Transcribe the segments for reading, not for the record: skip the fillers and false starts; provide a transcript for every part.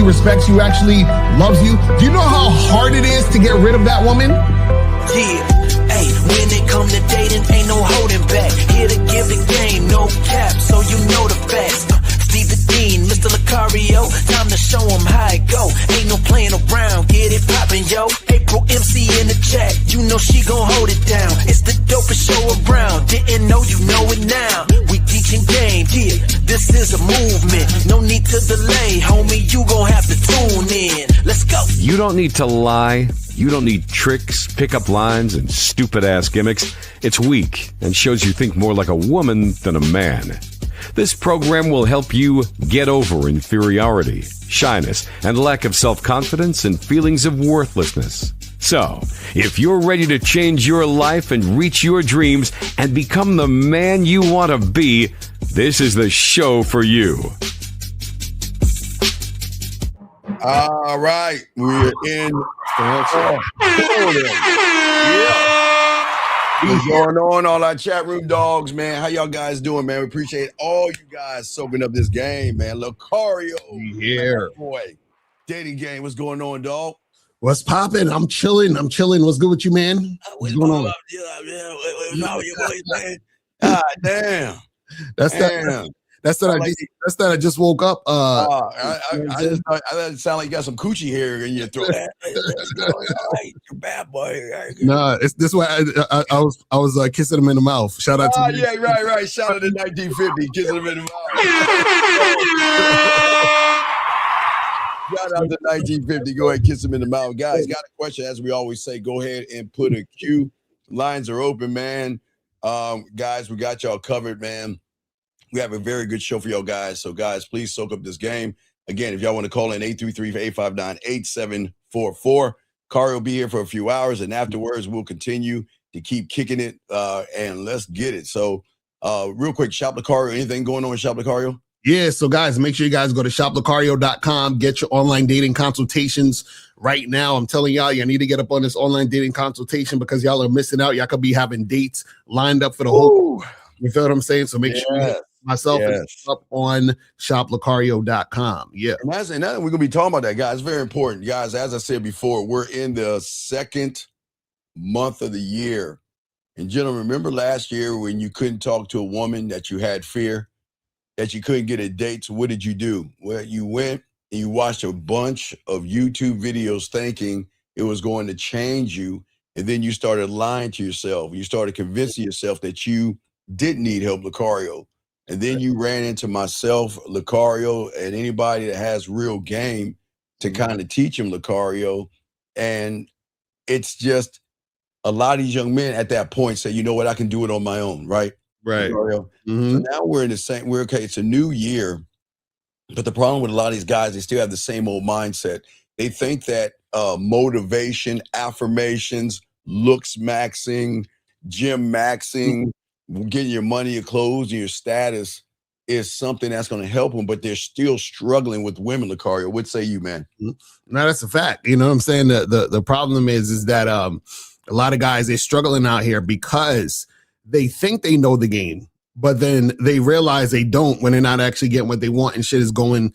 respects you, actually loves you, do you know how hard it is to get rid of that woman? Yeah, hey, when it come to dating, ain't no holding back. Here to give the game, no cap, so you know the facts. Steve the Dean, Mr. Lucario, time to show him how it go. Ain't no playing around, get it poppin', yo. April MC in the chat, you know she gon' hold it down. It's the dopest show around, didn't know, you know it now. We teaching game, yeah, this is a movement. No need to delay, homie, you gon' have to tune in. Let's go. You don't need to lie. You don't need tricks, pickup lines, and stupid-ass gimmicks. It's weak and shows you think more like a woman than a man. This program will help you get over inferiority, shyness, and lack of self-confidence and feelings of worthlessness. So, if you're ready to change your life and reach your dreams and become the man you want to be, this is the show for you. All right, we're in. Yeah. What's going on, all our chat room dogs, man? How y'all guys doing, man? We appreciate all you guys soaking up this game, man. Lucario, here, boy, dating game. What's going on, dog? What's popping? I'm chilling. What's good with you, man? What's going on? God damn. That's that I just woke up. I just sound like you got some coochie hair in your throat. You're bad boy. Nah, it's this way. I was kissing him in the mouth. Shout out to yeah, right. Shout out to 1950, kissing him in the mouth. Shout out to 1950. Go ahead, kiss him in the mouth, guys. Got a question? As we always say, go ahead and put a Q. Lines are open, man. Guys, we got y'all covered, man. We have a very good show for y'all guys. So, guys, please soak up this game. Again, if y'all want to call in 833-859-8744. Kari will be here for a few hours, and afterwards, we'll continue to keep kicking it, and let's get it. So, real quick, Shop Lucario, anything going on in Shop Lucario? Yeah, so guys, make sure you guys go to shoplucario.com, get your online dating consultations right now. I'm telling y'all, you need to get up on this online dating consultation because y'all are missing out. Y'all could be having dates lined up for the whole. You feel what I'm saying? So make sure you hit myself up on shoplucario.com. Yeah. And we're going to be talking about that, guys. It's very important. Guys, as I said before, we're in the second month of the year. And gentlemen, remember last year when you couldn't talk to a woman, that you had fear, that you couldn't get a date? So what did you do? Well, you went and you watched a bunch of YouTube videos thinking it was going to change you. And then you started lying to yourself. You started convincing yourself that you didn't need help, Lucario. And then you ran into myself, Lucario, and anybody that has real game to kind of teach him, Lucario. And it's just a lot of these young men at that point say, you know what, I can do it on my own, right? Right. So now we're in the same, we're okay, it's a new year. But the problem with a lot of these guys, they still have the same old mindset. They think that motivation, affirmations, looks maxing, gym maxing, getting your money, your clothes, and your status is something that's going to help them, but they're still struggling with women, Lucario. What say you, man? No, that's a fact. You know what I'm saying? The problem is that a lot of guys, they're struggling out here because they think they know the game, but then they realize they don't when they're not actually getting what they want, and shit is going,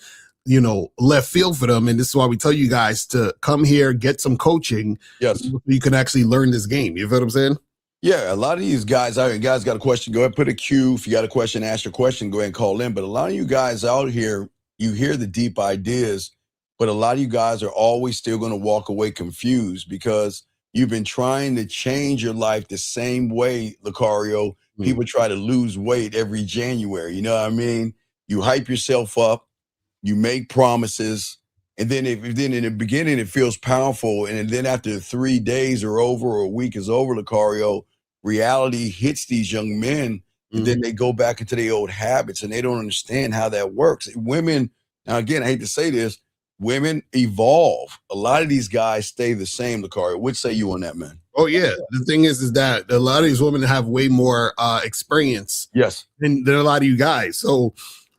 left field for them. And this is why we tell you guys to come here, get some coaching. Yes. So you can actually learn this game. You feel what I'm saying? Yeah, a lot of these guys out here, guys got a question, go ahead, put a Q. If you got a question, ask your question, go ahead and call in. But a lot of you guys out here, you hear the deep ideas, but a lot of you guys are always still going to walk away confused because you've been trying to change your life the same way, Lucario. People try to lose weight every January. You know what I mean? You hype yourself up, you make promises, and then then in the beginning it feels powerful, and then after 3 days are over or a week is over, Lucario, reality hits these young men, and then they go back into their old habits, and they don't understand how that works. Women, now again, I hate to say this, women evolve. A lot of these guys stay the same, Lucario. What say you on that, man? Oh, yeah. The thing is that a lot of these women have way more experience than a lot of you guys. So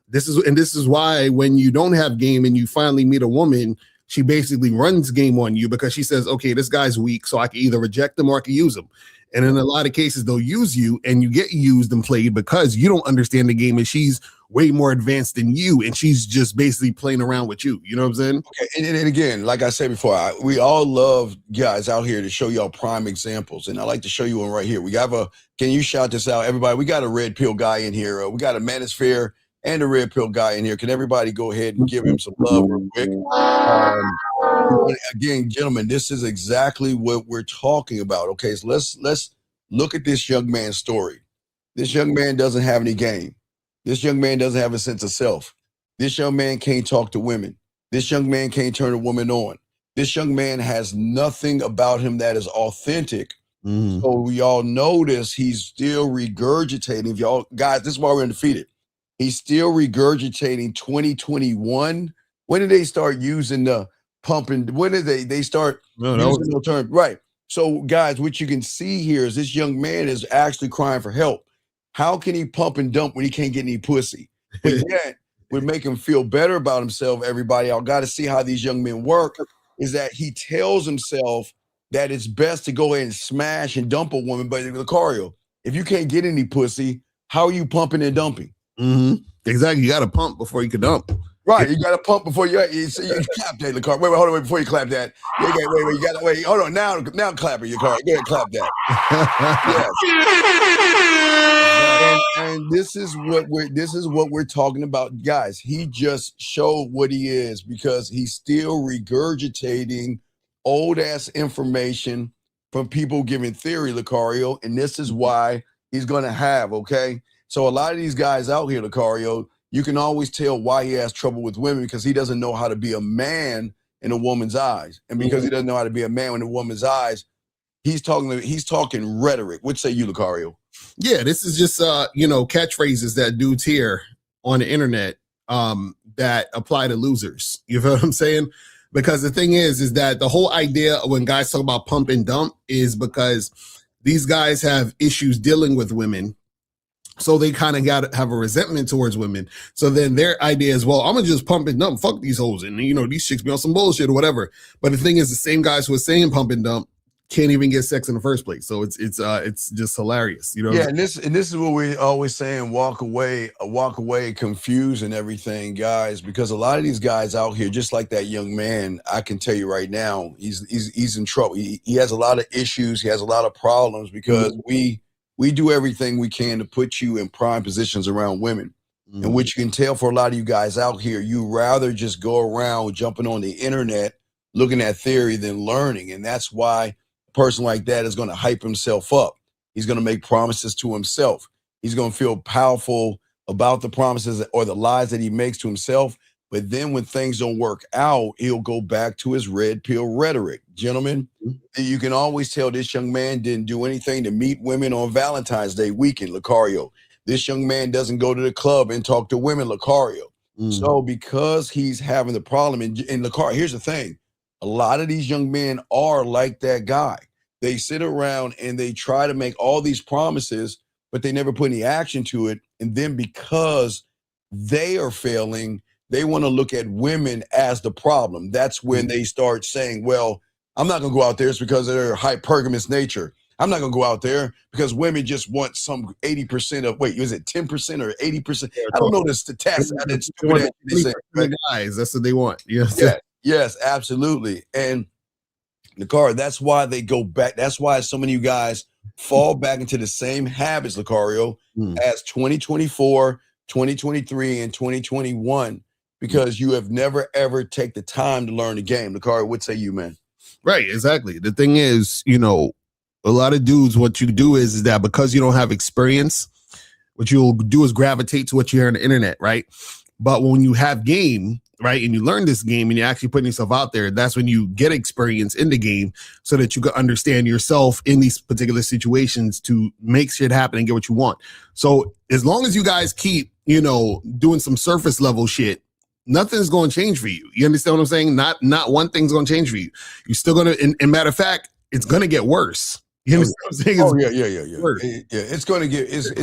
this is why when you don't have game and you finally meet a woman, she basically runs game on you because she says, okay, this guy's weak, so I can either reject him or I can use him. And in a lot of cases, they'll use you and you get used and played because you don't understand the game and she's way more advanced than you. And she's just basically playing around with you. You know what I'm saying? Okay. And again, like I said before, we all love guys out here to show y'all prime examples. And I like to show you one right here. Can you shout this out, everybody? We got a red pill guy in here. We got a manosphere and a red pill guy in here. Can everybody go ahead and give him some love real quick? Again, gentlemen, this is exactly what we're talking about. Okay, so let's look at this young man's story. This young man doesn't have any game. This young man doesn't have a sense of self. This young man can't talk to women. This young man can't turn a woman on. This young man has nothing about him that is authentic. So y'all notice he's still regurgitating. If y'all guys, this is why we're undefeated. He's still regurgitating 2021. When did they start using the pumping? When did they start using the term? Right. So guys, what you can see here is this young man is actually crying for help. How can he pump and dump when he can't get any pussy? But yet, would make him feel better about himself, everybody. I got to see how these young men work, is that he tells himself that it's best to go ahead and smash and dump a woman. But Lucario, if you can't get any pussy, how are you pumping and dumping? Exactly. You got to pump before you can dump. Right. You got to pump before you clap that, Lucario. Wait, hold on. Before you clap that. Wait. You got to wait. Hold on. Now clap it, Lucario. Go ahead, clap that. Yes. And this is what we're talking about, guys. He just showed what he is because he's still regurgitating old ass information from people giving theory, Lucario, and this is why he's gonna have. Okay, so a lot of these guys out here, Lucario, you can always tell why he has trouble with women because he doesn't know how to be a man in a woman's eyes, and because he doesn't know how to be a man in a woman's eyes, he's talking rhetoric. What say you, Lucario? Yeah, this is just catchphrases that dudes hear on the internet that apply to losers. You know what I'm saying? Because the thing is that the whole idea when guys talk about pump and dump is because these guys have issues dealing with women. So they kind of got to have a resentment towards women. So then their idea is, well, I'm going to just pump and dump, fuck these hoes. And, these chicks be on some bullshit or whatever. But the thing is, the same guys who are saying pump and dump can't even get sex in the first place. So it's just hilarious. Yeah, and this is what we always saying, walk away confused and everything, guys, because a lot of these guys out here, just like that young man, I can tell you right now, he's in trouble. He has a lot of issues, he has a lot of problems because we do everything we can to put you in prime positions around women. And what you can tell for a lot of you guys out here, you rather just go around jumping on the internet looking at theory than learning. And that's why person like that is going to hype himself up. He's going to make promises to himself. He's going to feel powerful about the promises or the lies that he makes to himself. But then when things don't work out, he'll go back to his red pill rhetoric. Gentlemen, you can always tell this young man didn't do anything to meet women on Valentine's Day weekend, Lucario. This young man doesn't go to the club and talk to women, Lucario. So because he's having the problem, and Lucario, here's the thing. A lot of these young men are like that guy. They sit around and they try to make all these promises, but they never put any action to it. And then because they are failing, they want to look at women as the problem. That's when they start saying, well, I'm not going to go out there. It's because of their hypergamous nature. I'm not going to go out there because women just want some 80% of, wait, is it 10% or 80%? I don't know the stats. Guys, that's what they want. Yes, absolutely. And Lucario, that's why they go back. That's why so many of you guys fall back into the same habits, Lucario, as 2024, 2023, and 2021, because you have never, ever take the time to learn the game. Lucario, what say you, man? Right, exactly. The thing is, a lot of dudes, what you do is that because you don't have experience, what you'll do is gravitate to what you hear on the internet, right? But when you have game, right, and you learn this game and you're actually putting yourself out there, that's when you get experience in the game so that you can understand yourself in these particular situations to make shit happen and get what you want. So as long as you guys keep, doing some surface level shit, nothing's going to change for you. You understand what I'm saying? Not one thing's going to change for you. You're still going to, and matter of fact, it's going to get worse. You understand what I'm saying? It's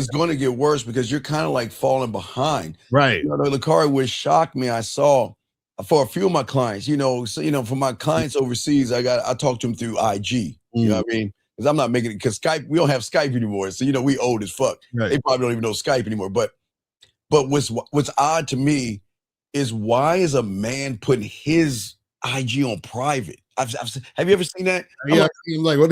going to get worse because you're kind of like falling behind. Right. Lucario, what shocked me, I saw for a few of my clients, for my clients overseas, I talk to them through IG. You know what I mean? because I'm not making it, because Skype, we don't have Skype anymore. So, we old as fuck. Right. They probably don't even know Skype anymore. But what's odd to me is, why is a man putting his IG on private? Have you ever seen that? Yeah, I'm like, what?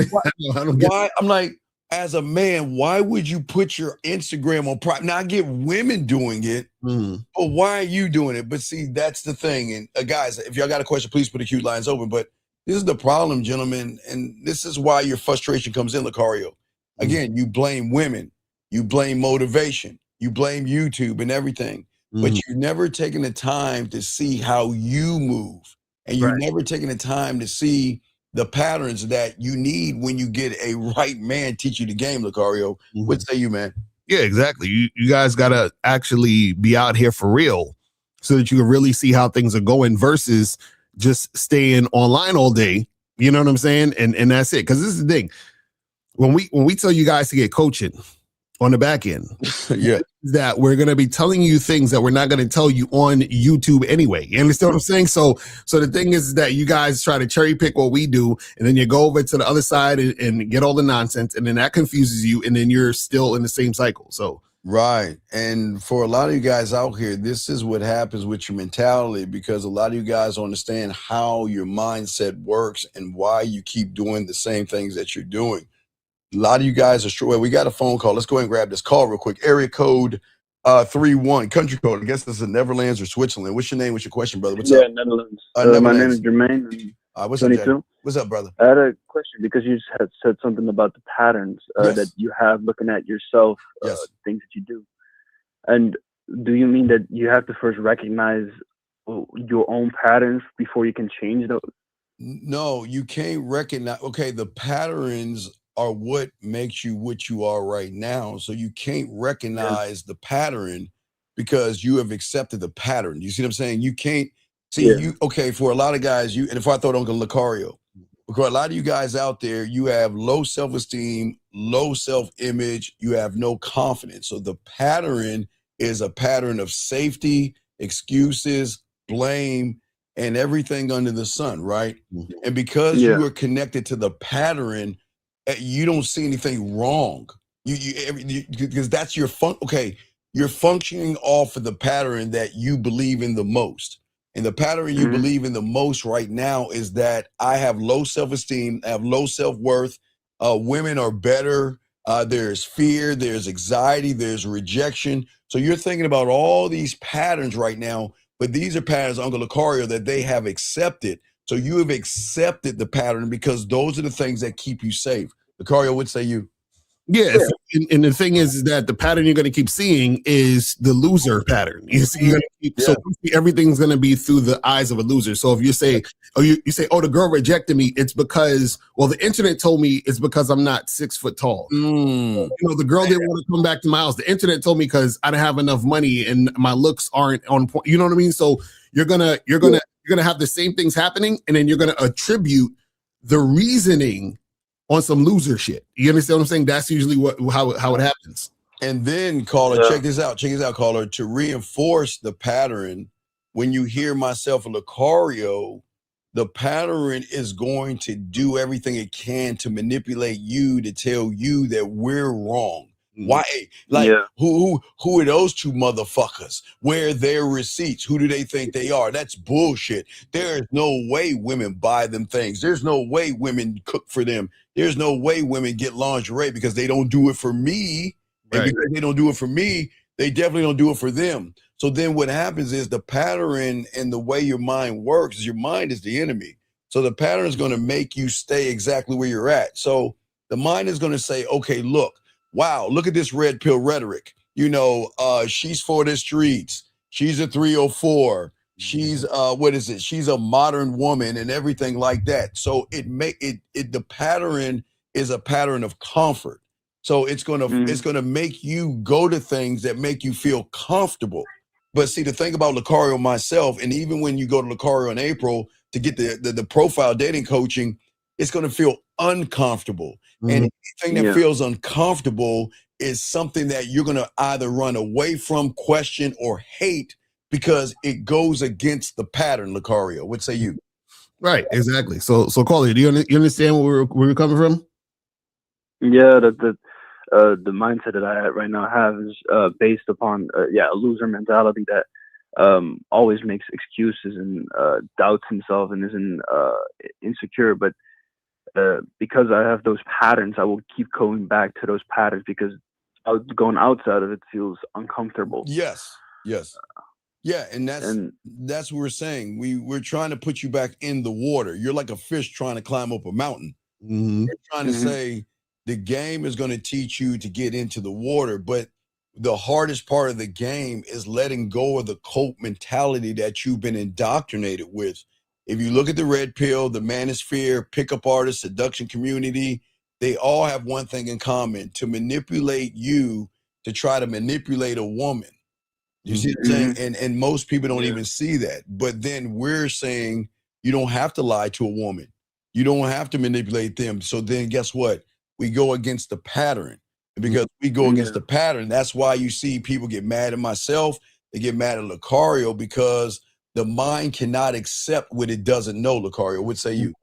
I don't get. Why? I'm like, as a man, why would you put your Instagram on private? Now I get women doing it, but why are you doing it? But see, that's the thing. And guys, if y'all got a question, please put the cute lines open. But this is the problem, gentlemen, and this is why your frustration comes in, Lucario. Again, you blame women, you blame motivation, you blame YouTube and everything, but you've never taken the time to see how you move, and you've never taken the time to see the patterns that you need when you get a right man teach you the game, Lucario. What say you, man? Yeah, exactly. You guys got to actually be out here for real so that you can really see how things are going versus just staying online all day. You know what I'm saying? And that's it. Because this is the thing. When we tell you guys to get coaching on the back end, that we're going to be telling you things that we're not going to tell you on YouTube anyway. You understand what I'm saying? So the thing is that you guys try to cherry pick what we do, and then you go over to the other side and get all the nonsense, and then that confuses you, and then you're still in the same cycle. So right. And for a lot of you guys out here, this is what happens with your mentality, because a lot of you guys don't understand how your mindset works and why you keep doing the same things that you're doing. A lot of you guys are sure. We got a phone call. Let's go ahead and grab this call real quick. Area code 31, country code. I guess this is the Netherlands or Switzerland. What's your name? What's your question, brother? What's up? Netherlands. Netherlands. My name is Jermaine. What's 22. up, what's up, brother? I had a question because you had said something about the patterns that you have looking at yourself, things that you do. And do you mean that you have to first recognize your own patterns before you can change those? No, you can't recognize. Okay, the patterns are what makes you what you are right now. So you can't recognize the pattern because you have accepted the pattern. You see what I'm saying? You can't see for a lot of guys, and if I throw it on Lucario, because a lot of you guys out there, you have low self-esteem, low self-image, you have no confidence. So the pattern is a pattern of safety, excuses, blame, and everything under the sun, right? And because you are connected to the pattern, you don't see anything wrong. Because that's your you're functioning off of the pattern that you believe in the most. And the pattern you believe in the most right now is that I have low self-esteem, I have low self-worth, women are better, there's fear, there's anxiety, there's rejection. So you're thinking about all these patterns right now, but these are patterns, Uncle Lucario, that they have accepted. So you have accepted the pattern because those are the things that keep you safe. Lucario, what say you? Yeah, and the thing is that the pattern you're going to keep seeing is the loser pattern. You see, you're going to keep, so everything's going to be through the eyes of a loser. So if you say, you say, oh, the girl rejected me, it's because, well, the internet told me it's because I'm not 6 foot tall. You know, the girl didn't want to come back to my house. The internet told me because I don't have enough money and my looks aren't on point. You know what I mean? So you're gonna have the same things happening, and then you're gonna attribute the reasoning on some loser shit. You understand what I'm saying? That's usually how it happens. And then, caller, check this out, caller. To reinforce the pattern, when you hear myself, Lucario, the pattern is going to do everything it can to manipulate you, to tell you that we're wrong. Why? Like, who are those two motherfuckers? Where are their receipts? Who do they think they are? That's bullshit. There is no way women buy them things. There's no way women cook for them. There's no way women get lingerie because they don't do it for me. And because they don't do it for me, they definitely don't do it for them. So then what happens is the pattern and the way your mind works is your mind is the enemy. So the pattern is going to make you stay exactly where you're at. So the mind is going to say, okay, look, wow, look at this red pill rhetoric. You know, she's for the streets. She's a 304. She's she's a modern woman and everything like that. So the pattern is a pattern of comfort. So it's gonna make you go to things that make you feel comfortable. But see, the thing about Lucario, myself, and even when you go to Lucario in April to get the profile dating coaching, it's gonna feel uncomfortable. And anything that feels uncomfortable is something that you're gonna either run away from, question, or hate, because it goes against the pattern, Lucario. What say you? Right, exactly. So caller, do you understand where we're coming from? Yeah, the mindset that I right now have is based upon a loser mentality that always makes excuses and doubts himself and isn't insecure. But because I have those patterns, I will keep going back to those patterns because going outside of it feels uncomfortable. Yes. Yeah, and that's what we're saying. We're trying to put you back in the water. You're like a fish trying to climb up a mountain. Mm-hmm. We're trying to say the game is going to teach you to get into the water, but the hardest part of the game is letting go of the cult mentality that you've been indoctrinated with. If you look at the red pill, the manosphere, pickup artists, seduction community, they all have one thing in common: to manipulate you, to try to manipulate a woman. You see what I'm saying? And most people don't even see that. But then we're saying you don't have to lie to a woman. You don't have to manipulate them. So then guess what? We go against the pattern. And because we go against the pattern, that's why you see people get mad at myself. They get mad at Lucario because the mind cannot accept what it doesn't know, Lucario. What say you?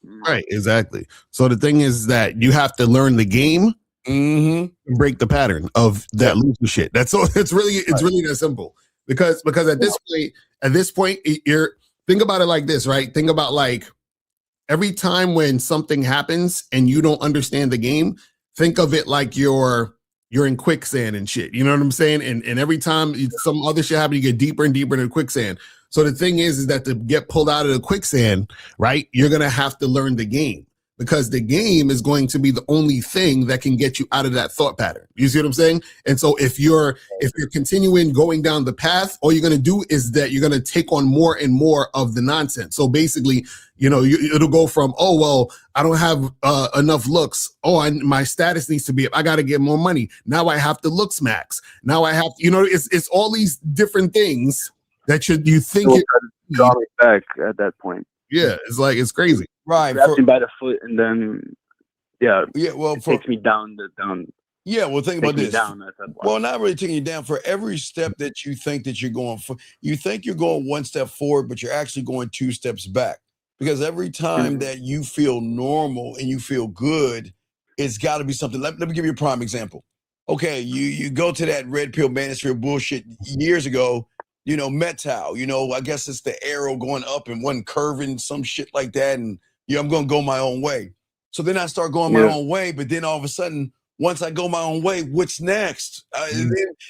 Right, exactly. So the thing is that you have to learn the game and break the pattern of that loser shit. That's all. It's really that simple. Because at this point, you're think about it like this, right? Think about like every time when something happens and you don't understand the game, think of it like you're in quicksand and shit. You know what I'm saying? And every time some other shit happens, you get deeper and deeper into quicksand. So the thing is that to get pulled out of the quicksand, right, you're going to have to learn the game because the game is going to be the only thing that can get you out of that thought pattern. You see what I'm saying? And so if you're continuing going down the path, all you're going to do is that you're going to take on more and more of the nonsense. So basically, you know, it'll go from, oh, well, I don't have enough looks. Oh, my status needs to be up. I got to get more money. Now I have to looks max. Now I have, you know, it's all these different things that you think so draw me back at that point. Yeah, it's like it's crazy. Right. Grabs me by the foot and then well, it takes me down. Yeah, well, think about this. Down at that point. Well, not really taking you down. For every step that you think that you're going for, you think you're going one step forward, but you're actually going 2 steps back. Because every time that you feel normal and you feel good, it's got to be something. Let me give you a prime example. Okay, you go to that red pill manosphere bullshit years ago. You know, metal. You know, I guess it's the arrow going up and one curving, some shit like that, and I'm going to go my own way. So then I start going my own way, but then all of a sudden, once I go my own way, what's next?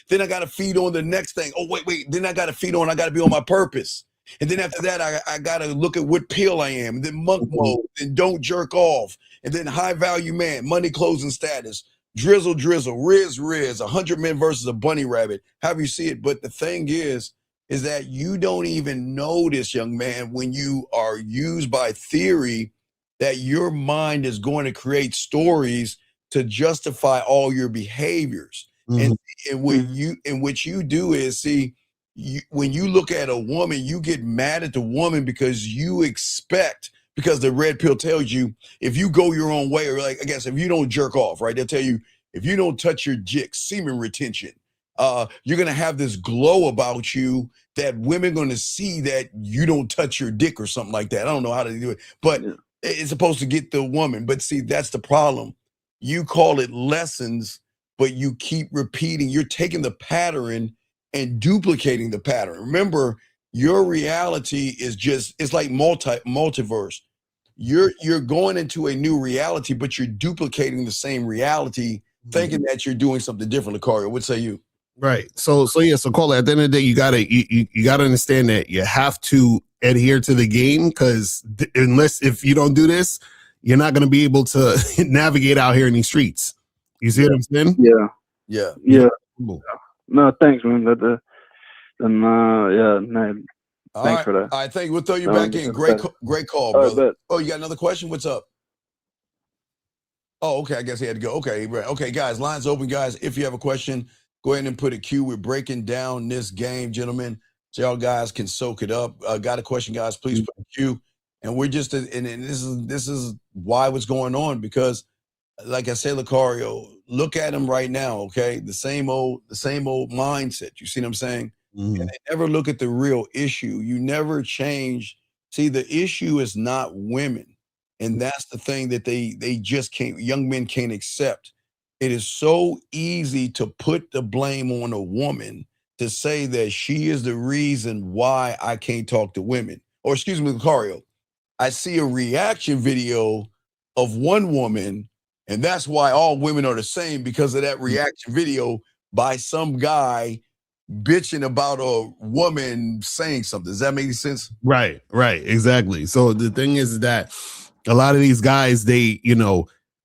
Then I got to feed on the next thing. Oh, wait. Then I got to feed on, I got to be on my purpose. And then after that, I got to look at what pill I am. And then monk mode, and don't jerk off. And then high value man, money, clothes, and status. Drizzle, riz, 100 men versus a bunny rabbit. However you see it. But the thing is that you don't even notice, young man, when you are used by theory, that your mind is going to create stories to justify all your behaviors. And what you do is, see, when you look at a woman, you get mad at the woman because you expect, because the red pill tells you, if you go your own way, or like, I guess if you don't jerk off, right? They'll tell you, if you don't touch your dick, semen retention, you're going to have this glow about you that women going to see that you don't touch your dick or something like that. I don't know how to do it, but it's supposed to get the woman. But see, that's the problem. You call it lessons, but you keep repeating. You're taking the pattern and duplicating the pattern. Remember, your reality is it's like multiverse. You're going into a new reality, but you're duplicating the same reality, thinking that you're doing something different. Lucario, what say you? Right. So Carla, at the end of the day, you gotta understand that you have to adhere to the game, because if you don't do this, you're not going to be able to navigate out here in these streets. You see what I'm saying? Yeah. No, thanks, man. Thanks for that. All right, thank you. We'll throw you back in. Great call, brother. Oh, you got another question? What's up? Oh, okay. I guess he had to go. Okay, right. Okay, guys, lines open, guys. If you have a question, go ahead and put a Q. We're breaking down this game, gentlemen, so y'all guys can soak it up. Got a question, guys? Please put a Q. And we're just, and this is why what's going on, because, like I said, Lucario, look at them right now, okay? The same old mindset. You see what I'm saying? And they never look at the real issue. You never change. See, the issue is not women. And that's the thing that they just can't, young men can't accept. It is so easy to put the blame on a woman to say that she is the reason why I can't talk to women. Or excuse me, Lucario, I see a reaction video of one woman, and that's why all women are the same, because of that reaction video by some guy bitching about a woman saying something. Does that make any sense? Right, exactly. So the thing is that a lot of these guys, they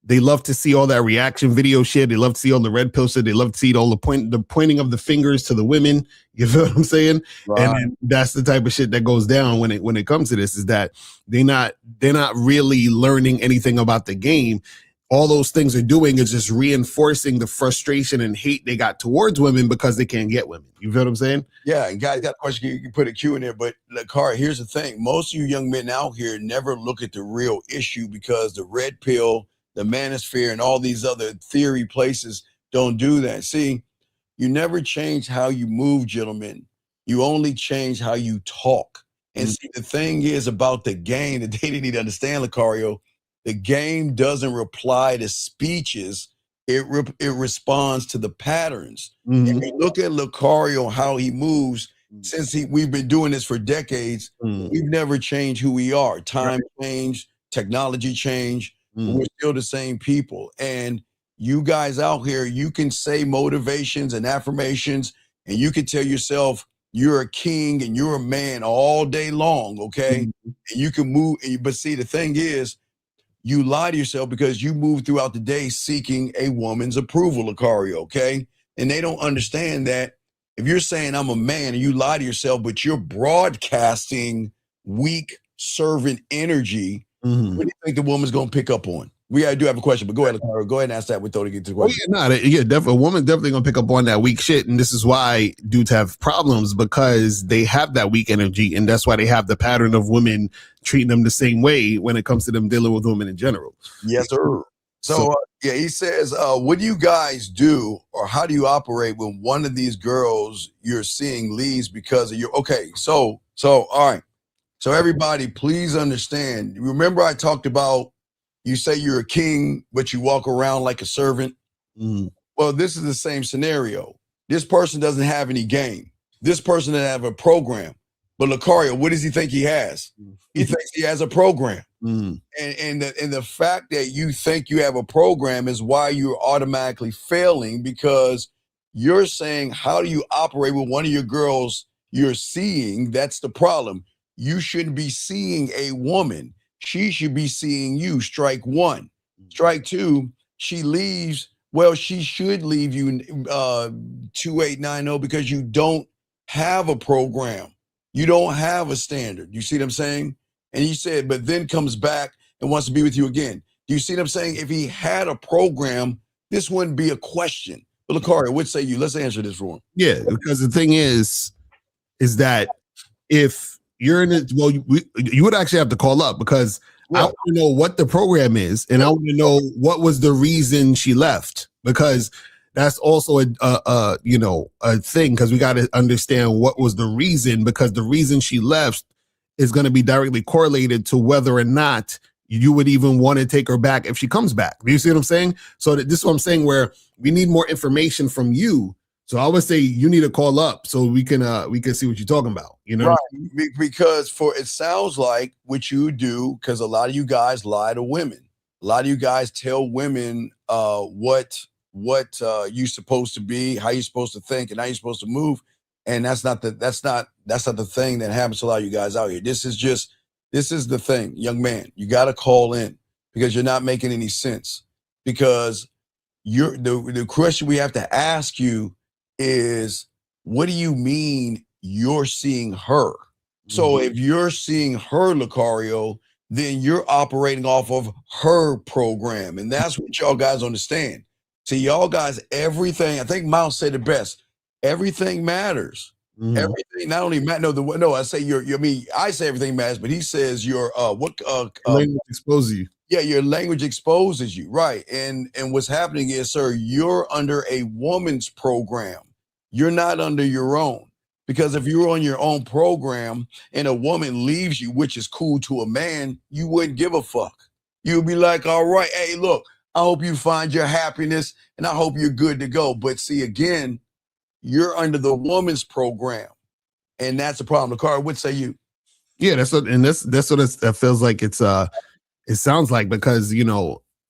love to see all that reaction video shit. They love to see all the red pill shit. They love to see all the pointing of the fingers to the women. You feel what I'm saying? Right. And then that's the type of shit that goes down when it comes to this, is that they're not really learning anything about the game. All those things are doing is just reinforcing the frustration and hate they got towards women because they can't get women. You feel what I'm saying? Yeah, and guys got a question, you can put a Q in there, but Lakar, here's the thing. Most of you young men out here never look at the real issue, because the red pill, the manosphere, and all these other theory places don't do that. See, you never change how you move, gentlemen. You only change how you talk. And see, the thing is about the game that they didn't need to understand, Lucario, the game doesn't reply to speeches. It responds to the patterns. If you look at Lucario, how he moves, since we've been doing this for decades, we've never changed who we are. Time changed, technology changed, but we're still the same people. And you guys out here, you can say motivations and affirmations, and you can tell yourself you're a king and you're a man all day long, okay? And you can move, but see, the thing is, you lie to yourself because you move throughout the day seeking a woman's approval, Lucario, okay? And they don't understand that if you're saying I'm a man and you lie to yourself, but you're broadcasting weak servant energy, what do you think the woman's going to pick up on? We do have a question, but go ahead, Lucario. Go ahead and ask that. We thought to get to the question. A woman definitely going to pick up on that weak shit. And this is why dudes have problems, because they have that weak energy. And that's why they have the pattern of women treating them the same way when it comes to them dealing with women in general. Yes, sir. So yeah, he says, what do you guys do, or how do you operate when one of these girls you're seeing leaves because of your, okay, so all right. So everybody, please understand. Remember I talked about, you say you're a king, but you walk around like a servant. Well, this is the same scenario. This person doesn't have any game. This person doesn't have a program. But Lucario, what does he think he has? He thinks he has a program. And the fact that you think you have a program is why you're automatically failing, because you're saying, how do you operate with one of your girls you're seeing? That's the problem. You shouldn't be seeing a woman. She should be seeing you. Strike one. Strike two, she leaves. Well, she should leave you 2890 because you don't have a program. You don't have a standard. You see what I'm saying? And he said, but then comes back and wants to be with you again. Do you see what I'm saying? If he had a program, this wouldn't be a question. But Lucario, what say you? Let's answer this for him. Yeah, because the thing is that if you're in it, well, you would actually have to call up, because I want to know what the program is, and I want to know what was the reason she left, because that's also a thing, because we got to understand what was the reason, because the reason she left is going to be directly correlated to whether or not you would even want to take her back if she comes back. Do you see what I'm saying? So this is what I'm saying, where we need more information from you. So I would say you need to call up so we can see what you're talking about, you know? Right. Because it sounds like what you do, because a lot of you guys lie to women. A lot of you guys tell women what you're supposed to be, how you're supposed to think, and how you're supposed to move. And that's not the thing that happens to a lot of you guys out here. This is the thing, young man. You got to call in, because you're not making any sense. Because the question we have to ask you is, what do you mean you're seeing her? So if you're seeing her, Lucario, then you're operating off of her program. And that's what y'all guys understand. See, y'all guys, everything, I think Miles said it best. Everything matters. Everything not only matters. No, I say I say everything matters, but he says your language exposes you. Yeah, your language exposes you, right? And what's happening is, sir, you're under a woman's program. You're not under your own. Because if you're on your own program and a woman leaves you, which is cool to a man, you wouldn't give a fuck. you'll be like, all right, hey, look, I hope you find your happiness and I hope you're good to go. But see, again, you're under the woman's program. And that's the problem. Lakari, what say you? Yeah, that's what that feels like it sounds like, because,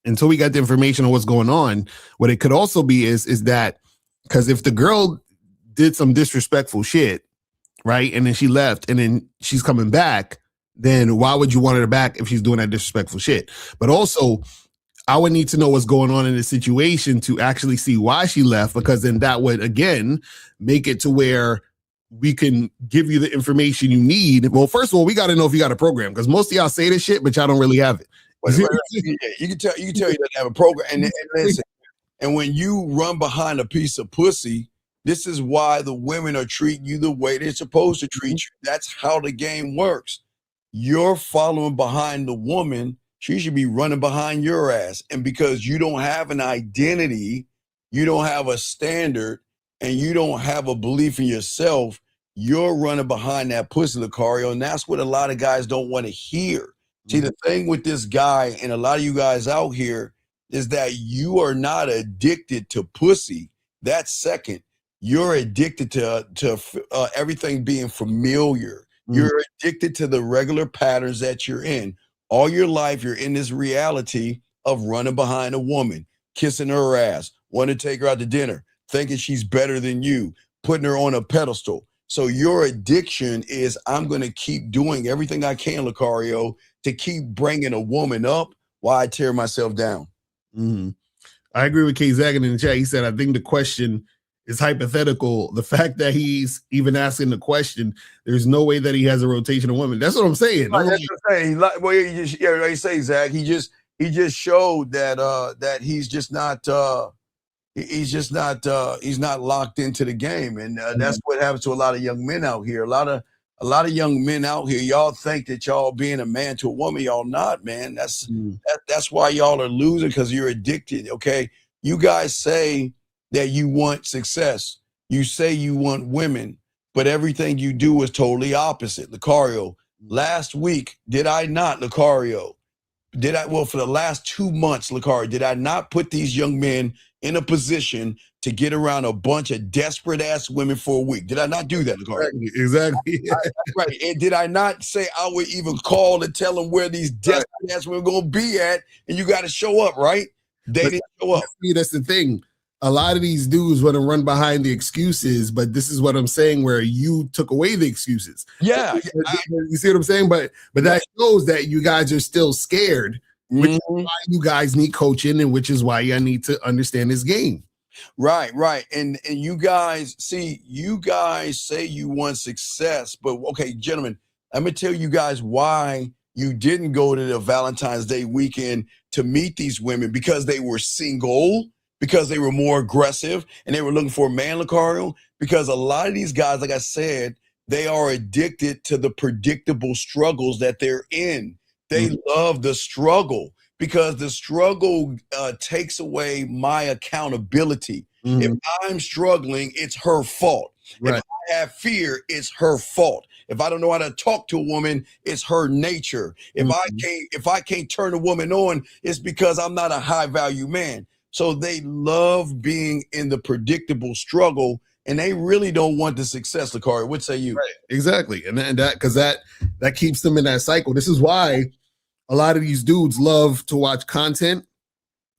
until we got the information on what's going on, what it could also be is that, because if the girl did some disrespectful shit, right, and then she left and then she's coming back, then why would you want her back if she's doing that disrespectful shit? But also, I would need to know what's going on in the situation to actually see why she left, because then that would, again, make it to where we can give you the information you need. Well, first of all, we got to know if you got a program, because most of y'all say this shit, but y'all don't really have it. You can tell you don't have a program. And listen, and when you run behind a piece of pussy, this is why the women are treating you the way they're supposed to treat you. That's how the game works. You're following behind the woman. She should be running behind your ass. And because you don't have an identity, you don't have a standard, and you don't have a belief in yourself, you're running behind that pussy, Lucario. And that's what a lot of guys don't want to hear. See, the thing with this guy and a lot of you guys out here is that you are not addicted to pussy. That's second. You're addicted to everything being familiar. You're addicted to the regular patterns that you're in. All your life, you're in this reality of running behind a woman, kissing her ass, wanting to take her out to dinner, thinking she's better than you, putting her on a pedestal. So your addiction is, I'm going to keep doing everything I can, Lucario, to keep bringing a woman up while I tear myself down. Mm-hmm. I agree with K Zagan in the chat. He said, I think the question is hypothetical. The fact that he's even asking the question, there's no way that he has a rotation of women. That's what I'm saying. Right, that's what I'm saying. Well, you say, Zach, he just showed that he's just not he's not locked into the game, and that's what happens to a lot of young men out here. A lot of young men out here, y'all think that y'all being a man to a woman, y'all not, man. That's why y'all are losing, because you're addicted. Okay, you guys say that you want success, you say you want women, but everything you do is totally opposite. Lucario, last week, did I not, Lucario? Well, for the last 2 months, Lucario, did I not put these young men in a position to get around a bunch of desperate ass women for a week? Did I not do that, Lucario? Exactly. Right. And did I not say I would even call and tell them where these desperate ass women are going to be at, and you got to show up, right? They didn't show up. That's the thing. A lot of these dudes want to run behind the excuses, but this is what I'm saying, where you took away the excuses. Yeah. You see what I'm saying? But that shows that you guys are still scared, which is why you guys need coaching, and which is why you need to understand this game. Right. And you guys say you want success, but okay, gentlemen, let me tell you guys why you didn't go to the Valentine's Day weekend to meet these women, because they were single, because they were more aggressive, and they were looking for a man, Lucario. Because a lot of these guys, like I said, they are addicted to the predictable struggles that they're in. They love the struggle, because the struggle takes away my accountability. If I'm struggling, it's her fault. Right. If I have fear, it's her fault. If I don't know how to talk to a woman, it's her nature. If I can't turn a woman on, it's because I'm not a high value man. So they love being in the predictable struggle, and they really don't want the success, Lucario. What say you? Right. Exactly. And that, because that keeps them in that cycle. This is why a lot of these dudes love to watch content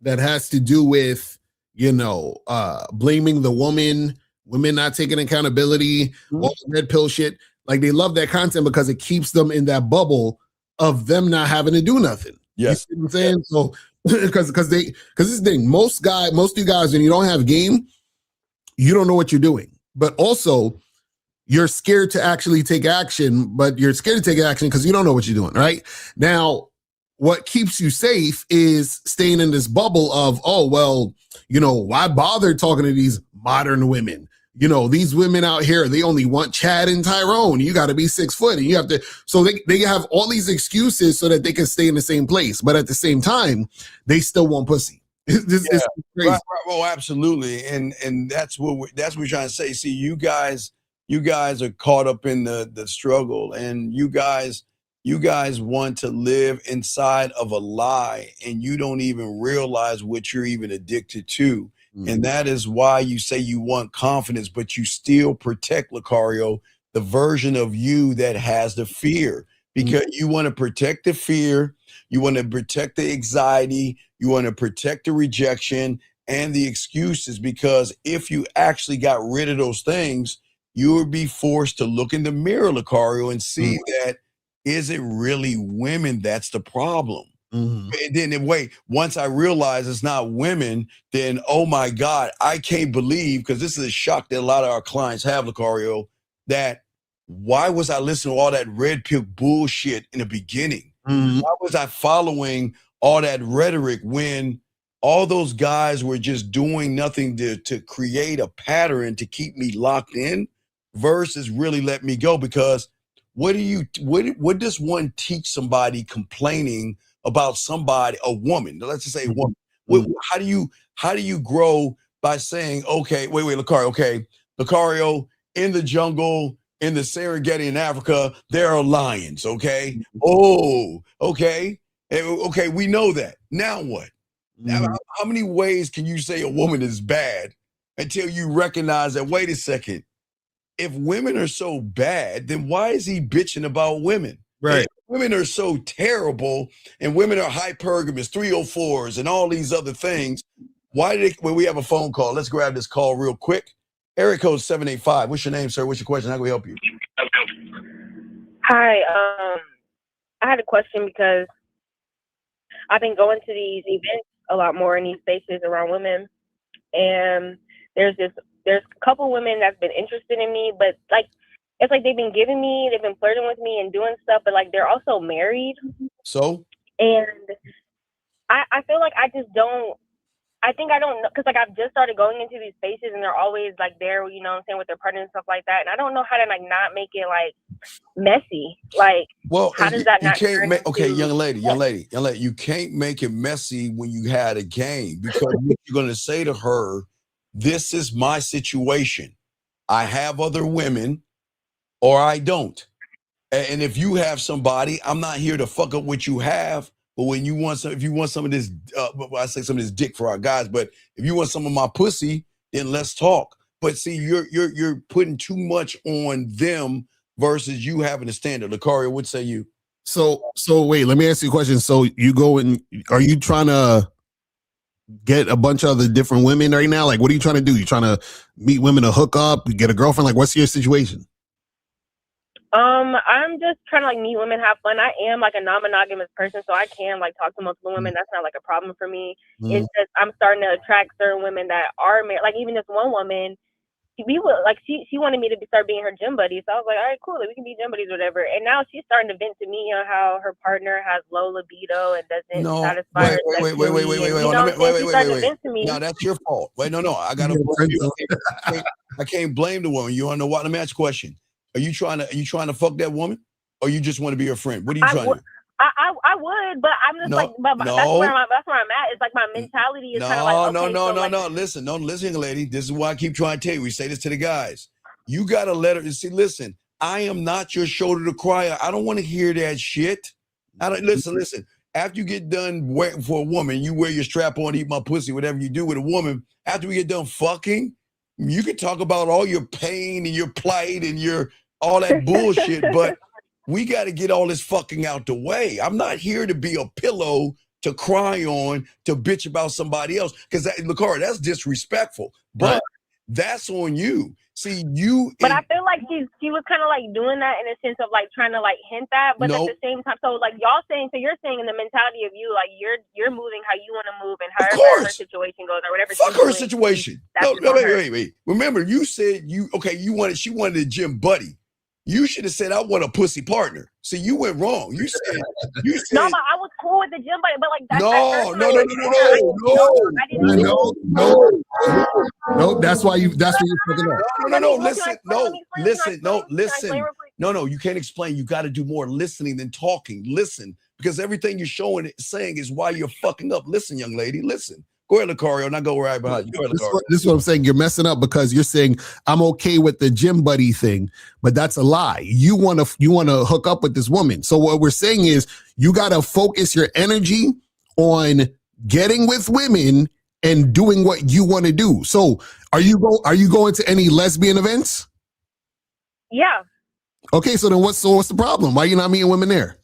that has to do with, blaming the women not taking accountability, all the red pill shit. Like, they love that content because it keeps them in that bubble of them not having to do nothing. Yes. You see what I'm saying? So because this is the thing, most of you guys, when you don't have game, you don't know what you're doing. But also, you're scared to actually take action, but you're scared to take action because you don't know what you're doing, right? Now, what keeps you safe is staying in this bubble of, why bother talking to these modern women? These women out here, they only want Chad and Tyrone. You got to be 6 foot, and you have to. So they have all these excuses so that they can stay in the same place, but at the same time, they still want pussy. It's crazy. Right. Oh, absolutely, and that's what we're trying to say. See, you guys are caught up in the struggle, and you guys You guys want to live inside of a lie, and you don't even realize what you're even addicted to. And that is why you say you want confidence, but you still protect, Lucario, the version of you that has the fear, because you want to protect the fear, you want to protect the anxiety, you want to protect the rejection and the excuses, because if you actually got rid of those things, you would be forced to look in the mirror, Lucario, and see that, is it really women that's the problem? And then wait, once I realize it's not women, then oh my God, I can't believe, because this is a shock that a lot of our clients have, Lucario, that why was I listening to all that red pill bullshit in the beginning? Why was I following all that rhetoric when all those guys were just doing nothing to create a pattern to keep me locked in versus really let me go? Because what does one teach somebody complaining about somebody, a woman? Let's just say a woman. How do you grow by saying, okay, wait, Lucario, okay, Lucario, in the jungle, in the Serengeti in Africa, there are lions, okay? Oh, okay. Okay, we know that. Now what? Now, how many ways can you say a woman is bad until you recognize that, wait a second, if women are so bad, then why is he bitching about women? Right. If women are so terrible and women are hypergamous, 304s, and all these other things, when we have a phone call, let's grab this call real quick. Area code 785. What's your name, sir? What's your question? How can we help you? Hi. I had a question because I've been going to these events a lot more in these spaces around women, and there's a couple women that's been interested in me, but like it's like they've been flirting with me and doing stuff, but like they're also married. So? And I feel like I don't know, because like I've just started going into these spaces and they're always like there, you know what I'm saying, with their partner and stuff like that. And I don't know how to like not make it like messy. Like, well, how does that you not can't make, okay, young lady, yeah. you can't make it messy when you had a game, because what you're going to say to her, this is my situation. I have other women or I don't. And if you have somebody, I'm not here to fuck up what you have. But when you want if you want some of this, I say some of this dick for our guys, but if you want some of my pussy, then let's talk. But see, you're putting too much on them versus you having a standard. Lucario, what say you? So wait, let me ask you a question. So you go and are you trying to get a bunch of other different women right now? Like, what are you trying to do? You trying to meet women to hook up, get a girlfriend? Like, what's your situation? I'm just trying to like meet women, have fun. I am like a non-monogamous person, so I can like talk to multiple women. That's not like a problem for me. It's just I'm starting to attract certain women that are married. Like even this one woman, she wanted me to start being her gym buddy. So I was like, all right, cool, like, we can be gym buddies, whatever. And now she's starting to vent to me on how her partner has low libido and doesn't satisfy her sexually. Wait. No, that's your fault. Wait, no. I can't blame the woman. You wanna know what? Let me ask you a question. Are you trying to fuck that woman, or you just want to be her friend? What are you trying to do? I would, but I'm just that's where I'm at. It's like my mentality is kind of like, okay, no. Listen, young lady. This is why I keep trying to tell you. We say this to the guys. You gotta let her see. Listen, I am not your shoulder to cry. I don't want to hear that shit. I don't listen. After you get done for a woman, you wear your strap on, eat my pussy, whatever you do with a woman. After we get done fucking, you can talk about all your pain and your plight and your all that bullshit, but we got to get all this fucking out the way. I'm not here to be a pillow to cry on, to bitch about somebody else, because Lucario, that's disrespectful. But that's on you. See, But I feel like she was kind of like doing that in a sense of like trying to like hint that, but at the same time, so like you're saying in the mentality of you, like you're moving how you want to move, and however her situation goes or whatever. Fuck her situation. No, wait. Remember, you said she wanted a gym buddy. You should have said, I want a pussy partner. See, you went wrong. You said no, but I was cool with the gym buddy, but like that's no. That's why you're fucking up. Listen. No, you can't explain. You got to do more listening than talking. Listen, because everything you're saying is why you're fucking up. Listen, young lady, listen. Go ahead, Lucario. Now go right behind you. Go ahead, Lucario. This is what I'm saying. You're messing up because you're saying I'm okay with the gym buddy thing, but that's a lie. You want to hook up with this woman. So what we're saying is you got to focus your energy on getting with women and doing what you want to do. So are you going to any lesbian events? Yeah. Okay, so then what's the problem? Why are you not meeting women there?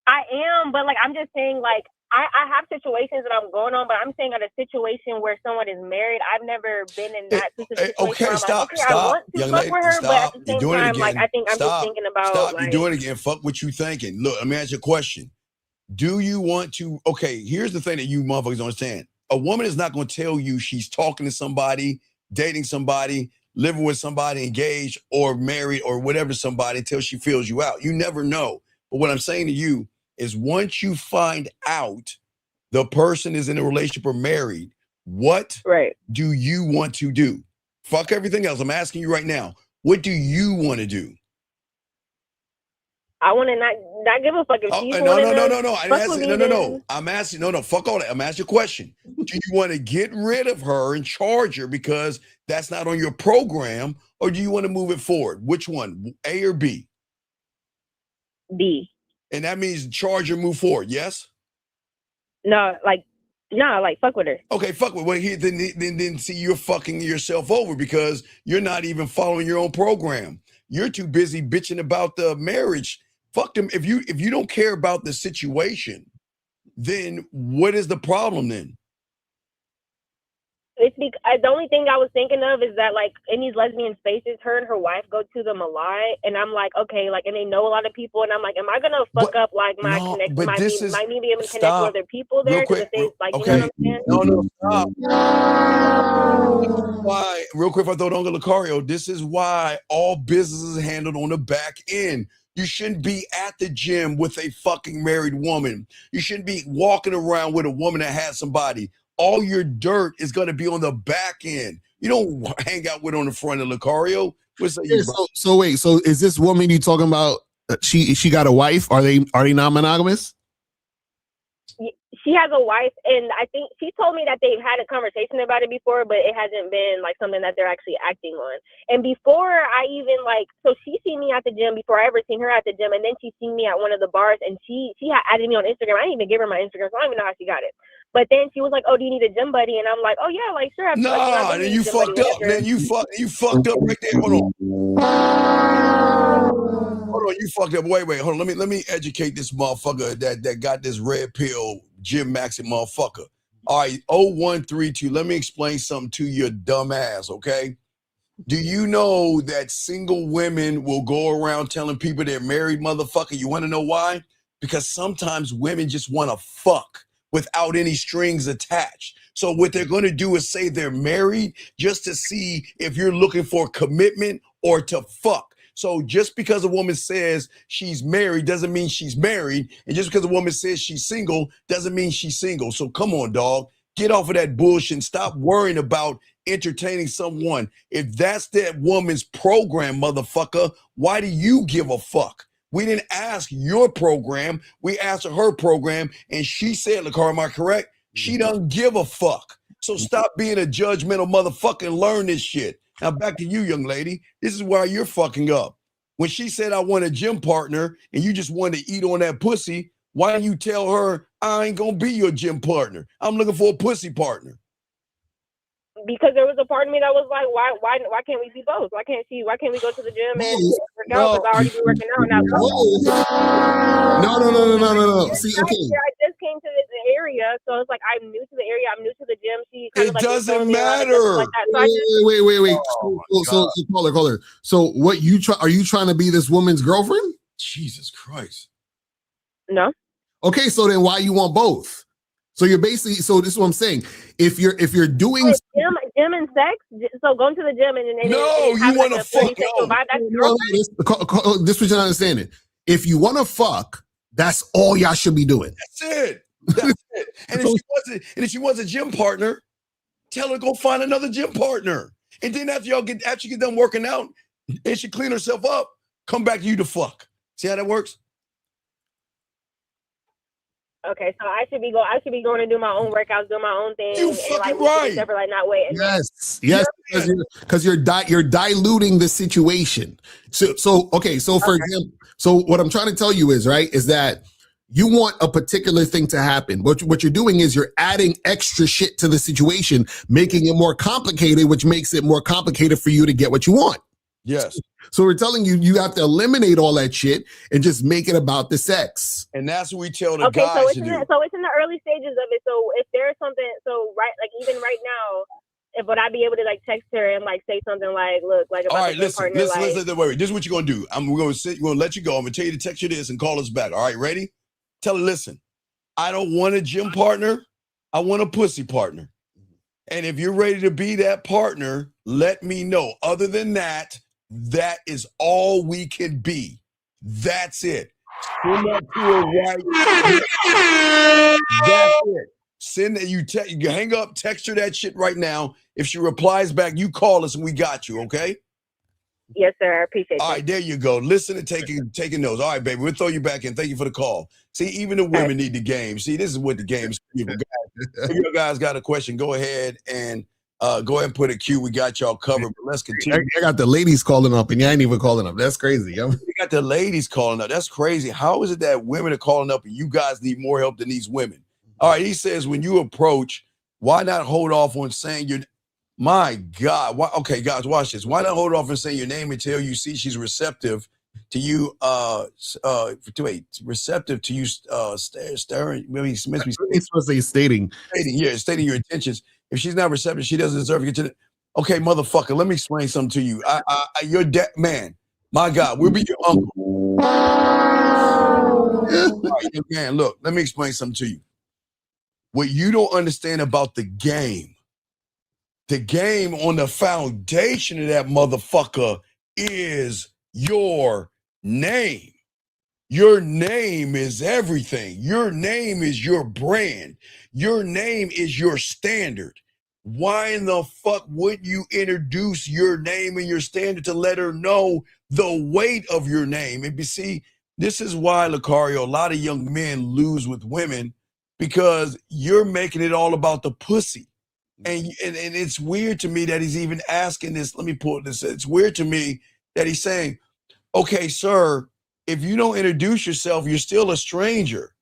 I am, but like I'm just saying, like I have situations that I'm going on, but I'm saying at a situation where someone is married, I've never been in that situation. Okay, stop, I want to young fuck lady, with her, stop. but at the You're same doing it time, like again. I think I'm just thinking about Stop. like, You're doing it again. Fuck what you thinking. Look, let me ask you a question. Do you want to? Okay, here's the thing that you motherfuckers don't understand. A woman is not going to tell you she's talking to somebody, dating somebody, living with somebody, engaged or married or whatever somebody until she feels you out. You never know. But what I'm saying to you is once you find out the person is in a relationship or married, what do you want to do? Fuck everything else. I'm asking you right now. What do you want to do? I want to not give a fuck if she's No. I didn't ask No. I'm asking, no, fuck all that. I'm asking you a question. Do you want to get rid of her and charge her because that's not on your program, or do you want to move it forward? Which one, A or B? B. And that means charge her, move forward, yes? No, fuck with her. Okay, fuck with her. Well, then see, you're fucking yourself over because you're not even following your own program. You're too busy bitching about the marriage. Fuck them. If you don't care about the situation, then what is the problem then? It's because the only thing I was thinking of is that like in these lesbian spaces, her and her wife go to them a lot, and I'm like, okay, like, and they know a lot of people, and I'm like, am I gonna fuck up like my connection? Might be able to connect with other people there because if they like, okay. You know what I'm saying? No, stop. Why? Real quick, if I throw it on Lucario, this is why all business is handled on the back end. You shouldn't be at the gym with a fucking married woman. You shouldn't be walking around with a woman that has somebody. All your dirt is going to be on the back end. You don't hang out with on the front of Lucario. So wait, so is this woman you talking about? She got a wife? Are they not monogamous? She has a wife, and I think she told me that they've had a conversation about it before, but it hasn't been like something that they're actually acting on. And before I even so she seen me at the gym before I ever seen her at the gym, and then she seen me at one of the bars, and she had added me on Instagram. I didn't even give her my Instagram, so I don't even know how she got it. But then she was like, "Oh, do you need a gym buddy?" And I'm like, "Oh yeah, like sure." Nah, then you fucked up, man. You fucked up right there. Hold on, you fucked up. Wait, hold on. Let me educate this motherfucker that got this red pill gym maxing motherfucker. All right, 0132. Let me explain something to your dumb ass, okay? Do you know that single women will go around telling people they're married, motherfucker? You want to know why? Because sometimes women just want to fuck without any strings attached. So what they're going to do is say they're married just to see if you're looking for commitment or to fuck. So just because a woman says she's married doesn't mean she's married. And just because a woman says she's single doesn't mean she's single. So come on, dog. Get off of that bullshit and stop worrying about entertaining someone. If that's that woman's program, motherfucker, why do you give a fuck? We didn't ask your program. We asked her program, and she said, Lucario, am I correct? She doesn't give a fuck. So stop being a judgmental motherfucker and learn this shit. Now back to you, young lady. This is why you're fucking up. When she said, I want a gym partner, and you just wanted to eat on that pussy, why didn't you tell her, I ain't gonna be your gym partner? I'm looking for a pussy partner. Because there was a part of me that was like, why can't we be both? Why can't we go to the gym and work out? Because I already be working out now. No. See, okay. I just came to this area, so it's like I'm new to the area. I'm new to the gym. She kind it of like doesn't matter. Like that. So wait. Caller. So what are you trying to be this woman's girlfriend? Jesus Christ. No. Okay, so then why you want both? So you're basically, so this is what I'm saying. If you're doing gym and sex, so going to the gym and then you want to fuck. This is what you're not understanding. If you want to fuck, that's all y'all should be doing. That's it. And if she wants a gym partner, tell her to go find another gym partner. And then after you get done working out, and she clean herself up, come back to you to fuck. See how that works? Okay, so I should be going to do my own workouts, do my own thing. You and fucking like, right. Except for like not waiting. Yes, because you're diluting the situation. So for example, so what I'm trying to tell you is that you want a particular thing to happen. What you're doing is you're adding extra shit to the situation, making it more complicated, which makes it more complicated for you to get what you want. Yes. So we're telling you, you have to eliminate all that shit and just make it about the sex. And that's what we tell the guys so to do. So it's in the early stages of it. So if there's something, even right now, would I be able to like text her and like say something like, look, like about all right, listen, partner, listen, wait, this is what you're gonna do. We're gonna let you go. I'm gonna tell you to text you this and call us back. All right, ready? Tell her, listen, I don't want a gym partner. I want a pussy partner. And if you're ready to be that partner, let me know. Other than that, that is all we can be. That's it. Send that to her right. That's it. Send that you hang up, text her that shit right now. If she replies back, you call us and we got you, okay? Yes, sir. I appreciate it. All right, there you go. Listen and taking notes. All right, baby, we'll throw you back in. Thank you for the call. See, even the women need the game. See, this is what the game's people. If you guys got a question, go ahead and put a Q. We got y'all covered, but let's continue. I got the ladies calling up and you ain't even calling up. That's crazy. Yo. We got the ladies calling up. That's crazy. How is it that women are calling up and you guys need more help than these women? All right, he says, when you approach, why not hold off on saying your my God. Why, okay, guys, watch this. Why not hold off and say your name until you see she's receptive to you, receptive to you, staring, maybe supposed to say stating your intentions. If she's not receptive, she doesn't deserve to get to the, okay, motherfucker, let me explain something to you. Your dad, man, my God, we'll be your uncle. Right, man, look, let me explain something to you. What you don't understand about the game on the foundation of that motherfucker is your name. Your name is everything. Your name is your brand. Your name is your standard. Why in the fuck would you introduce your name and your standard to let her know the weight of your name? And you see, this is why, Lucario, a lot of young men lose with women, because you're making it all about the pussy. And it's weird to me that he's even asking this. Let me pull this. It's weird to me that he's saying, okay, sir, if you don't introduce yourself, you're still a stranger.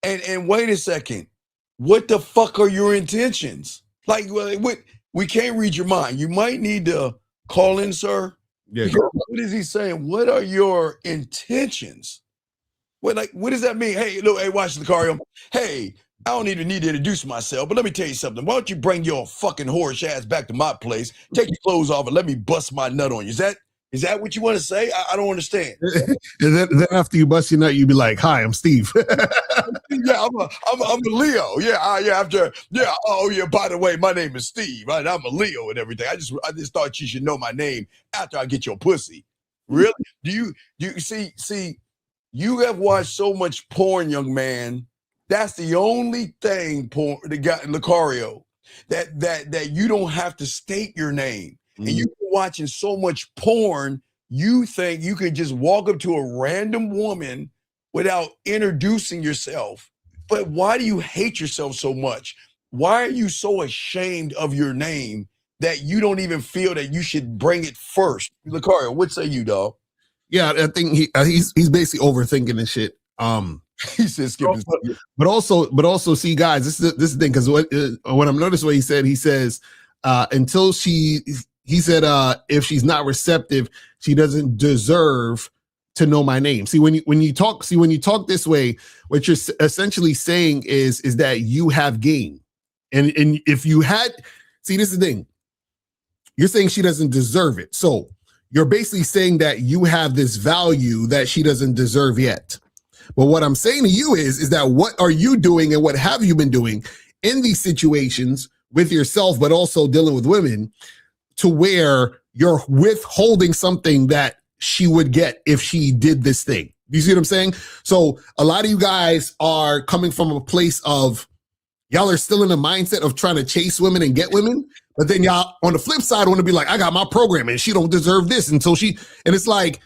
And wait a second, what the fuck are your intentions? Like, what? We can't read your mind. You might need to call in, sir. Yeah. What is he saying? What are your intentions? What does that mean? Hey, look, hey, watch the Lucario. Hey, I don't even need to introduce myself, but let me tell you something. Why don't you bring your fucking whorish ass back to my place, take your clothes off, and let me bust my nut on you? Is that what you want to say? I don't understand. And then after you bust your nut, you be like, "Hi, I'm Steve." Yeah, I'm a Leo. Oh yeah. By the way, my name is Steve. Right? I'm a Leo and everything. I just thought you should know my name after I get your pussy. Really? Do you see? You have watched so much porn, young man. That's the only thing, porn, the guy Lucario, that you don't have to state your name. And you're watching so much porn, you think you could just walk up to a random woman without introducing yourself. But why do you hate yourself so much? Why are you so ashamed of your name that you don't even feel that you should bring it first? Lucario, what say you, dog? Yeah, I think he's basically overthinking this shit. He says, but also, see, guys, this is the thing, because what I'm noticing what he says, until he said, if she's not receptive, she doesn't deserve to know my name. See, when you talk this way, what you're essentially saying is that you have game. And if you had, see, this is the thing. You're saying she doesn't deserve it. So you're basically saying that you have this value that she doesn't deserve yet. But what I'm saying to you is that what are you doing and what have you been doing in these situations with yourself, but also dealing with women, to where you're withholding something that she would get if she did this thing. Do you see what I'm saying? So a lot of you guys are coming from a place of, y'all are still in the mindset of trying to chase women and get women. But then y'all on the flip side want to be like, I got my program and she don't deserve this until she, and it's like,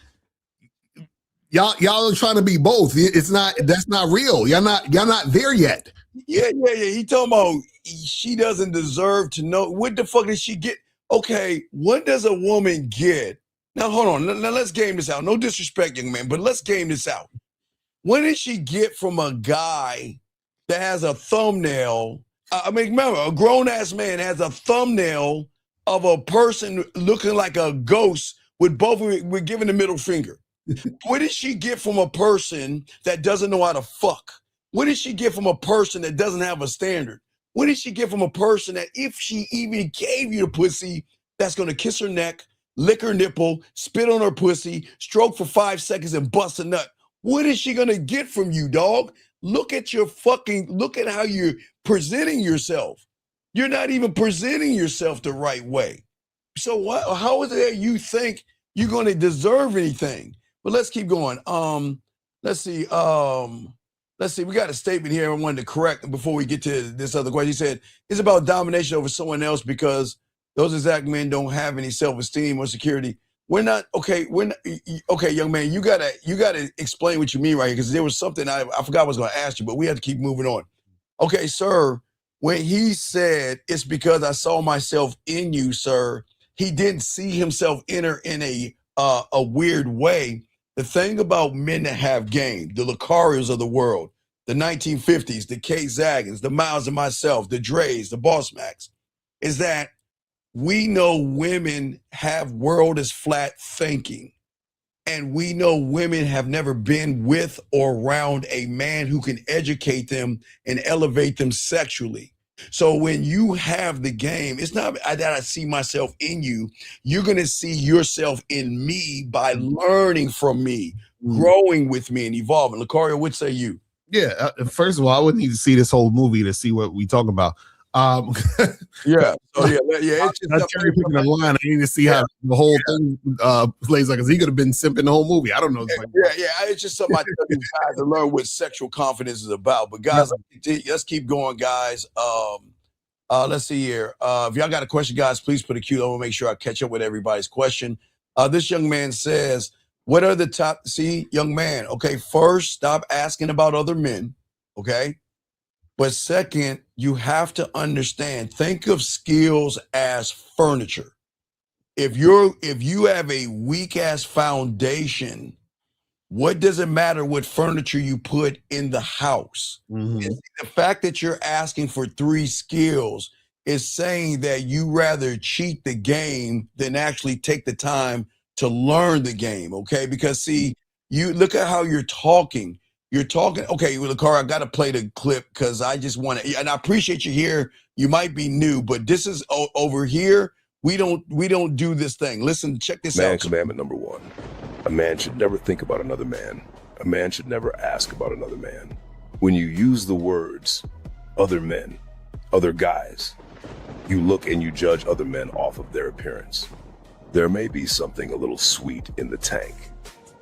Y'all are trying to be both. It's not. That's not real. Y'all not there yet. Yeah. He talking about she doesn't deserve to know. What the fuck did she get? Okay, what does a woman get? Now hold on. Now let's game this out. No disrespect, young man, but let's game this out. What did she get from a guy that has a thumbnail? I mean, remember, a grown-ass man has a thumbnail of a person looking like a ghost with we're giving the middle finger. What did she get from a person that doesn't know how to fuck? What did she get from a person that doesn't have a standard? What did she get from a person that if she even gave you the pussy, that's going to kiss her neck, lick her nipple, spit on her pussy, stroke for 5 seconds and bust a nut? What is she going to get from you, dog? Look at how you're presenting yourself. You're not even presenting yourself the right way. So how is it that you think you're going to deserve anything? But let's keep going. Let's see. We got a statement here I wanted to correct before we get to this other question. He said, it's about domination over someone else because those exact men don't have any self-esteem or security. We're not, okay, young man, you gotta explain what you mean right here, because there was something I forgot I was gonna ask you, but we have to keep moving on. Okay, sir, when he said, it's because I saw myself in you, sir, he didn't see himself enter in a weird way. The thing about men that have game, the Lucarios of the world, the 1950s, the Kate Zagans, the Miles and myself, the Dre's, the Boss Max, is that we know women have world is flat thinking. And we know women have never been with or around a man who can educate them and elevate them sexually. So when you have the game, it's not that I see myself in you. You're going to see yourself in me by learning from me, growing with me and evolving. Lucario, what say you? Yeah. First of all, I would need to see this whole movie to see what we talk about. Yeah. So it's just picking a line. I need to see how the whole thing plays like. Cause he could have been simping the whole movie. I don't know. It's just something I tell you guys to learn what sexual confidence is about. But guys, let's keep going, guys. Let's see here. If y'all got a question, guys, please put a Q. I want to make sure I catch up with everybody's question. This young man says, "What are the top?" See, young man. Okay, first, stop asking about other men. Okay. But second, you have to understand, think of skills as furniture. If you have a weak ass foundation, what does it matter what furniture you put in the house? Mm-hmm. The fact that you're asking for 3 skills is saying that you rather cheat the game than actually take the time to learn the game, okay? Because see, you look at how you're talking. You're talking, okay, well, Lucario, I got to play the clip because I just want to, and I appreciate you here. You might be new, but this is over here. We don't do this thing. Listen, check this out. Man commandment number 1. A man should never think about another man. A man should never ask about another man. When you use the words other men, other guys, you look and you judge other men off of their appearance. There may be something a little sweet in the tank,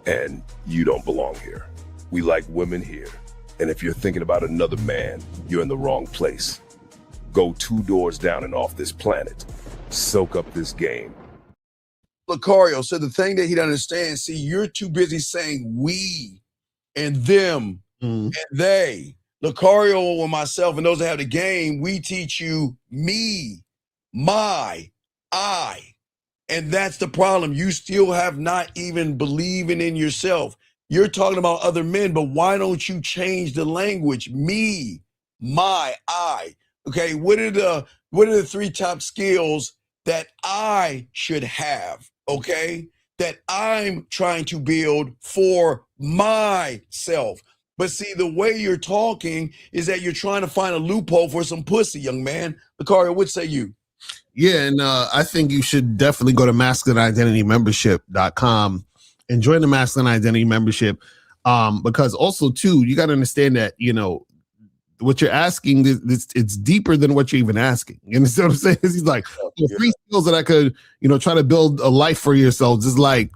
and you don't belong here. We like women here. And if you're thinking about another man, you're in the wrong place. Go 2 doors down and off this planet. Soak up this game. Lucario, so the thing that he doesn't understand, see, you're too busy saying we and them and they. Lucario or myself and those that have the game, we teach you me, my, I. And that's the problem. You still have not even believing in yourself. You're talking about other men, but why don't you change the language? Me, my, I. Okay, what are the 3 top skills that I should have? Okay, that I'm trying to build for myself. But see, the way you're talking is that you're trying to find a loophole for some pussy, young man. Lucario, what say you? Yeah, and I think you should definitely go to masculineidentitymembership.com and join the Masculine Identity Membership, because also too, you got to understand that, you know, what you're asking, it's deeper than what you're even asking. You understand what I'm saying? He's like, 3 skills that I could, you know, try to build a life for yourselves is like,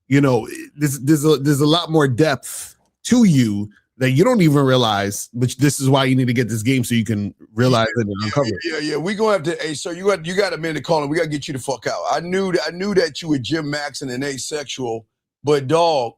you know, there's a lot more depth to you that you don't even realize, but this is why you need to get this game so you can realize it and uncover it. Yeah. We're gonna have to, hey, sir, you got a minute calling. We gotta get you the fuck out. I knew that you were Jim Maxon and asexual, but dog,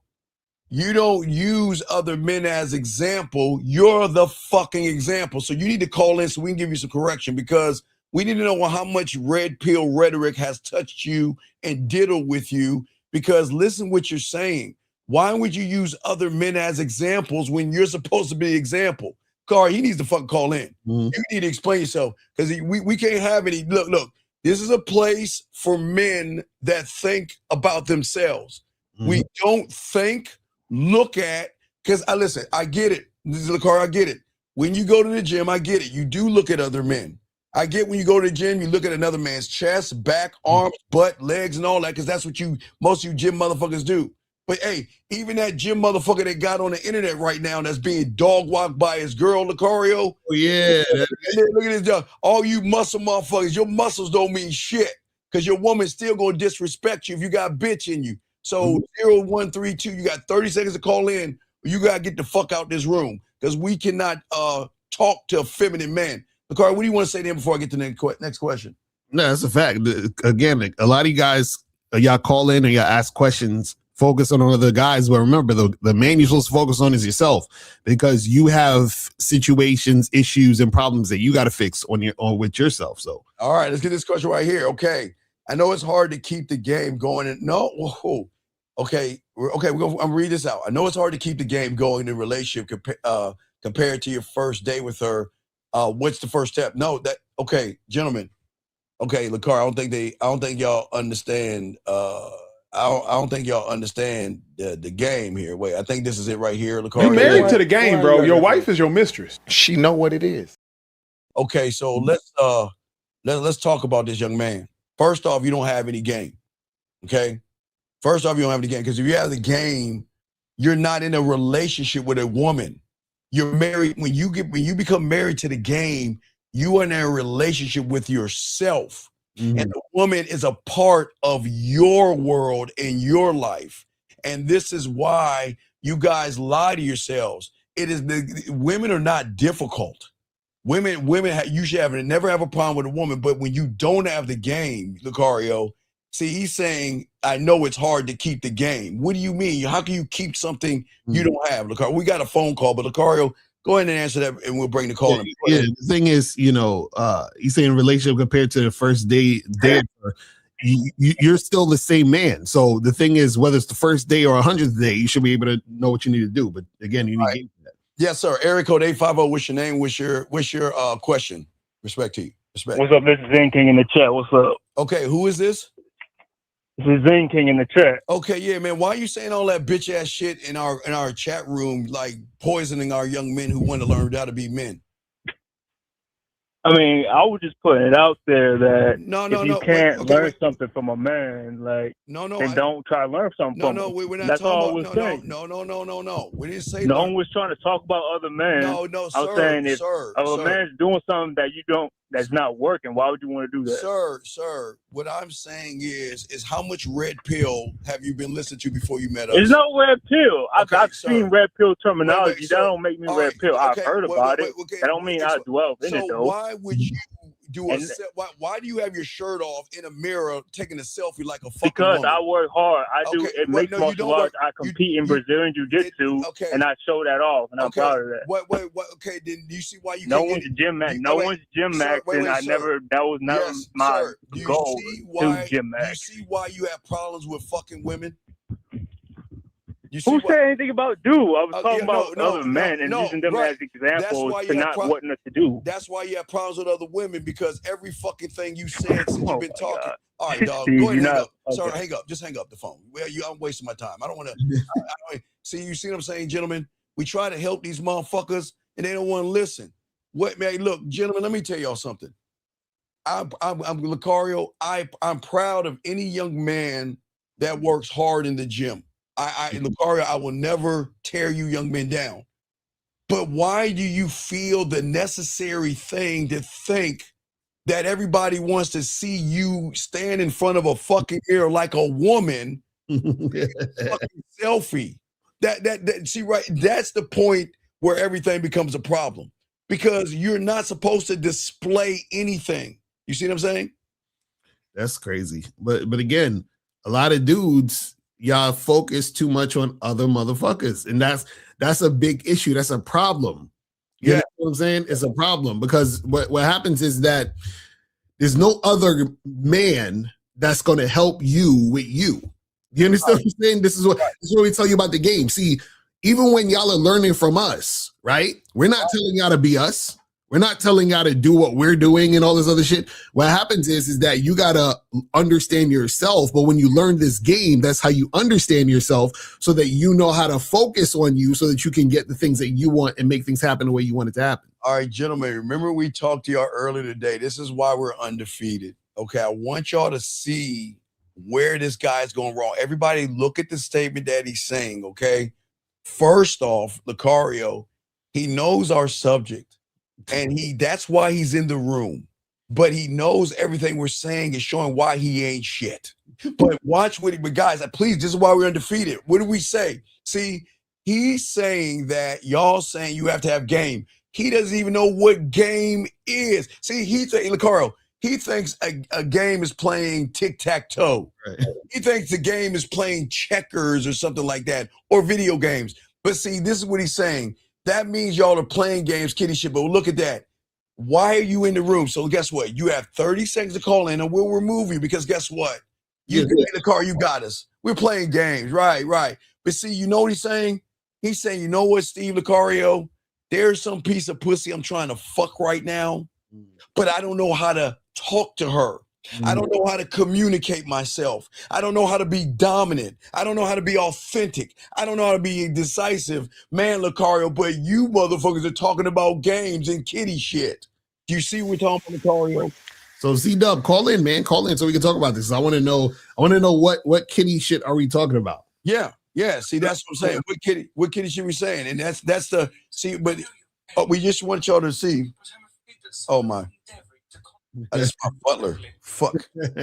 You don't use other men as example. You're the fucking example. So you need to call in so we can give you some correction, because we need to know how much red pill rhetoric has touched you and diddled with you. Because listen what you're saying. Why would you use other men as examples when you're supposed to be the example? Car, he needs to fucking call in. You need to explain yourself, because we can't have any. Look, this is a place for men that think about themselves. We don't think, look at, because listen, I get it. This is the car, I get it. When you go to the gym, I get it. You do look at other men. I get when you go to the gym, you look at another man's chest, back, arms, butt, legs, and all that, because that's what most of you gym motherfuckers do. But hey, even that gym motherfucker that got on the internet right now that's being dog walked by his girl, Lucario. Oh, yeah. Look at this job. All you muscle motherfuckers, your muscles don't mean shit, because your woman's still going to disrespect you if you got bitch in you. So 0132, you got 30 seconds to call in. You got to get the fuck out this room, because we cannot talk to a feminine man. Lucario, what do you want to say to him before I get to the next question? No, that's a fact. Again, a lot of you guys, y'all call in and y'all ask questions, focus on other guys, but remember, the man you're supposed to focus on is yourself, because you have situations, issues, and problems that you got to fix on with yourself. So, all right, let's get this question right here. Okay, I know it's hard to keep the game going. I'm gonna read this out. I know it's hard to keep the game going in a relationship compared to your first day with her. What's the first step? Gentlemen. Okay, Lucario, I don't think y'all understand. I don't think y'all understand the game here. Wait, I think this is it right here, Lucario. You're married to the game, bro. Your wife is your mistress. She know what it is. Okay, so let's talk about this young man. First off, you don't have any game. Okay? First off, you don't have any game, because if you have the game, you're not in a relationship with a woman. You're married. When you become married to the game, you are in a relationship with yourself. And the woman is a part of your world and your life. And this is why you guys lie to yourselves. Women are not difficult. Women usually never have a problem with a woman, but when you don't have the game, Lucario, see, he's saying, I know it's hard to keep the game. What do you mean? How can you keep something you don't have, Lucario? We got a phone call, but Lucario, go ahead and answer that, and we'll bring the call in. Yeah, the thing is, he's saying relationship compared to the first day, you're still the same man. So the thing is, whether it's the first day or 100th day, you should be able to know what you need to do. But again, you need game for that. Yes, sir. Area code 850. What's your name? What's your question? Respect to you. Respect. What's up? This is Zen King in the chat. What's up? Okay, who is this? This is Zen King in the chat. Okay, yeah, man. Why are you saying all that bitch ass shit in our chat room, like poisoning our young men who want to learn how to be men? I mean, I was just putting it out there that if you can't learn something from a man, then don't try to learn something from him. We're not That's talking all about, I was saying. No. We didn't say no one was trying to talk about other men. No, I was saying if a man's doing something that's not working, why would you want to do that? Sir, what I'm saying is how much red pill have you been listening to before you met us? There's no red pill. I've seen red pill terminology. That don't make me red pill. I've heard about it. That don't mean I dwell in it, though. Why would you do why do you have your shirt off in a mirror taking a selfie like a fucking Because woman? I work hard. It makes martial arts. I compete in Brazilian Jiu-Jitsu, and I show that off, and I'm proud of that. What? Okay, then do you see why you No one's gym max. No one's gym max, and that was never my goal to gym max. You see why you have problems with fucking women? Who said anything about I was talking about other men and using them as examples to not wanting us to do. That's why you have problems with other women, because every fucking thing you said since you've been talking. God. All right, dog. Go ahead and hang up. Okay. Sorry, hang up. Just hang up the phone. Well, I'm wasting my time. I don't want to. See, you see what I'm saying, gentlemen? We try to help these motherfuckers, and they don't want to listen. What, man? Look, gentlemen, let me tell y'all something. I'm Lucario. I'm proud of any young man that works hard in the gym. Lucario, I will never tear you young men down. But why do you feel the necessary thing to think that everybody wants to see you stand in front of a fucking mirror like a woman, fucking selfie? See, right? That's the point where everything becomes a problem, because you're not supposed to display anything. You see what I'm saying? That's crazy. But again, a lot of dudes, y'all focus too much on other motherfuckers. And that's a big issue. That's a problem. You know what I'm saying? It's a problem because what happens is that there's no other man that's going to help you with you. You understand what I'm saying? This is what we tell you about the game. See, even when y'all are learning from us, right? We're not telling y'all to be us. We're not telling y'all to do what we're doing and all this other shit. What happens is that you got to understand yourself. But when you learn this game, that's how you understand yourself so that you know how to focus on you so that you can get the things that you want and make things happen the way you want it to happen. All right, gentlemen, remember we talked to y'all earlier today. This is why we're undefeated. Okay, I want y'all to see where this guy's going wrong. Everybody look at the statement that he's saying, okay? First off, Lucario, he knows our subject. And that's why he's in the room. But he knows everything we're saying is showing why he ain't shit. But watch what but guys, please, this is why we're undefeated. What do we say? See, he's saying that y'all saying you have to have game. He doesn't even know what game is. See, Lucario, he thinks a game is playing tic-tac-toe. Right. He thinks the game is playing checkers or something like that, or video games. But see, this is what he's saying. That means y'all are playing games, kitty shit. But look at that. Why are you in the room? So guess what? You have 30 seconds to call in and we'll remove you because guess what? You in the car, you got us. We're playing games. Right. But see, you know what he's saying? He's saying, you know what, Steve Lucario? There's some piece of pussy I'm trying to fuck right now, but I don't know how to talk to her. I don't know how to communicate myself. I don't know how to be dominant. I don't know how to be authentic. I don't know how to be decisive. Man, Lucario, but you motherfuckers are talking about games and kitty shit. Do you see what we're talking about, Lucario? So C-Dub, call in, man. Call in so we can talk about this. I want to know what kitty shit are we talking about? Yeah. See, that's what I'm saying. What kitty shit we saying? And that's the see, but we just want y'all to see. Oh my. That's my butler. Fuck. I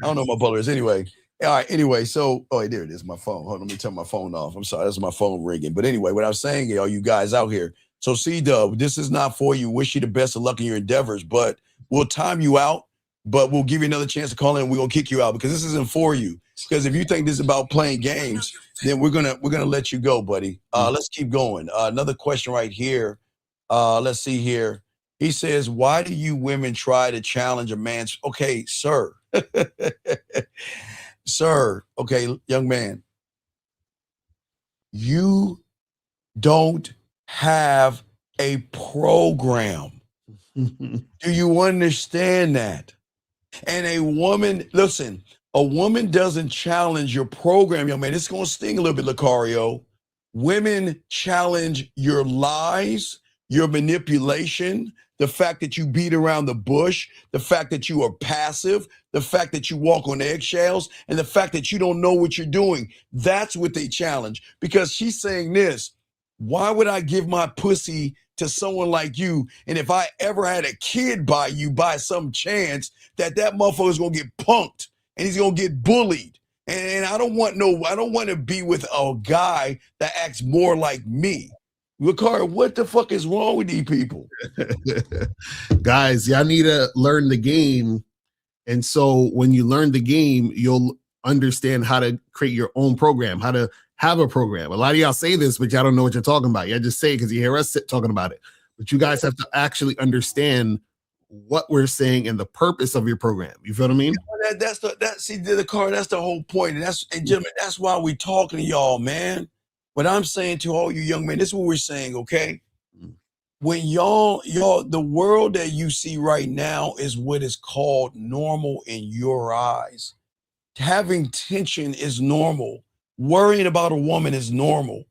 don't know what my butler is anyway. All right. Anyway, so there it is. My phone. Hold on, let me turn my phone off. I'm sorry. That's my phone ringing. But anyway, what I was saying, you guys out here. So C-Dub, this is not for you. Wish you the best of luck in your endeavors, but we'll time you out. But we'll give you another chance to call in. We're gonna kick you out because this isn't for you. Because if you think this is about playing games, then we're gonna let you go, buddy. Let's keep going. Another question right here. Let's see here. He says, why do you women try to challenge a man's... Okay, sir. Sir, okay, young man. You don't have a program. Do you understand that? And a woman, listen, a woman doesn't challenge your program, young man. It's going to sting a little bit, Lucario. Women challenge your lies, your manipulation, the fact that you beat around the bush, the fact that you are passive, the fact that you walk on eggshells, and the fact that you don't know what you're doing. That's what they challenge. Because she's saying this, why would I give my pussy to someone like you? And if I ever had a kid by you by some chance, that motherfucker's gonna get punked and he's gonna get bullied. And I don't want to be with a guy that acts more like me. Ricardo, what the fuck is wrong with these people? Guys, y'all need to learn the game. And so when you learn the game, you'll understand how to create your own program, how to have a program. A lot of y'all say this, but y'all don't know what you're talking about. Y'all just say it because you hear us talking about it. But you guys have to actually understand what we're saying and the purpose of your program. You feel what I mean? That's the whole point. And gentlemen, that's why we talking to y'all, man. What I'm saying to all you young men, this is what we're saying, okay? When y'all, the world that you see right now is what is called normal in your eyes. Having tension is normal. Worrying about a woman is normal.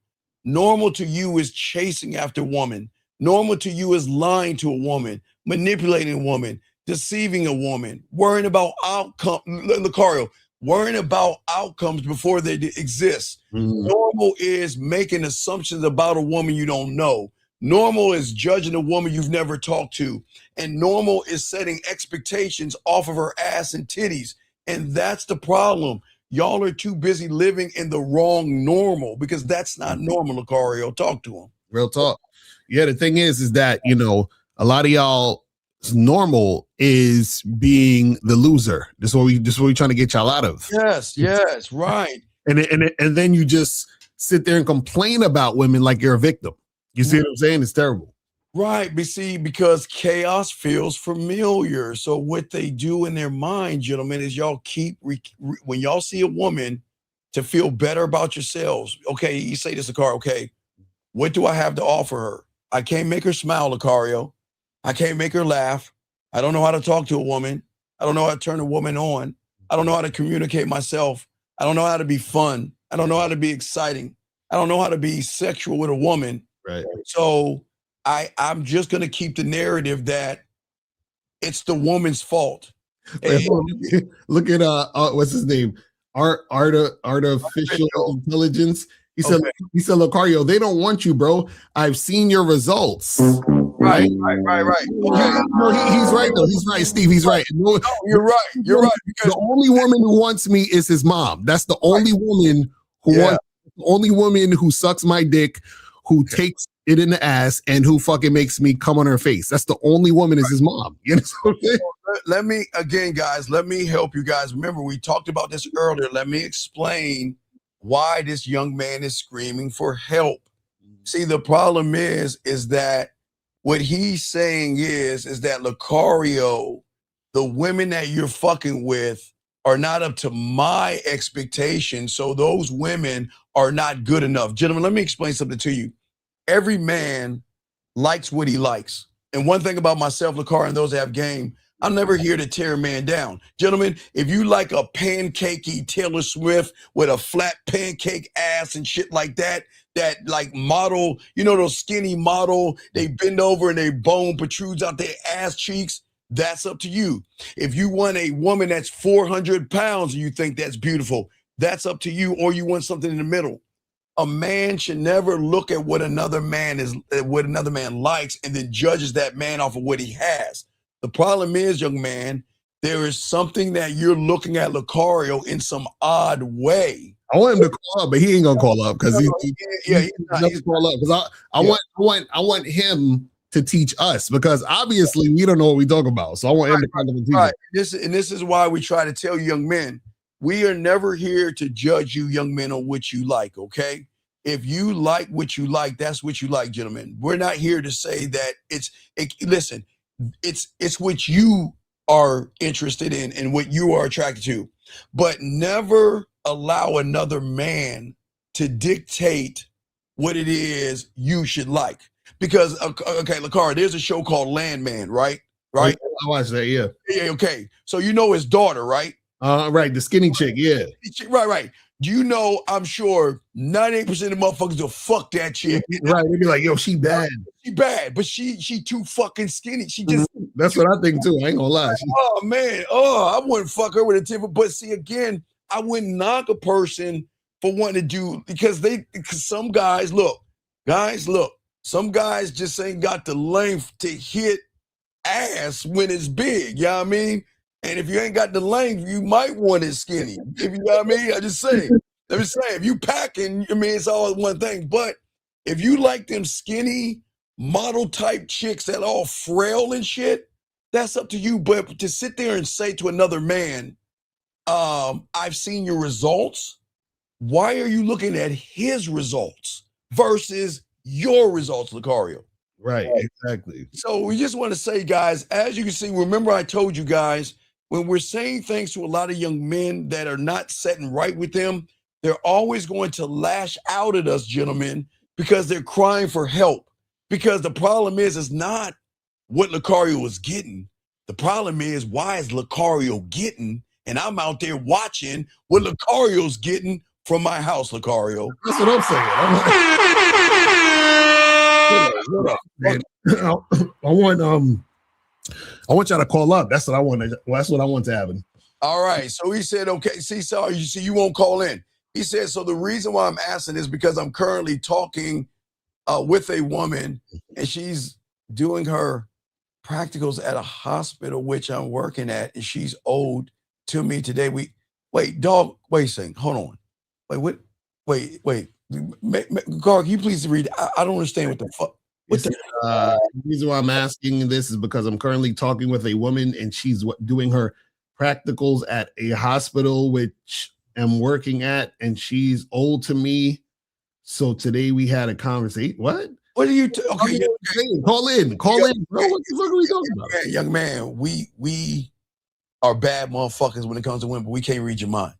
Normal to you is chasing after a woman. Normal to you is lying to a woman, manipulating a woman, deceiving a woman, worrying about outcome. Lucario, worrying about outcomes before they exist. Normal is making assumptions about a woman you don't know. Normal is judging a woman you've never talked to. And normal is setting expectations off of her ass and titties. And that's the problem. Y'all are too busy living in the wrong normal because that's not normal, Lucario. Talk to him. Real talk. Yeah, the thing is that, a lot of y'all normal is being the loser. This is what we trying to get y'all out of. Yes, right. And then you just sit there and complain about women like you're a victim. You see what I'm saying? It's terrible. Right, but see, because chaos feels familiar. So what they do in their mind, gentlemen, is y'all keep when y'all see a woman to feel better about yourselves. Okay, you say this, Lucario. Okay, what do I have to offer her? I can't make her smile, Lucario. I can't make her laugh. I don't know how to talk to a woman. I don't know how to turn a woman on. I don't know how to communicate myself. I don't know how to be fun. I don't know how to be exciting. I don't know how to be sexual with a woman. Right. So I'm just going to keep the narrative that it's the woman's fault. Hey, look at what's his name? Artificial intelligence. He said, Lucario, they don't want you, bro. I've seen your results. Right. Okay. No, he's right though. He's right, Steve. He's right. No, you're right. You're right. Because the only woman who wants me is his mom. That's the only woman who wants. The only woman who sucks my dick, who takes it in the ass, and who fucking makes me come on her face. That's the only woman is his mom. You know what I'm saying? Let me again, guys. Let me help you guys. Remember, we talked about this earlier. Let me explain why this young man is screaming for help. See, the problem is that what he's saying is that Lucario, the women that you're fucking with are not up to my expectations. So those women are not good enough. Gentlemen, let me explain something to you. Every man likes what he likes. And one thing about myself, Lucario, and those that have game, I'm never here to tear a man down. Gentlemen, if you like a pancakey Taylor Swift with a flat pancake ass and shit like that like model, you know, those skinny model, they bend over and their bone protrudes out their ass cheeks, that's up to you. If you want a woman that's 400 pounds and you think that's beautiful, that's up to you, or you want something in the middle. A man should never look at what another man likes and then judges that man off of what he has. The problem is, young man, there is something that you're looking at Lucario in some odd way. I want him to call up, but he ain't gonna call up because he's not call up because I want him to teach us, because obviously we don't know what we talk about. So I want him to come and teach us. This is why we try to tell young men, we are never here to judge you, young men, on what you like. Okay, if you like what you like, that's what you like, gentlemen. We're not here to say that listen. It's what you are interested in and what you are attracted to, but never allow another man to dictate what it is you should like. Because okay, Lucario, there's a show called Landman, right? I watched that, yeah. Okay, so you know his daughter, right? Right, the skinny chick, yeah. Right. Do you know, I'm sure 98% of the motherfuckers will fuck that chick. Right, they'd be like, yo, she bad. She bad, but she too fucking skinny. She just that's what I think too. I ain't gonna lie. Oh man, I wouldn't fuck her with a tip. But see, again, I wouldn't knock a person for wanting to do, because some guys, some guys just ain't got the length to hit ass when it's big. You know what I mean? And if you ain't got the length, you might want it skinny. If you know what I mean? I'm just saying, if you packing, I mean, it's all one thing. But if you like them skinny model type chicks that all frail and shit, that's up to you. But to sit there and say to another man, I've seen your results. Why are you looking at his results versus your results, Lucario? Right, exactly. So we just want to say, guys, as you can see, remember I told you guys, when we're saying things to a lot of young men that are not setting right with them, they're always going to lash out at us, gentlemen, because they're crying for help. Because the problem is not what Lucario is getting. The problem is, why is Lucario getting? And I'm out there watching what Lucario's getting from my house, Lucario. That's what I'm saying. I want y'all to call up. That's what I want. That's what I want to happen. All right. So he said, okay. You won't call in. He said, so the reason why I'm asking is because I'm currently talking with a woman, and she's doing her practicals at a hospital, which I'm working at, and she's owed to me today. Wait a second. Hold on. Wait. Gar, can you please read? I don't understand what the fuck. The reason why I'm asking this is because I'm currently talking with a woman and she's doing her practicals at a hospital, which I'm working at, and she's old to me. So today we had a conversation. What? What are you? Okay, call in, bro. What the fuck are we talking about? Young man, we are bad motherfuckers when it comes to women, but we can't read your mind.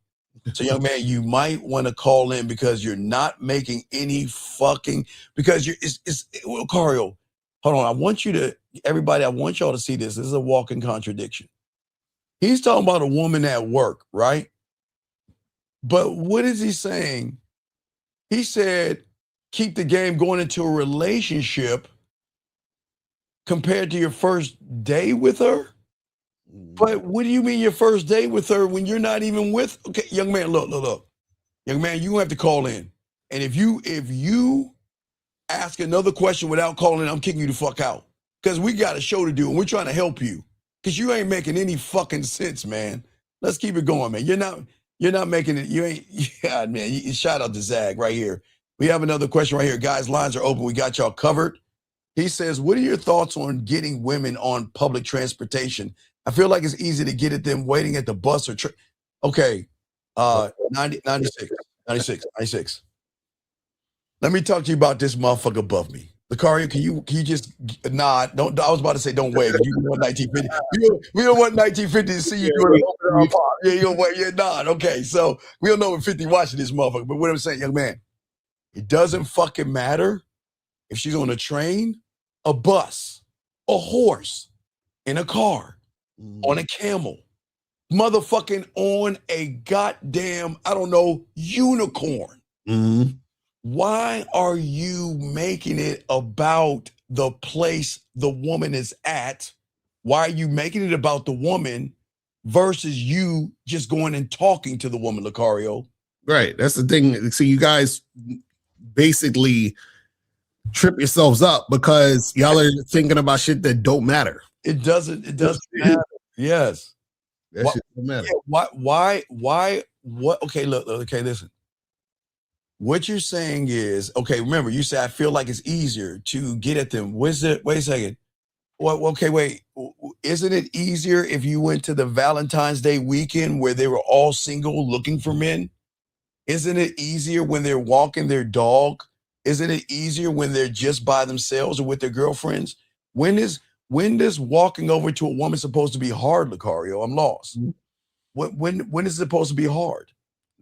So, young man, you might want to call in because you're not making any fucking, because Cario, hold on. I want y'all to see this. This is a walking contradiction. He's talking about a woman at work, right? But what is he saying? He said, keep the game going into a relationship compared to your first day with her. But what do you mean your first day with her when you're not even with? Okay, young man, look. Young man, you have to call in. And if you ask another question without calling in, I'm kicking you the fuck out. Because we got a show to do and we're trying to help you. Because you ain't making any fucking sense, man. Let's keep it going, man. You're not making it. You ain't, yeah, man. Shout out to Zag right here. We have another question right here. Guys, lines are open. We got y'all covered. He says, what are your thoughts on getting women on public transportation? I feel like it's easy to get at them waiting at the bus or okay. 96. Let me talk to you about this motherfucker above me. Lucario, can you just nod? Don't. I was about to say don't wave. You don't want 1950. We don't want 1950 to see you doing it. Yeah, you don't wave. Yeah, nod. Okay, so we don't know what 50 watching this motherfucker. But what I'm saying, young man, it doesn't fucking matter if she's on a train, a bus, a horse, in a car, on a camel, motherfucking on a goddamn, I don't know, unicorn. Why are you making it about the place the woman is at? Why are you making it about the woman versus you just going and talking to the woman, Lucario? Right. That's the thing. See, you guys basically trip yourselves up because y'all are thinking about shit that don't matter. It doesn't matter. Yes. That shit don't matter. Why? What? Okay, look. Okay, listen. What you're saying is, okay, remember, you said, I feel like it's easier to get at them. Wait a second. Well, okay, wait. Isn't it easier if you went to the Valentine's Day weekend where they were all single looking for men? Isn't it easier when they're walking their dog? Isn't it easier when they're just by themselves or with their girlfriends? When is walking over to a woman supposed to be hard, Lucario? I'm lost. When is it supposed to be hard?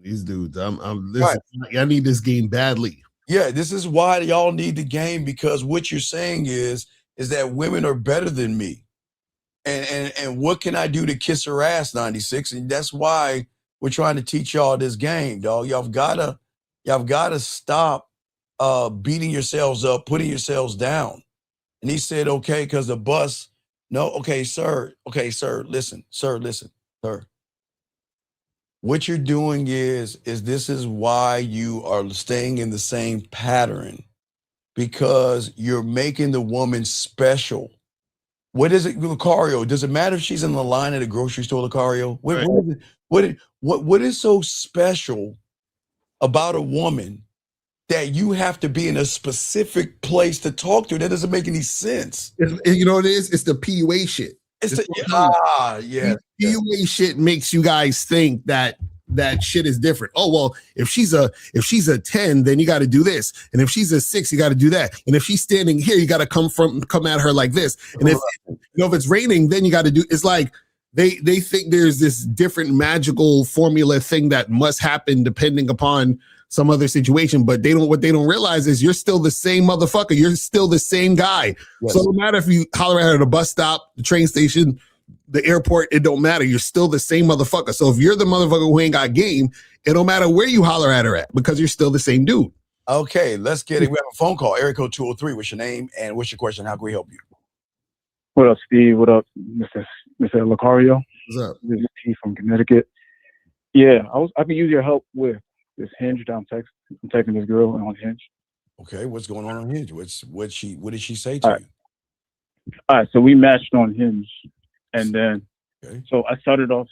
These dudes, I'm listen, right. I need this game badly. Yeah, this is why y'all need the game, because what you're saying is that women are better than me. And what can I do to kiss her ass, 96? And that's why we're trying to teach y'all this game, dog. Y'all gotta stop beating yourselves up, putting yourselves down. And he said, okay, because the bus, no, okay, sir, listen, sir. What you're doing is this is why you are staying in the same pattern, because you're making the woman special. What is it, Lucario? Does it matter if she's in the line at a grocery store, Lucario? What is so special about a woman that you have to be in a specific place to talk to? That doesn't make any sense. You know what it is? It's the PUA shit. PUA shit makes you guys think that shit is different. Oh, well, if she's a 10, then you got to do this. And if she's a 6, you got to do that. And if she's standing here, you got to come at her like this. And if it's raining, then you got to do, it's like they think there's this different magical formula thing that must happen depending upon some other situation, but what they don't realize is you're still the same motherfucker. You're still the same guy. Yes. So no matter if you holler at her at a bus stop, the train station, the airport, it don't matter. You're still the same motherfucker. So if you're the motherfucker who ain't got game, it don't matter where you holler at her at, because you're still the same dude. Okay, let's get it. We have a phone call. Area code 203. What's your name and what's your question? How can we help you? What up, Steve? What up, Mr. Lucario? What's up? This is T from Connecticut. Yeah, I can use your help with this Hinge that I'm texting this girl on Hinge. Okay, what's going on Hinge? What did she say to you? All right, so we matched on Hinge, and then so I started off.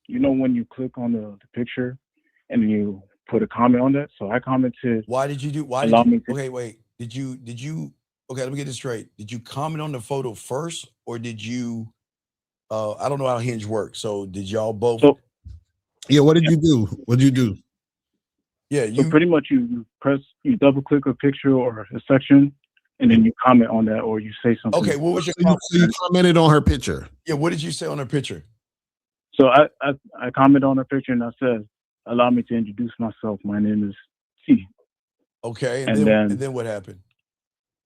You know when you click on the picture, and then you put a comment on that. So I commented. Why did you do? Okay, wait. Did you Okay, let me get this straight. Did you comment on the photo first, or did you? I don't know how Hinge works. So did y'all both? Yeah. What did you do? What did you do? Yeah, So pretty much you double click a picture or a section, and then you comment on that, or you say something. Okay, what was your comment? So you commented on her picture. Yeah, what did you say on her picture? So I commented on her picture and I said, "Allow me to introduce myself. My name is T." Okay, and then what happened?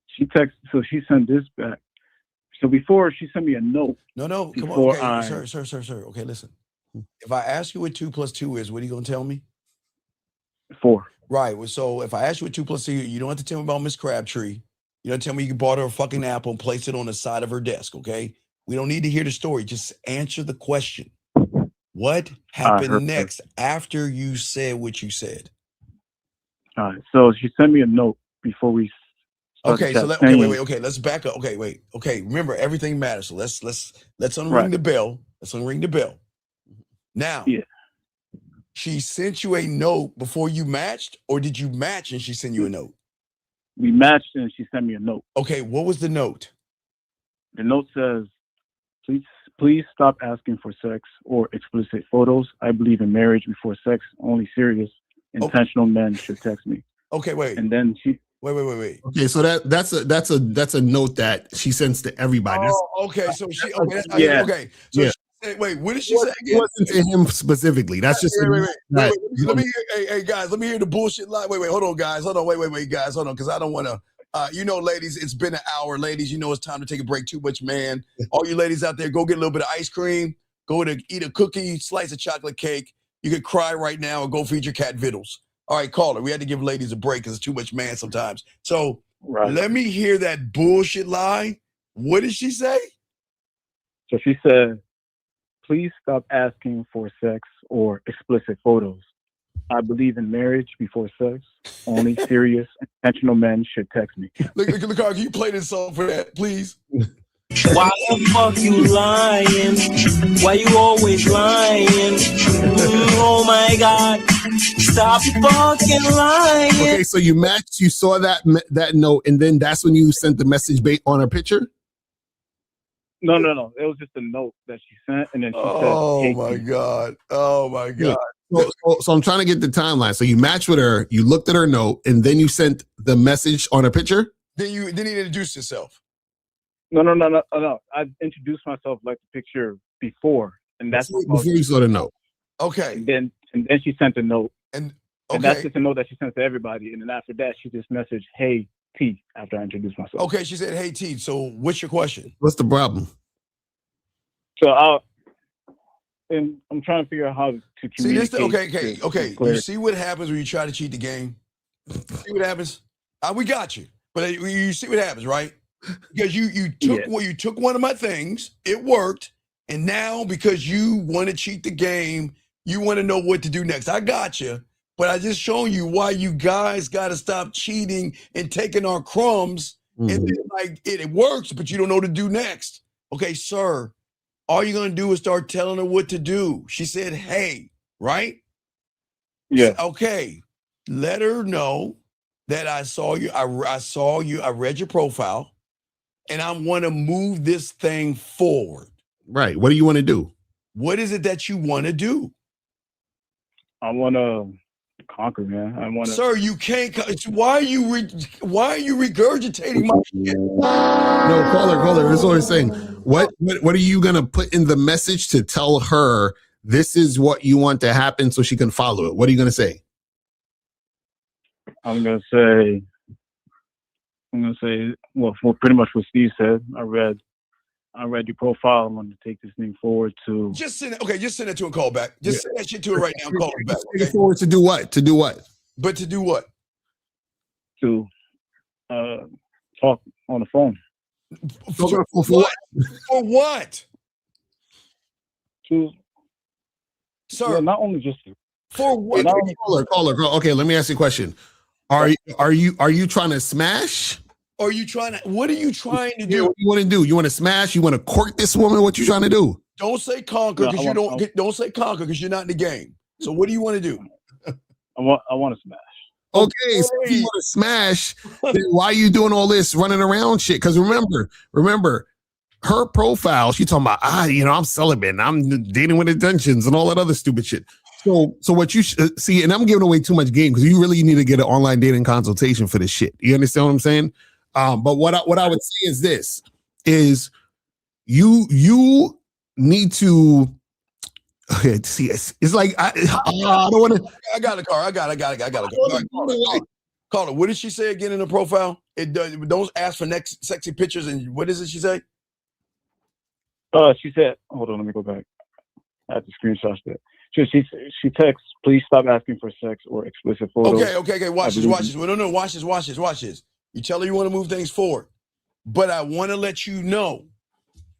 She sent this back. So before she sent me a note. No, come on, okay, sir. Okay, listen. If I ask you what 2 + 2 is, what are you gonna tell me? 4. Right. Well, so if I ask you what 2 + 2, you don't have to tell me about Miss Crabtree. You don't tell me you bought her a fucking apple and placed it on the side of her desk. Okay. We don't need to hear the story. Just answer the question. What happened next after you said what you said? All right. So she sent me a note before we. Okay. So wait. Okay. Let's back up. Okay. Wait. Okay. Remember, everything matters. So let's unring the bell. Let's unring the bell. Now. Yeah. She sent you a note before you matched, or did you match and she sent you a note? We matched and she sent me a note. Okay, what was the note? The note says, please stop asking for sex or explicit photos. I believe in marriage before sex. Only serious, intentional men should text me. Okay, wait. And then she wait. Okay, so that's a note that she sends to everybody. Oh, okay. So she yeah. Okay. So yeah. Wait, what did she say again? It wasn't to him specifically. That's just wait. Let me hear, hey guys, let me hear the bullshit line. Wait, hold on, guys. Hold on, wait, guys, hold on, because I don't want to. Ladies, it's been an hour. Ladies, it's time to take a break. Too much, man. All you ladies out there, go get a little bit of ice cream. Go to eat a cookie, slice of chocolate cake. You could cry right now or go feed your cat vittles. All right, caller. We had to give ladies a break because it's too much man sometimes. So Let me hear that bullshit lie. What did she say? So she said, please stop asking for sex or explicit photos. I believe in marriage before sex. Only serious, intentional men should text me. Look, can you play this song for that, please? Why the fuck you lying? Why you always lying? Oh my God. Stop fucking lying. Okay, so you matched, you saw that note, and then that's when you sent the message on her picture? No. It was just a note that she sent, and then she said, Oh my God. Yeah. So I'm trying to get the timeline. So you matched with her, you looked at her note, and then you sent the message on her picture? Then you introduced yourself. No. I introduced myself like the picture before, and that's before you saw the note. Okay. And then she sent a note, and that's just a note that she sent to everybody. And then after that, she just messaged, "Hey T," after I introduced myself. Okay, she said, "Hey T." So what's your question? What's the problem? So and I'm trying to figure out how to communicate. See this? Okay. You see what happens when you try to cheat the game? See what happens? We got you, but you see what happens, right? Because you took one of my things, it worked, and now because you want to cheat the game, you want to know what to do next. I got you, but I just shown you why you guys got to stop cheating and taking our crumbs, and then it works, but you don't know what to do next. Okay, sir, all you're gonna do is start telling her what to do. She said, "Hey," right? Yeah. Okay, let her know that I saw you. I saw you. I read your profile. And I want to move this thing forward. Right. What do you want to do? What is it that you want to do? I want to conquer, man. I want to. Sir, you can't. Why are you regurgitating my shit? No, caller. That's what I'm saying. What are you gonna put in the message to tell her this is what you want to happen so she can follow it? What are you gonna say? I'm gonna say, well, pretty much what Steve said. I read your profile. I want to take this thing forward to. Just send it to a call back. Just send that shit to her right now and call her back. Okay? Forward to do what? To do what? But to do what? To talk on the phone. For what? For what? To, sir. Yeah, not only just for what? Caller. Okay, let me ask you a question. Are you trying to smash? What are you trying to do? What do you want to do? You want to smash? You want to court this woman? What you trying to do? Don't say conquer because don't say conquer because you're not in the game. So what do you want to do? I want to smash. Okay, so if you want to smash, then why are you doing all this running around shit? Because remember, her profile, she talking about, I'm celibate, and I'm dating with intentions and all that other stupid shit. So what you see, and I'm giving away too much game because you really need to get an online dating consultation for this shit. You understand what I'm saying? But what I would say is this: is you need to. Okay, see, it's like I don't want to. I got a car. I got a car. Call it. What did she say again in the profile? Don't ask for next sexy pictures. And what is it she say? She said, hold on, let me go back. I had to screenshot that. She texts, please stop asking for sex or explicit photos. Okay. Watch this. Well, no. Watch this. You tell her you want to move things forward. But I want to let you know,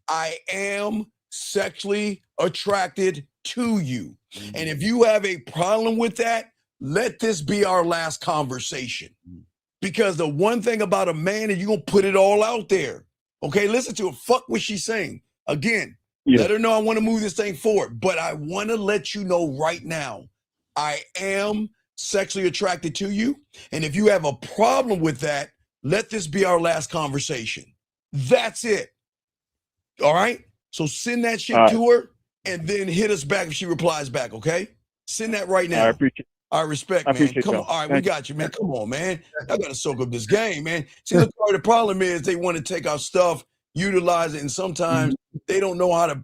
I am sexually attracted to you. Mm-hmm. And if you have a problem with that, let this be our last conversation. Mm-hmm. Because the one thing about a man is you're going to put it all out there. Okay, listen to her. Fuck what she's saying. Again, let her know I want to move this thing forward. But I want to let you know right now, I am sexually attracted to you. And if you have a problem with that, let this be our last conversation. That's it. All right? So send that shit to her and then hit us back if she replies back, okay? Send that right now. I appreciate it. I respect, man. Come on. All right, we got you, man. Come on, man. I got to soak up this game, man. See, look, the problem is they want to take our stuff, utilize it, and sometimes they don't know how to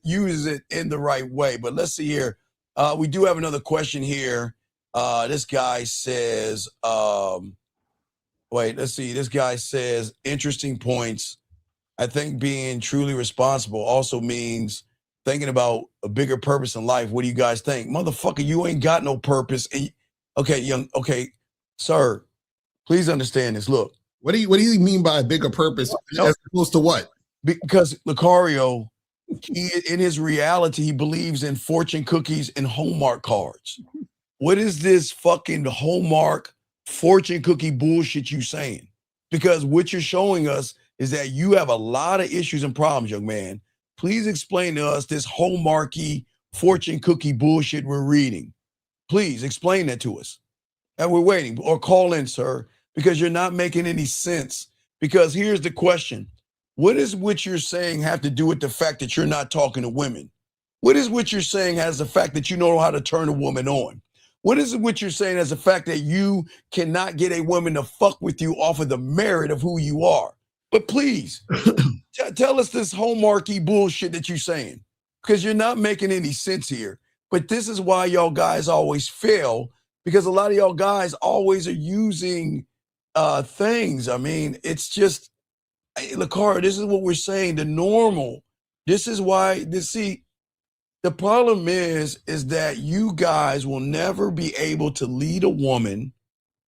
use it in the right way. But let's see here. We do have another question here. This guy says, let's see. This guy says, interesting points. I think being truly responsible also means thinking about a bigger purpose in life. What do you guys think? Motherfucker, you ain't got no purpose. And okay, sir, please understand this. Look. What do you mean by a bigger purpose as opposed to what? Because Lucario, in his reality, he believes in fortune cookies and Hallmark cards. What is this fucking Hallmark fortune cookie bullshit you saying? Because what you're showing us is that you have a lot of issues and problems, young man. Please explain to us this Hallmarky fortune cookie bullshit we're reading. Please explain that to us. And we're waiting. Or call in, sir, because you're not making any sense. Because here's the question. What does what you're saying have to do with the fact that you're not talking to women? What is what you're saying has the fact that you know how to turn a woman on? What is what you're saying as the fact that you cannot get a woman to fuck with you off of the merit of who you are? But please, tell us this Hallmarky bullshit that you're saying, because you're not making any sense here. But this is why y'all guys always fail, because a lot of y'all guys always are using things. I mean, it's just, Lucario, this is what we're saying, the normal. This is why, the problem is that you guys will never be able to lead a woman,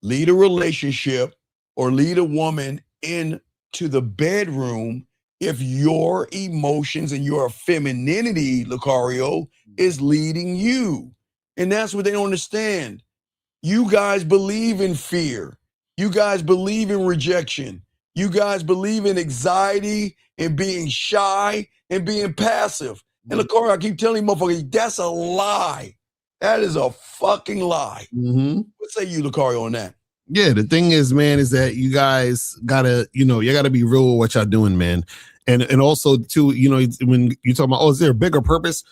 lead a relationship, or lead a woman into the bedroom if your emotions and your femininity, Lucario, is leading you. And that's what they don't understand. You guys believe in fear. You guys believe in rejection. You guys believe in anxiety and being shy and being passive. And Lucario, I keep telling you, motherfucker, that's a lie. That is a fucking lie. Mm-hmm. What say you, Lucario, on that? Yeah, the thing is, man, is that you guys gotta, you gotta be real with what y'all doing, man. And also, too, when you talk about, is there a bigger purpose?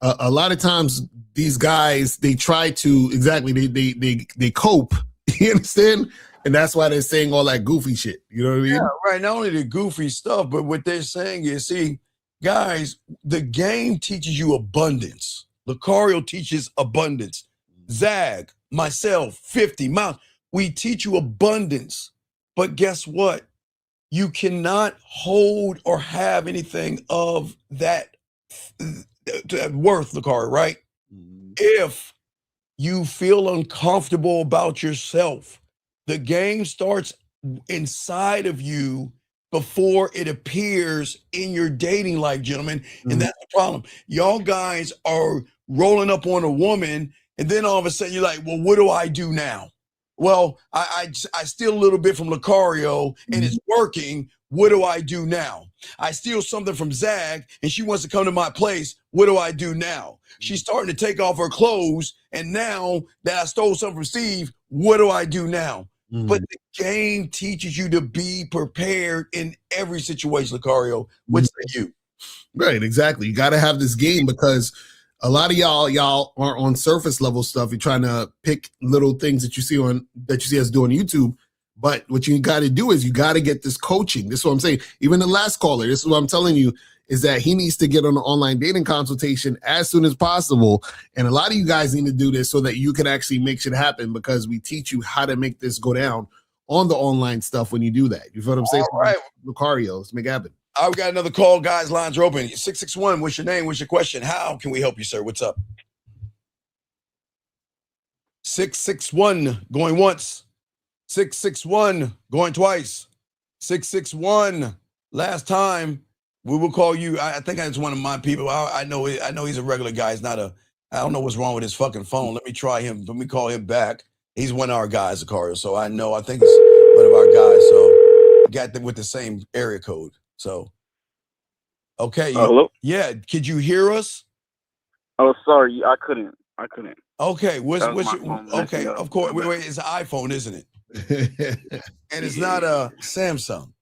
A lot of times these guys, they try to, they cope, you understand? And that's why they're saying all that goofy shit. You know what I mean? Yeah, right. Not only the goofy stuff, but what they're saying is, see, guys, the game teaches you abundance. Lucario teaches abundance. Zag, myself, 50, Miles, we teach you abundance. But guess what? You cannot hold or have anything of that worth, Lucario, right? Mm-hmm. If you feel uncomfortable about yourself, the game starts inside of you before it appears in your dating life, gentlemen. Mm-hmm. And that's the problem. Y'all guys are rolling up on a woman, and then all of a sudden you're like, well, what do I do now? Well, I steal a little bit from Lucario, and it's working. What do I do now? I steal something from Zag and she wants to come to my place. What do I do now? She's starting to take off her clothes. And now that I stole something from Steve, what do I do now? But the game teaches you to be prepared in every situation, Lucario. What say you? Right, exactly. You got to have this game because a lot of y'all are on surface level stuff. You're trying to pick little things that you see us do on YouTube. But what you got to do is you got to get this coaching. This is what I'm saying. Even the last caller, this is what I'm telling you, is that he needs to get on an online dating consultation as soon as possible. And a lot of you guys need to do this so that you can actually make shit happen, because we teach you how to make this go down on the online stuff when you do that. You feel what I'm saying? All right. Lucario, let's make it happen. We got another call, guys. Lines are open. 661, what's your name? What's your question? How can we help you, sir? What's up? 661, going once. 661, going twice. 661, last time. We will call you. I think it's one of my people. I know he's a regular guy. He's not I don't know what's wrong with his fucking phone. Let me try him. Let me call him back. He's one of our guys, Lucario. So I think it's one of our guys. So got them with the same area code. So, okay. Hello? Yeah. Could you hear us? Oh, sorry. I couldn't. Okay. What's That was my your, phone okay. messing up. Of course. Wait, it's an iPhone, isn't it? And it's not a Samsung.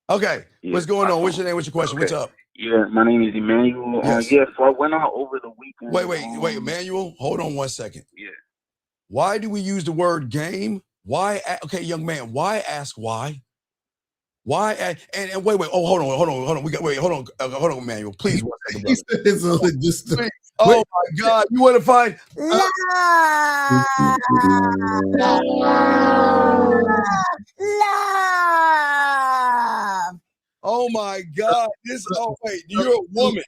Okay. Yeah, What's going on? What's your name? What's your question? Okay. What's up? Yeah, my name is Emmanuel. Yes. So I went out over the weekend. Wait, Emmanuel. Hold on 1 second. Yeah. Why do we use the word game? Why? Okay, young man. Why ask why? Why? And wait. Oh, hold on. Hold on, Emmanuel. Please, 1 second, brother. Please. Oh my God! You want to find love? Oh my God! Wait, you're a woman.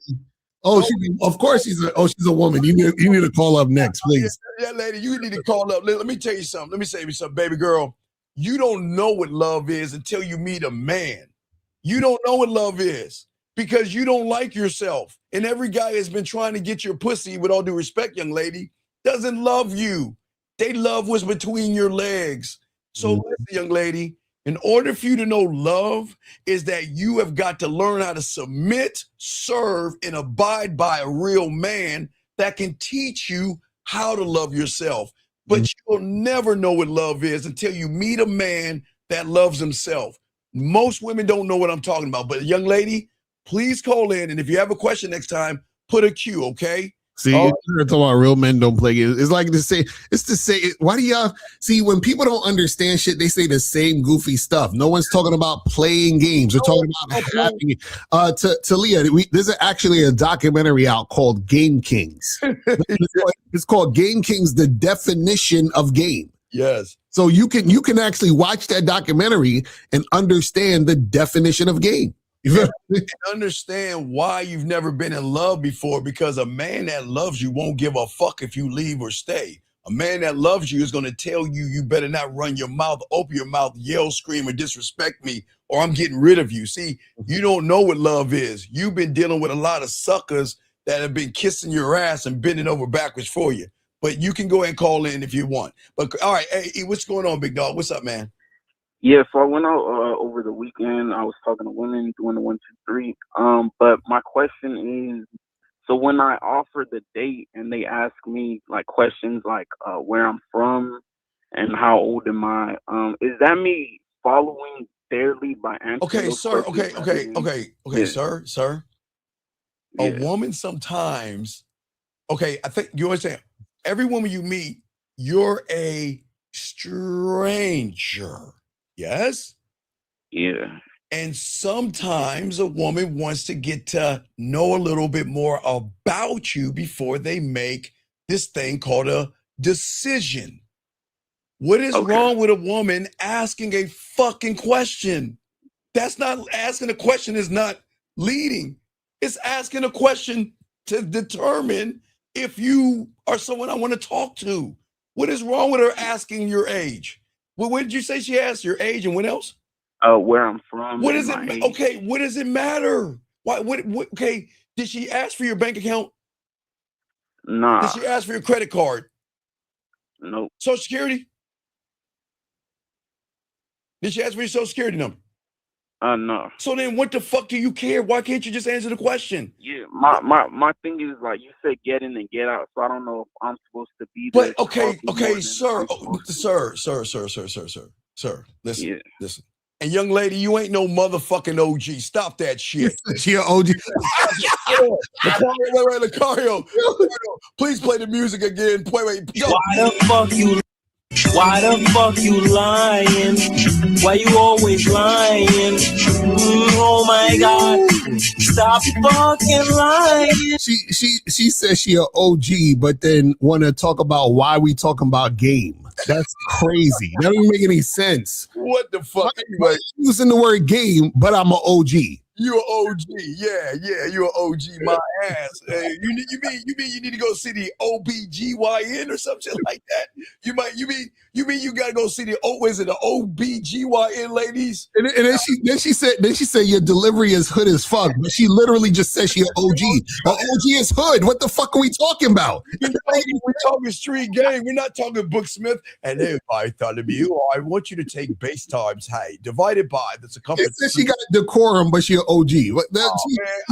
Oh, of course she's a woman. You need to call up next, please. Yeah, lady, you need to call up. Let me tell you something. Let me say something, baby girl. You don't know what love is until you meet a man. You don't know what love is because you don't like yourself. And every guy has been trying to get your pussy, with all due respect, young lady, doesn't love you. They love what's between your legs. So listen, young lady, in order for you to know love is that you have got to learn how to submit, serve, and abide by a real man that can teach you how to love yourself. But you'll never know what love is until you meet a man that loves himself. Most women don't know what I'm talking about. But young lady, please call in. And if you have a question next time, put a Q, okay? See, you're talking about real men don't play games. It's like to say, why do y'all see when people don't understand shit, they say the same goofy stuff. No one's talking about playing games. They're talking about having it. To Leah, there's actually a documentary out called Game Kings. It's called Game Kings, the definition of game. Yes. So you can actually watch that documentary and understand the definition of game. You understand why you've never been in love before, because a man that loves you won't give a fuck if you leave or stay. A man that loves you is going to tell you, you better not run your mouth, open your mouth, yell, scream, or disrespect me, or I'm getting rid of you. See, you don't know what love is. You've been dealing with a lot of suckers that have been kissing your ass and bending over backwards for you. But you can go ahead and call in if you want. But all right, hey, what's going on, big dog? What's up, man? Yeah, so I went out over the weekend. I was talking to women, doing the 1, 2, 3. But my question is, so when I offer the date and they ask me like questions like where I'm from and how old am I, is that me following their lead by answering? Okay, sir. Okay, sir. Yeah. A woman sometimes. Okay, I think you understand. Every woman you meet, you're a stranger. Yes? Yeah. And sometimes a woman wants to get to know a little bit more about you before they make this thing called a decision. What is wrong with a woman asking a fucking question? That's not asking a question, is not leading. It's asking a question to determine if you are someone I want to talk to. What is wrong with her asking your age? Well, what did you say she asked? Your age and what else? Where I'm from. What does it? Okay, what does it matter? Why? What? Okay, did she ask for your bank account? Nah. Did she ask for your credit card? Nope. Social Security? Did she ask for your Social Security number? No. So then what the fuck do you care? Why can't you just answer the question? Yeah, my thing is, like, you said get in and get out, so I don't know if I'm supposed to be there. But okay, sir. Sir, listen, listen. And young lady, you ain't no motherfucking OG. Stop that shit. She an OG. Lucario, please play the music again. Wait. Why the fuck you lying? Why you always lying? Oh my God. Stop fucking lying. She says she an OG, but then want to talk about why we talking about game. That's crazy. That doesn't make any sense. What the fuck? Anyway, using the word game, but I'm an OG. You an OG, yeah, you an OG, my ass. Hey, you mean you need to go see the OBGYN or something like that? You mean you gotta go see the OBGYN ladies? And then she said your delivery is hood as fuck, but she literally just said she an OG. An OG is hood. What the fuck are we talking about? We're talking street game. We're not talking Booksmith. And everybody thought of me. Oh, I want you to take base times divided by the circumference. It said she got decorum, but she an OG. She's a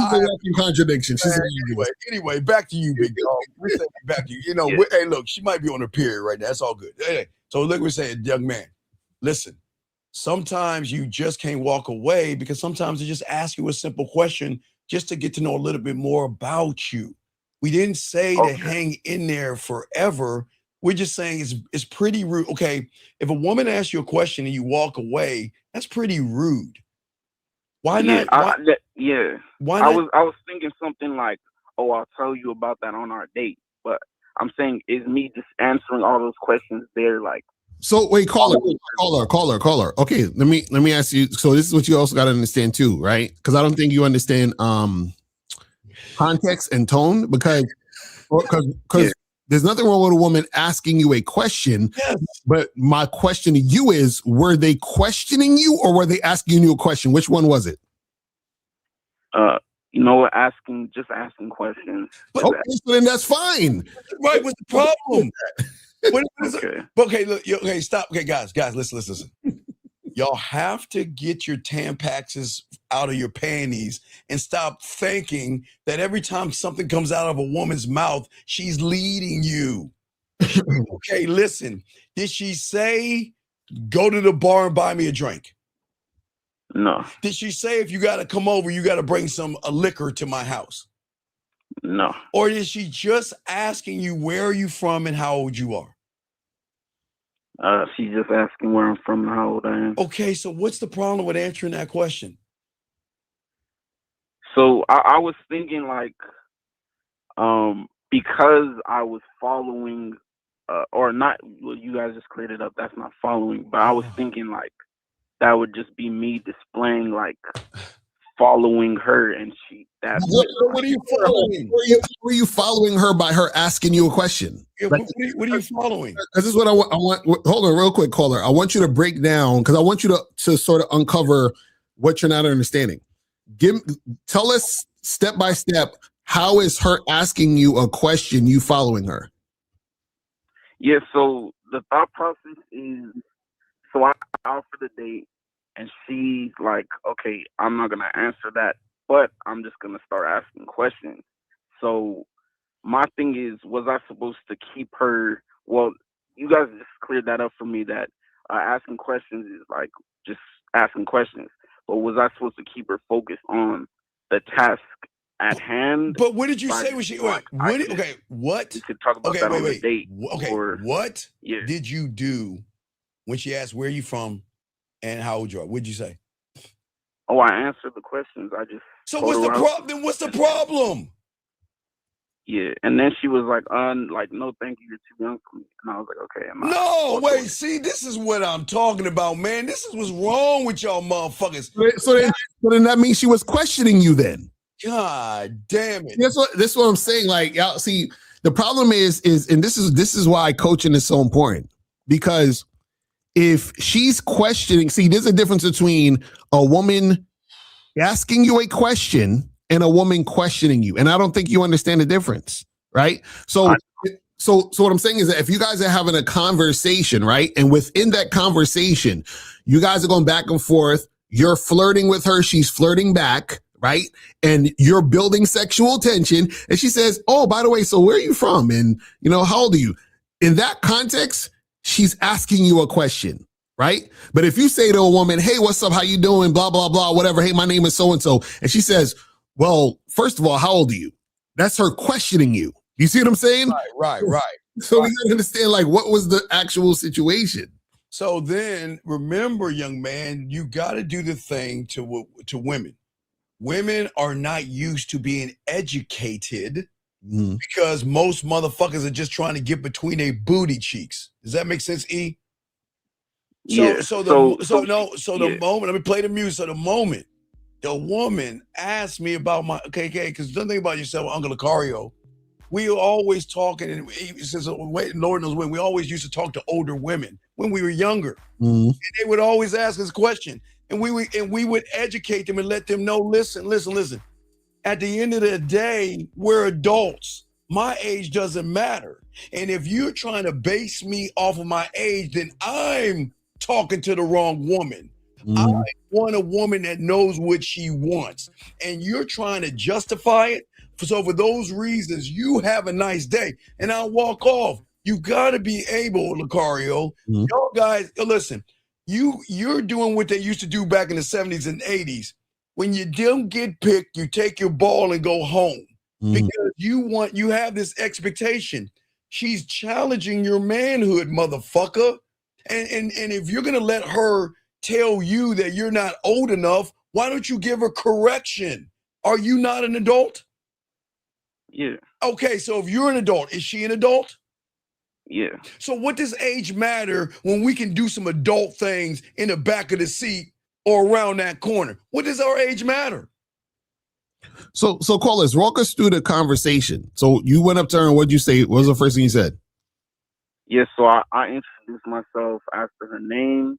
walking contradiction. Anyway, back to you, big dog. We're saying back to you. You know, hey, look, she might be on her period right now. That's all good. Hey, so look, we're saying, young man, listen. Sometimes you just can't walk away because sometimes they just ask you a simple question just to get to know a little bit more about you. We didn't say to hang in there forever. We're just saying it's pretty rude. Okay, if a woman asks you a question and you walk away, that's pretty rude. Why not? Why not? I was thinking something like, "Oh, I'll tell you about that on our date." But I'm saying, is me just answering all those questions there like? So wait, caller. Okay, let me ask you. So this is what you also got to understand too, right? Because I don't think you understand context and tone because there's nothing wrong with a woman asking you a question. Yes. But my question to you is, were they questioning you or were they asking you a question? Which one was it? Just asking questions. Okay, so then that's fine. Right, what's the problem? Okay, stop. Okay, guys, listen. Y'all have to get your Tampaxes out of your panties and stop thinking that every time something comes out of a woman's mouth, she's leading you. Okay, listen. Did she say, go to the bar and buy me a drink? No. Did she say, if you got to come over, you got to bring some liquor to my house? No. Or is she just asking you, where are you from and how old you are? She's just asking where I'm from and how old I am. Okay, so what's the problem with answering that question? So I was thinking like, because I was following, or not, well, you guys just cleared it up. That's not following, but I was thinking like that would just be me displaying like following her, and what are you following? Were you following her by her asking you a question? Yeah, what are you following? This is what I want. Hold on, real quick, caller. I want you to break down because I want you to sort of uncover what you're not understanding. Tell us step by step. How is her asking you a question? You following her? Yeah. So the thought process is, so I out for the date, and she's like, "Okay, I'm not gonna answer that, but I'm just gonna start asking questions." So my thing is, was I supposed to keep her? Well, you guys just cleared that up for me that asking questions is like just asking questions. But was I supposed to keep her focused on the task at hand? But what did you say? Was she what? What? We could talk about that on the date. Okay, what did you do when she asked where you from and how old you are? What'd you say? Oh, I answered the questions. I just. So what's the problem? Then what's the problem? Yeah, and then she was like, no, thank you, you're too young for me. And I was like, okay. No, wait, see, this is what I'm talking about, man. This is what's wrong with y'all motherfuckers. So then that means she was questioning you then. God damn it. This is what I'm saying. Like, y'all see, the problem is, and this is why coaching is so important. Because if she's questioning, see, there's a difference between a woman asking you a question and a woman questioning you. And I don't think you understand the difference, right? So what I'm saying is that if you guys are having a conversation, right? And within that conversation, you guys are going back and forth you're flirting with her, she's flirting back, right? And you're building sexual tension. And she says, oh, by the way, so where are you from? And, you know, how old are you? In that context, she's asking you a question, right? But if you say to a woman, hey, what's up? How you doing? Blah, blah, blah, whatever. Hey, my name is so-and-so. And she says, well, first of all, how old are you? That's her questioning you. You see what I'm saying? Right. So we gotta understand, like, what was the actual situation? So then remember, young man, you got to do the thing to women. Women are not used to being educated because most motherfuckers are just trying to get between their booty cheeks. Does that make sense, E? The moment, let me play the music. So the moment the woman asked me about my because don't think about yourself, Uncle Lucario. We were always talking, and since Lord knows when, we always used to talk to older women when we were younger. And they would always ask us a question, and we would educate them and let them know, listen. At the end of the day, we're adults. My age doesn't matter. And if you're trying to base me off of my age, then I'm talking to the wrong woman. I want a woman that knows what she wants. And you're trying to justify it. So for those reasons, you have a nice day. And I'll walk off. You got to be able, Lucario. Y'all guys, listen, you're doing what they used to do back in the 70s and 80s. When you don't get picked, you take your ball and go home. Because you have this expectation. She's challenging your manhood, motherfucker. And if you're gonna let her tell you that you're not old enough, why don't you give her correction? Are you not an adult? Yeah. Okay, so if you're an adult, is she an adult? Yeah. So what does age matter when we can do some adult things in the back of the seat or around that corner? What does our age matter? So callers, walk us through the conversation. So you went up to her and what'd you say? What was the first thing you said? Yeah, so I introduced myself, asked her her name.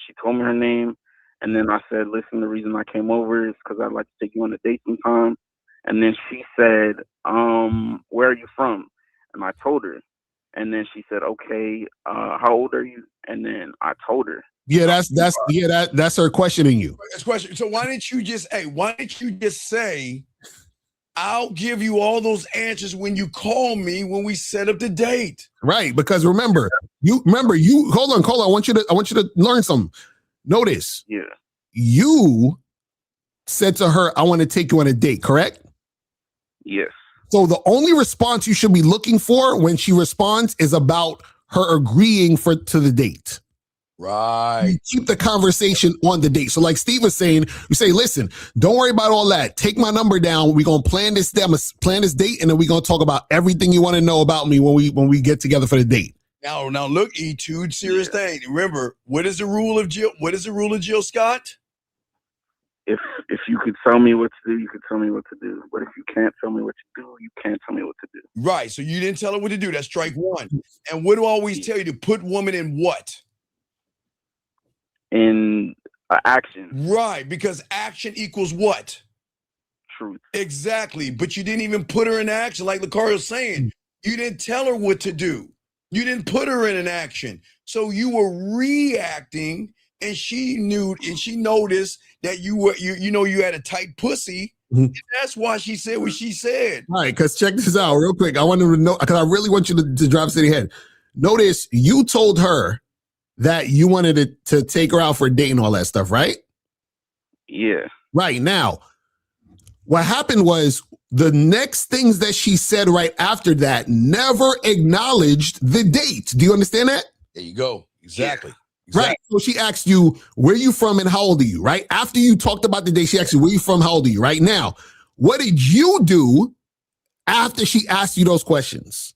She told me her name. And then I said, listen, the reason I came over is because I'd like to take you on a date sometime. And then she said, where are you from? And I told her. And then she said, okay, how old are you? And then I told her. Yeah, that's her questioning you. That's question. So why didn't you just say, I'll give you all those answers when you call me when we set up the date? Right, because remember, you hold on. I want you to learn something. Notice. Yeah. You said to her, I want to take you on a date, correct? Yes. So the only response you should be looking for when she responds is about her agreeing to the date. Right. You keep the conversation on the date. So like Steve was saying, you say, listen, don't worry about all that. Take my number down. We're going to plan this date, and then we're going to talk about everything you want to know about me when we get together for the date. Now look, E2, serious thing. Remember, what is the rule of Jill Scott? If you could tell me what to do, you could tell me what to do. But if you can't tell me what to do, you can't tell me what to do. Right. So you didn't tell her what to do. That's strike one. And what do I always tell you? To put woman in what? In action. Right. Because action equals what? Truth. Exactly. But you didn't even put her in action. Like Lucario's saying, you didn't tell her what to do. You didn't put her in an action. So you were reacting, and she knew, and she noticed that you had a tight pussy. And that's why she said what she said. All right, because check this out real quick. I want to know, because I really want you to drive city head. Notice you told her that you wanted to take her out for a date and all that stuff, right? Yeah. Right. Now, what happened was the next things that she said right after that never acknowledged the date. Do you understand that? There you go. Exactly. Right. So she asked you, where you from and how old are you? Right. After you talked about the date, she asked you, where you from? How old are you? Right now, what did you do after she asked you those questions?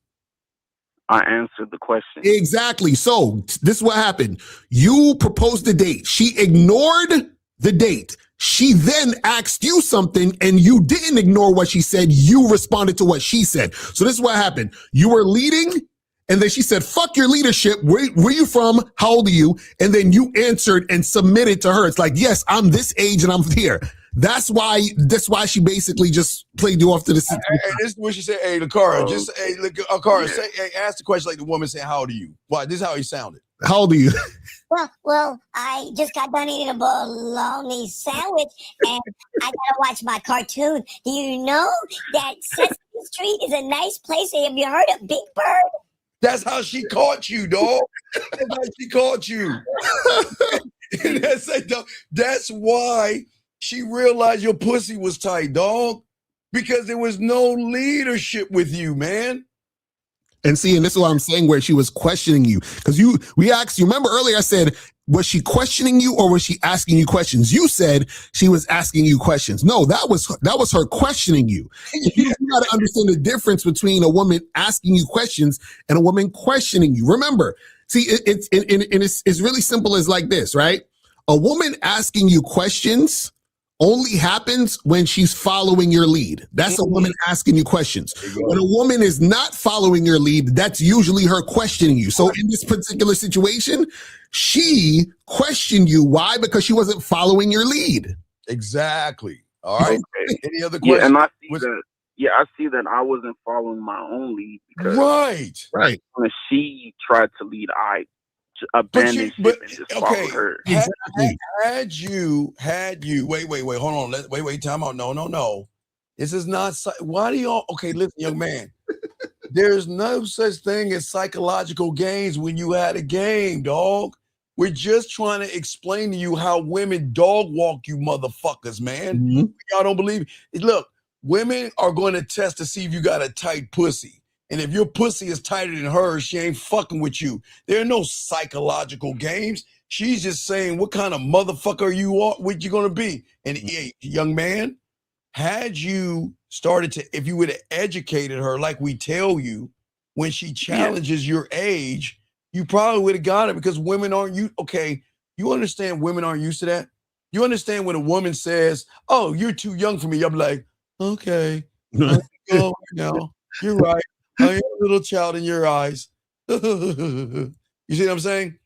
I answered the question. Exactly. So this is what happened. You proposed the date. She ignored the date. She then asked you something and you didn't ignore what she said. You responded to what she said. So this is what happened. You were leading, and then she said, fuck your leadership. Where you from? How old are you? And then you answered and submitted to her. It's like, yes, I'm this age and I'm here. That's why she basically just played you off to the side. Hey, this is what she said. Hey, Lucara, ask the question like the woman saying, how old are you? Why? This is how he sounded. How old are you? Well, I just got done eating a bologna sandwich, and I gotta watch my cartoon. Do you know that Sesame Street is a nice place? Have you heard of Big Bird? That's how she caught you, dog. That's how she caught you. That's why she realized your pussy was tight, dog. Because there was no leadership with you, man. And see, and this is what I'm saying, where she was questioning you. Because we asked you, remember earlier I said, was she questioning you or was she asking you questions? You said she was asking you questions. No, that was her questioning you. You got to understand the difference between a woman asking you questions and a woman questioning you. Remember, see, it's really simple as like this, right? A woman asking you questions only happens when she's following your lead. That's a woman asking you questions. When a woman is not following your lead, that's usually her questioning you. So in this particular situation, she questioned you. Why? Because she wasn't following your lead. Exactly. All right. Okay. Any other questions? Yeah, and I see that I wasn't following my own lead because right. when she tried to lead, I abandoned ship and just followed her. Had you, wait, hold on. Wait, time out. No. This is not, why do y'all, okay, listen, young man. There's no such thing as psychological games when you had a game, dog. We're just trying to explain to you how women dog walk you motherfuckers, man. Mm-hmm. Y'all don't believe it. Look, women are going to test to see if you got a tight pussy. And if your pussy is tighter than hers, she ain't fucking with you. There are no psychological games. She's just saying, what kind of motherfucker you are, what you going to be? And young man, had you started to, if you would have educated her like we tell you, when she challenges your age, you probably would have got it, because women aren't you understand women aren't used to that? You understand when a woman says, oh, you're too young for me. I'm like, okay, go now. You're right. I am a little child in your eyes. You see what I'm saying?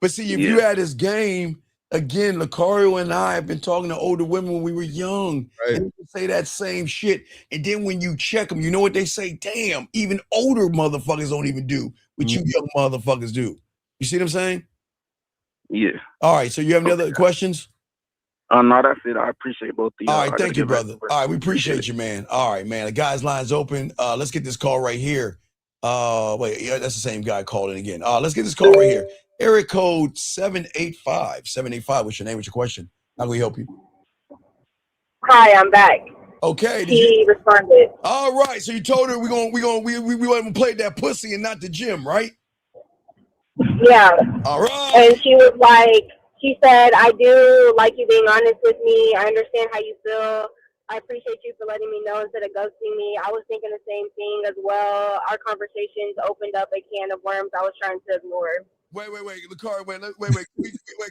But see, if you had this game, again, Lucario and I have been talking to older women when we were young. Right. And they say that same shit. And then when you check them, you know what they say? Damn, even older motherfuckers don't even do what you young motherfuckers do. You see what I'm saying? Yeah. All right. So you have any other questions? No, that's it. I appreciate both of you. All right, thank you, brother. All right, we appreciate you, man. All right, man. The guy's line's open. Let's get this call right here. That's the same guy calling again. Let's get this call right here. Area code 785. 785. What's your name? What's your question? How can we help you? Hi, I'm back. Okay. He responded. All right. So you told her we want to play that pussy and not the gym, right? Yeah. All right. And she was like, she said, I do like you being honest with me. I understand how you feel. I appreciate you for letting me know instead of ghosting me. I was thinking the same thing as well. Our conversations opened up a can of worms I was trying to ignore. Wait, Lucario, wait.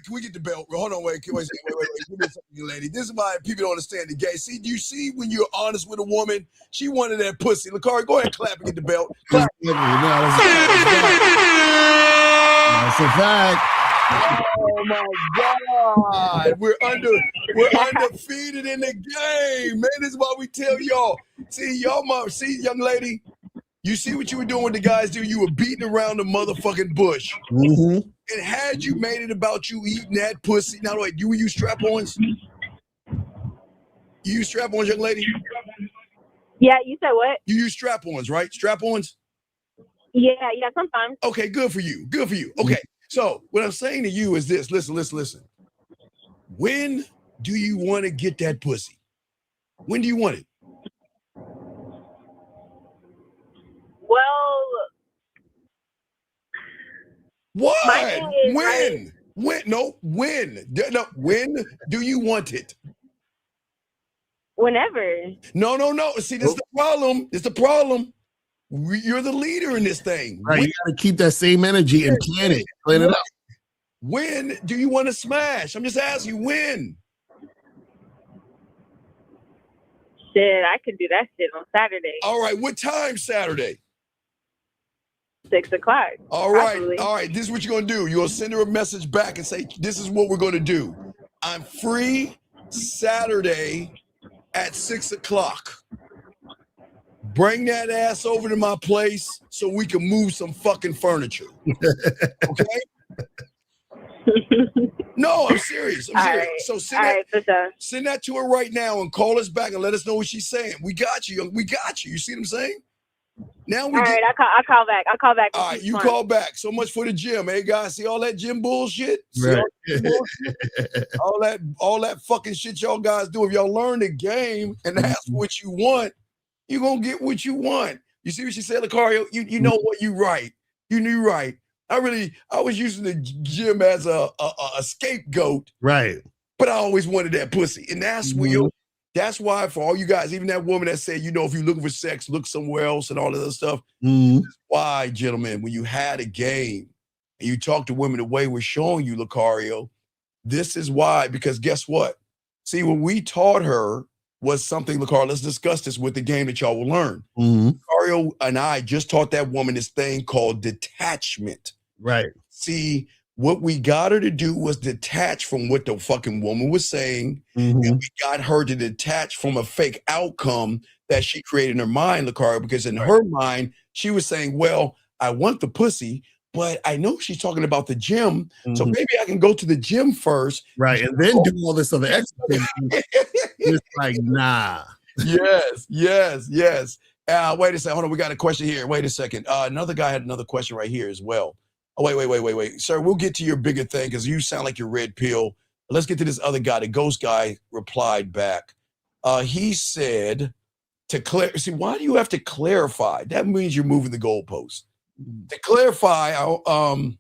Can we get the belt? Hold on, wait. Give me something, lady. This is why people don't understand the game. See, you see when you're honest with a woman, she wanted that pussy. Lucario, go ahead and clap and get the belt. Clap. That's a fact. Oh my God. We're undefeated in the game, man. This is why we tell y'all. See, young lady, you see what you were doing with the guys do? You were beating around the motherfucking bush. Mm-hmm. And had you made it about you eating that pussy, now wait, you use strap-ons? You use strap-ons, young lady? Yeah, you said what? You use strap-ons, right? Strap-ons? Yeah, sometimes. Okay, good for you. Okay. So what I'm saying to you is this. Listen. When do you want to get that pussy? When do you want it? Well, what? My thing is, When do you want it? Whenever. No. See, this is the problem. You're the leader in this thing. Right, you got to keep that same energy and plan it out. When do you want to smash? I'm just asking you, when? Shit, I could do that shit on Saturday. All right, what time Saturday? 6 o'clock. All right. This is what you're going to do. You're going to send her a message back and say, this is what we're going to do. I'm free Saturday at 6 o'clock. Bring that ass over to my place so we can move some fucking furniture. Okay? No, I'm serious. I'm serious. Right. So send that to her right now and call us back and let us know what she's saying. We got you. We got you. You see what I'm saying? Now we all right, I'll call back. I'll call back. All right, you call back. So much for the gym. Hey guys, see all that gym bullshit? See Right. all that fucking shit y'all guys do. If y'all learn the game and ask what you want, you're gonna get what you want. You see what she said, Lucario? You know what? You right. You knew right. I was using the gym as a scapegoat. Right. But I always wanted that pussy. And that's why for all you guys, even that woman that said, if you're looking for sex, look somewhere else and all that other stuff. This is why, gentlemen, when you had a game and you talk to women the way we're showing you, Lucario, this is why, because guess what? See, what we taught her was something, Lucario, let's discuss this with the game that y'all will learn. Lucario and I just taught that woman this thing called detachment. Right. See, what we got her to do was detach from what the fucking woman was saying. And we got her to detach from a fake outcome that she created in her mind, Lucario, because in her mind, she was saying, well, I want the pussy, but I know she's talking about the gym. So maybe I can go to the gym first. Right. And then do all this other exercise. It's like, nah. Yes. Wait a second. Hold on. We got a question here. Wait a second. Another guy had another question right here as well. Oh, wait. Sir, we'll get to your bigger thing because you sound like your red pill. Let's get to this other guy. The ghost guy replied back. He said see, why do you have to clarify? That means you're moving the goalpost. To clarify, I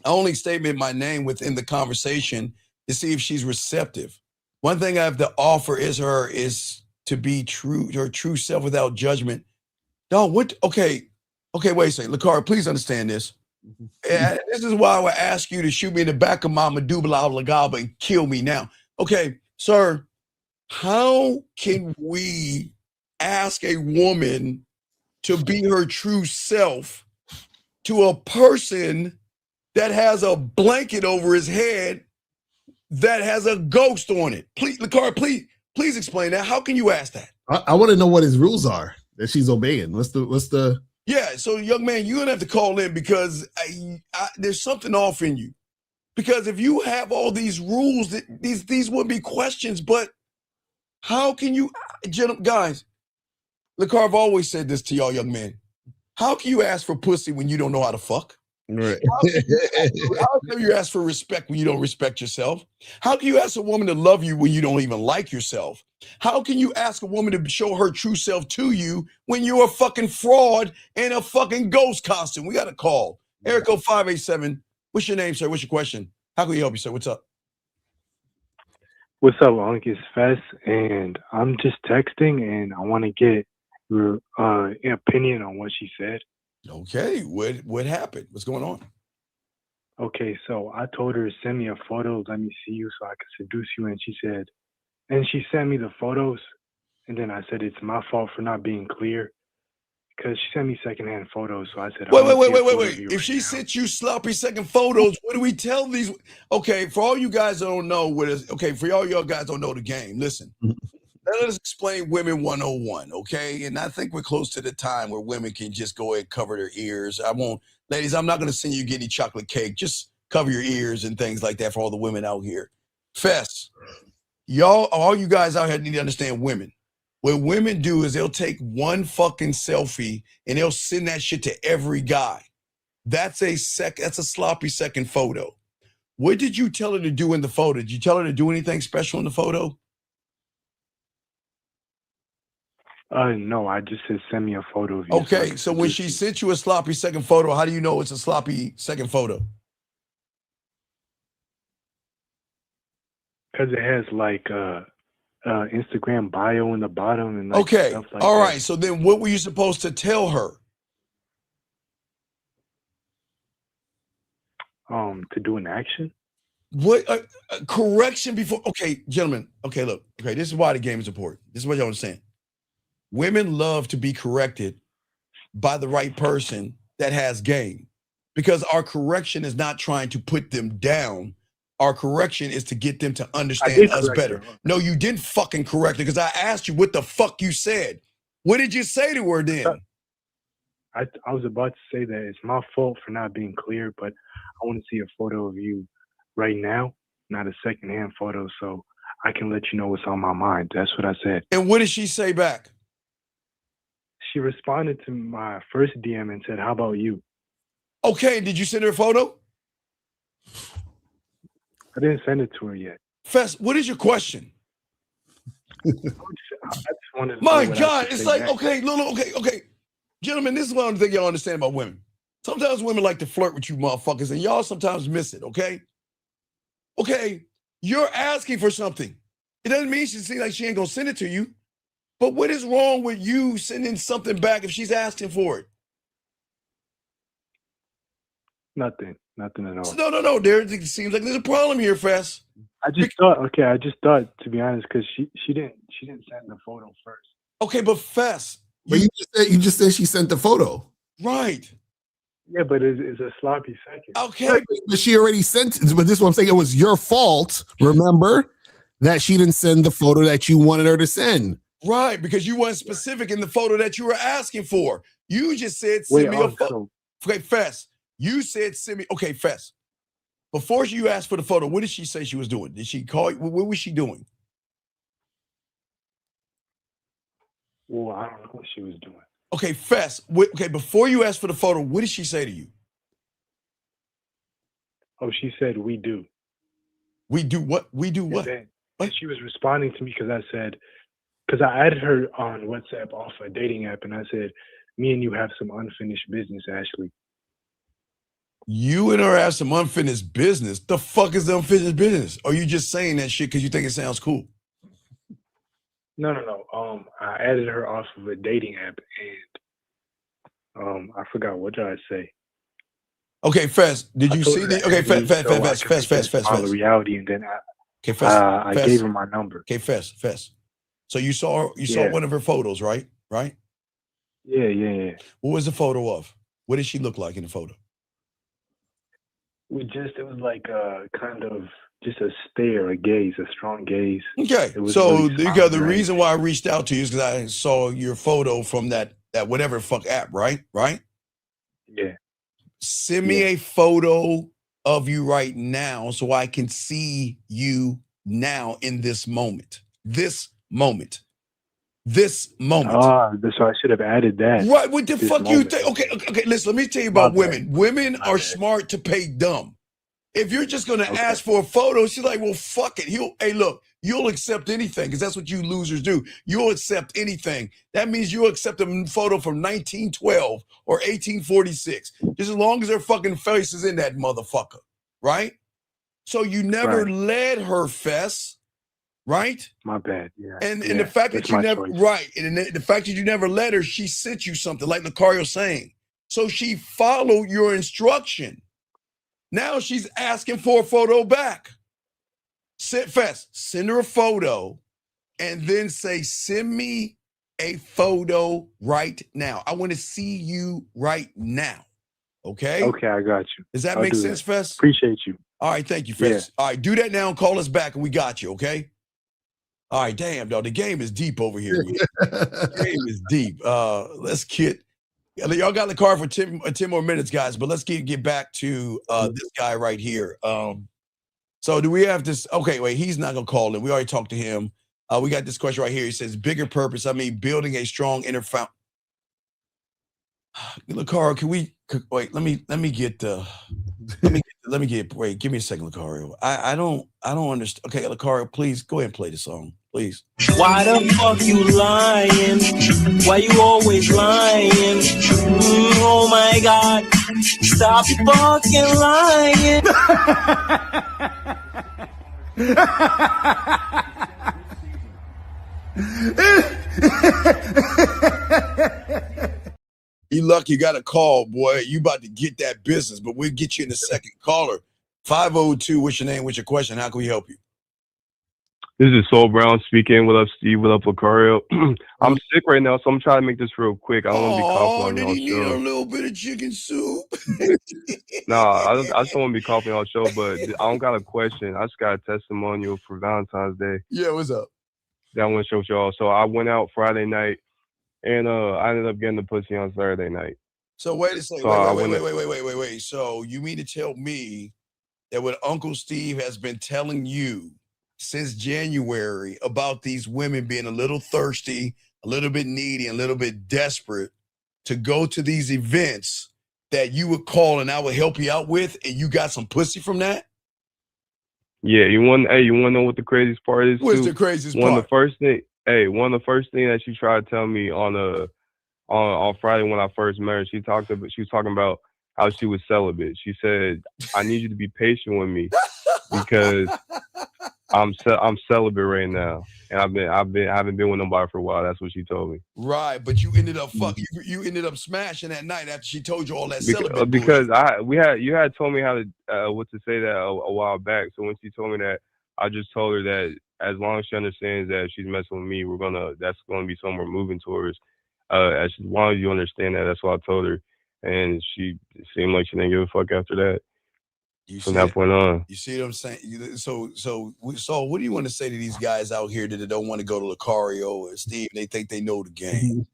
only statement my name within the conversation to see if she's receptive. One thing I have to offer is to be true, her true self without judgment. No, what? Okay, wait a second. Lucario, please understand this. And this is why I would ask you to shoot me in the back of my medulla oblongata and kill me now. Okay, sir, how can we ask a woman to be her true self to a person that has a blanket over his head that has a ghost on it? Please, Lucario, please explain that. How can you ask that? I want to know what his rules are that she's obeying. What's the Yeah, so young man, you're gonna have to call in because there's something off in you. Because if you have all these rules, these would be questions. But how can you, guys? Lucario, I've always said this to y'all, young men. How can you ask for pussy when you don't know how to fuck? Right. How can you ask for respect when you don't respect yourself? How can you ask a woman to love you when you don't even like yourself? How can you ask a woman to show her true self to you when you're a fucking fraud in a fucking ghost costume? We got a call. Erico 587. What's your name, sir? What's your question? How can we help you, sir? What's up? What's up, Unc? It's Fess, and I'm just texting, and I want to get your opinion on what she said. Okay, what happened? What's going on? Okay, so I told her to send me a photo, let me see you so I could seduce you, and she sent me the photos, and then I said it's my fault for not being clear because she sent me secondhand photos. So I said, wait. If she sent you sloppy second photos, what do we tell these? Okay, for all you guys that don't know for all y'all guys don't know the game, listen. Let us explain women 101, okay? And I think we're close to the time where women can just go ahead and cover their ears. Ladies, I'm not going to send you get any chocolate cake. Just cover your ears and things like that for all the women out here. Fess, all you guys out here need to understand women. What women do is they'll take one fucking selfie and they'll send that shit to every guy. That's a sloppy second photo. What did you tell her to do in the photo? Did you tell her to do anything special in the photo? No, I just said send me a photo of you. Okay, so when she sent you a sloppy second photo, how do you know it's a sloppy second photo? Because it has like Instagram bio in the bottom and stuff like all right. So then what were you supposed to tell her? To do an action. What correction before? Okay, gentlemen. Okay, look. Okay, this is why the game is important. This is what y'all understand. Women love to be corrected by the right person that has game, because our correction is not trying to put them down. Our correction is to get them to understand us better. No, you didn't fucking correct her because I asked you what the fuck you said. What did you say to her then? I was about to say that it's my fault for not being clear, but I want to see a photo of you right now, not a secondhand photo, so I can let you know what's on my mind. That's what I said. And what did she say back? She responded to my first DM and said, "How about you?" Okay, did you send her a photo? I didn't send it to her yet. Fess, what is your question? I just wanted to My know what God, I it's say like, next. okay. Gentlemen, this is what I don't think y'all understand about women. Sometimes women like to flirt with you motherfuckers, and y'all sometimes miss it, okay? Okay, you're asking for something. It doesn't mean she seems like she ain't gonna send it to you. But what is wrong with you sending something back if she's asking for it? Nothing at all. No. It seems like there's a problem here, Fess. I just thought, to be honest, because she didn't send the photo first. Okay, but Fess. But you just said she sent the photo. Right. Yeah, but it's a sloppy second. Okay. But she already sent it. But this is what I'm saying. It was your fault, remember, that she didn't send the photo that you wanted her to send. Right, because you weren't specific in the photo that you were asking for. You just said, send me a photo. Okay, Fess. You said, send me. Okay, Fess. Before you asked for the photo, what did she say she was doing? Did she call you? What was she doing? Well, I don't know what she was doing. Okay, Fess. Okay, before you asked for the photo, what did she say to you? Oh, she said, "We do." We do what? We do what? And she was responding to me because I added her on WhatsApp off a dating app, and I said, "Me and you have some unfinished business, Ashley." You and her have some unfinished business. The fuck is the unfinished business? Or are you just saying that shit because you think it sounds cool? No. I added her off of a dating app, and I forgot what did I say. Okay, Fess. Did you see the? Okay, Fess. Reality, and then I gave her my number. Okay, Fess. So you saw one of her photos, right? Right? Yeah. What was the photo of? What did she look like in the photo? It was like kind of just a stare, a gaze, a strong gaze. Okay, so the reason why I reached out to you is because I saw your photo from that whatever fuck app, right? Right? Yeah. Send me a photo of you right now so I can see you now in this moment. This moment. So I should have added that. Right, what the fuck you think? Okay, listen, let me tell you about women. Women are smart to pay dumb. If you're just going to ask for a photo, she's like, well, fuck it. Hey, look, you'll accept anything because that's what you losers do. You'll accept anything. That means you'll accept a photo from 1912 or 1846, just as long as their fucking face is in that motherfucker, right? So you never led her, Fess, right? My bad, yeah. And the fact that you never, and the fact that you never let her, she sent you something like Lucario's saying. So she followed your instruction. Now she's asking for a photo back. Send her a photo and then say, send me a photo right now. I want to see you right now. Okay? Okay, I got you. Does that make sense, Fess? Appreciate you. All right, thank you, Fess. Yeah. All right, do that now and call us back and we got you, okay? All right, damn, dog. The game is deep over here. The game is deep. Let's get... Y'all got the car for 10 more minutes, guys, but let's get back to this guy right here. So do we have this? Okay, wait, he's not going to call in. We already talked to him. We got this question right here. He says, bigger purpose. I mean, building a strong inner foundation. Lucario, wait, wait, give me a second, Lucario. I don't understand. Okay, Lucario, please go ahead and play the song, please. Why the fuck you lying? Why you always lying? Oh my God, stop fucking lying. You lucky you got a call, boy. You about to get that business, but we'll get you in a second. Caller, 502, what's your name? What's your question? How can we help you? This is Soul Brown speaking. What up, Steve? What up, Lucario? I'm sick right now, so I'm trying to make this real quick. I don't want to be coughing on your show. A little bit of chicken soup. Nah, I just don't want to be coughing on your show, but I don't got a question. I just got a testimonial for Valentine's Day. Yeah, what's up? That I want to show y'all. So I went out Friday night, and I ended up getting the pussy on Saturday night. So wait a second. So Wait. So you mean to tell me that what Uncle Steve has been telling you since January about these women being a little thirsty, a little bit needy, a little bit desperate to go to these events that you would call and I would help you out with, and you got some pussy from that? Yeah, you want to know what the craziest part is? What's the craziest part? One of the first thing that she tried to tell me on Friday when I first met her, she was talking about how she was celibate. She said, "I need you to be patient with me because I'm celibate right now, and I haven't been with nobody for a while." That's what she told me. Right, but you ended up you ended up smashing that night after she told you all that celibate because bullshit. you had told me how to what to say that a while back. So when she told me that, I just told her that as long as she understands that she's messing with me, that's gonna be somewhere moving towards. As long as you understand that, that's what I told her, and she seemed like she didn't give a fuck after that. From that point on. You see what I'm saying? So what do you want to say to these guys out here that don't want to go to Lucario or Steve? They think they know the game.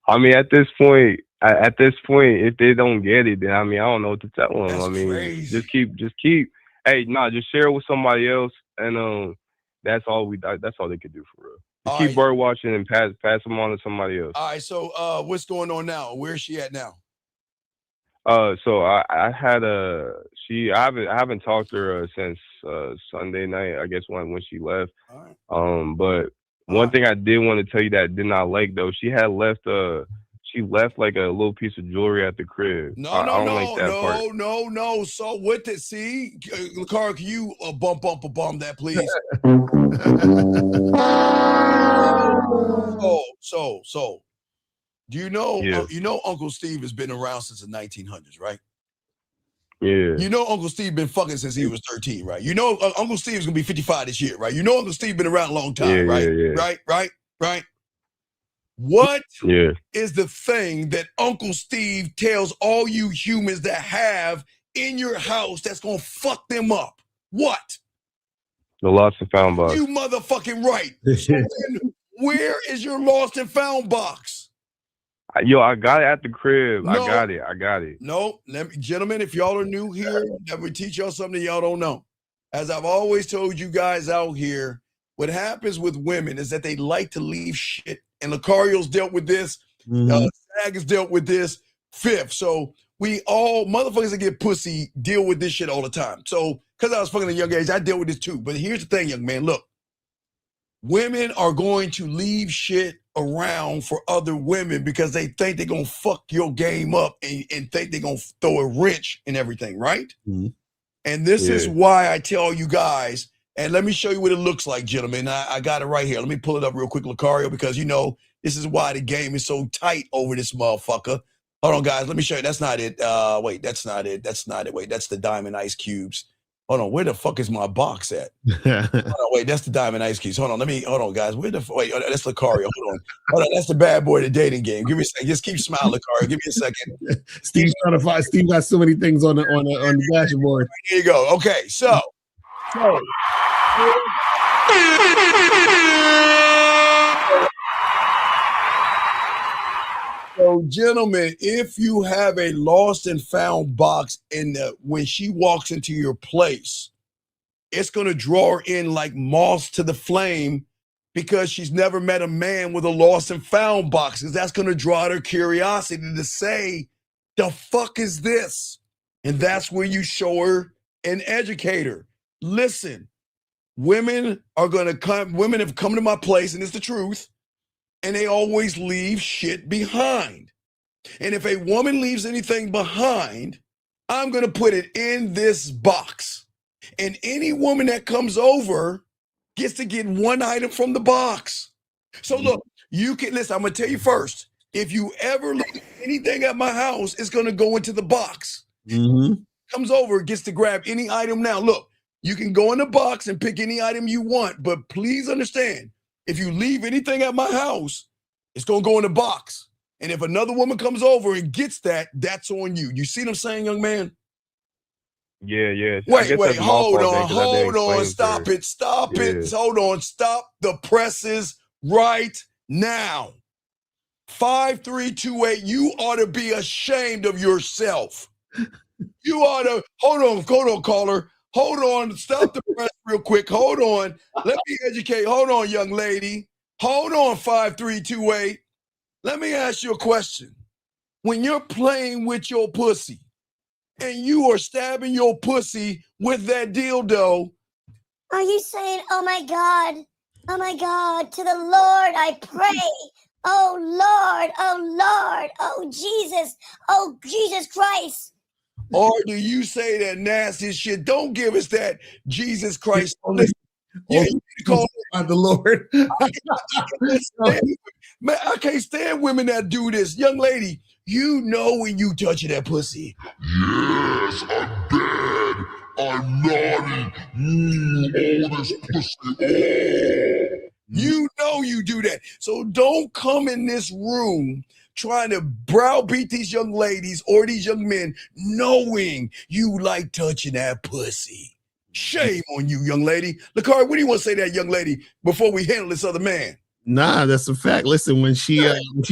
I mean, at this point, if they don't get it, then I don't know what to tell them. That's crazy. just keep. Hey, just share it with somebody else, and that's all they could do for real. Just keep bird watching and pass them on to somebody else. All right. So what's going on now? Where's she at now? So I haven't talked to her since Sunday night, I guess when she left. All right. But one thing I did want to tell you that I did not like though, she left like a little piece of jewelry at the crib. I don't like that part. No. So what did see? Lucario, can you bump that, please? So. Do you know? Yeah. You know, Uncle Steve has been around since the 1900s, right? Yeah. You know, Uncle Steve been fucking since he was 13, right? You know, Uncle Steve's gonna be 55 this year, right? You know, Uncle Steve been around a long time, right? Yeah. Right. What Yeah. is the thing that Uncle Steve tells all you humans that have in your house that's gonna fuck them up? What? The lost and found box. You motherfucking right. So then, where is your lost and found box? Yo, I got it at the crib. No, I got it. No, gentlemen, if y'all are new here, let me teach y'all something y'all don't know. As I've always told you guys out here, what happens with women is that they like to leave shit. And Lucario's dealt with this. Sag has dealt with this. Fifth. So we all, motherfuckers that get pussy, deal with this shit all the time. So, because I was fucking at a young age, I dealt with this too. But here's the thing, young man. Look, women are going to leave shit around for other women because they think they're going to fuck your game up and think they're going to throw a wrench and everything, right? Mm-hmm. And this is why I tell you guys, and let me show you what it looks like, gentlemen. I got it right here. Let me pull it up real quick, Lucario, because you know, this is why the game is so tight over this motherfucker. Hold on, guys. Let me show you. That's not it. Wait, that's not it. Wait, that's the diamond ice cubes. Hold on, where the fuck is my box at? Hold on, wait, that's the diamond ice cubes. Hold on, guys. Wait, that's Lucario. Hold on, that's the bad boy, the dating game. Give me a second. Just keep smiling, Lucario. Give me a second. Steve's trying to find. Steve got so many things on the dashboard. Here you go. Okay, so gentlemen, if you have a lost and found box when she walks into your place, it's going to draw her in like moths to the flame because she's never met a man with a lost and found box, because that's going to draw her curiosity to say, the fuck is this? And that's where you show her and educate her. Listen, women have come to my place, and it's the truth, and they always leave shit behind. And if a woman leaves anything behind, I'm going to put it in this box. And any woman that comes over gets to get one item from the box. So look, you can listen, I'm going to tell you first, if you ever leave anything at my house, it's going to go into the box. Comes over, gets to grab any item. Now look, you can go in the box and pick any item you want, but please understand, if you leave anything at my house, it's going to go in the box. And if another woman comes over and gets that, that's on you. You see what I'm saying, young man? Yeah. Wait, hold on. Stop it. Hold on. Stop the presses right now. 5328, you ought to be ashamed of yourself. You ought to hold on, caller. Hold on, stop the press real quick. Hold on. Let me educate. Hold on, young lady. Hold on, 5328. Let me ask you a question. When you're playing with your pussy and you are stabbing your pussy with that dildo, are you saying, oh my God, to the Lord I pray. Oh Lord, oh Jesus Christ. Or do you say that nasty shit? Don't give us that Jesus Christ. Listen, yeah, you need to call the Lord. Man, I can't stand women that do this. Young lady, you know when you touching that pussy. Yes, I'm bad. I'm naughty. All this pussy. You know you do that. So don't come in this room trying to browbeat these young ladies or these young men knowing you like touching that pussy. Shame on you, young lady. Lakari, what do you want to say to that young lady before we handle this other man? Nah, that's a fact. Listen, when she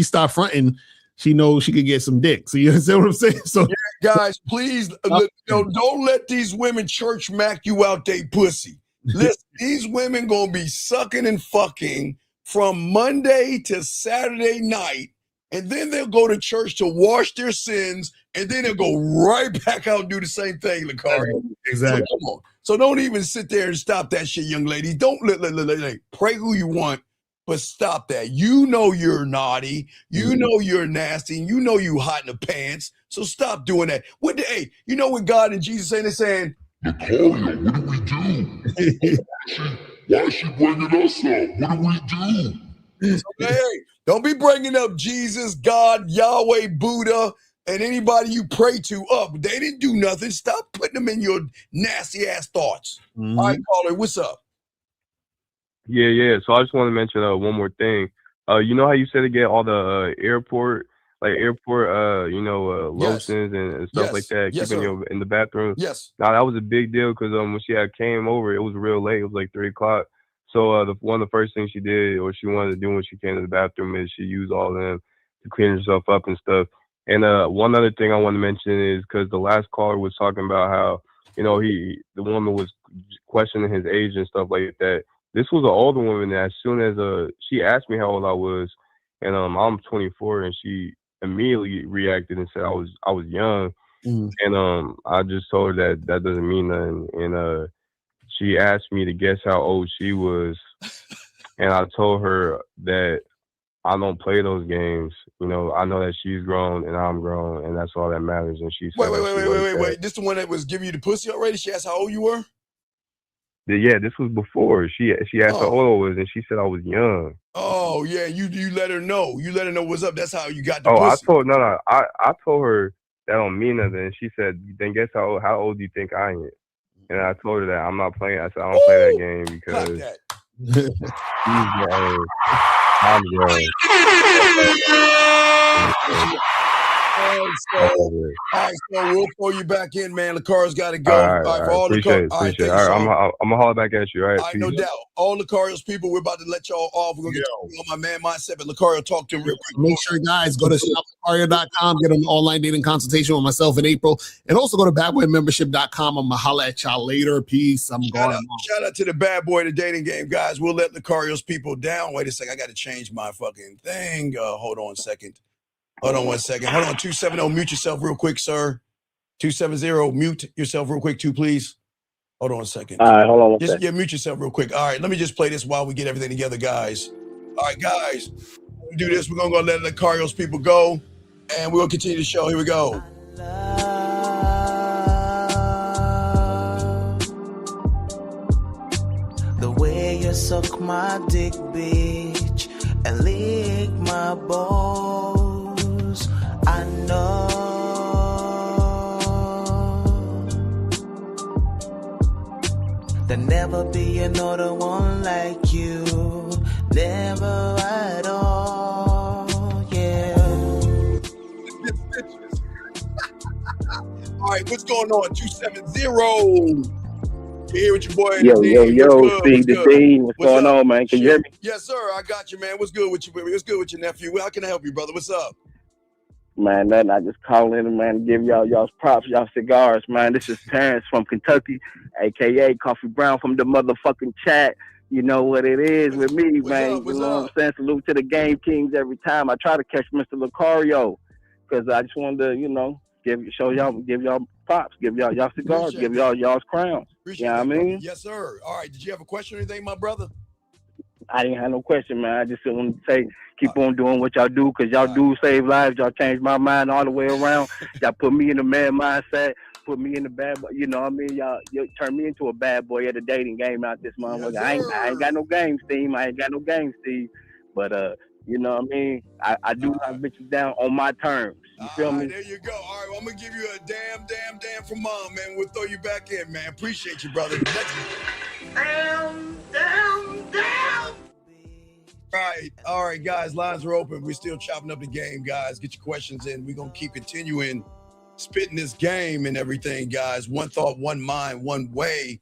stopped fronting, she knows she could get some dick. So you understand what I'm saying? So yeah, guys, please don't let these women church mac you out they pussy. Listen, these women gonna be sucking and fucking from Monday to Saturday night, and then they'll go to church to wash their sins, and then they'll go right back out and do the same thing, Lakari. Exactly. So, come on. So don't even sit there and stop that shit, young lady. Don't let pray who you want, but stop that. You know you're naughty. You know you're nasty. And you know you hot in the pants. So stop doing that. Hey, you know what God and Jesus saying? They're saying, Natalia, what do we do? Why is she bringing us up? What do we do? So, hey, don't be bringing up Jesus, God, Yahweh, Buddha, and anybody you pray to up. They didn't do nothing. Stop putting them in your nasty ass thoughts. All right, caller, what's up? Yeah. So I just want to mention one more thing. You know how you said to get all the airport lotions and stuff like that, keeping you in the bathroom. Yes. Now that was a big deal because when she came over, it was real late. It was like 3 o'clock. So one of the first things she did, or she wanted to do when she came to the bathroom, is she used all of them to clean herself up and stuff. And one other thing I want to mention is because the last caller was talking about how the woman was questioning his age and stuff like that. This was an older woman that as soon as she asked me how old I was, and I'm 24, and she immediately reacted and said I was young. And I just told her that doesn't mean nothing. And she asked me to guess how old she was, and I told her that I don't play those games. I know that she's grown and I'm grown, and that's all that matters. And she said, Wait. This the one that was giving you the pussy already? She asked how old you were? Yeah, this was before. She asked how old I was, and she said I was young. Oh yeah, you let her know. You let her know what's up. That's how you got the I pussy. told her that don't mean nothing. And she said, then guess how old do you think I am? And I told her that I'm not playing. I said I don't play that game because she's grown. I'm grown. All right, so we'll pull you back in, man. Lakara's got to go. All right, appreciate it. All right, I'm gonna holler back at you. All right, no doubt. All Lakari's people, we're about to let y'all off. We're gonna get on my man mindset, but Lakario, talk to him real quick. Make sure, guys, go to shoplakario.com, get an online dating consultation with myself in April, and also go to badboymembership.com. I'm gonna holler at y'all later. Peace. Shout out to the bad boy, the dating game, guys. We'll let Lakario's people down. Wait a second, I got to change my fucking thing. Hold on 1 second. Hold on 1 second. Hold on, 270. Mute yourself real quick, sir. 270. Mute yourself real quick, too, please. Hold on 1 second. All right, hold on 1 second. Yeah, mute yourself real quick. All right, let me just play this while we get everything together, guys. All right, guys. We do this. We're gonna go let Lakario's people go, and we'll continue the show. Here we go. The way you suck my dick, bitch, and lick my balls. I know there'll never be another one like you. Never at all, yeah. All right, what's going on? 270. You here with your boy? Yo, Steve the Dean. What's going on, man? Can you hear me? Yes, sir. I got you, man. What's good with you? What's good with your nephew? How can I help you, brother? What's up? Man, nothing. I just call in, man, give y'all's props, y'all cigars, man. This is Terrence from Kentucky, aka Coffee Brown from the motherfucking chat. You know what it is with me, man. You know what I'm saying? Salute to the Game Kings every time. I try to catch Mr. Lucario because I just wanted to, you know, give y'all props, give y'all cigars, give y'all's crowns. Appreciate you know that, what I mean? brother. Yes, sir. All right. Did you have a question or anything, my brother? I didn't have no question, man. I just want to say, keep on doing what y'all do, because y'all do save lives. Y'all changed my mind all the way around. Y'all put me in the man mindset, put me in the bad boy. You know what I mean? Y'all turned me into a bad boy at the dating game out this motherfucker. Yes, I ain't got no game, Steve. I ain't got no game, Steve. But, you know what I mean? I do knock bitches down on my terms. You feel me? There you go. All right, well, I'm going to give you a damn from mom, man. We'll throw you back in, man. Appreciate you, brother. Damn. All right, guys, lines are open. We're still chopping up the game, guys. Get your questions in. We're going to keep continuing spitting this game and everything, guys. One thought, one mind, one way.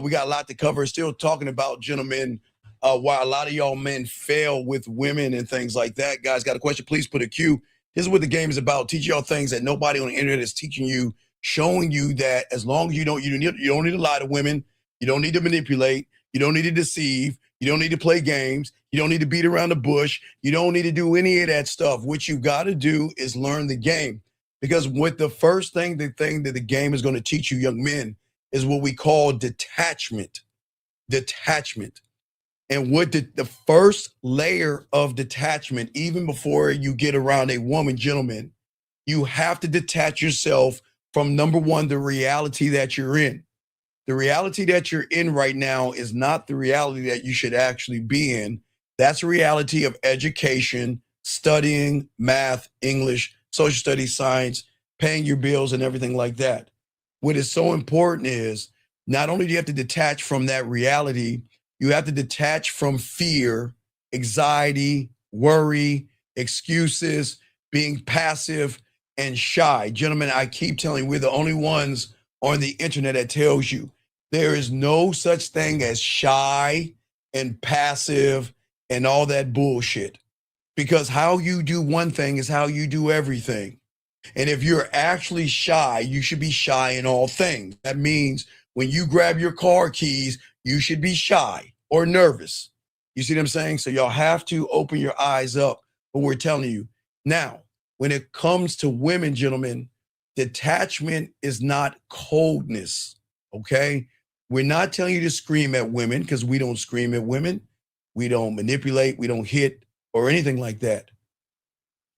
We got a lot to cover. Still talking about, gentlemen, why a lot of y'all men fail with women and things like that. Guys, got a question? Please put a Q. This is what the game is about. Teach y'all things that nobody on the internet is teaching you, showing you that as long as you don't need to lie to women, you don't need to manipulate, you don't need to deceive, you don't need to play games, you don't need to beat around the bush, you don't need to do any of that stuff. What you got to do is learn the game. Because with the first thing, the thing that the game is going to teach you young men is what we call detachment. Detachment. And what the first layer of detachment, even before you get around a woman, gentlemen, you have to detach yourself from, number one, the reality that you're in. The reality that you're in right now is not the reality that you should actually be in. That's a reality of education, studying, math, English, social studies, science, paying your bills and everything like that. What is so important is not only do you have to detach from that reality, you have to detach from fear, anxiety, worry, excuses, being passive and shy. Gentlemen, I keep telling you, we're the only ones on the internet that tells you there is no such thing as shy and passive and all that bullshit. Because how you do one thing is how you do everything. And if you're actually shy, you should be shy in all things. That means when you grab your car keys, you should be shy or nervous. You see what I'm saying? So y'all have to open your eyes up when we're telling you. Now, when it comes to women, gentlemen, detachment is not coldness, okay? We're not telling you to scream at women, because we don't scream at women. We don't manipulate, we don't hit or anything like that.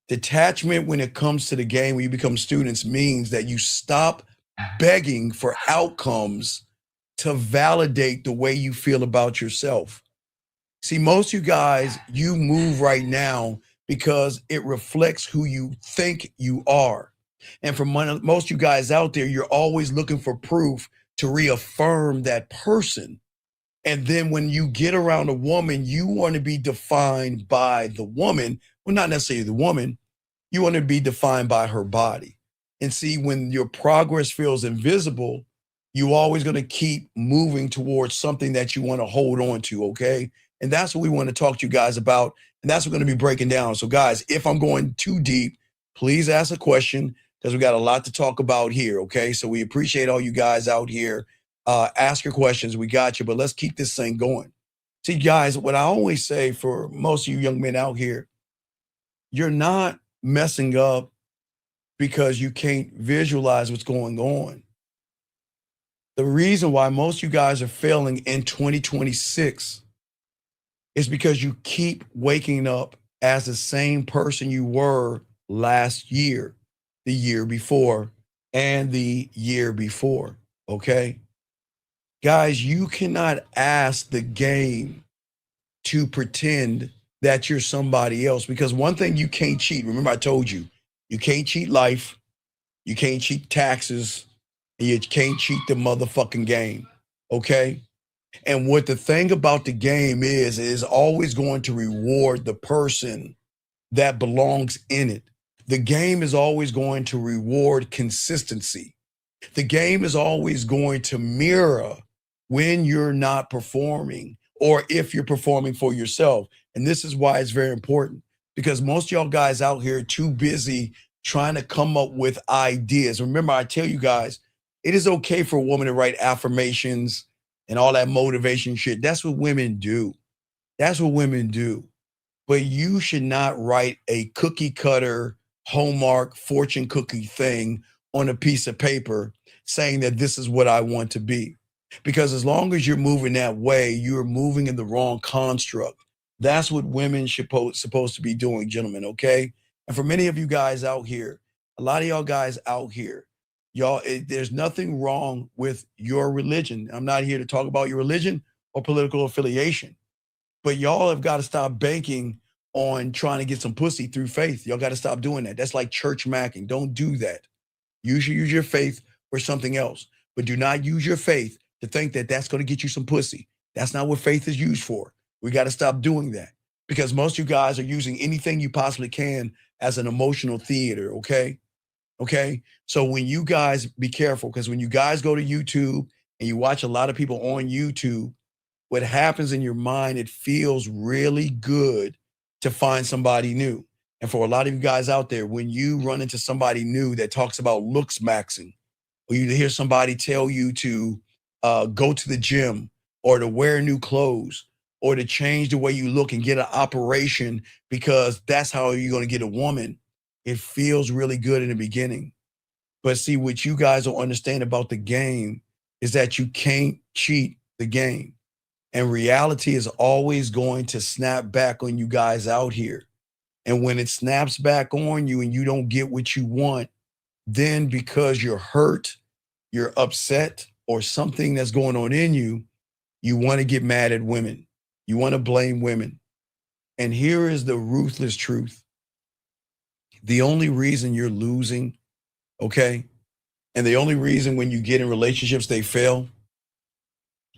Detachment, when it comes to the game, when you become students, means that you stop begging for outcomes to validate the way you feel about yourself. See, most of you guys, you move right now because it reflects who you think you are. And for most of you guys out there, you're always looking for proof to reaffirm that person. And then when you get around a woman, you want to be defined by the woman. Well, not necessarily the woman. You want to be defined by her body. And see, when your progress feels invisible, you're always going to keep moving towards something that you want to hold on to, okay? And that's what we want to talk to you guys about. And that's what we're going to be breaking down. So guys, if I'm going too deep, please ask a question, because we got a lot to talk about here, okay? So we appreciate all you guys out here. Ask your questions. We got you, but let's keep this thing going. See, guys, what I always say for most of you young men out here, you're not messing up because you can't visualize what's going on. The reason why most of you guys are failing in 2026 is because you keep waking up as the same person you were last year, the year before, and the year before, okay? Guys, you cannot ask the game to pretend that you're somebody else, because one thing you can't cheat, remember I told you, you can't cheat life, you can't cheat taxes, and you can't cheat the motherfucking game, okay? And what the thing about the game is always going to reward the person that belongs in it. The game is always going to reward consistency. The game is always going to mirror when you're not performing, or if you're performing for yourself. And this is why it's very important, because most of y'all guys out here are too busy trying to come up with ideas. Remember, I tell you guys, it is okay for a woman to write affirmations and all that motivation shit. That's what women do. That's what women do. But you should not write a cookie cutter, Hallmark, fortune cookie thing on a piece of paper saying that this is what I want to be. Because as long as you're moving that way, you're moving in the wrong construct. That's what women supposed to be doing, gentlemen, okay? And for many of you guys out here, a lot of y'all guys out here, y'all, there's nothing wrong with your religion. I'm not here to talk about your religion or political affiliation. But y'all have got to stop banking on trying to get some pussy through faith. Y'all got to stop doing that. That's like church macking. Don't do that. You should use your faith for something else. But do not use your faith to think that that's going to get you some pussy. That's not what faith is used for. We got to stop doing that because most of you guys are using anything you possibly can as an emotional theater, okay? Okay? So when you guys, be careful, because when you guys go to YouTube and you watch a lot of people on YouTube, what happens in your mind, it feels really good to find somebody new. And for a lot of you guys out there, when you run into somebody new that talks about looks maxing, or you hear somebody tell you to go to the gym or to wear new clothes or to change the way you look and get an operation because that's how you're going to get a woman, it feels really good in the beginning. But see, what you guys don't understand about the game is that you can't cheat the game. And reality is always going to snap back on you guys out here. And when it snaps back on you and you don't get what you want, then because you're hurt, you're upset, or something that's going on in you, you want to get mad at women. You want to blame women. And here is the ruthless truth. The only reason you're losing, okay, and the only reason when you get in relationships they fail,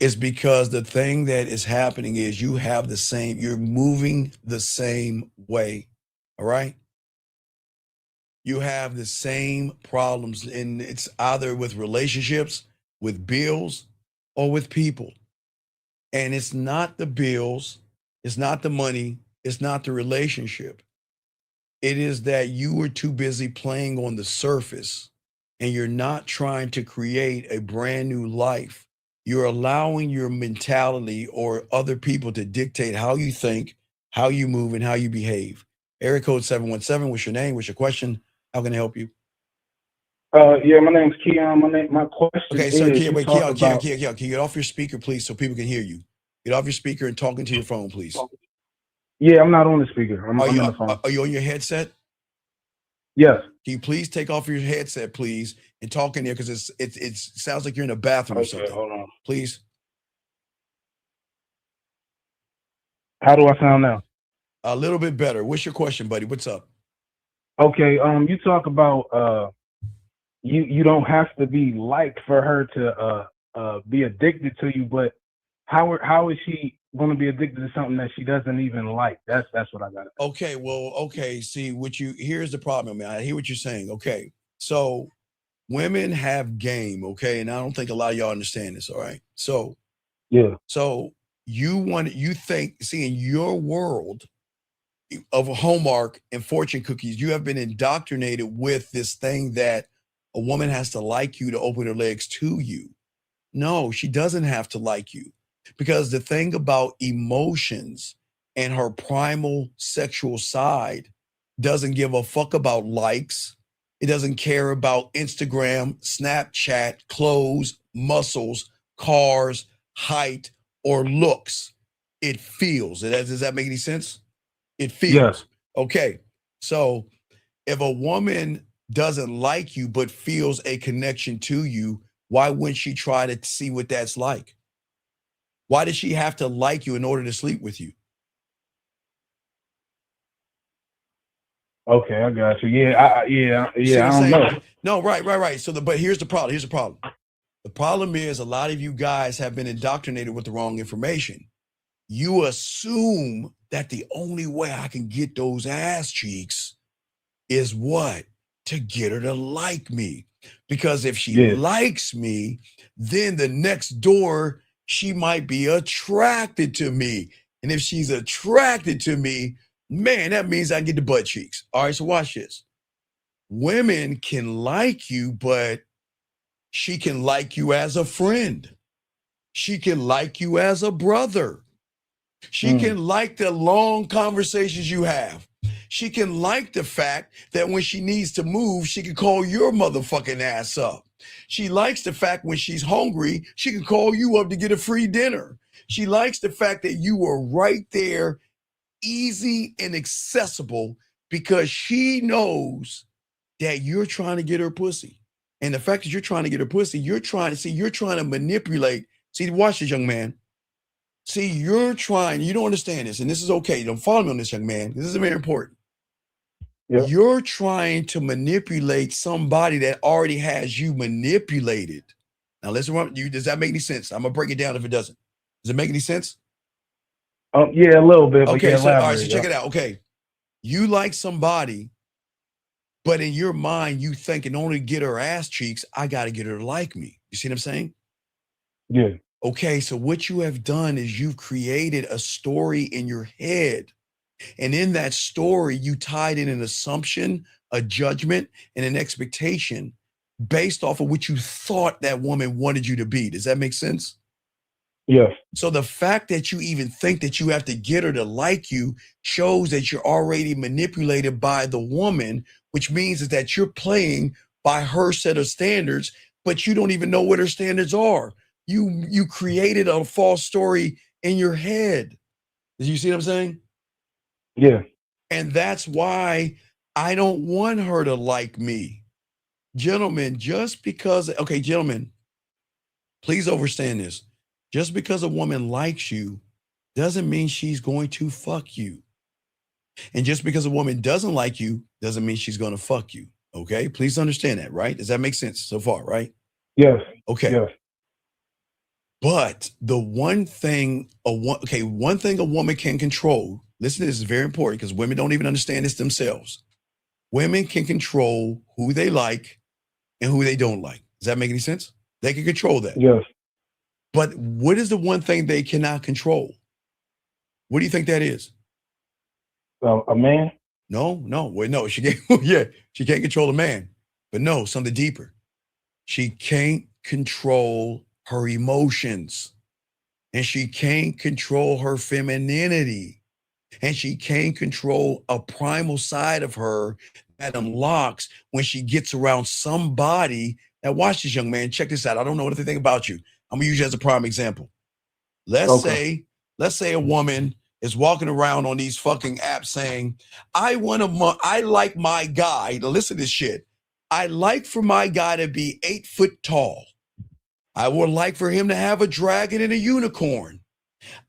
is because the thing that is happening is you're moving the same way. All right. You have the same problems, and it's either with relationships, with bills, or with people. And it's not the bills, it's not the money, it's not the relationship. It is that you were too busy playing on the surface and you're not trying to create a brand new life. You're allowing your mentality or other people to dictate how you think, how you move, and how you behave. Area code 717, what's your name? What's your question? How can I help you? Yeah, my name's Keon. My question okay, is, sir, Keon, Keon, can you get off your speaker, please, so people can hear you? Get off your speaker and talk into your phone, please. Yeah, I'm not on the speaker. I'm on the phone. Are you on your headset? Yes. Can you please take off your headset, please, and talk in there because it sounds like you're in a bathroom or something. Hold on. Please. How do I sound now? A little bit better. What's your question, buddy? What's up? Okay. You talk about you don't have to be liked for her to be addicted to you, but how is she going to be addicted to something that she doesn't even like? That's what I got. Okay. Well, okay. See, here's the problem, man. I hear what you're saying. Okay. So women have game, okay? And I don't think a lot of y'all understand this, all right? So yeah. So you think, see, in your world of Hallmark and fortune cookies, you have been indoctrinated with this thing that a woman has to like you to open her legs to you. No, she doesn't have to like you, because the thing about emotions and her primal sexual side doesn't give a fuck about likes. It doesn't care about Instagram, Snapchat, clothes, muscles, cars, height, or looks. It feels. Does that make any sense? It feels. Yes. Okay. So if a woman doesn't like you but feels a connection to you, why wouldn't she try to see what that's like? Why does she have to like you in order to sleep with you? Okay, I got you. Yeah, I don't know. No, right. So, but here's the problem. The problem is a lot of you guys have been indoctrinated with the wrong information. You assume that the only way I can get those ass cheeks is what? To get her to like me. Because if she likes me, then the next door, she might be attracted to me. And if she's attracted to me, man, that means I get the butt cheeks. All right, so watch this. Women can like you, but she can like you as a friend. She can like you as a brother. She can like the long conversations you have. She can like the fact that when she needs to move, she can call your motherfucking ass up. She likes the fact when she's hungry, she can call you up to get a free dinner. She likes the fact that you are right there, easy and accessible, because she knows that you're trying to get her pussy. And the fact that you're trying to get her pussy, you're trying to manipulate. See, watch this, young man. See, you don't understand this, and this is okay. Don't follow me on this, young man. This is very important. Yep. You're trying to manipulate somebody that already has you manipulated. Now, listen, does that make any sense? I'm going to break it down if it doesn't. Does it make any sense? Yeah, a little bit. Okay, but so, all right, so check it out. Okay, you like somebody, but in your mind, you think in order to get her ass cheeks, I got to get her to like me. You see what I'm saying? Yeah. Okay, so what you have done is you've created a story in your head. And in that story, you tied in an assumption, a judgment, and an expectation based off of what you thought that woman wanted you to be. Does that make sense? Yes. So the fact that you even think that you have to get her to like you shows that you're already manipulated by the woman, which means is that you're playing by her set of standards, but you don't even know what her standards are. You created a false story in your head. Do you see what I'm saying? Yeah. And that's why I don't want her to like me. Gentlemen, gentlemen, please understand this. Just because a woman likes you doesn't mean she's going to fuck you. And just because a woman doesn't like you doesn't mean she's going to fuck you. Okay? Please understand that, right? Does that make sense so far, right? Yes. Okay. Yes. But the one thing a woman can control, listen to this, is very important because women don't even understand this themselves. Women can control who they like and who they don't like. Does that make any sense? They can control that. Yes. But what is the one thing they cannot control? What do you think that is? A man? No. Wait, no, she can't. Yeah, she can't control a man. But no, something deeper. She can't control her emotions. And she can't control her femininity. And she can't control a primal side of her that unlocks when she gets around somebody. Now watch this, young man. Check this out. I don't know anything about you. I'm gonna use you as a prime example. Let's say a woman is walking around on these fucking apps saying, I like my guy. Now listen to this shit. I like for my guy to be 8 foot tall. I would like for him to have a dragon and a unicorn.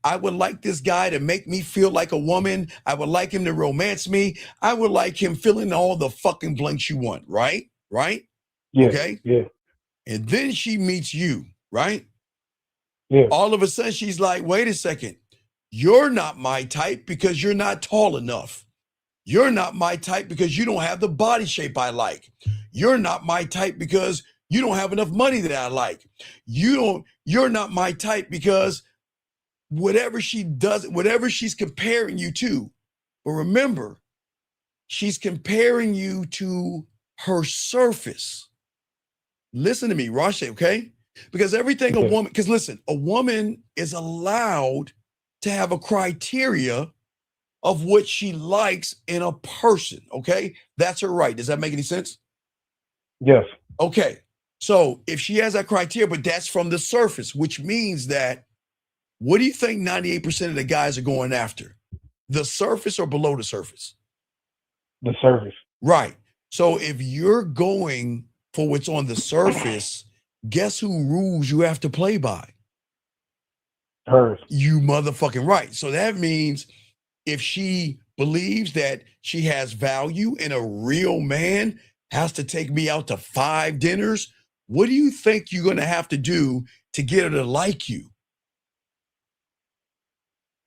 I would like this guy to make me feel like a woman. I would like him to romance me. I would like him filling all the fucking blanks you want, right? Right? Yeah. Okay? Yeah. And then she meets you, right? Yeah. All of a sudden she's like, wait a second. You're not my type because you're not tall enough. You're not my type because you don't have the body shape I like. You're not my type because you don't have enough money that I like. You're not my type because whatever she does, whatever she's comparing you to. But remember, she's comparing you to her surface. Listen to me, Rashe, okay? Because everything a woman, because listen, a woman is allowed to have a criteria of what she likes in a person, okay? That's her right. Does that make any sense? Yes. Okay. So if she has that criteria, but that's from the surface, which means that, what do you think 98% of the guys are going after? The surface or below the surface? The surface. Right. So if you're going for what's on the surface, guess who rules you have to play by? Hers. You motherfucking right. So that means if she believes that she has value and a real man has to take me out to 5 dinners, what do you think you're going to have to do to get her to like you?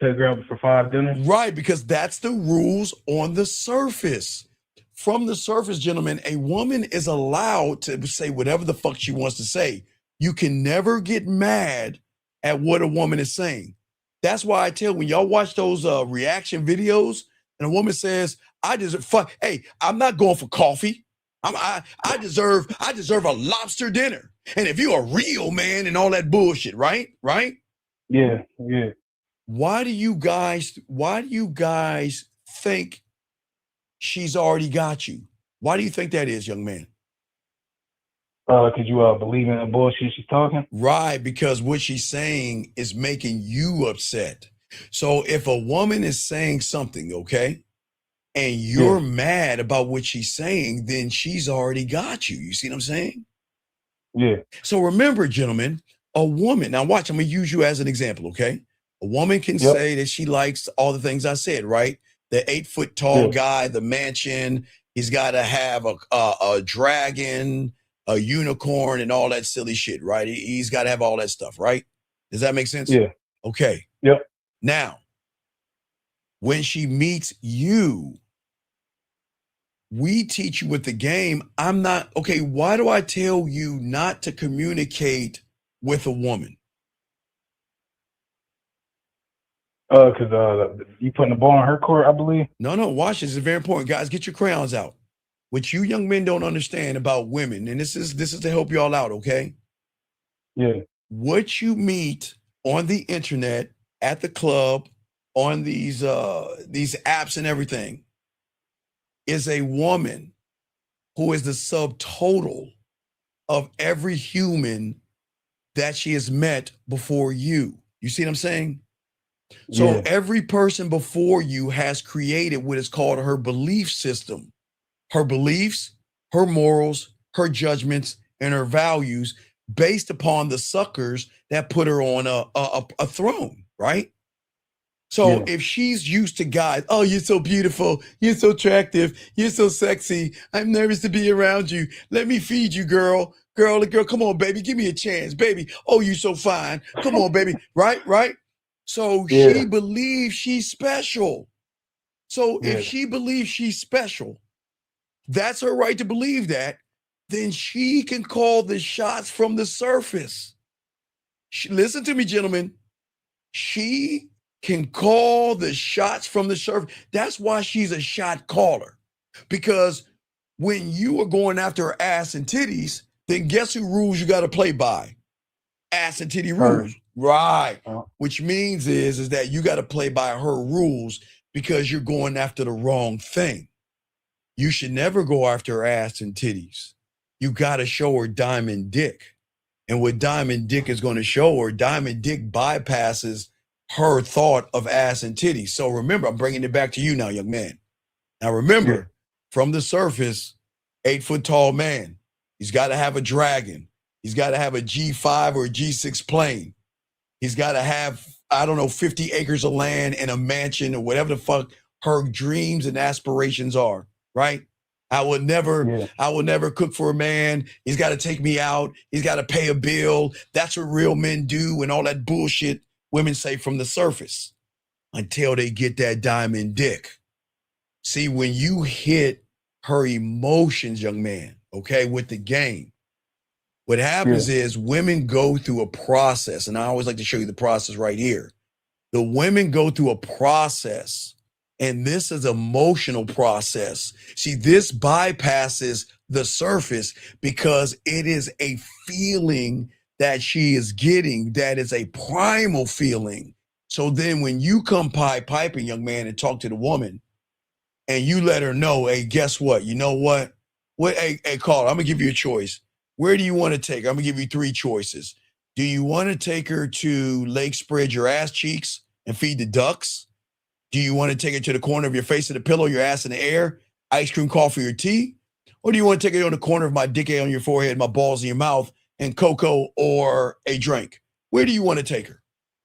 Take her out for 5 dinners? Right, because that's the rules on the surface. From the surface, gentlemen, a woman is allowed to say whatever the fuck she wants to say. You can never get mad at what a woman is saying. That's why I tell when y'all watch those reaction videos and a woman says, hey, I'm not going for coffee. I deserve a lobster dinner. And if you're a real man and all that bullshit, right? Yeah. Why do you guys think she's already got you? Why do you think that is, young man? Cause you believe in the bullshit she's talking? Right, because what she's saying is making you upset. So if a woman is saying something, okay, and you're mad about what she's saying, then she's already got you. You see what I'm saying? Yeah. So remember, gentlemen, a woman, now watch, I'm gonna use you as an example, okay? A woman can say that she likes all the things I said, right? The 8-foot tall guy, the mansion, he's gotta have a dragon, a unicorn, and all that silly shit, right? He's gotta have all that stuff, right? Does that make sense? Yeah. Okay. Yep. Now, when she meets you, we teach you with the game. Why do I tell you not to communicate with a woman? Cause you putting the ball on her court, I believe. No, watch this. It's very important. Guys, get your crayons out. What you young men don't understand about women, and this is to help y'all out, okay? Yeah. What you meet on the internet, at the club, on these apps and everything, is a woman who is the subtotal of every human that she has met before you. You see what I'm saying? So every person before you has created what is called her belief system. Her beliefs, her morals, her judgments, and her values based upon the suckers that put her on a throne, right? So if she's used to guys, oh, you're so beautiful, you're so attractive, you're so sexy, I'm nervous to be around you. Let me feed you, girl. Girl, come on, baby, give me a chance, baby. Oh, you're so fine. Come on, baby. Right? So she believes she's special. So if she believes she's special, that's her right to believe that, then she can call the shots from the surface. Listen to me, gentlemen. She can call the shots from the surface. That's why she's a shot caller. Because when you are going after her ass and titties, then guess who rules you got to play by? Ass and titty rules. Right. Which means is that you got to play by her rules because you're going after the wrong thing. You should never go after her ass and titties. You got to show her diamond dick. And what diamond dick is going to show her, diamond dick bypasses her thought of ass and titties. So remember, I'm bringing it back to you now, young man. Now remember, from the surface, 8-foot tall man, he's got to have a dragon. He's got to have a G5 or a G6 plane. He's got to have, 50 acres of land and a mansion or whatever the fuck her dreams and aspirations are, right? I will never cook for a man. He's got to take me out. He's got to pay a bill. That's what real men do and all that bullshit women say from the surface until they get that diamond dick. See, when you hit her emotions, young man, okay, with the game, what happens is women go through a process, and I always like to show you the process right here. The women go through a process, and this is emotional process. See, this bypasses the surface because it is a feeling that she is getting that is a primal feeling. So then when you come piping, young man, and talk to the woman, and you let her know, hey, guess what? You know what? Hey, Carl, I'm gonna give you a choice. Where do you want to take her? I'm gonna give you 3 choices. Do you want to take her to Lake Spread Your Ass Cheeks and feed the ducks? Do you want to take her to the corner of your face to the pillow, your ass in the air, ice cream, coffee, or tea? Or do you want to take her on the corner of my dick on your forehead, my balls in your mouth, and cocoa or a drink? Where do you want to take her?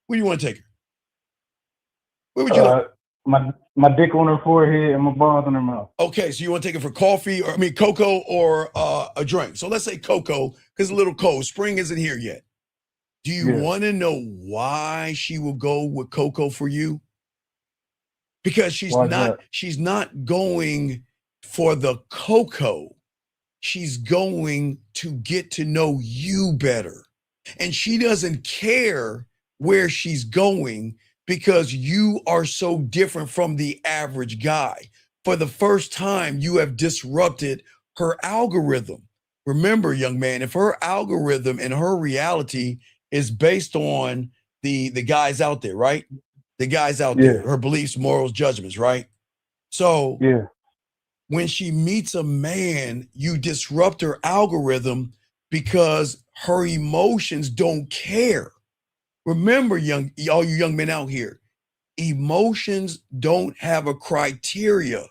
Where do you want to take her? Where would you like? My dick on her forehead and my balls in her mouth. Okay, so you want to take her for cocoa or a drink. So let's say cocoa, because it's a little cold. Spring isn't here yet. Do you want to know why she will go with cocoa for you? Because she's not going for the cocoa. She's going to get to know you better. And she doesn't care where she's going because you are so different from the average guy. For the first time, you have disrupted her algorithm. Remember, young man, if her algorithm and her reality is based on the guys out there, right? The guys out there, her beliefs, morals, judgments, right? So when she meets a man, you disrupt her algorithm because her emotions don't care. Remember, all you young men out here, emotions don't have a criteria.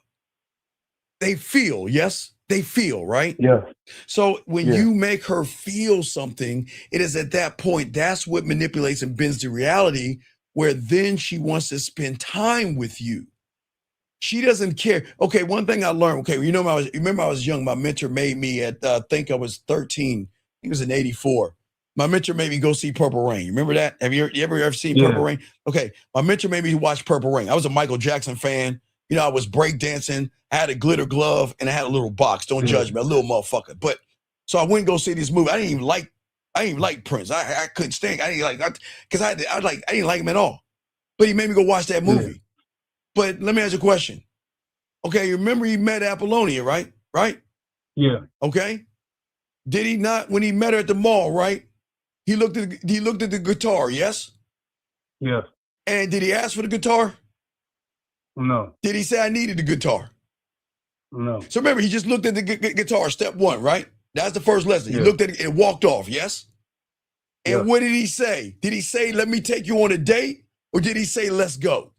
They feel, yes? They feel, right? Yeah. So when you make her feel something, it is at that point, that's what manipulates and bends the reality, where then she wants to spend time with you. She doesn't care. Okay, one thing I learned, okay, remember I was young, my mentor made me at, I think I was 13, he was in 84. My mentor made me go see Purple Rain. Remember that? Have you ever seen Purple Rain? Okay, my mentor made me watch Purple Rain. I was a Michael Jackson fan. You know, I was breakdancing. I had a glitter glove and I had a little box. Don't judge me, a little motherfucker. But so I went and go see this movie. I didn't even like Prince. I couldn't stand. I didn't like because I didn't like him at all. But he made me go watch that movie. But let me ask you a question. Okay, you remember he met Apollonia, right? Right? Yeah. Okay. Did he not, when he met her at the mall, right? He looked at the guitar, yes? Yeah. And did he ask for the guitar? No. Did he say I needed the guitar? No. So remember, he just looked at the guitar, step one, right? That's the first lesson. He looked at it and walked off, yes? And what did he say? Did he say, let me take you on a date? Or did he say, let's go?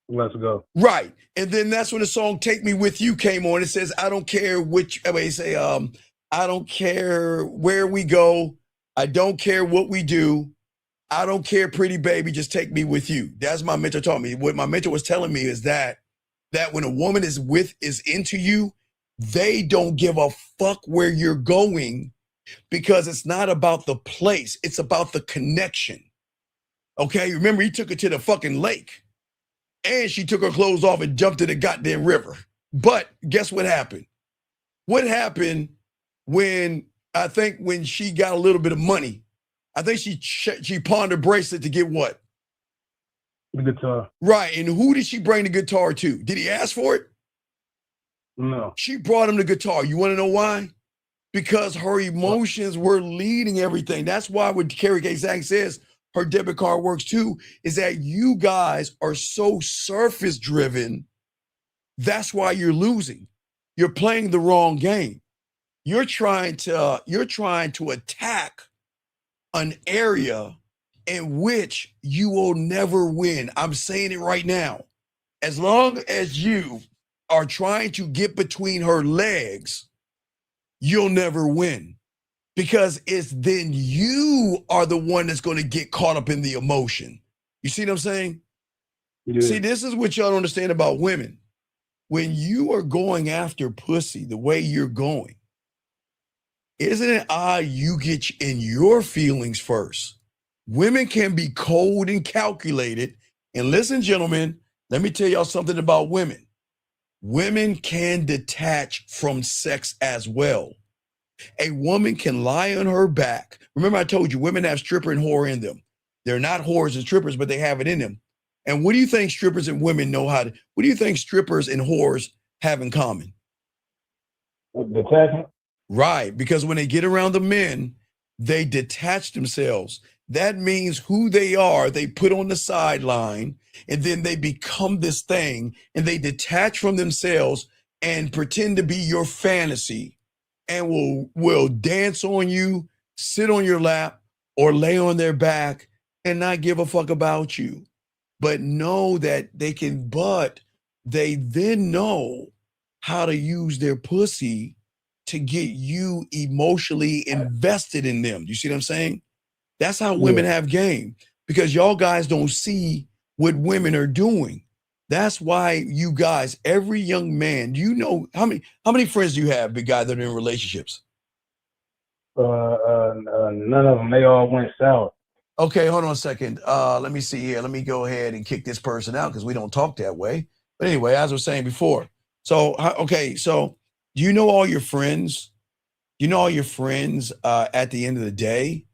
Let's go. Right. And then that's when the song Take Me With You came on. It says, I don't care which, I don't care where we go. I don't care what we do. I don't care, pretty baby, just take me with you. That's my mentor taught me. What my mentor was telling me is that when a woman is into you, they don't give a fuck where you're going, because it's not about the place. It's about the connection. Okay. Remember, he took her to the fucking lake and she took her clothes off and jumped in the goddamn river. But guess what happened? What happened when she got a little bit of money? I think she pawned her bracelet to get what? The guitar. Right. And who did she bring the guitar to? Did he ask for it? No. She brought him the guitar. You want to know why? Because her emotions were leading everything. That's why what Carrie K. Zhang says her debit card works too, is that you guys are so surface driven. That's why you're losing. You're playing the wrong game. You're trying to attack an area in which you will never win. I'm saying it right now. As long as you are trying to get between her legs, you'll never win, because it's then you are the one that's going to get caught up in the emotion. You see what I'm saying? Yeah. See, this is what y'all don't understand about women. When you are going after pussy the way you're going, isn't it odd you get in your feelings first? Women can be cold and calculated. And listen, gentlemen, let me tell y'all something about women. Women can detach from sex as well. A woman can lie on her back. Remember, I told you, women have stripper and whore in them. They're not whores and strippers, but they have it in them. And what do you think strippers and women what do you think strippers and whores have in common? Detachment. Right, because when they get around the men, they detach themselves. That means who they are, they put on the sideline, and then they become this thing, and they detach from themselves and pretend to be your fantasy, and will dance on you, sit on your lap, or lay on their back and not give a fuck about you. But know that they then know how to use their pussy to get you emotionally invested in them. You see what I'm saying? That's how women have game, because y'all guys don't see what women are doing. That's why you guys, every young man, you know, how many friends do you have, big guy, that are in relationships? None of them. They all went south. Okay, hold on a second. Let me see here. Let me go ahead and kick this person out because we don't talk that way. But anyway, as I was saying before, so do you know all your friends? You know all your friends at the end of the day?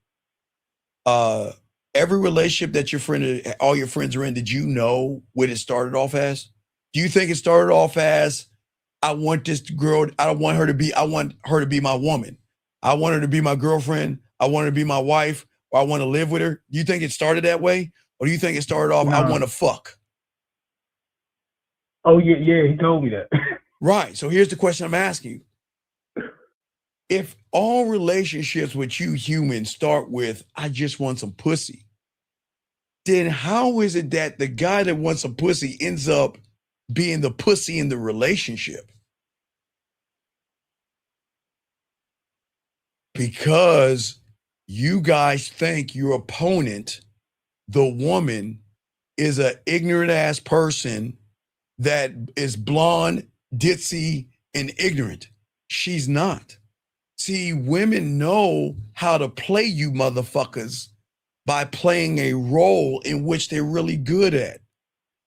Every relationship that all your friends are in, did you know what it started off as? Do you think it started off as I want this girl, I want her to be my woman. I want her to be my girlfriend. I want her to be my wife, or I want to live with her. Do you think it started that way? Or do you think it started off, I want to fuck? Oh, yeah, he told me that. Right. So here's the question I'm asking you. If all relationships with you humans start with, I just want some pussy, then how is it that the guy that wants some pussy ends up being the pussy in the relationship? Because you guys think your opponent, the woman, is an ignorant ass person that is blonde, ditzy, and ignorant. She's not. See, women know how to play you motherfuckers by playing a role in which they're really good at.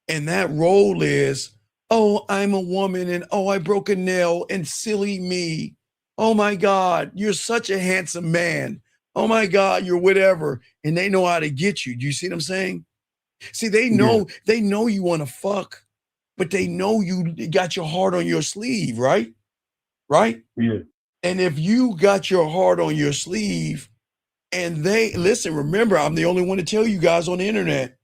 And that role is, oh, I'm a woman, and oh, I broke a nail, and silly me. Oh my God, you're such a handsome man. Oh my God, you're whatever. And they know how to get you. Do you see what I'm saying? See, they know you want to fuck, but they know you got your heart on your sleeve, right? Right? Yeah. And if you got your heart on your sleeve and they, listen, remember, I'm the only one to tell you guys on the internet,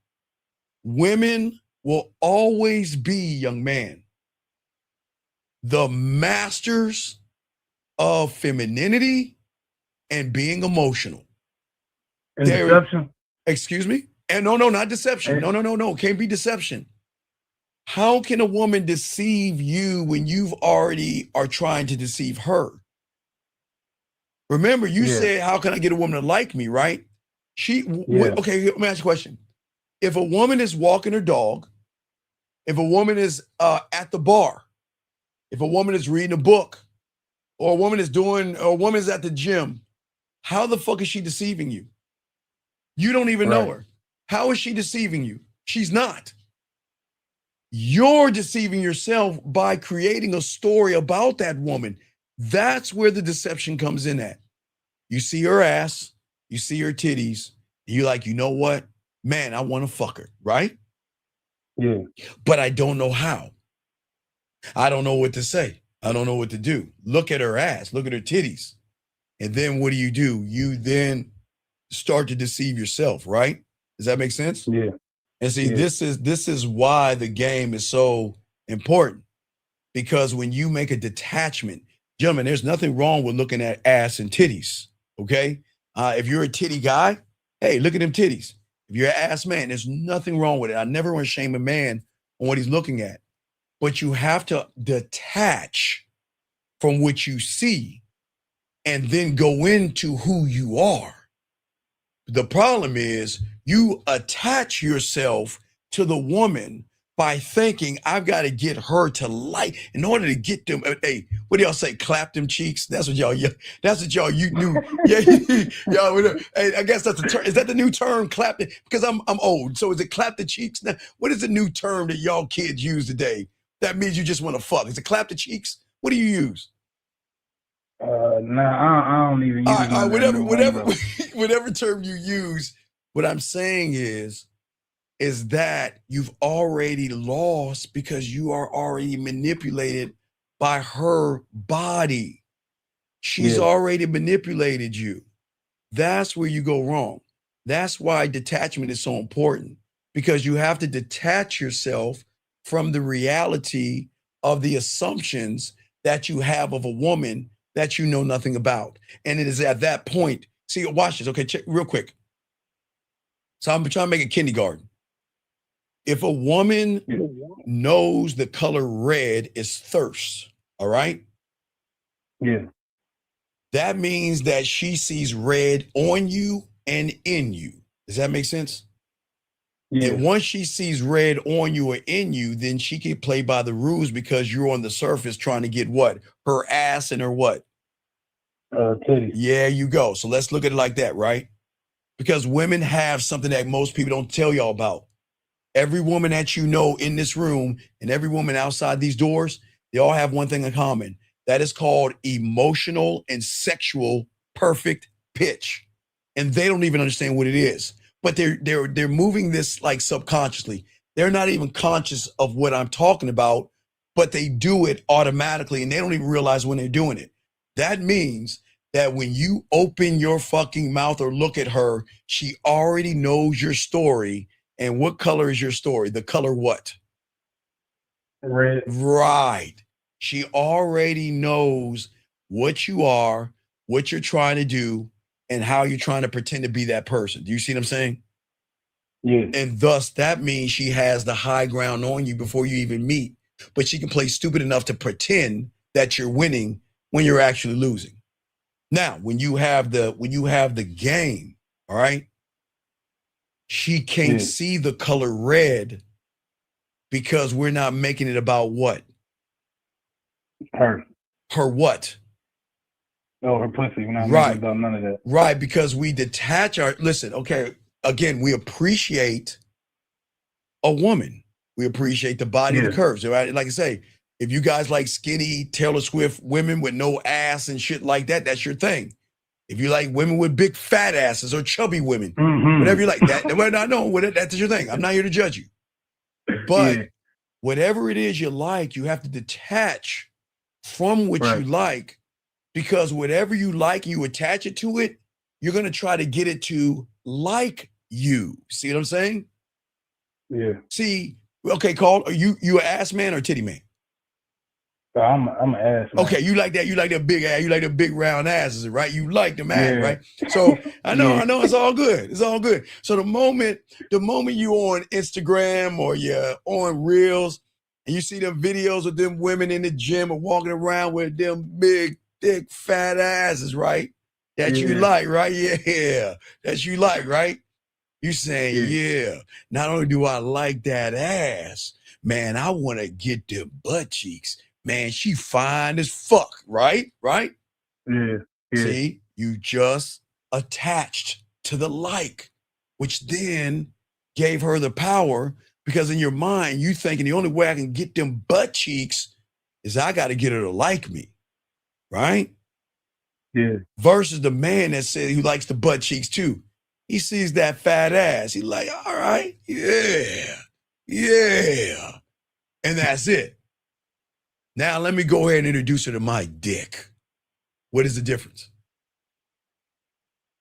women will always be, young man, the masters of femininity and being emotional. And deception? Excuse me? And no, not deception. No. Can't be deception. How can a woman deceive you when you've already are trying to deceive her? Remember, you said, how can I get a woman to like me, right? Okay, let me ask you a question. If a woman is walking her dog, if a woman is at the bar, if a woman is reading a book, or a woman is at the gym, how the fuck is she deceiving you? You don't even know her. How is she deceiving you? She's not. You're deceiving yourself by creating a story about that woman. That's where the deception comes in at. You see her ass, you see her titties, and you're like, you know what? Man, I want to fuck her, right? Yeah. But I don't know how. I don't know what to say. I don't know what to do. Look at her ass, look at her titties. And then what do? You then start to deceive yourself, right? Does that make sense? Yeah. And see, this is why the game is so important. Because when you make a detachment, gentlemen, there's nothing wrong with looking at ass and titties, okay? If you're a titty guy, hey, look at them titties. If you're an ass man, there's nothing wrong with it. I never want to shame a man on what he's looking at. But you have to detach from what you see and then go into who you are. The problem is you attach yourself to the woman by thinking, I've got to get her to like, in order to get them. Hey, what do y'all say? Clap them cheeks. That's what y'all you knew. Yeah, y'all. Hey, I guess that's the term. Is that the new term? Clap it? Because I'm old. So is it clap the cheeks now? What is the new term that y'all kids use today? That means you just want to fuck. Is it clap the cheeks? What do you use? I don't even use whatever term you use. What I'm saying is that you've already lost because you are already manipulated by her body. She's already manipulated you. That's where you go wrong. That's why detachment is so important, because you have to detach yourself from the reality of the assumptions that you have of a woman that you know nothing about. And it is at that point, see, watch this, okay, check real quick. So I'm trying to make a kindergarten. If a woman knows the color red is thirst, all right? Yeah. That means that she sees red on you and in you. Does that make sense? Yeah. And once she sees red on you or in you, then she can play by the rules because you're on the surface trying to get what? Her ass and her what? Titties. Yeah, you go. So let's look at it like that, right? Because women have something that most people don't tell y'all about. Every woman that you know in this room and every woman outside these doors, they all have one thing in common. That is called emotional and sexual perfect pitch. And they don't even understand what it is. But they're moving this like subconsciously. They're not even conscious of what I'm talking about but they do it automatically and they don't even realize when they're doing it. That means that when you open your fucking mouth or look at her, she already knows your story. And what color is your story? The color what? Red. Right. She already knows what you are, what you're trying to do, and how you're trying to pretend to be that person. Do you see what I'm saying? Yeah. And thus, that means she has the high ground on you before you even meet. But she can play stupid enough to pretend that you're winning when you're actually losing. Now, when you have the game, all right, she can't see the color red because we're not making it about what? Her. Her what? Oh, her pussy. We're not Right. making about none of that. Right, because we detach listen, okay, again, we appreciate a woman. We appreciate the body, the curves, right? Like I say, if you guys like skinny Taylor Swift women with no ass and shit like that, that's your thing. If you like women with big fat asses or chubby women, whatever you like, that, well, I know that's your thing. I'm not here to judge you. But whatever it is you like, you have to detach from what you like, because whatever you like and you attach it to it, you're going to try to get it to like you. See what I'm saying? Yeah. See, okay, Carl, are you an ass man or titty man? I'm an ass man. Okay, you like that. You like that big ass. You like the big round asses, right? You like them ass, right? So I know it's all good. It's all good. So the moment you on Instagram or you're on Reels and you see them videos of them women in the gym or walking around with them big, thick, fat asses, right? That you like, right? Yeah, that you like, right? You saying, yeah. Not only do I like that ass, man, I want to get them butt cheeks. Man, she fine as fuck, right? Right? Yeah. See, you just attached to the like, which then gave her the power, because in your mind, you thinking the only way I can get them butt cheeks is I got to get her to like me, right? Yeah. Versus the man that said he likes the butt cheeks too. He sees that fat ass. He's like, all right, yeah. And that's it. Now let me go ahead and introduce her to my dick. What is the difference?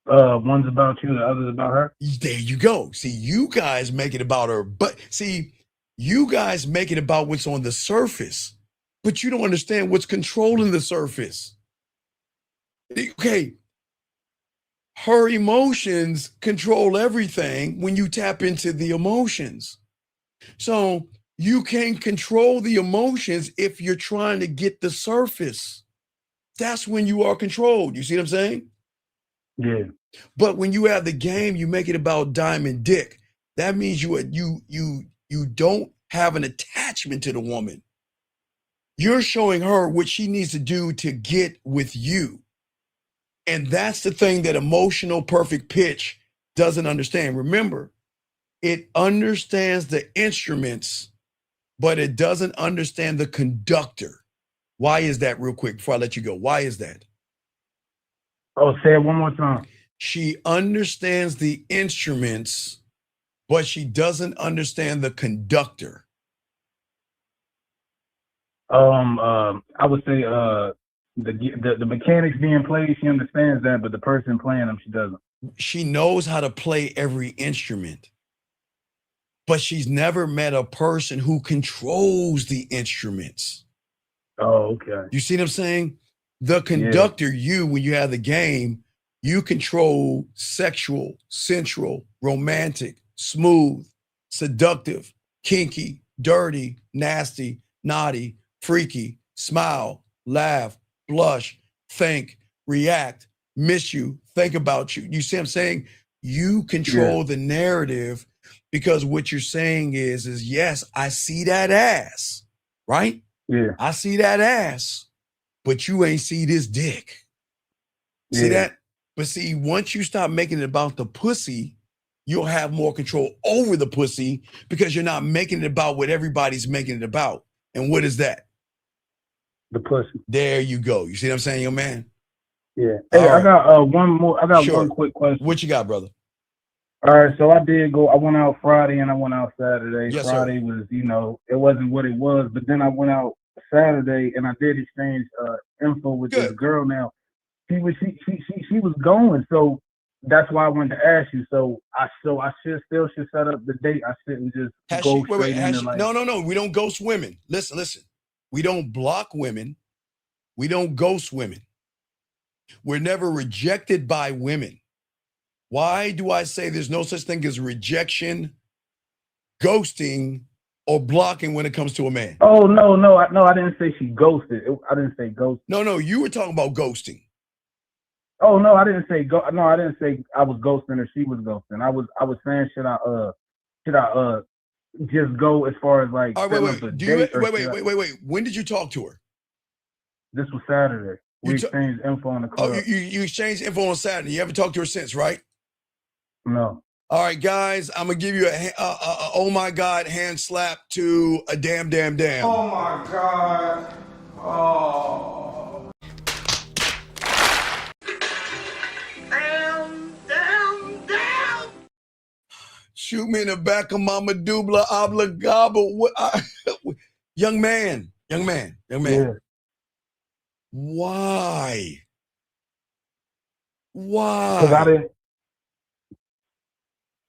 One's about you, the other's about her. There you go. See, you guys make it about her, but see, you guys make it about what's on the surface, but you don't understand what's controlling the surface. Okay. Her emotions control everything when you tap into the emotions. So you can't control the emotions if you're trying to get the surface. That's when you are controlled. You see what I'm saying? Yeah. But when you have the game, you make it about diamond dick. That means you don't have an attachment to the woman. You're showing her what she needs to do to get with you. And that's the thing that emotional perfect pitch doesn't understand. Remember, it understands the instruments, but it doesn't understand the conductor. Why is that, real quick, before I let you go? Why is that? Oh, say it one more time. She understands the instruments, but she doesn't understand the conductor. I would say the mechanics being played, she understands that, but the person playing them, she doesn't. She knows how to play every instrument, but she's never met a person who controls the instruments. Oh, okay. You see what I'm saying? The conductor, when you have the game, you control sexual, sensual, romantic, smooth, seductive, kinky, dirty, nasty, naughty, freaky, smile, laugh, blush, think, react, miss you, think about you. You see what I'm saying? You control the narrative, because what you're saying is yes, I see that ass, right? Yeah. I see that ass, but you ain't see this dick. See that? But see, once you stop making it about the pussy, you'll have more control over the pussy, because you're not making it about what everybody's making it about. And what is that? The pussy. There you go. You see what I'm saying, young man? Yeah. Hey, I got one more. I got one quick question. What you got, brother? All right, so I went out Friday and I went out Saturday. Yes, Friday was, it wasn't what it was, but then I went out Saturday, and I did exchange info with this girl. Now, she was going, so that's why I wanted to ask you. So I should set up the date. I shouldn't just go straight into like. No. We don't ghost women. Listen. We don't block women. We don't ghost women. We're never rejected by women. Why do I say there's no such thing as rejection, ghosting, or blocking when it comes to a man? Oh, no, I didn't say she ghosted. I didn't say ghosted. No, you were talking about ghosting. Oh, no, I didn't say I didn't say I was ghosting or she was ghosting. I was saying should I just go as far as like All right, wait. When did you talk to her? This was Saturday. We exchanged info on the club. Oh, you exchanged info on Saturday. You haven't talked to her since, right? No. All right, guys, I'm gonna give you a oh my God hand slap to a damn. Oh my God. Oh. Damn. Shoot me in the back of my medulla oblongata. Young man. Yeah. Why? Because I didn't.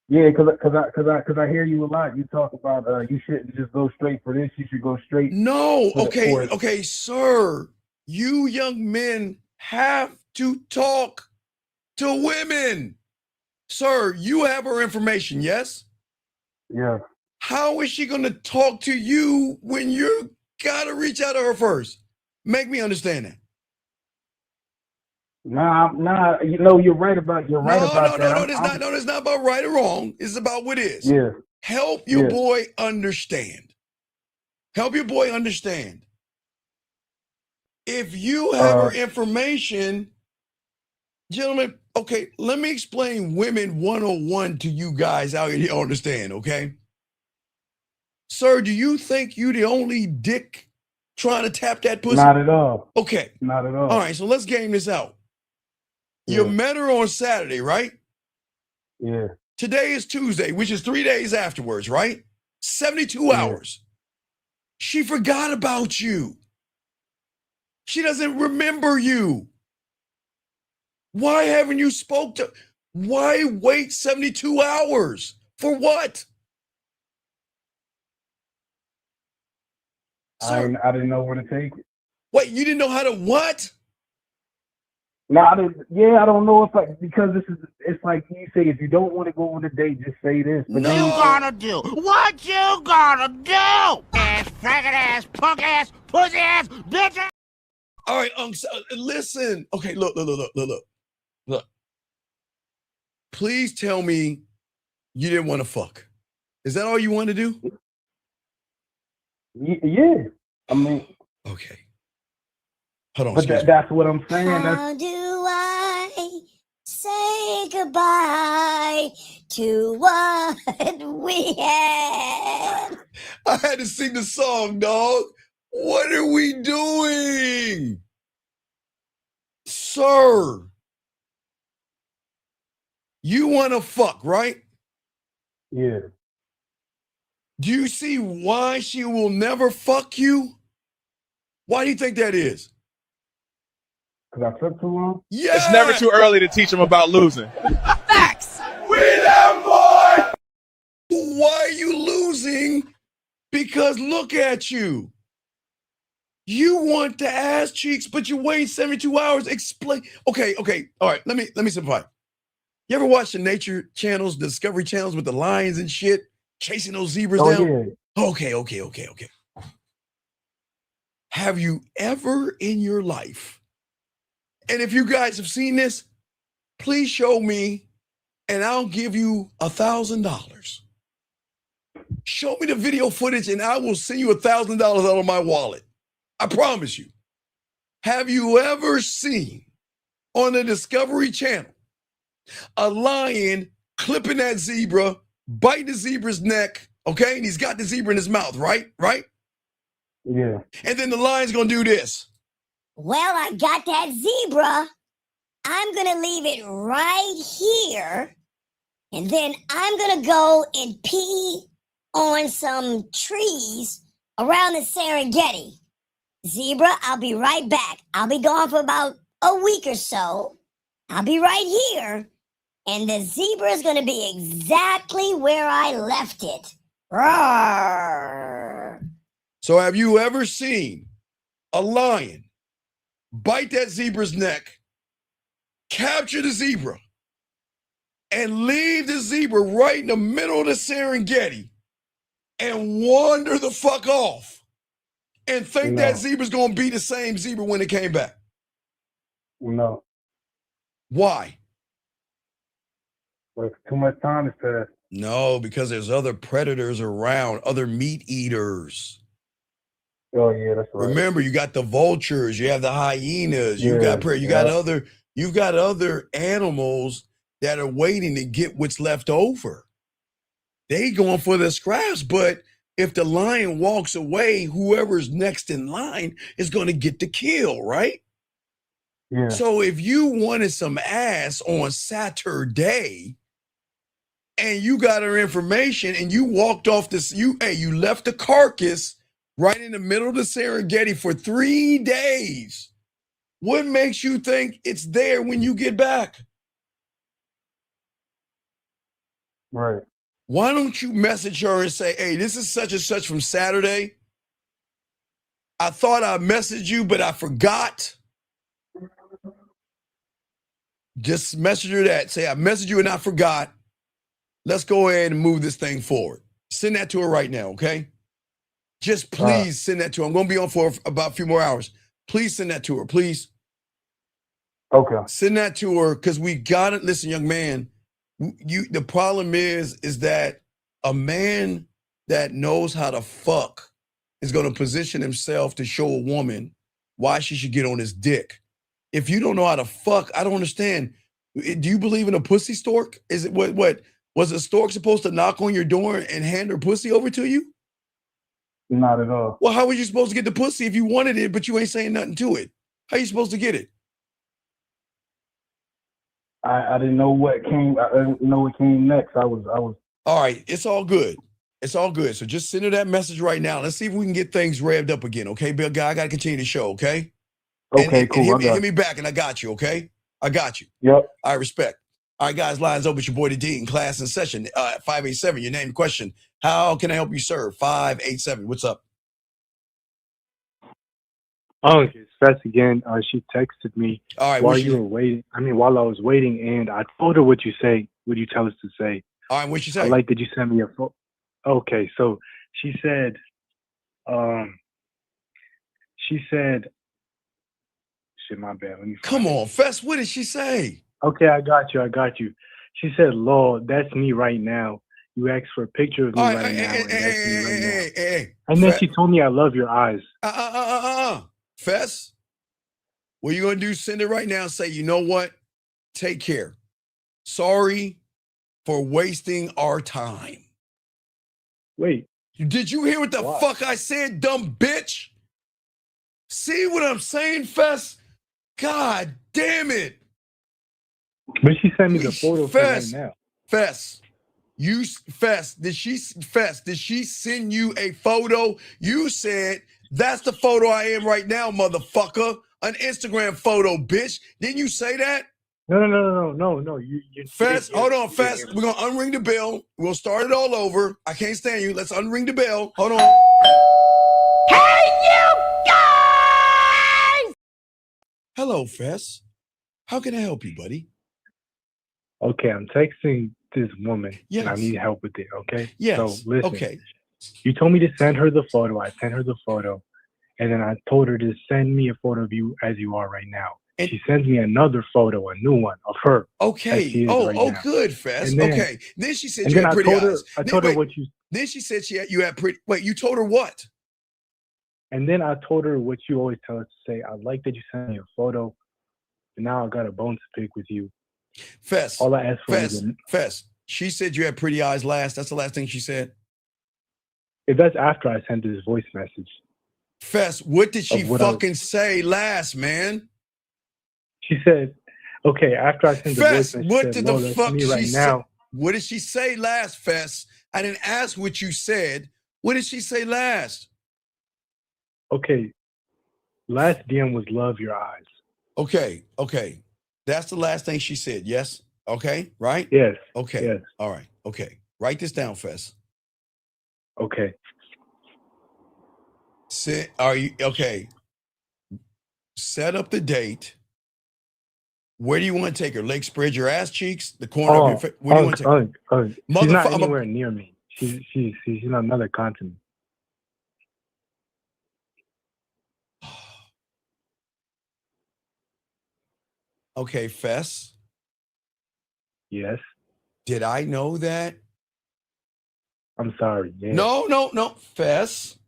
Yeah, because I hear you a lot. You talk about you shouldn't just go straight for this. You should go straight. No, okay, sir. You young men have to talk to women. Sir, you have her information, yes? Yeah. How is she going to talk to you when you got to reach out to her first? Make me understand that. Nah. You know you're right about that. No, it's not about right or wrong. It's about what is. Yeah. Help your boy understand. If you have her information, gentlemen, okay, let me explain women 101 to you guys out here. You understand, okay? Sir, do you think you the only dick trying to tap that pussy? Not at all. Okay. Not at all. All right, so let's game this out. You met her on Saturday, right? Yeah. Today is Tuesday, which is 3 days afterwards, right? 72 hours. She forgot about you. She doesn't remember you. Why haven't you spoke to? Why wait 72 hours? For what? I didn't know where to take it. Wait, you didn't know how to what? No, I didn't. Yeah, I don't know because it's like you say, if you don't want to go on a date, just say this. But What you gonna do? Ass, faggot ass, punk ass, pussy ass, bitch ass. All right, so, listen. Okay, look. Please tell me you didn't want to fuck. Is that all you want to do? Yeah. I mean. Okay. Hold on. But that's what I'm saying. How do I say goodbye to what we had? I had to sing the song, dog. What are we doing? Sir, you want to fuck, right? Yeah. Do you see why she will never fuck you? Why do you think that is? Because I took too long? Yeah. It's never too early to teach them about losing. Facts. We them, boy. Why are you losing? Because look at you. You want the ass cheeks, but you wait 72 hours. Explain. Okay. All right. Let me simplify. You ever watch the nature channels, Discovery channels with the lions and shit, chasing those zebras down? Yeah. Okay. Have you ever in your life, and if you guys have seen this, please show me, and I'll give you $1,000. Show me the video footage, and I will send you $1,000 out of my wallet. I promise you. Have you ever seen on the Discovery Channel a lion clipping that zebra, biting the zebra's neck, okay? And he's got the zebra in his mouth, right? Yeah. And then the lion's gonna do this. Well, I got that zebra. I'm going to leave it right here. And then I'm going to go and pee on some trees around the Serengeti. Zebra, I'll be right back. I'll be gone for about a week or so. I'll be right here. And the zebra is going to be exactly where I left it. Roar. So have you ever seen a lion bite that zebra's neck, capture the zebra, and leave the zebra right in the middle of the Serengeti and wander the fuck off and think that zebra's going to be the same zebra when it came back? No. Why? Well, too much time has passed. No, because there's other predators around, other meat eaters. Oh yeah, that's right. Remember, you got the vultures, you have the hyenas, you've got other animals that are waiting to get what's left over. They going for the scraps, but if the lion walks away, whoever's next in line is going to get the kill, right? Yeah. So if you wanted some ass on Saturday and you got her information and you walked off this, you left the carcass right in the middle of the Serengeti for 3 days. What makes you think it's there when you get back? Right. Why don't you message her and say, hey, this is such and such from Saturday. I thought I messaged you, but I forgot. Just message her that. Say, I messaged you and I forgot. Let's go ahead and move this thing forward. Send that to her right now, okay? Just please send that to her. I'm going to be on for about a few more hours. Please send that to her, please. Okay. Send that to her because we got it. Listen, young man, the problem is that a man that knows how to fuck is going to position himself to show a woman why she should get on his dick. If you don't know how to fuck, I don't understand. Do you believe in a pussy stork? Is it what was a stork supposed to knock on your door and hand her pussy over to you? Not at all. Well, how were you supposed to get the pussy if you wanted it, but you ain't saying nothing to it? How are you supposed to get it? I didn't know what came. I didn't know what came next. I was. All right, it's all good. It's all good. So just send her that message right now. Let's see if we can get things revved up again. Okay, Bill Guy, I got to continue the show. Okay. Okay, cool. And hit me back, and I got you. Okay, I got you. Yep. I respect. All right, guys, lines open. It's your boy the Dean, class in session. 587. Your name, question. How can I help you, sir? 587. What's up? Oh, it's Fess again. She texted me while you were waiting. While I was waiting, and I told her what you tell us to say. All right, what'd you say? I like that you sent me a photo. Okay, so she said, shit, my bad. Let me Come on, Fess. What did she say? Okay, I got you. She said, Lord, that's me right now. You asked for a picture of me right now. And that's me right now. And then she told me, I love your eyes. Fess, what you going to do? Send it right now and say, you know what? Take care. Sorry for wasting our time. Wait. Did you hear what the fuck I said, dumb bitch? See what I'm saying, Fess? God damn it. But she sent me the photo right now. Fess, did she send you a photo? You said, that's the photo I am right now, motherfucker. An Instagram photo, bitch. Didn't you say that? No. Fess, hold on, Fess. We're going to unring the bell. We'll start it all over. I can't stand you. Let's unring the bell. Hold on. Hey, you guys! Hello, Fess. How can I help you, buddy? Okay, I'm texting this woman. Yes. And I need help with it, okay? Yes. So listen. Okay. You told me to send her the photo. I sent her the photo. And then I told her to send me a photo of you as you are right now. And she sends me another photo, a new one of her. Okay. Good, Fess. Then, okay. Then she said you had pretty eyes. I told her what you... Then she said you had pretty... Wait, you told her what? And then I told her what you always tell us to say. I like that you sent me a photo. And now I got a bone to pick with you. Fess. All I asked for Fess. She said you had pretty eyes last. That's the last thing she said. If that's after I sent this voice message. Fess, what did she fucking say last, man? She said, okay, after I sent the voice message, what did the fuck she say? Now. What did she say last, Fess? I didn't ask what you said. What did she say last? Okay, last DM was love your eyes. Okay. That's the last thing she said. Yes. Okay. Right? Yes. Okay. Yes. All right. Okay. Write this down, Fess. Okay. Are you okay? Set up the date. Where do you want to take her? Lake spread your ass cheeks? The corner of your face? Where do you want to take her? She's not anywhere near me. She's on another continent. Okay, Fess. Yes. Did I know that? I'm sorry. Yeah. No. Fess.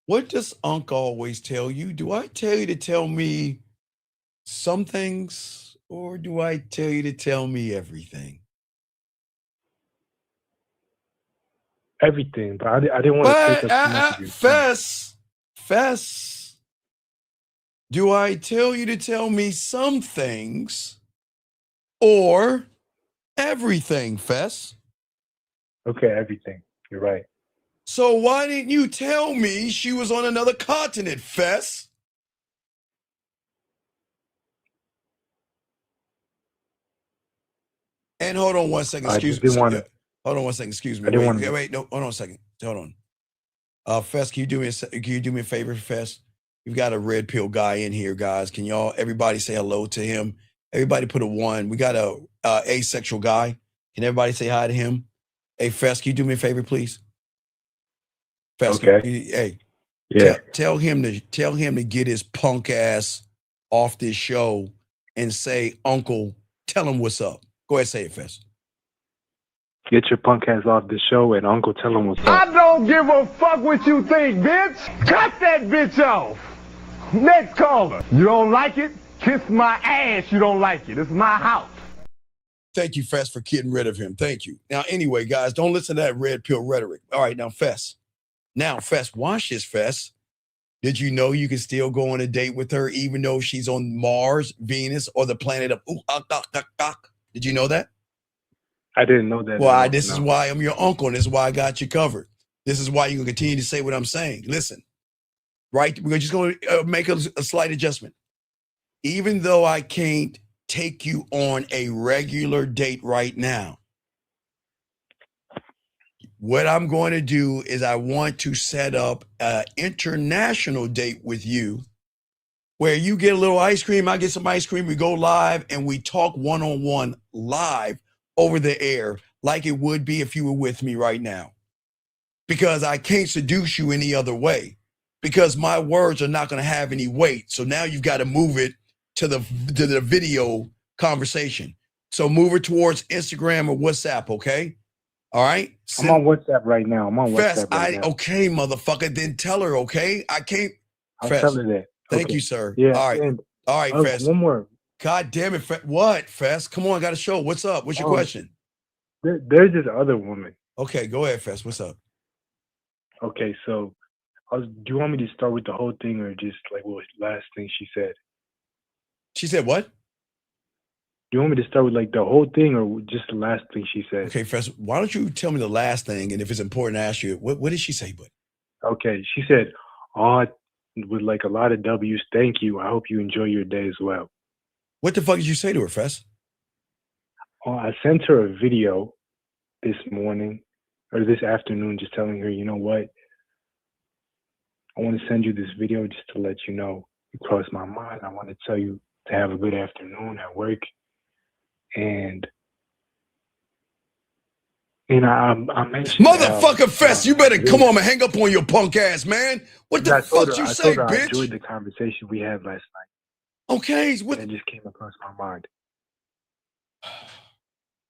What does Unc always tell you? Do I tell you to tell me some things, or do I tell you to tell me everything? Everything, but I didn't want to take up too much of your time. Fess. Do I tell you to tell me some things or everything, Fess? Okay, everything. You're right. So why didn't you tell me she was on another continent, Fess? And hold on one second. Excuse me. Hold on one second. Excuse me. Wait. No, hold on a second. Hold on. Fess, can you do me a favor, Fess? We've got a red pill guy in here, guys. Can everybody say hello to him? Everybody put a 1. We got a asexual guy. Can everybody say hi to him? Hey, Fess, can you do me a favor, please? Fess, okay. Tell him to get his punk ass off this show and say, Uncle, tell him what's up. Go ahead, say it, Fess. Get your punk ass off the show and Uncle tell him what's up. I don't give a fuck what you think, bitch. Cut that bitch off. Next caller. You don't like it? Kiss my ass. You don't like it. It's my house. Thank you, Fess, for getting rid of him. Thank you. Now, anyway, guys, don't listen to that red pill rhetoric. All right, now, Fess. Watch this, Fess. Did you know you can still go on a date with her even though she's on Mars, Venus, or the planet of Did you know that? I didn't know that. Well, this is why I'm your uncle, and this is why I got you covered. This is why you can continue to say what I'm saying. Listen, right? We're just going to make a slight adjustment. Even though I can't take you on a regular date right now, what I'm going to do is I want to set up an international date with you where you get a little ice cream, I get some ice cream, we go live, and we talk one-on-one live over the air like it would be if you were with me right now. Because I can't seduce you any other way, because my words are not going to have any weight. So now you've got to move it to the video conversation. So move it towards Instagram or WhatsApp, okay? All right? I'm on WhatsApp right now. Fess, okay, motherfucker, then tell her, okay? I can't. I'll tell her that. Thank you, sir. Yeah. All right, Fess. One more. God damn it, What, Fess? Come on, I got a show. What's up? What's your question? There's this other woman. Okay, go ahead, Fess. What's up? Okay, so do you want me to start with the whole thing or just like what was the last thing she said? She said what? Do you want me to start with like the whole thing or just the last thing she said? Okay, Fess, why don't you tell me the last thing, and if it's important to ask you, what did she say, bud? Okay, she said, with like a lot of W's, thank you. I hope you enjoy your day as well. What the fuck did you say to her, Fess? I sent her a video this morning or this afternoon just telling her, you know what? I want to send you this video just to let you know it crossed my mind. I want to tell you to have a good afternoon at work. And I mentioned motherfucker Fess, you better come on and hang up on your punk ass, man. What the fuck you say, bitch? I enjoyed the conversation we had last night. Okay. It just came across my mind.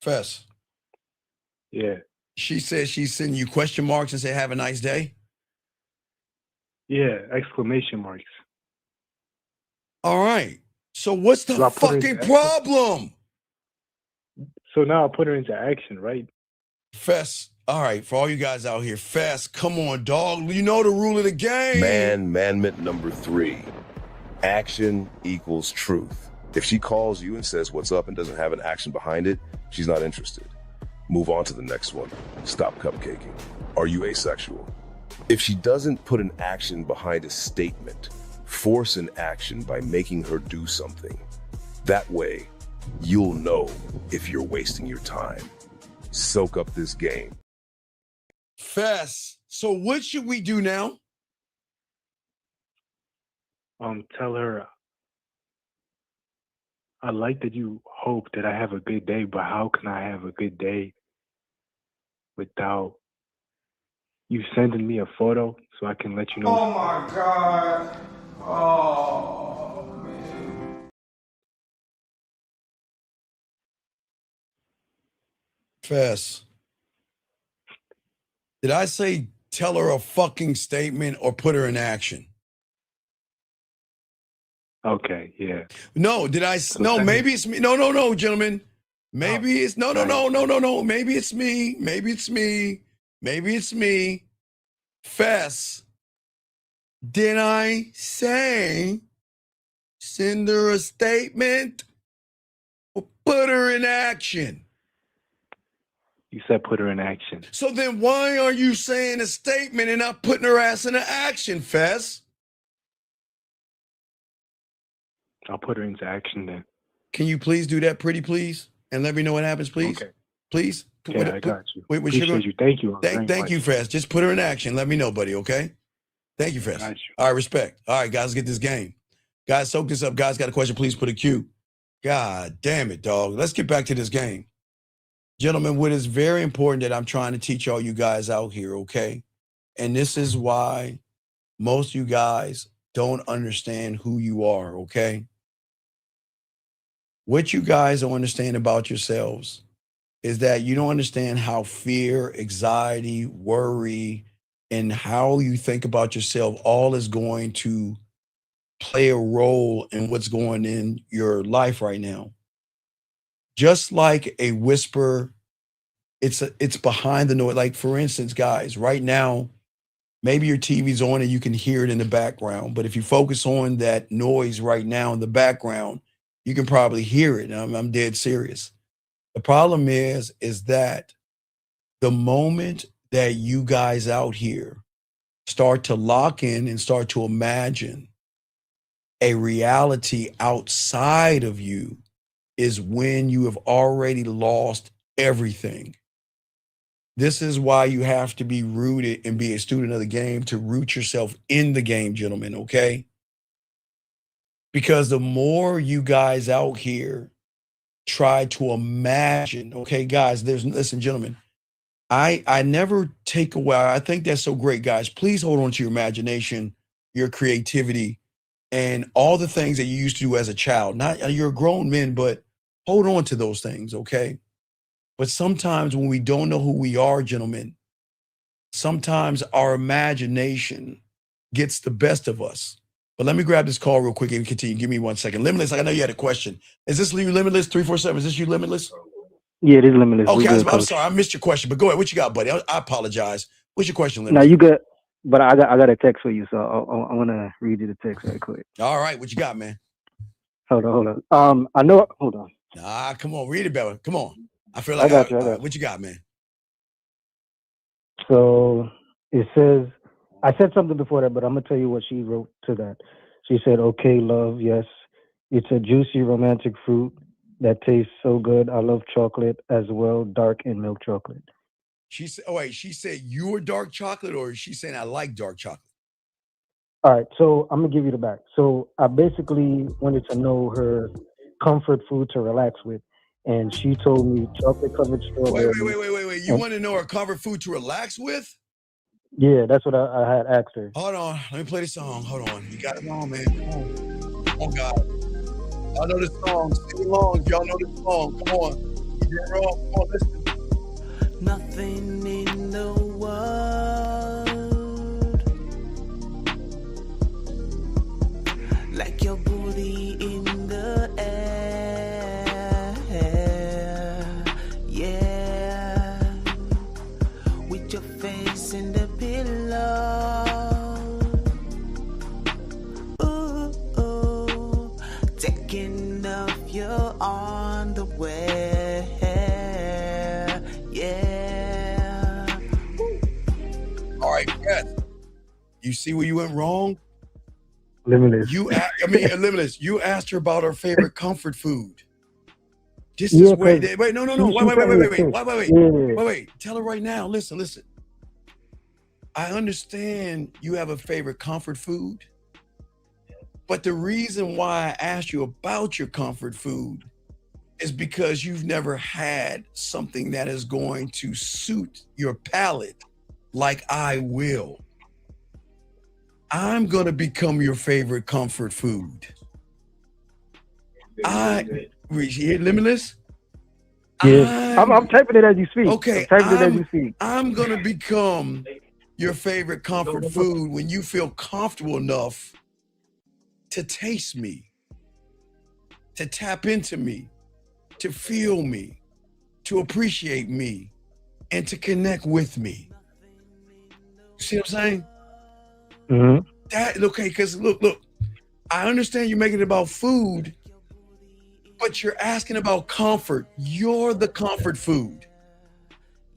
Fess. Yeah. She said she's sending you question marks and say, have a nice day? Yeah, exclamation marks. All right. So what's the fucking problem? So now I'll put her into action, right? Fess, all right, for all you guys out here, Fess, come on, dog. You know the rule of the game. Mandment number 3. Action equals truth. If she calls you and says what's up and doesn't have an action behind it, she's not interested. Move on to the next one. Stop cupcaking. Are you asexual? If she doesn't put an action behind a statement, Force an action by making her do something. That way, you'll know if you're wasting your time. Soak up this game. Fess, so what should we do now? Tell her, I like that you hope that I have a good day, but how can I have a good day without you sending me a photo so I can let you know? Oh my God. Oh, man. Fess, did I say tell her a fucking statement or put her in action? Okay, yeah. No, did I? No, maybe it's me. No, gentlemen. Maybe it's no. Maybe it's me. Maybe it's me. Maybe it's me. Fess, did I say send her a statement or put her in action? You said put her in action. So then why are you saying a statement and not putting her ass into action, Fess? I'll put her into action then. Can you please do that, pretty please? And let me know what happens, please? Okay. Please? Yeah, I got you. Wait, Appreciate you. Thank you. Thank you, Fess. Just put her in action. Let me know, buddy, okay? Thank you, Fess. Got you. All right, respect. All right, guys, let's get this game. Guys, soak this up. Guys, got a question, please put a Q. God damn it, dog. Let's get back to this game. Gentlemen, what is very important that I'm trying to teach all you guys out here, okay? And this is why most of you guys don't understand who you are, okay? What you guys don't understand about yourselves is that you don't understand how fear, anxiety, worry, and how you think about yourself all is going to play a role in what's going in your life right now. Just like a whisper, it's behind the noise. Like, for instance, guys, right now, maybe your TV's on and you can hear it in the background, but if you focus on that noise right now in the background, you can probably hear it. And I'm dead serious. The problem is that the moment that you guys out here start to lock in and start to imagine a reality outside of you is when you have already lost everything. This is why you have to be rooted and be a student of the game, to root yourself in the game, gentlemen, okay? Because the more you guys out here try to imagine, okay, guys, listen, gentlemen, I never take away. I think that's so great, guys. Please hold on to your imagination, your creativity, and all the things that you used to do as a child. Not you're a grown man, but hold on to those things, okay? But sometimes when we don't know who we are, gentlemen, sometimes our imagination gets the best of us. But let me grab this call real quick and continue. Give me 1 second. Limitless, I know you had a question. Is this you, Limitless? 347, is this you, Limitless? Yeah, it is Limitless. Okay, Good, I'm sorry, I missed your question, but go ahead. What you got, buddy? I apologize. What's your question, No, Limitless? you good. But I got a text for you, so I want to read you the text right quick. All right, what you got, man? Hold on. I know. Hold on. Nah, come on, read it, Bella. Come on. I feel I like got you. what you got, man? So it says, I said something before that, but I'm gonna tell you what she wrote to that. She said, "Okay, love, yes, it's a juicy romantic fruit that tastes so good. I love chocolate as well, dark and milk chocolate." She said, "Oh wait, she said you're dark chocolate, or is she saying I like dark chocolate?" All right, so I'm gonna give you the back. So I basically wanted to know her comfort food to relax with, and she told me chocolate covered strawberry. Wait. You want to know her comfort food to relax with? Yeah, that's what I had asked her. Hold on, let me play the song. Hold on, you got it on, man. Come on, come on, God. I know this song. Sing along, y'all know this song. Come on, you did wrong. Come on, listen. Nothing in the world like your booty in the air, yeah, with your face in the pillow, ooh, taking off your underwear, yeah. All right, yes. You see where you went wrong? Limitless. Limitless. You asked her about her favorite comfort food. This Yeah, is wait. No. Wait. Tell her right now. Listen. I understand you have a favorite comfort food, but the reason why I asked you about your comfort food is because you've never had something that is going to suit your palate like I will. I'm going to become your favorite comfort food. Limitless? Yeah. I'm typing it as you speak. Okay. I'm going to become your favorite comfort food when you feel comfortable enough to taste me, to tap into me, to feel me, to appreciate me, and to connect with me. You see what I'm saying? Mm-hmm. Okay, because look, I understand you're making it about food, but you're asking about comfort. You're the comfort food.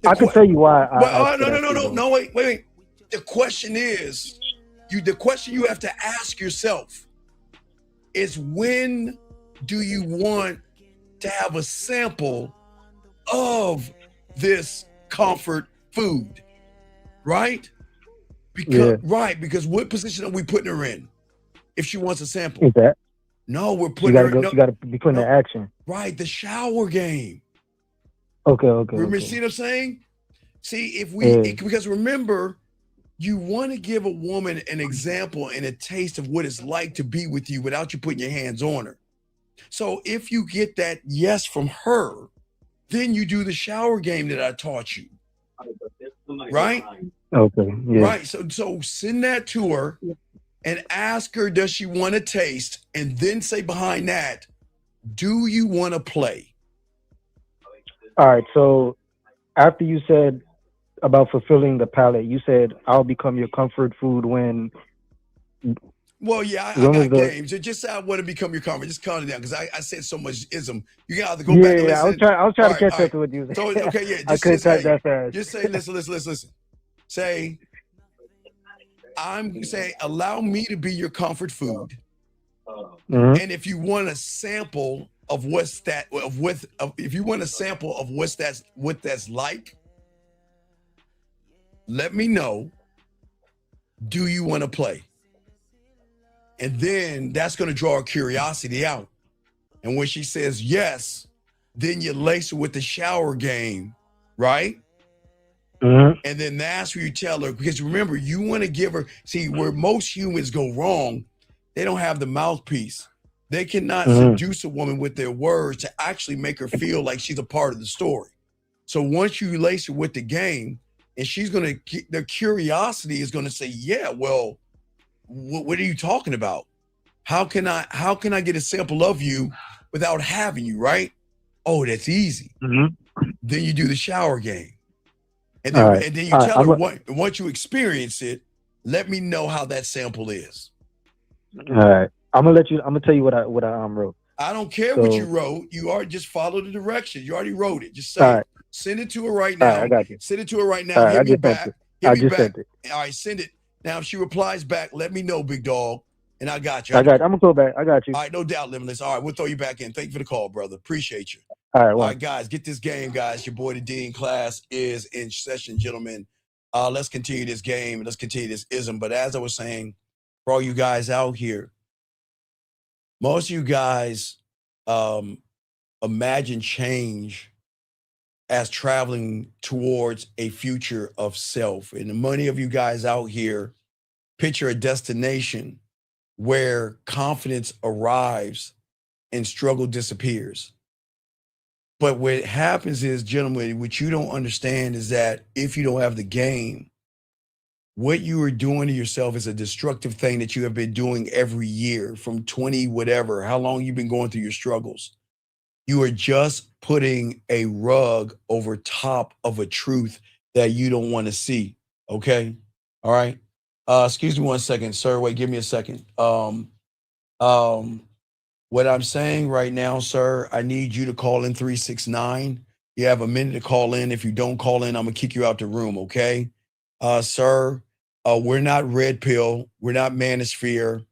I can tell you why. No, wait. The question is, the question you have to ask yourself is, when do you want to have a sample of this comfort food? Right? Because what position are we putting her in if she wants a sample? Is that? No, we're putting her. You got to be putting the action. Right, the shower game. Okay. See what I'm saying? See, because remember, you want to give a woman an example and a taste of what it's like to be with you without you putting your hands on her. So if you get that yes from her, then you do the shower game that I taught you. Right? Okay. Yeah. Right. So send that to her and ask her, does she want to taste? And then say behind that, do you want to play? All right. So after you said about fulfilling the palate, you said I'll become your comfort food when. Well, yeah, I got games. Just say I want to become your comfort. Just calm it down because I said so much ism. You got to go back and listen. I was trying to catch up to what you said. So, okay, yeah. I couldn't type that fast. Just say, listen. Say, I'm saying, allow me to be your comfort food. Mm-hmm. And if you want a sample of what that's like, let me know. Do you want to play? And then that's going to draw her curiosity out. And when she says yes, then you lace her with the shower game, right? Mm-hmm. And then that's where you tell her, because remember, you want to give her, see, where most humans go wrong, they don't have the mouthpiece. They cannot seduce a woman with their words to actually make her feel like she's a part of the story. So once you lace her with the game, and she's going to, their curiosity is going to say, yeah, well, what are you talking about? How can I get a sample of you without having you, right? Oh, that's easy. Mm-hmm. Then you do the shower game. And then, you tell her, once you experience it, let me know how that sample is. All right. I'm gonna tell you what I wrote. I don't care what you wrote. You already just follow the directions. You already wrote it. Just say it. Send it to her right now. All right, I got you. Send it to her right now. All right, Hit me back. I just sent it. All right, send it. Now, if she replies back, let me know, big dog. And I got you. I'm gonna go back. I got you. All right, no doubt, Limitless. All right, we'll throw you back in. Thank you for the call, brother. Appreciate you. All right, right, guys, get this game, guys. Your boy, the Dean class is in session, gentlemen. Let's continue this game. Let's continue this ism. But as I was saying, for all you guys out here, most of you guys imagine change as traveling towards a future of self. And the many of you guys out here picture a destination where confidence arrives and struggle disappears. But what happens is, gentlemen, what you don't understand is that if you don't have the game, what you are doing to yourself is a destructive thing that you have been doing every year from 20, whatever, how long you've been going through your struggles. You are just putting a rug over top of a truth that you don't want to see. Okay. All right. Excuse me 1 second, sir. Wait, give me a second. What I'm saying right now, sir, I need you to call in 369. You have a minute to call in. If you don't call in, I'm gonna kick you out the room, okay? Sir, we're not red pill. We're not manosphere.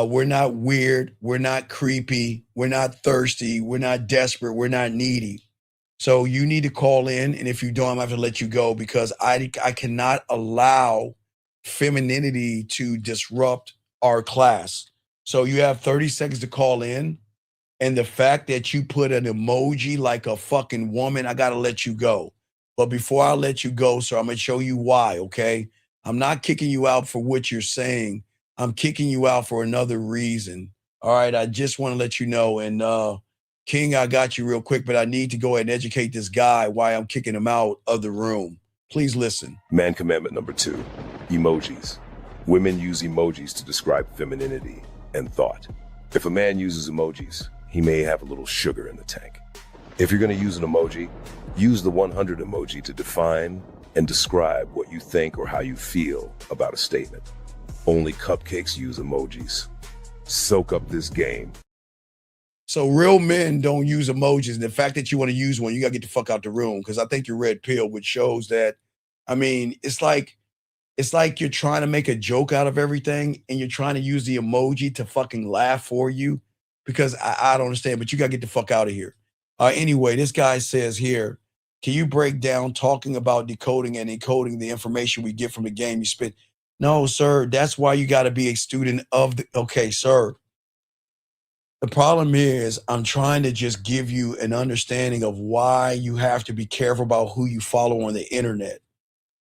We're not weird. We're not creepy. We're not thirsty. We're not desperate. We're not needy. So you need to call in, and if you don't, I'm gonna have to let you go because I cannot allow femininity to disrupt our class. So you have 30 seconds to call in, and the fact that you put an emoji like a fucking woman, I gotta let you go. But before I let you go, sir, I'm gonna show you why, okay? I'm not kicking you out for what you're saying. I'm kicking you out for another reason. All right, I just want to let you know. And King, I got you real quick, but I need to go ahead and educate this guy why I'm kicking him out of the room. Please listen. Man commandment number 2, emojis. Women use emojis to describe femininity and thought. If a man uses emojis, he may have a little sugar in the tank. If you're going to use an emoji, use the 100 emoji to define and describe what you think or how you feel about a statement. Only cupcakes use emojis. Soak up this game. So real men don't use emojis. And the fact that you want to use one, you got to get the fuck out the room because I think you're red pill, which shows that, I mean, it's like you're trying to make a joke out of everything and you're trying to use the emoji to fucking laugh for you because I don't understand, but you got to get the fuck out of here. Anyway, this guy says here, can you break down talking about decoding and encoding the information we get from the game you spit? No, sir, that's why you got to be a student of the, okay, sir. The problem is I'm trying to just give you an understanding of why you have to be careful about who you follow on the internet.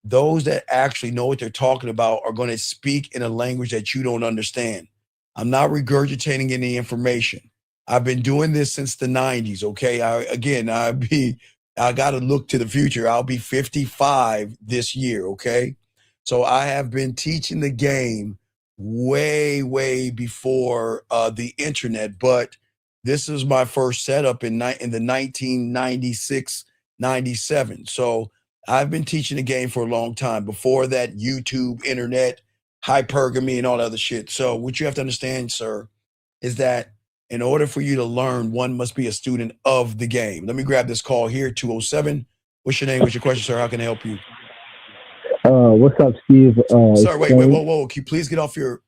Those that actually know what they're talking about are going to speak in a language that you don't understand. I'm not regurgitating any information. I've been doing this since the 90s, okay? I got to look to the future. I'll be 55 this year, okay? So I have been teaching the game way before the internet, but this is my first setup in the 1996, 97. So I've been teaching the game for a long time. Before that, YouTube, internet, hypergamy, and all that other shit. So what you have to understand, sir, is that in order for you to learn, one must be a student of the game. Let me grab this call here, 207. What's your name? What's your question, sir? How can I help you? What's up, Steve? Sir, wait, whoa. Can you please get off your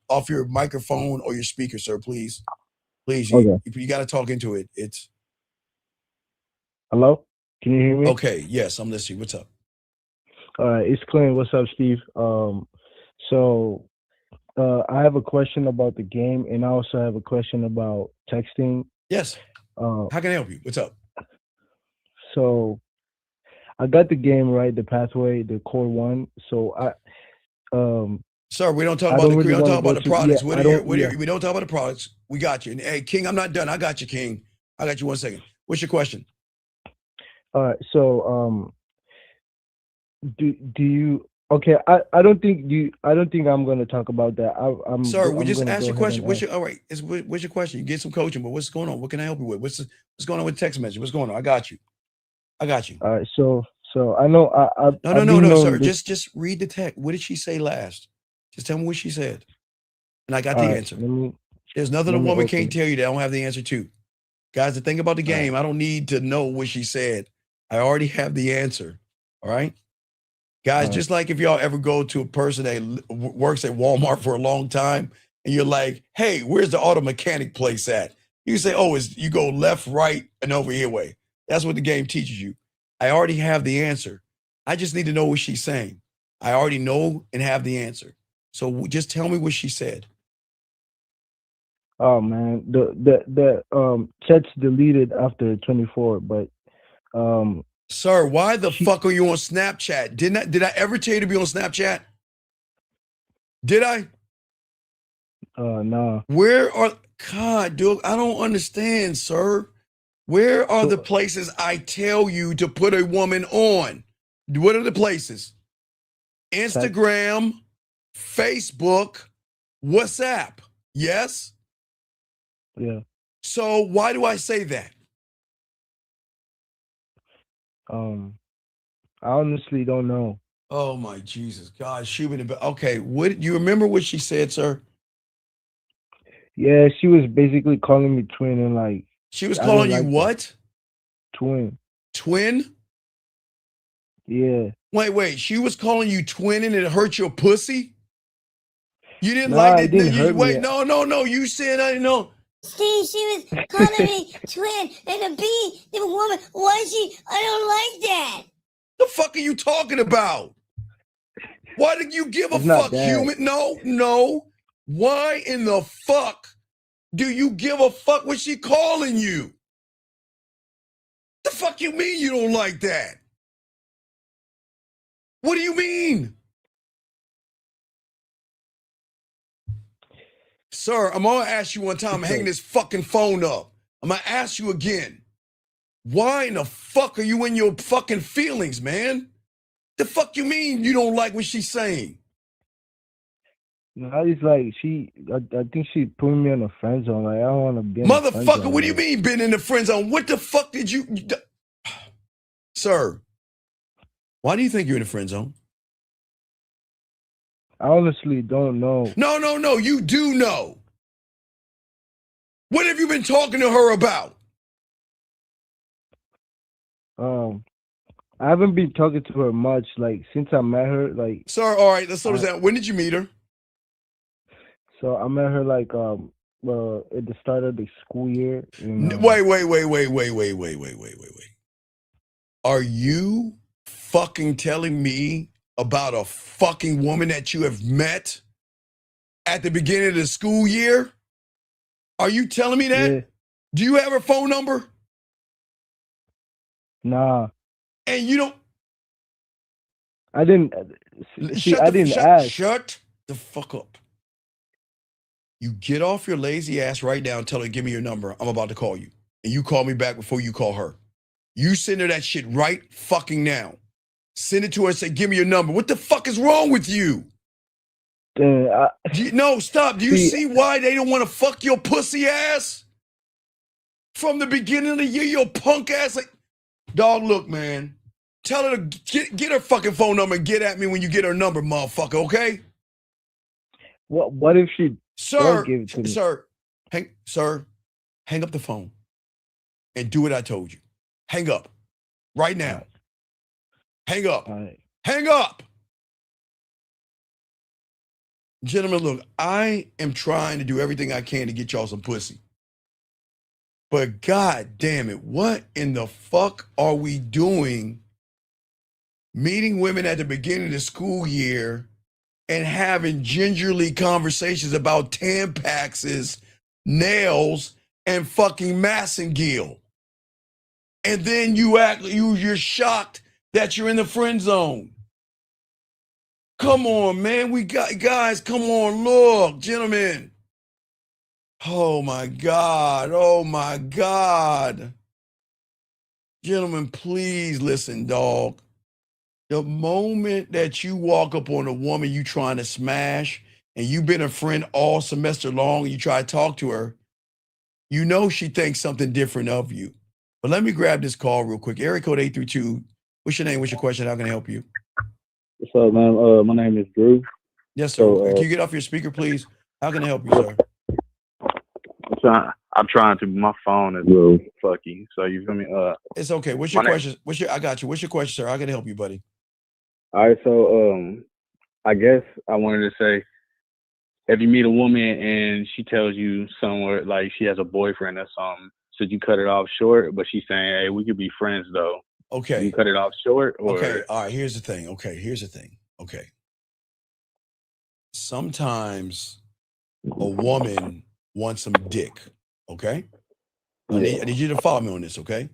microphone or your speaker, sir, please? Please, you got to talk into it. It's hello? Can you hear me? Okay, yes, I'm listening. What's up? It's Clint. What's up, Steve? I have a question about the game, and I also have a question about texting. Yes. How can I help you? What's up? So, I got the game right, the pathway, the core one. So Sir, we don't talk about the products. We don't talk about the products. We got you. And hey, King, I'm not done. I got you, King. I got you 1 second. What's your question? All right. So do you? Okay, I don't think I'm going to talk about that. Sir, we just asked your question. What's your question? You get some coaching, but what's going on? What can I help you with? What's going on with text message? What's going on? I got you. All right. So I know. No, sir. Just read the text. What did she say last? Just tell me what she said, and I got the answer. There's nothing a woman can't tell you that I don't have the answer to. Guys, the thing about the game, I don't need to know what she said. I already have the answer. All right. Guys, just like if y'all ever go to a person that works at Walmart for a long time and you're like, hey, where's the auto mechanic place at? You say, you go left, right, and over here way. That's what the game teaches you. I already have the answer. I just need to know what she's saying. I already know and have the answer. So just tell me what she said. Oh man, the chat's deleted after 24, but Sir, why the fuck are you on Snapchat? Did I ever tell you to be on Snapchat? Did I? No. God, dude, I don't understand, sir. Where are the places I tell you to put a woman on? What are the places? Instagram, Facebook, WhatsApp. Yes? Yeah. So why do I say that? I honestly don't know. Oh my Jesus, God, she would have been okay. What do you remember what she said, sir? Yeah, she was basically calling me twin and like she was calling you what? Twin. Twin? Yeah. Wait. She was calling you twin and it hurt your pussy? You didn't No, like it it? didn't hurt Wait, me. no. You said I didn't know. Steve, she was calling me twin and a bee, the woman. Why is she? I don't like that. The fuck are you talking about? Why did you give a It's not fuck, that. human? No. Why in the fuck do you give a fuck what she calling you? The fuck you mean you don't like that? What do you mean? Sir, I'm gonna ask you one time, I'm hanging this fucking phone up. I'm gonna ask you again. Why in the fuck are you in your fucking feelings, man? The fuck you mean you don't like what she's saying? No, it's like I think she put me in a friend zone. Like I don't want to be in a friend Motherfucker, zone. what do you mean been in the friend zone? What the fuck did you... Sir, why do you think you're in the friend zone? I honestly don't know. No, you do know. What have you been talking to her about? I haven't been talking to her much, like since I met her. Like, sir, all right, let's slow this down. When did you meet her? So I met her like at the start of the school year. Wait. Are you fucking telling me about a fucking woman that you have met at the beginning of the school year? Are you telling me that? Yeah. Do you have her phone number? Nah. And you don't... I didn't. See, I didn't ask. Shut the fuck up. You get off your lazy ass right now and tell her, give me your number. I'm about to call you. And you call me back before you call her. You send her that shit right fucking now. Send it to her and say, give me your number. What the fuck is wrong with you? No, stop. Do you see why they don't want to fuck your pussy ass? From the beginning of the year, your punk ass. Like, dog, look, man. Tell her to get her fucking phone number and get at me when you get her number, motherfucker, okay? What if she Sir, give it to me? Hang up the phone and do what I told you. Hang up right now. Hang up. Hang up. Gentlemen, look, I am trying to do everything I can to get y'all some pussy. But God damn it, what in the fuck are we doing meeting women at the beginning of the school year and having gingerly conversations about Tampaxes, nails, and fucking Massengill? And then you're shocked that you're in the friend zone. Come on, man. We got guys, come on, look, gentlemen. Oh my God. Gentlemen, please listen, dog. The moment that you walk up on a woman you trying to smash and you've been a friend all semester long and you try to talk to her, you know she thinks something different of you. But let me grab this call real quick. Area code 832. What's your name? What's your question? How can I help you? What's up, man? My name is Drew. Yes, sir. Can you get off your speaker, please? How can I help you, sir? I'm trying to. My phone is a little fucky. So you feel me? It's okay. What's your question? I got you. What's your question, sir? How can I help you, buddy? All right. So I guess I wanted to say, if you meet a woman and she tells you somewhere like she has a boyfriend or something, should you cut it off short? But she's saying, hey, we could be friends though. Okay. You cut it off short, or okay. All right. Here's the thing. Okay. Sometimes a woman wants some dick. Okay. I need you to follow me on this. Okay.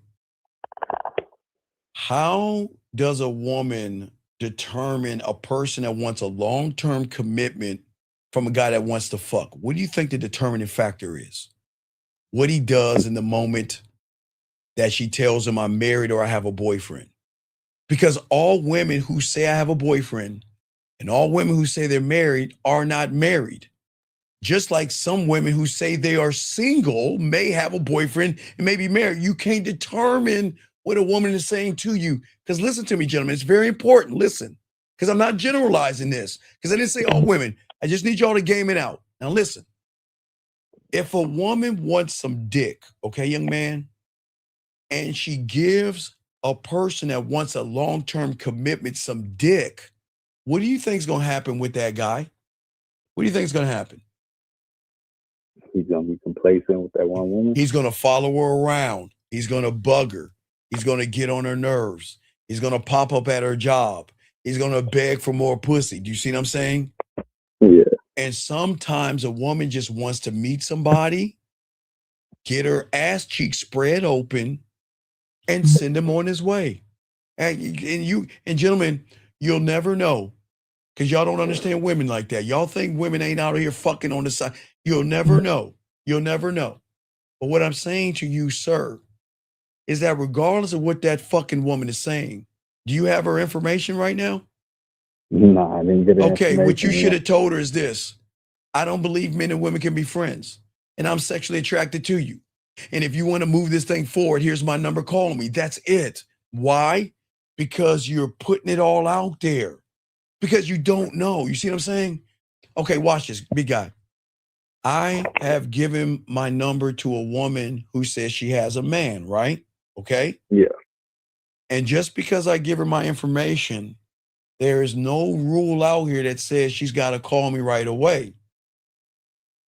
How does a woman determine a person that wants a long-term commitment from a guy that wants to fuck? What do you think the determining factor is? What he does in the moment that she tells him I'm married or I have a boyfriend? Because all women who say I have a boyfriend and all women who say they're married are not married. Just like some women who say they are single may have a boyfriend and may be married. You can't determine what a woman is saying to you. Because listen to me, gentlemen, it's very important. Listen, because I'm not generalizing this, because I didn't say all women. I just need y'all to game it out. Now listen, if a woman wants some dick, okay, young man, and she gives a person that wants a long-term commitment some dick, what do you think is going to happen with that guy? What do you think is going to happen? He's gonna be complacent with that one woman. He's going to follow her around. He's going to bug her. He's going to get on her nerves. He's going to pop up at her job. He's going to beg for more pussy. Do you see what I'm saying? Yeah. And sometimes a woman just wants to meet somebody, get her ass cheeks spread open, and send him on his way. And gentlemen, you'll never know, because y'all don't understand women like that. Y'all think women ain't out here fucking on the side. You'll never know. You'll never know. But what I'm saying to you, sir, is that regardless of what that fucking woman is saying, do you have her information right now? No, I didn't get it. Okay, what you should have told her is this. I don't believe men and women can be friends, and I'm sexually attracted to you. And if you want to move this thing forward, here's my number, call me. That's it. Why? Because you're putting it all out there. Because you don't know. You see what I'm saying? Okay, watch this, big guy. I have given my number to a woman who says she has a man, right? Okay? Yeah. And just because I give her my information, there is no rule out here that says she's got to call me right away.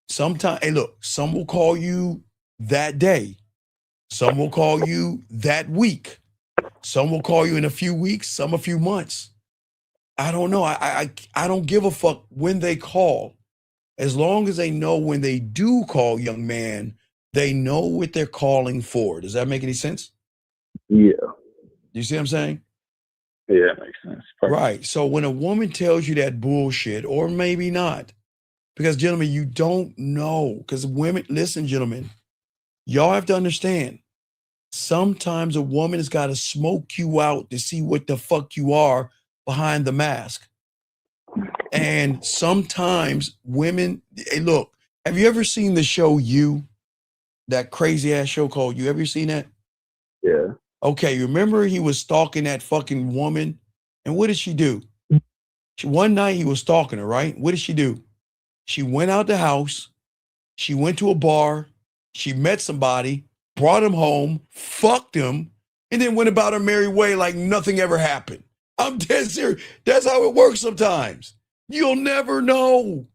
Sometimes, hey, look, some will call you that day. Some will call you that week. Some will call you in a few weeks, some a few months. I don't know. I don't give a fuck when they call. As long as they know when they do call, young man, they know what they're calling for. Does that make any sense? Yeah. You see what I'm saying? Yeah, that makes sense. Perfect. Right. So when a woman tells you that bullshit, or maybe not, because gentlemen, you don't know. Because women, listen, gentlemen, y'all have to understand. Sometimes a woman has got to smoke you out to see what the fuck you are behind the mask. And sometimes women, hey, look, have you ever seen the show You? That crazy ass show called You? Have you seen that? Yeah. Okay, remember he was stalking that fucking woman? And what did she do? One night he was stalking her, right? What did she do? She went out the house. She went to a bar. She met somebody, brought him home, fucked him, and then went about her merry way like nothing ever happened. I'm dead serious. That's how it works sometimes. You'll never know.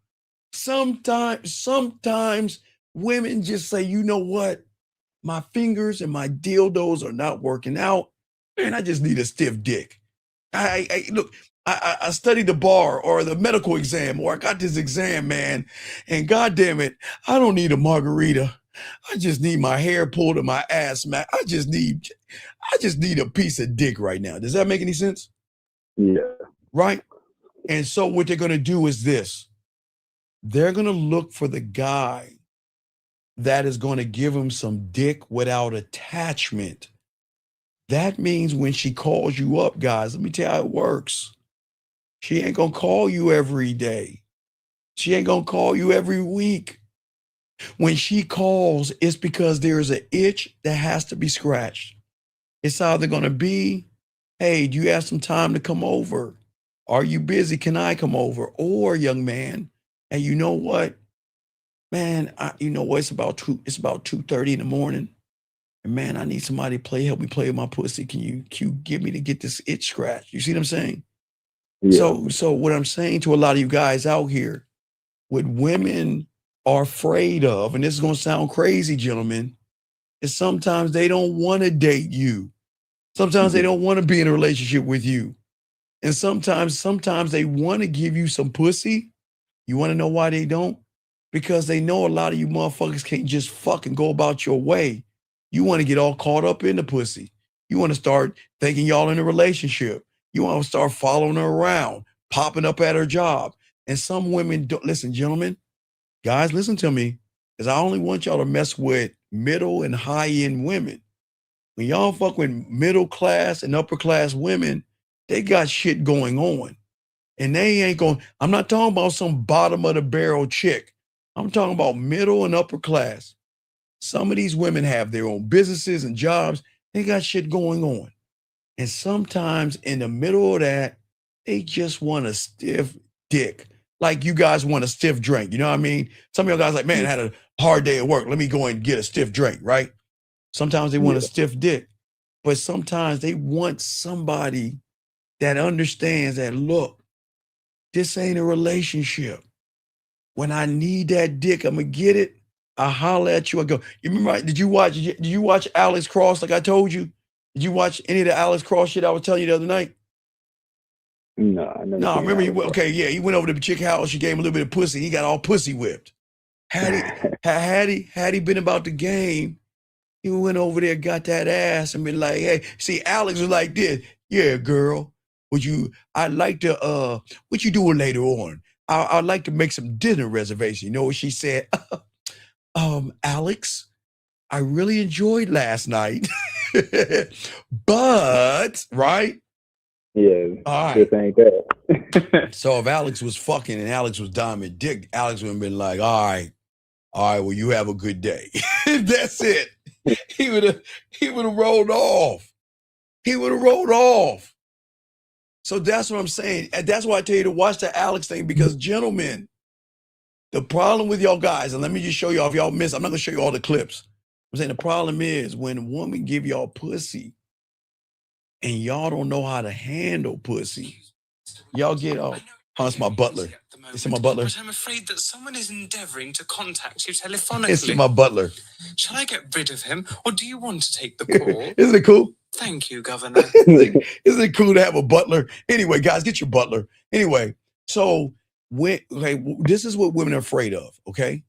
Sometimes women just say, you know what? My fingers and my dildos are not working out. Man, I just need a stiff dick. Look, I studied the bar or the medical exam, or I got this exam, man, and goddamn it, I don't need a margarita. I just need my hair pulled to my ass, man. I just need a piece of dick right now. Does that make any sense? Yeah. Right? And so what they're going to do is this. They're going to look for the guy that is going to give them some dick without attachment. That means when she calls you up, guys, let me tell you how it works. She ain't going to call you every day. She ain't going to call you every week. When she calls, it's because there's an itch that has to be scratched. It's either going to be, hey, do you have some time to come over? Are you busy? Can I come over? Or, young man, and you know what? Man, you know what? It's about 2:30 in the morning. And man, I need somebody to help me play with my pussy. Can you get me to get this itch scratched? You see what I'm saying? Yeah. So what I'm saying to a lot of you guys out here, what women are afraid of, and this is going to sound crazy, gentlemen, is sometimes they don't want to date you. Sometimes they don't want to be in a relationship with you. And sometimes they want to give you some pussy. You want to know why they don't? Because they know a lot of you motherfuckers can't just fucking go about your way. You want to get all caught up in the pussy. You want to start thinking y'all in a relationship. You want to start following her around, popping up at her job. And some women don't. Listen, gentlemen, guys, listen to me, because I only want y'all to mess with middle and high-end women. When y'all fuck with middle class and upper class women, they got shit going on. And they ain't going, I'm not talking about some bottom of the barrel chick. I'm talking about middle and upper class. Some of these women have their own businesses and jobs. They got shit going on. And sometimes in the middle of that, they just want a stiff dick. Like you guys want a stiff drink. You know what I mean? Some of you guys like, man, I had a hard day at work. Let me go and get a stiff drink, right? Sometimes they want a stiff dick. But sometimes they want somebody that understands that, look, this ain't a relationship. when I need that dick, I'm gonna get it. I holler at you. I go. You remember? Did you watch Alex Cross? Like I told you. Did you watch any of the Alex Cross shit I was telling you the other night? No, I never. No, seen remember? Alex. Okay, yeah. He went over to the chick house. She gave him a little bit of pussy. He got all pussy whipped. Had he been about the game, he went over there, got that ass, and been like, "Hey, see, Alex was like this. Yeah, girl. I'd like to. What you doing later on? I'd like to make some dinner reservation." You know what she said? Alex, I really enjoyed last night, but right? Yeah. All Just right. ain't that. So if Alex was fucking and Alex was diamond dick, Alex would have been like, all right, well, you have a good day. That's it. He would have rolled off. He would have rolled off. So that's what I'm saying. And that's why I tell you to watch the Alex thing, because gentlemen, the problem with y'all guys, and let me just show y'all if y'all miss, I'm not gonna show you all the clips. I'm saying the problem is when a woman give y'all pussy and y'all don't know how to handle pussy, y'all get off. It's my butler. It's my butler. But I'm afraid that someone is endeavouring to contact you telephonically. It's my butler. Shall I get rid of him, or do you want to take the call? Isn't it cool? Thank you, Governor. Isn't it cool to have a butler? Anyway, guys, get your butler. Anyway, so this is what women are afraid of, okay?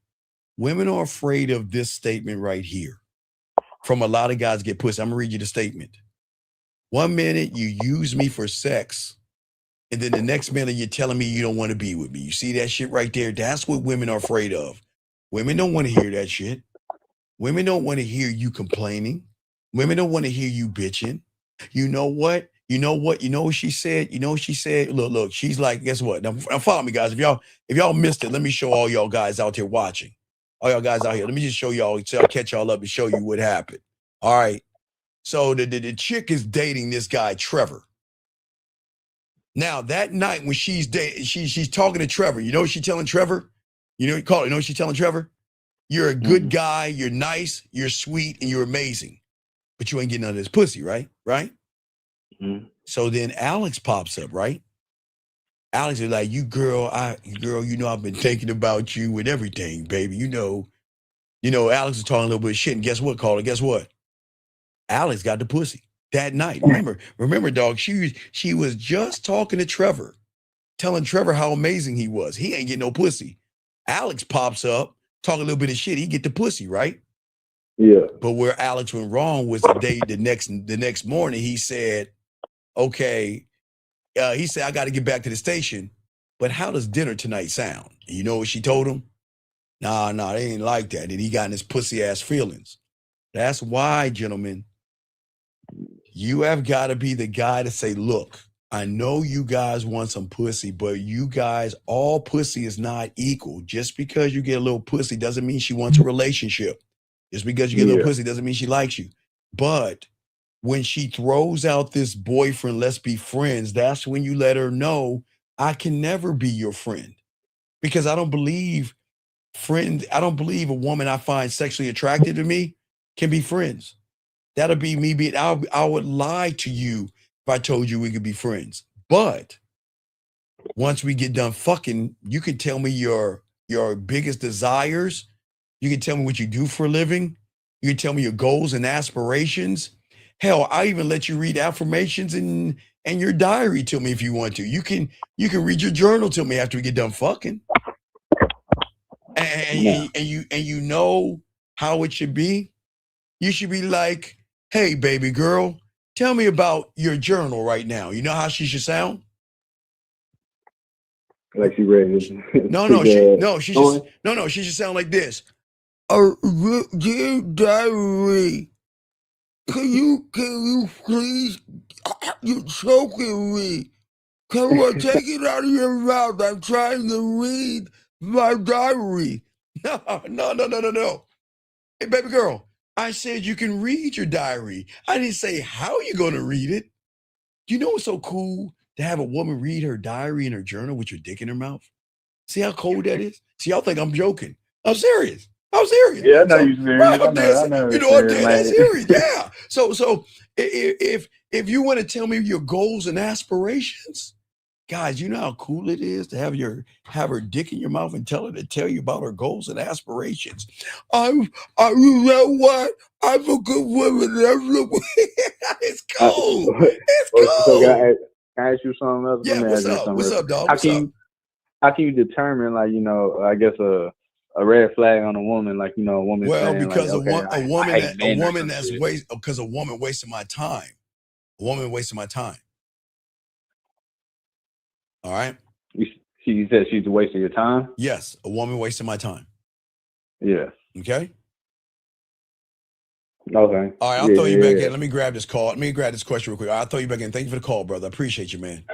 Women are afraid of this statement right here. From a lot of guys get pussy. I'm gonna read you the statement. 1 minute you use me for sex, and then the next minute you're telling me you don't want to be with me. You see that shit right there? That's what women are afraid of. Women don't want to hear that shit. Women don't want to hear you complaining. Women don't want to hear you bitching. You know what? You know what she said? You know what she said? Look, she's like, guess what? Now follow me, guys. If y'all missed it, let me show all y'all guys out here watching. All y'all guys out here. Let me just show y'all, so I'll catch y'all up and show you what happened. All right. So the chick is dating this guy, Trevor. Now that night when she's dating, she's talking to Trevor. You know what she's telling Trevor? You know what she's telling Trevor? You're a good guy, you're nice, you're sweet, and you're amazing. But you ain't getting none of this pussy, right? Right? Mm-hmm. So then Alex pops up, right? Alex is like, girl, you know I've been thinking about you and everything, baby. You know, Alex is talking a little bit of shit, and guess what, Carla? Guess what? Alex got the pussy that night. Remember, dog, she was just talking to Trevor, telling Trevor how amazing he was. He ain't getting no pussy. Alex pops up, talk a little bit of shit, he get the pussy, right? Yeah. But where Alex went wrong was the next morning, he said, okay, he said, I got to get back to the station, but how does dinner tonight sound? And you know what she told him? Nah, they ain't like that. And he got in his pussy ass feelings. That's why, gentlemen, you have got to be the guy to say, look, I know you guys want some pussy, but you guys, all pussy is not equal. Just because you get a little pussy doesn't mean she wants a relationship. Just because you get a little pussy doesn't mean she likes you. But when she throws out this boyfriend, let's be friends, that's when you let her know, I can never be your friend. Because I don't believe a woman I find sexually attractive to me can be friends. That'll be me I would lie to you if I told you we could be friends. But once we get done fucking, you can tell me your biggest desires. You can tell me what you do for a living. You can tell me your goals and aspirations. Hell, I even let you read affirmations and your diary to me if you want to. You can read your journal to me after we get done fucking. And you know how it should be. You should be like, hey, baby girl, tell me about your journal right now. You know how she should sound? Like she ready. She should sound like this. Dear diary, can you please, you're choking me. Can you take it out of your mouth? I'm trying to read my diary. No. Hey, baby girl, I said you can read your diary. I didn't say how you're going to read it. You know what's so cool? To have a woman read her diary in her journal with your dick in her mouth. See how cold that is? See, y'all think I'm joking. I'm serious. Yeah, I know you're serious. I know you know what I'm saying? That's serious. Yeah. So if you want to tell me your goals and aspirations, Guys, you know how cool it is to have her dick in your mouth and tell her to tell you about her goals and aspirations. You know what? I'm a good woman. It's cool. It's cool. So can I ask you something else? Yeah, what's up? What's up, dog? What's up? How can you determine, like, you know, I guess a red flag on a woman, like, you know, a woman saying, because like, okay, a woman that's because a woman wasting my time. A woman wasting my time. All right. She said she's wasting your time? Yes, a woman wasting my time. Yeah. Okay. Okay. All right, I'll throw you back in. Let me grab this call. Let me grab this question real quick. I'll throw you back in. Thank you for the call, brother. I appreciate you, man.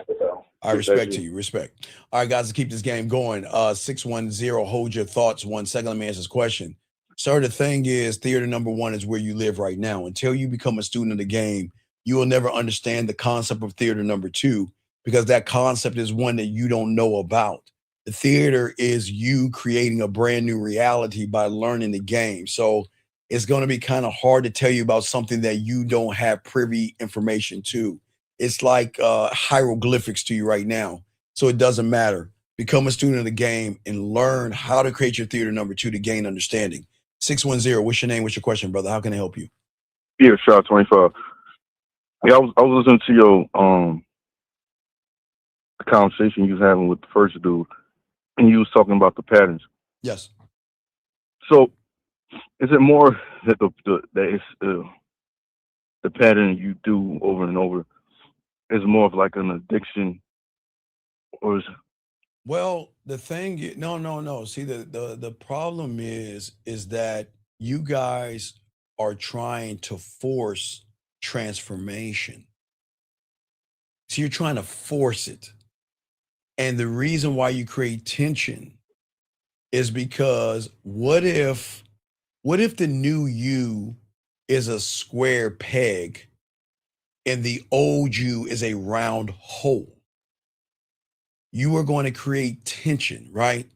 I respect to you. Respect. All right, guys, let's keep this game going. 610, hold your thoughts 1 second. Let me answer this question. Sir, the thing is, theater number one is where you live right now. Until you become a student of the game, you will never understand the concept of theater number two, because that concept is one that you don't know about. The theater is you creating a brand new reality by learning the game. So it's going to be kind of hard to tell you about something that you don't have privy information to. It's like hieroglyphics to you right now. So it doesn't matter. Become a student of the game and learn how to create your theater number two to gain understanding. 610, what's your name? What's your question, brother? How can I help you? Yeah, Shot 25. Yeah, I was listening to your the conversation you was having with the first dude, and you was talking about the patterns. Yes. So, is it more that the pattern you do over and over is more of like an addiction, or is Well, the thing, no. See, the problem is that you guys are trying to force transformation. So you're trying to force it. And the reason why you create tension is because what if the new you is a square peg and the old you is a round hole? You are going to create tension, right?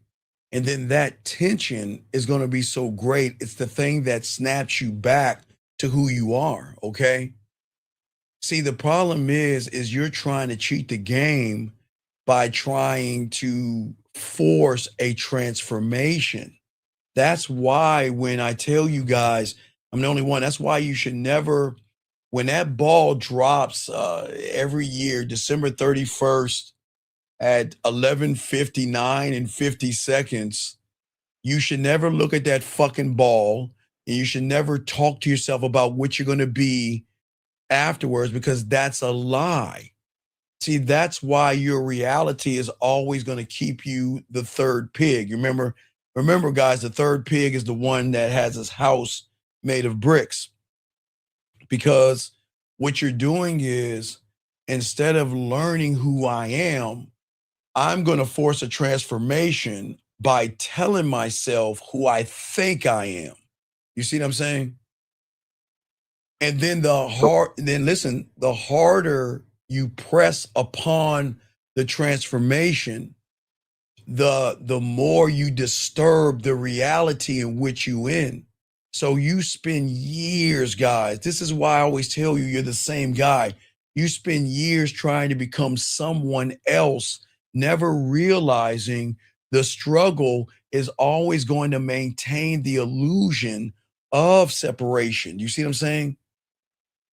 And then that tension is going to be so great. It's the thing that snaps you back to who you are, okay? See, the problem is you're trying to cheat the game by trying to force a transformation. That's why when I tell you guys, I'm the only one, that's why you should never, when that ball drops every year, December 31st at 11:59 and 50 seconds, you should never look at that fucking ball, and you should never talk to yourself about what you're going to be afterwards, because that's a lie. See, that's why your reality is always going to keep you the third pig. Remember, guys, the third pig is the one that has his house made of bricks. Because what you're doing is, instead of learning who I am, I'm going to force a transformation by telling myself who I think I am. You see what I'm saying? And then the harder you press upon the transformation, the more you disturb the reality in which you in. So you spend years, guys. This is why I always tell you, you're the same guy. You spend years trying to become someone else, never realizing the struggle is always going to maintain the illusion of separation. You see what I'm saying?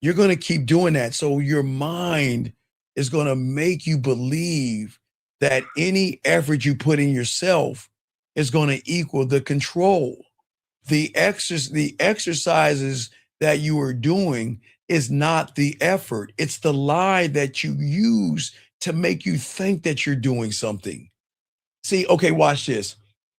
You're going to keep doing that. So your mind is going to make you believe that any effort you put in yourself is going to equal the control. The exercises that you are doing is not the effort. It's the lie that you use to make you think that you're doing something. See, okay, watch this.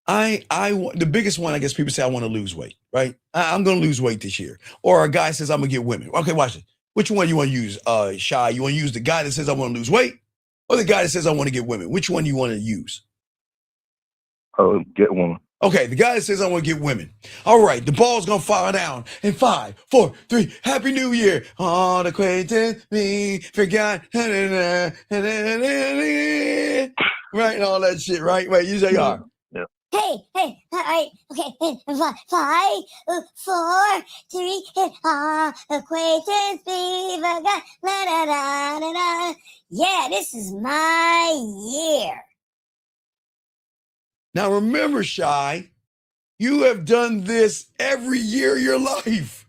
The biggest one, I guess people say, I want to lose weight, right? I'm going to lose weight this year. Or a guy says, I'm going to get women. Okay, watch this. Which one you want to use, Shy? You want to use the guy that says, I want to lose weight, or the guy that says, I want to get women? Which one you want to use? Get women. Okay, the guy that says, I want to get women. All right, the ball's going to fall down in 5, 4, 3. Happy New Year. All the acquaintance me forgot. Right, and all that shit, right? Wait, you say, are. Yeah. Hey, all right, okay, 5, 4, 3, acquaintance be forgot, la da da da da. Yeah, this is my year. Now remember, Shy, you have done this every year of your life.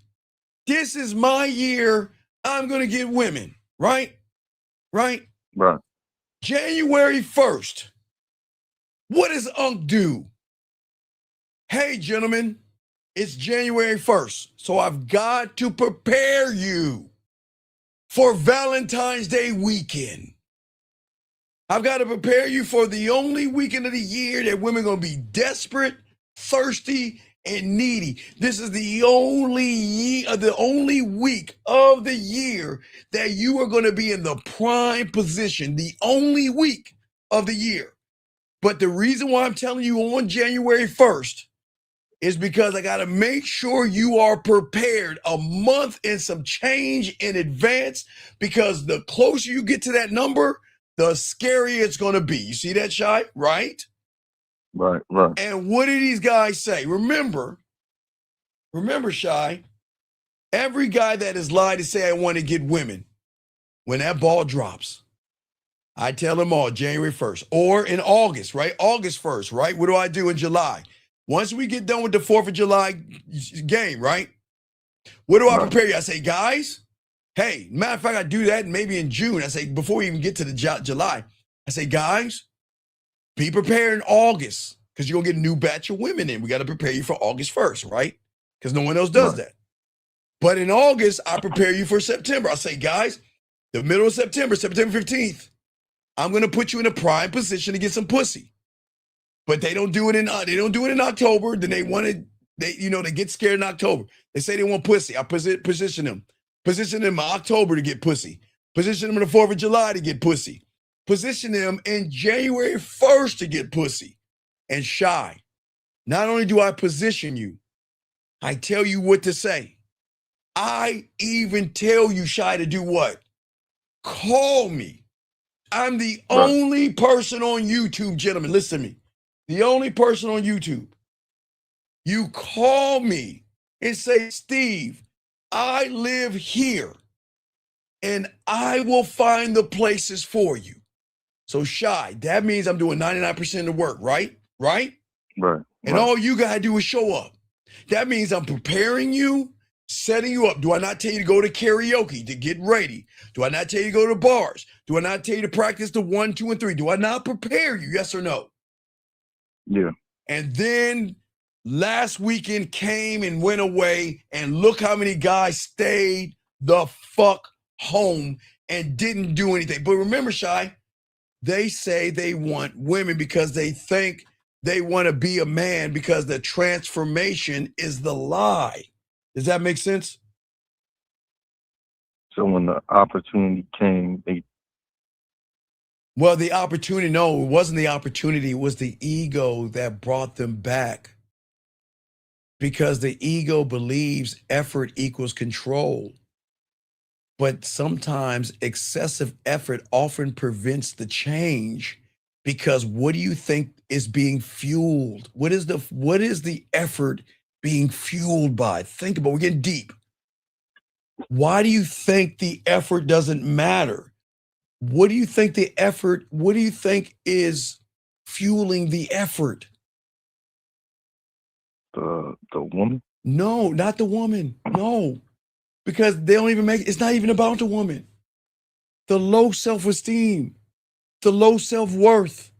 This is my year. I'm going to get women, right? Right? Right. January 1st. What does Unc do? Hey, gentlemen, it's January 1st, so I've got to prepare you for Valentine's Day weekend. I've got to prepare you for the only weekend of the year that women are going to be desperate, thirsty, and needy. This is the only week of the year that you are going to be in the prime position, the only week of the year. But the reason why I'm telling you on January 1st is because I got to make sure you are prepared a month and some change in advance, because the closer you get to that number, the scarier it's going to be. You see that, Shy? Right? Right. And what do these guys say? Remember, Shy, every guy that has lied to say I want to get women, when that ball drops, I tell them all January 1st or in August, right? August 1st, right? What do I do in July? Once we get done with the 4th of July game, right? What do I prepare you? I say, guys, hey, matter of fact, I do that maybe in June. I say, before we even get to the July, I say, guys, be prepared in August, because you're going to get a new batch of women in. We got to prepare you for August 1st, right? Because no one else does that. But in August, I prepare you for September. I say, guys, the middle of September, September 15th, I'm going to put you in a prime position to get some pussy. But they don't do it in October. Then they get scared in October. They say they want pussy. I position them in October to get pussy. Position them in the 4th of July to get pussy. Position them in January 1st to get pussy. And Shy, not only do I position you, I tell you what to say. I even tell you, Shy, to do what? Call me. I'm the only person on YouTube, gentlemen, listen to me. The only person on YouTube. You call me and say, Steve, I live here and I will find the places for you. So Shy, that means I'm doing 99% of the work, right? Right. And all you gotta do is show up. That means I'm preparing you, setting you up. Do I not tell you to go to karaoke, to get ready? Do I not tell you to go to bars? Do I not tell you to practice the 1, 2, and 3? Do I not prepare you? Yes or no? Yeah. And then last weekend came and went away, and look how many guys stayed the fuck home and didn't do anything. But remember, Shy, they say they want women because they think they want to be a man, because the transformation is the lie. Does that make sense? So when the opportunity came, Well, the opportunity, no, it wasn't the opportunity. It was the ego that brought them back. Because the ego believes effort equals control. But sometimes excessive effort often prevents the change, because what do you think is being fueled? What is the effort being fueled by? Think about it. We're getting deep. Why do you think the effort doesn't matter? What do you think is fueling the effort? The woman? No, not the woman. No. Because they don't even it's not even about the woman. The low self-esteem, the low self-worth,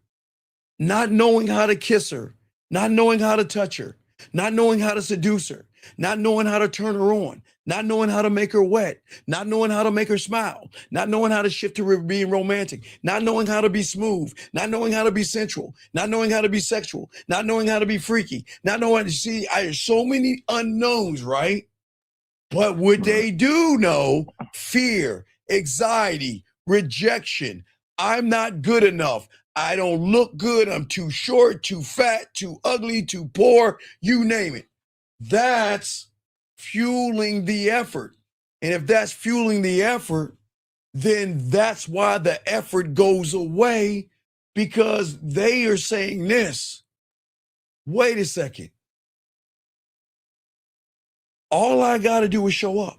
not knowing how to kiss her, not knowing how to touch her, not knowing how to seduce her, not knowing how to turn her on, not knowing how to make her wet, not knowing how to make her smile, not knowing how to shift to being romantic, not knowing how to be smooth, not knowing how to be sensual, not knowing how to be sexual, not knowing how to be freaky, not knowing how to see. There's so many unknowns, right? But what they do know, fear, anxiety, rejection. I'm not good enough. I don't look good. I'm too short, too fat, too ugly, too poor, you name it. That's fueling the effort. And if that's fueling the effort, then that's why the effort goes away, because they are saying this. Wait a second. All I got to do is show up.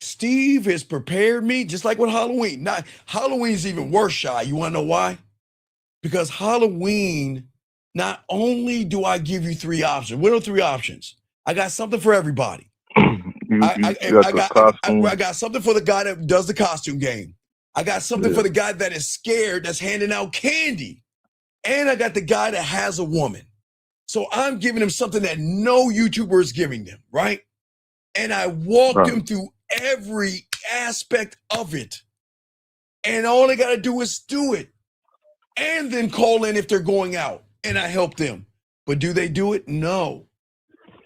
Steve has prepared me, just like with Halloween. Not Halloween's even worse, Shy. You want to know why? Because Halloween, not only do I give you 3 options. What are 3 options? I got something for everybody. I got something for the guy that does the costume game. I got something for the guy that is scared, that's handing out candy. And I got the guy that has a woman. So I'm giving him something that no YouTuber is giving them, right? And I walk them through every aspect of it. And all they got to do is do it. And then call in if they're going out. And I help them. But do they do it? No.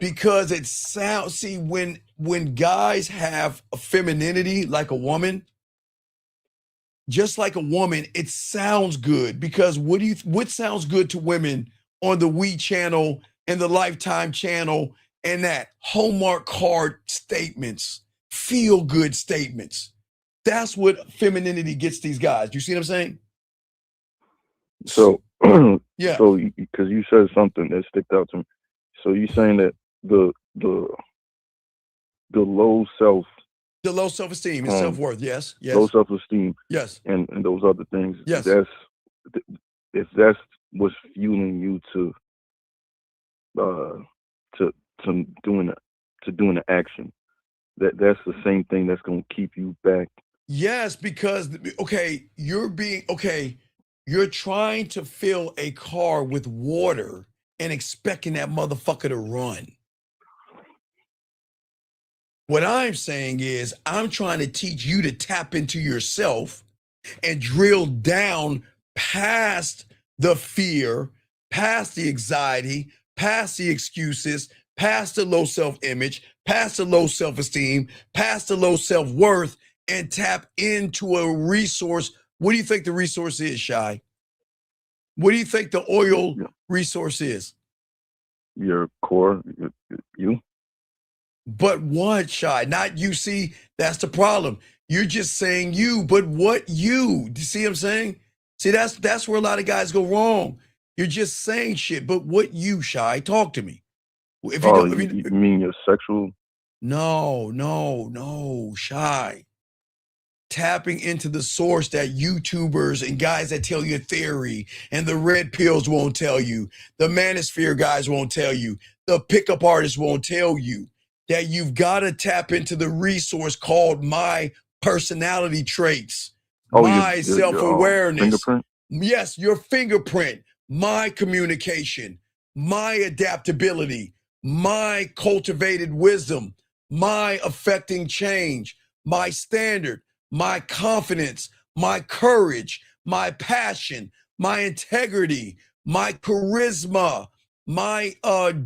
Because it sounds, see, when guys have a femininity like a woman, just like a woman, it sounds good. Because what sounds good to women on the We channel and the Lifetime channel and that Hallmark card statements, feel good statements. That's what femininity gets these guys. You see what I'm saying? So, yeah. So, because you said something that sticked out to me. So you saying that the low self-esteem and self-worth, yes. low self-esteem, yes, and those other things, yes. If that's what's fueling you to doing the action, that's the same thing that's going to keep you back. Yes, because you're trying to fill a car with water and expecting that motherfucker to run. What I'm saying is I'm trying to teach you to tap into yourself and drill down past the fear, past the anxiety, past the excuses, past the low self-image, past the low self-esteem, past the low self-worth, and tap into a resource. What do you think the resource is, Shy? What do you think the oil resource is? Your core, you. But what, Shy? Not you. See, that's the problem. You're just saying you, but what you? Do you see what I'm saying? See, that's where a lot of guys go wrong. You're just saying shit, but what you, Shy? Talk to me. If you you mean your sexual? No, Shy. Tapping into the source that YouTubers and guys that tell you theory and the red pills won't tell you, the manosphere guys won't tell you, the pickup artists won't tell you, that you've got to tap into the resource called my personality traits, my self-awareness. Fingerprint? Yes, your fingerprint, my communication, my adaptability, my cultivated wisdom, my affecting change, my standard, my confidence, my courage, my passion, my integrity, my charisma, my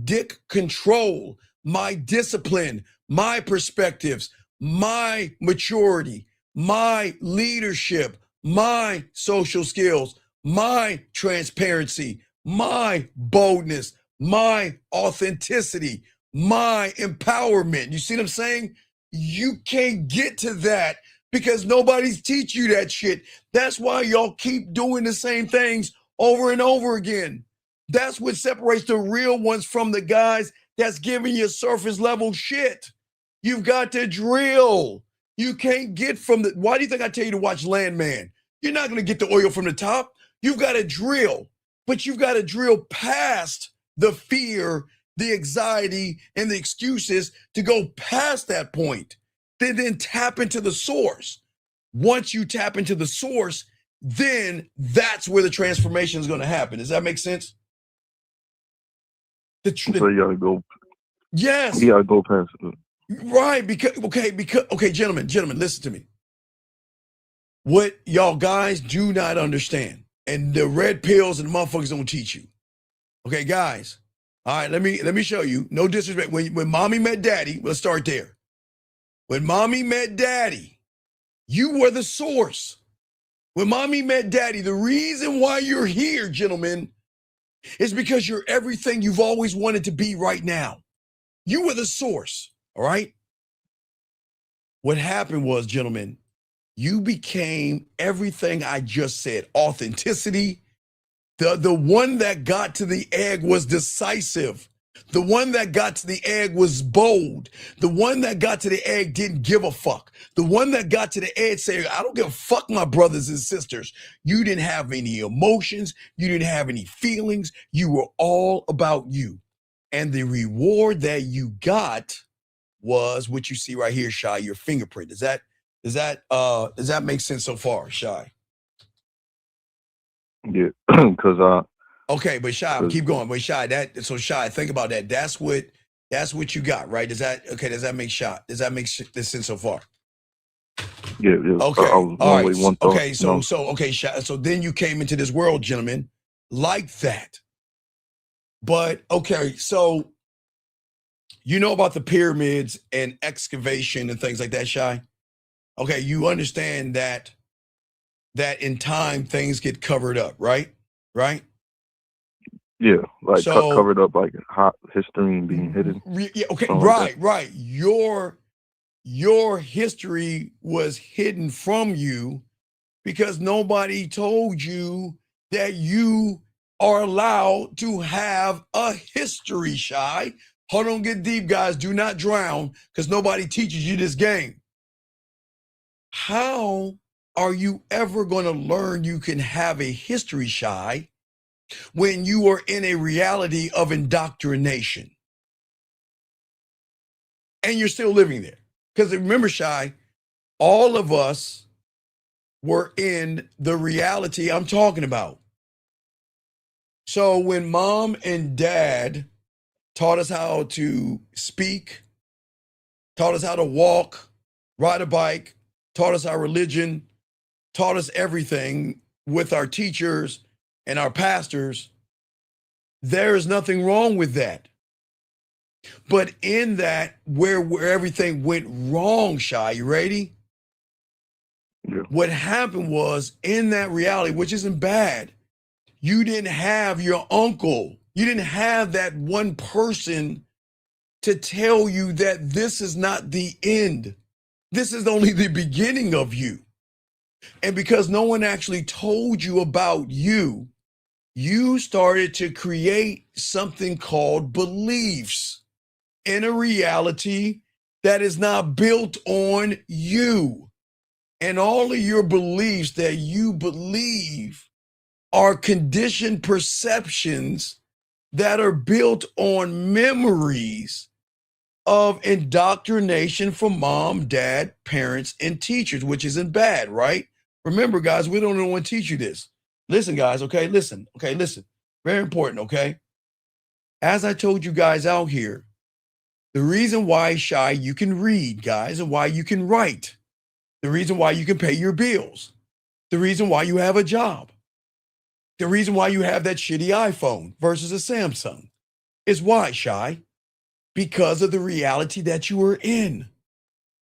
dick control, my discipline, my perspectives, my maturity, my leadership, my social skills, my transparency, my boldness, my authenticity, my empowerment. You see what I'm saying? You can't get to that because nobody's teach you that shit. That's why y'all keep doing the same things over and over again. That's what separates the real ones from the guys that's giving you surface level shit. You've got to drill. You can't get from the, why do you think I tell you to watch Landman? You're not going to get the oil from the top. You've got to drill, but you've got to drill past the fear, the anxiety, and the excuses to go past that point. Then tap into the source. Once you tap into the source, then that's where the transformation is going to happen. Does that make sense? So you gotta go. Yes. You gotta go past it. Right. Because gentlemen, listen to me. What y'all guys do not understand, and the red pills and the motherfuckers don't teach you. Okay, guys. All right, let me show you. No disrespect. When mommy met daddy, let's start there. When mommy met daddy, you were the source. When mommy met daddy, the reason why you're here, gentlemen, is because you're everything you've always wanted to be right now. You were the source, all right? What happened was, gentlemen, you became everything I just said. Authenticity, The one that got to the egg was decisive. The one that got to the egg was bold. The one that got to the egg didn't give a fuck. The one that got to the egg said, I don't give a fuck, my brothers and sisters. You didn't have any emotions. You didn't have any feelings. You were all about you. And the reward that you got was what you see right here, Shy, your fingerprint. Does that make sense so far, Shy? Yeah, because okay, but Shy, keep going. But Shy, Shy, think about that. That's what you got, right? Does that make sense so far? Yeah. Okay. All right. One okay. thought, Shy, so then you came into this world, gentlemen, like that. But okay, so you know about the pyramids and excavation and things like that, Shy? Okay, you understand that in time things get covered up, right? Right? Yeah, like So- covered up, like hot history and being hidden. Yeah, okay, something like that. right. Your history was hidden from you because nobody told you that you are allowed to have a history, Shy. Hold on, get deep, guys. Do not drown because nobody teaches you this game. How are you ever going to learn you can have a history, Shy, when you are in a reality of indoctrination? And you're still living there. Because remember, Shy, all of us were in the reality I'm talking about. So when mom and dad taught us how to speak, taught us how to walk, ride a bike, taught us our religion, taught us everything with our teachers and our pastors, there is nothing wrong with that. But in that, where everything went wrong, Shy, you ready? Yeah. What happened was, in that reality, which isn't bad, you didn't have your uncle. You didn't have that one person to tell you that this is not the end. This is only the beginning of you. And because no one actually told you about you, you started to create something called beliefs in a reality that is not built on you. And all of your beliefs that you believe are conditioned perceptions that are built on memories of indoctrination from mom, dad, parents, and teachers, which isn't bad, right? Remember, guys, we don't want to teach you this. Listen, guys, okay, listen. Very important, okay? As I told you guys out here, the reason why, Shy, you can read, guys, and why you can write, the reason why you can pay your bills, the reason why you have a job, the reason why you have that shitty iPhone versus a Samsung is why, Shy? Because of the reality that you were in.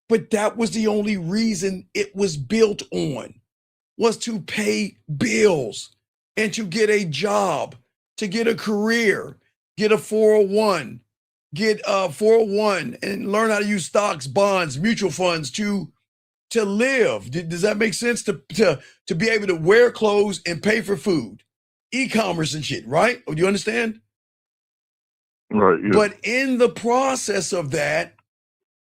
But that was the only reason it was built on, was to pay bills and to get a job, to get a career, get a 401, get a 401 and learn how to use stocks, bonds, mutual funds to live. Does that make sense? To be able to wear clothes and pay for food, e-commerce and shit, right? Do you understand? Right. Yeah. But in the process of that,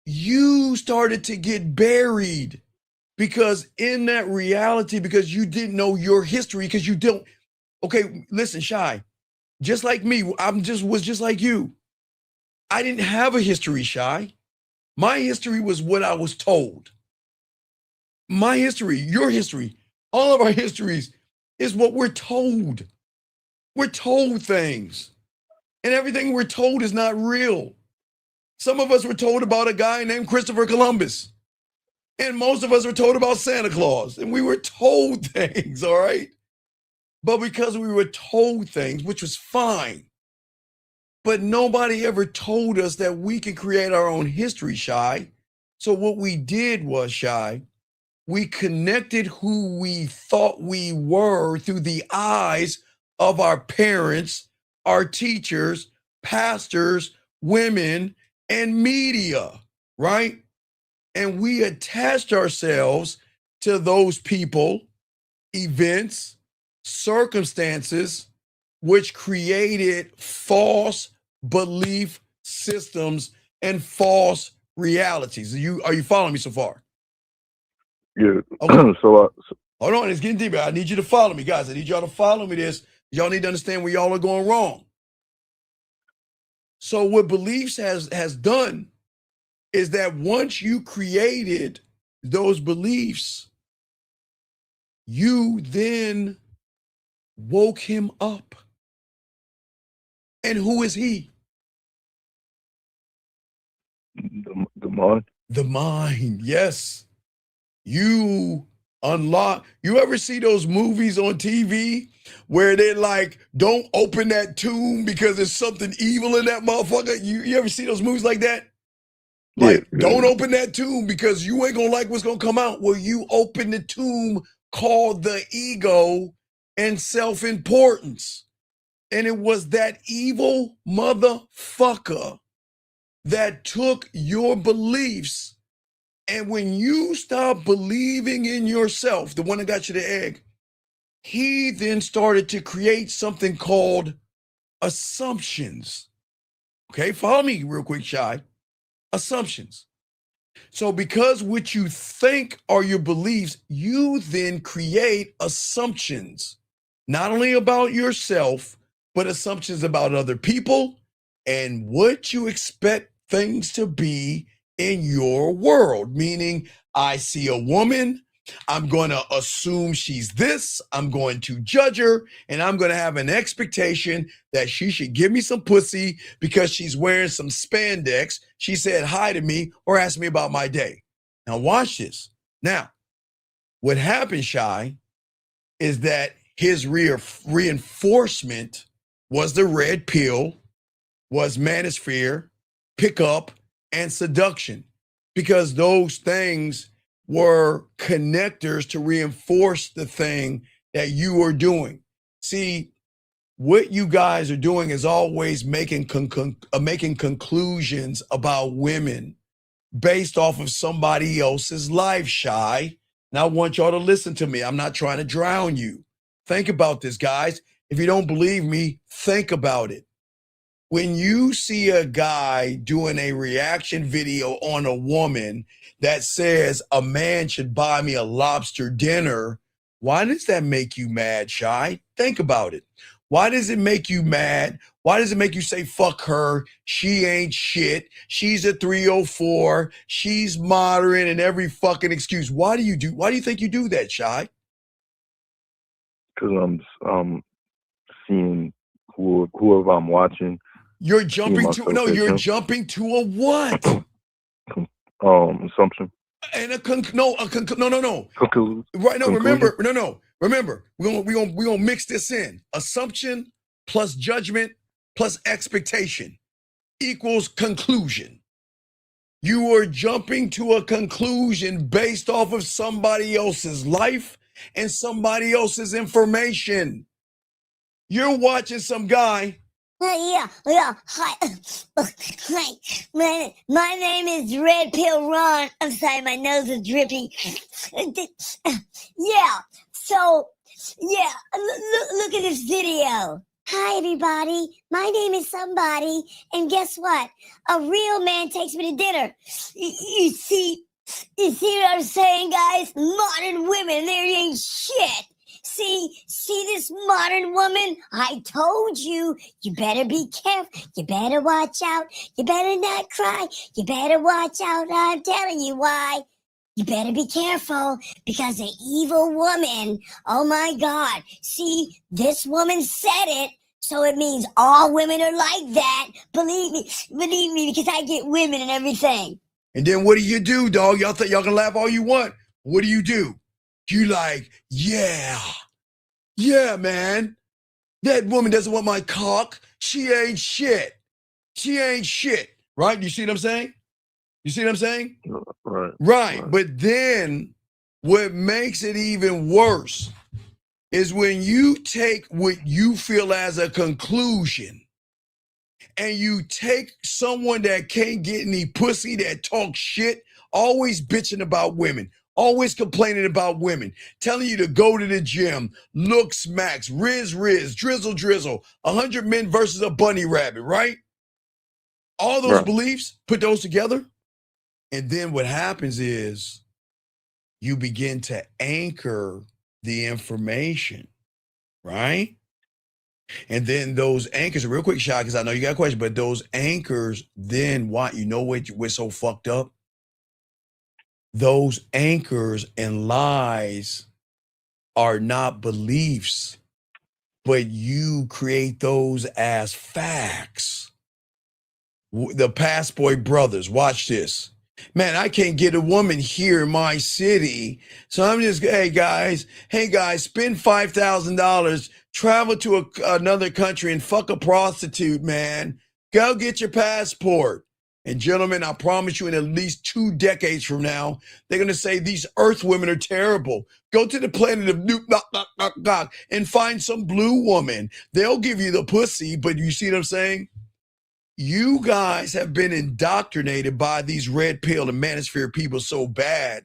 you started to get buried because in that reality, because you didn't know your history, because you don't. Okay, listen, Shy, just like me, was just like you. I didn't have a history, Shy. My history was what I was told. My history, your history, all of our histories is what we're told. We're told things. And everything we're told is not real. Some of us were told about a guy named Christopher Columbus. And most of us were told about Santa Claus. And we were told things, all right? But because we were told things, which was fine, but nobody ever told us that we can create our own history, Shy. So what we did was, Shy, we connected who we thought we were through the eyes of our parents, our teachers, pastors, women, and media, right? And we attached ourselves to those people, events, circumstances, which created false belief systems and false realities. Are you following me so far? Yeah. Okay. So Hold on, it's getting deeper. I need you to follow me, guys. I need y'all to follow me this. Y'all need to understand where y'all are going wrong. So what beliefs has done is that once you created those beliefs, you then woke him up. And who is he? the mind. The mind, yes. You unlock. You ever see those movies on TV where they're like, don't open that tomb because there's something evil in that motherfucker? You ever see those movies like that? Like, don't open that tomb because you ain't gonna like what's gonna come out. Well, you open the tomb called the ego and self-importance. And it was that evil motherfucker that took your beliefs. And when you stop believing in yourself, the one that got you the egg, he then started to create something called assumptions. Okay, follow me real quick, Shy. Assumptions. So because what you think are your beliefs, you then create assumptions, not only about yourself, but assumptions about other people and what you expect things to be in your world. Meaning, I see a woman, I'm going to assume she's this, I'm going to judge her, and I'm going to have an expectation that she should give me some pussy because she's wearing some spandex, she said hi to me, or asked me about my day. Now watch this. Now, what happened, Shy, is that his reinforcement was the red pill, was manosphere, pickup, and seduction, because those things were connectors to reinforce the thing that you were doing. See, what you guys are doing is always making conclusions about women based off of somebody else's life, Shy. And I want y'all to listen to me. I'm not trying to drown you. Think about this, guys. If you don't believe me, think about it. When you see a guy doing a reaction video on a woman that says a man should buy me a lobster dinner, why does that make you mad, Shy? Think about it. Why does it make you mad? Why does it make you say, fuck her, she ain't shit, she's a 304, she's modern, and every fucking excuse? Why do you think you do that, Shy? Because I'm seeing whoever I'm watching. You're jumping to a what? Assumption. And no. Conclusion. Right? No, remember. We're gonna mix this in. Assumption plus judgment plus expectation equals conclusion. You are jumping to a conclusion based off of somebody else's life and somebody else's information. You're watching some guy. Yeah. Hi. Hi. My name is Red Pill Ron. I'm sorry, my nose is drippy. Yeah. So, yeah. Look at this video. Hi, everybody. My name is somebody, and guess what? A real man takes me to dinner. You see what I'm saying, guys? Modern women, there ain't shit. See this modern woman? I told you, you better be careful. You better watch out. You better not cry. You better watch out. I'm telling you why. You better be careful because the evil woman, oh my God. See, this woman said it, so it means all women are like that. Believe me, because I get women and everything. And then what do you do, dog? Y'all think y'all can laugh all you want. What do? You like, yeah, man. That woman doesn't want my cock. She ain't shit. Right? You see what I'm saying? Right. But then what makes it even worse is when you take what you feel as a conclusion and you take someone that can't get any pussy, that talks shit, always bitching about women, always complaining about women, telling you to go to the gym, looks max, riz, drizzle, 100 men versus a bunny rabbit, right? All those beliefs, put those together. And then what happens is you begin to anchor the information, right? And then those anchors, a real quick shot, because I know you got a question, but those anchors then you know what, we're so fucked up? Those anchors and lies are not beliefs, but you create those as facts. The Passport Brothers, watch this. Man, I can't get a woman here in my city. So I'm just, hey guys, spend $5,000, travel to another country and fuck a prostitute, man. Go get your passport. And gentlemen, I promise you in at least 2 decades from now, they're going to say these earth women are terrible. Go to the planet of Nuke, and find some blue woman. They'll give you the pussy, but you see what I'm saying? You guys have been indoctrinated by these red pill and manosphere people so bad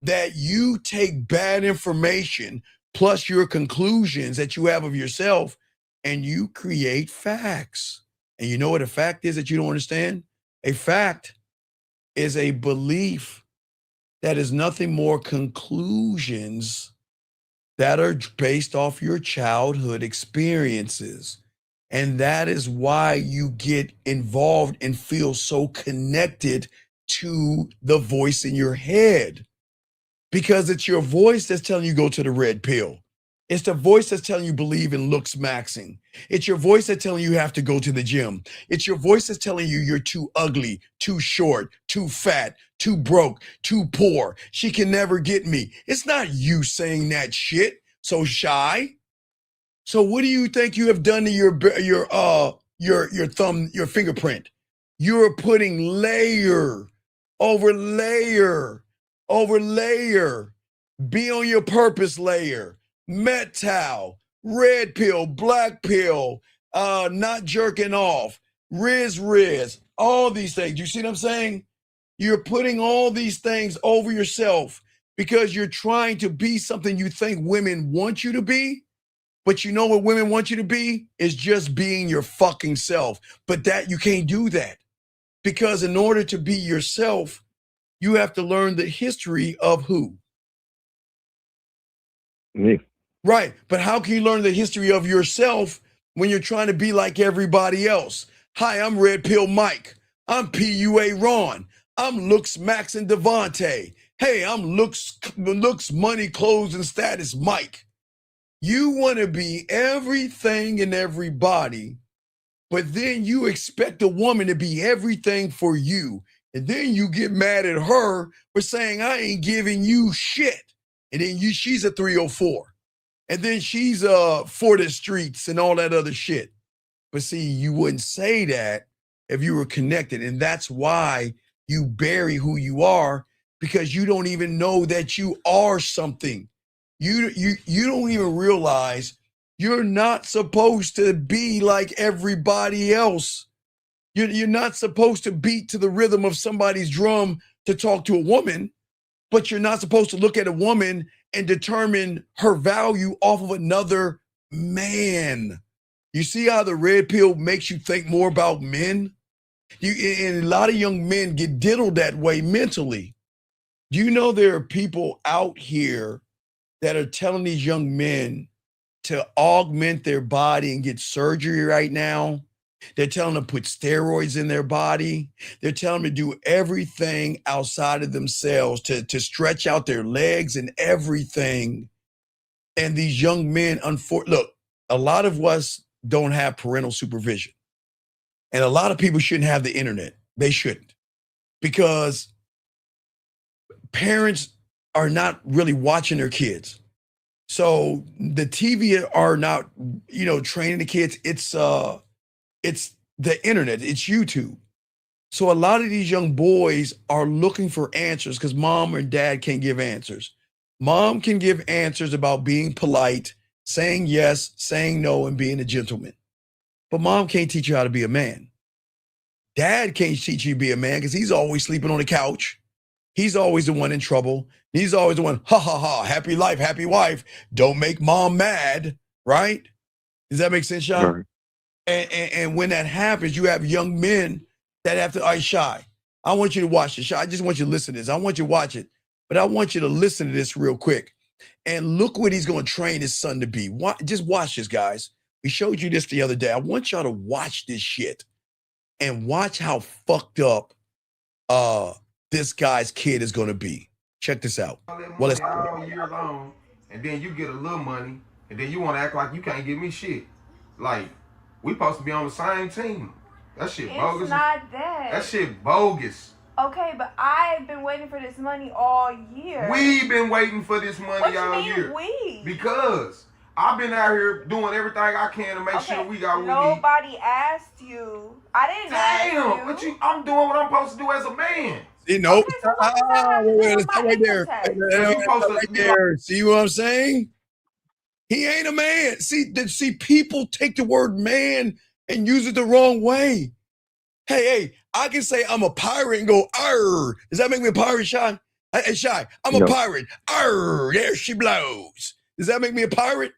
that you take bad information plus your conclusions that you have of yourself and you create facts. And you know what a fact is that you don't understand? A fact is a belief that is nothing more conclusions that are based off your childhood experiences. And that is why you get involved and feel so connected to the voice in your head. Because it's your voice that's telling you go to the red pill. It's the voice that's telling you believe in looks maxing. It's your voice that's telling you have to go to the gym. It's your voice that's telling you you're too ugly, too short, too fat, too broke, too poor. She can never get me. It's not you saying that shit. So shy. So what do you think you have done to your thumb, your fingerprint? You're putting layer over layer over layer. Be on your purpose layer. Metal, red pill, black pill, not jerking off, riz, all these things. You see what I'm saying? You're putting all these things over yourself because you're trying to be something you think women want you to be. But you know what women want you to be is just being your fucking self. But that you can't do that because in order to be yourself, you have to learn the history of who? Me. Right. But how can you learn the history of yourself when you're trying to be like everybody else? Hi, I'm Red Pill Mike. I'm PUA Ron. I'm Looks Max and Devontae. Hey, I'm Looks Money, Clothes, and Status Mike. You want to be everything and everybody, but then you expect a woman to be everything for you. And then you get mad at her for saying, I ain't giving you shit. And then she's a 304. And then she's for the streets and all that other shit. But see, you wouldn't say that if you were connected. And that's why you bury who you are, because you don't even know that you are something. You don't even realize you're not supposed to be like everybody else. You're not supposed to beat to the rhythm of somebody's drum to talk to a woman, but you're not supposed to look at a woman and determine her value off of another man. You see how the red pill makes you think more about men? And a lot of young men get diddled that way mentally. Do you know there are people out here that are telling these young men to augment their body and get surgery right now? They're telling them to put steroids in their body. They're telling them to do everything outside of themselves to stretch out their legs and everything. And these young men, look, a lot of us don't have parental supervision. And a lot of people shouldn't have the internet. They shouldn't. Because parents are not really watching their kids. So the TV are not, training the kids. It's the internet. It's YouTube. So a lot of these young boys are looking for answers because mom or dad can't give answers. Mom can give answers about being polite, saying yes, saying no, and being a gentleman. But mom can't teach you how to be a man. Dad can't teach you to be a man because he's always sleeping on the couch. He's always the one in trouble. He's always the one, ha, ha, ha, happy life, happy wife. Don't make mom mad, right? Does that make sense, Sean? Right. And when that happens, you have young men that have to, all right, Shy, I want you to watch this. Shy, I just want you to listen to this. I want you to watch it, but I want you to listen to this real quick. And look what he's going to train his son to be. Just watch this, guys. We showed you this the other day. I want y'all to watch this shit and watch how fucked up this guy's kid is going to be. Check this out. Well, it's all year long, and then you get a little money, and then you want to act like you can't give me shit. Like, we supposed to be on the same team. That shit bogus. It's not that. That shit bogus. Okay, but I've been waiting for this money all year. We've been waiting for this money what all you mean year. We? Because I've been out here doing everything I can to make sure we got what we need. Nobody asked you. I didn't ask you. But I'm doing what I'm supposed to do as a man. You know, right there. Right there. See what I'm saying? He ain't a man. See, people take the word man and use it the wrong way. Hey, I can say I'm a pirate and go, arr. Does that make me a pirate, Shy? Hey, Shy, I'm a pirate. Arr, there she blows. Does that make me a pirate?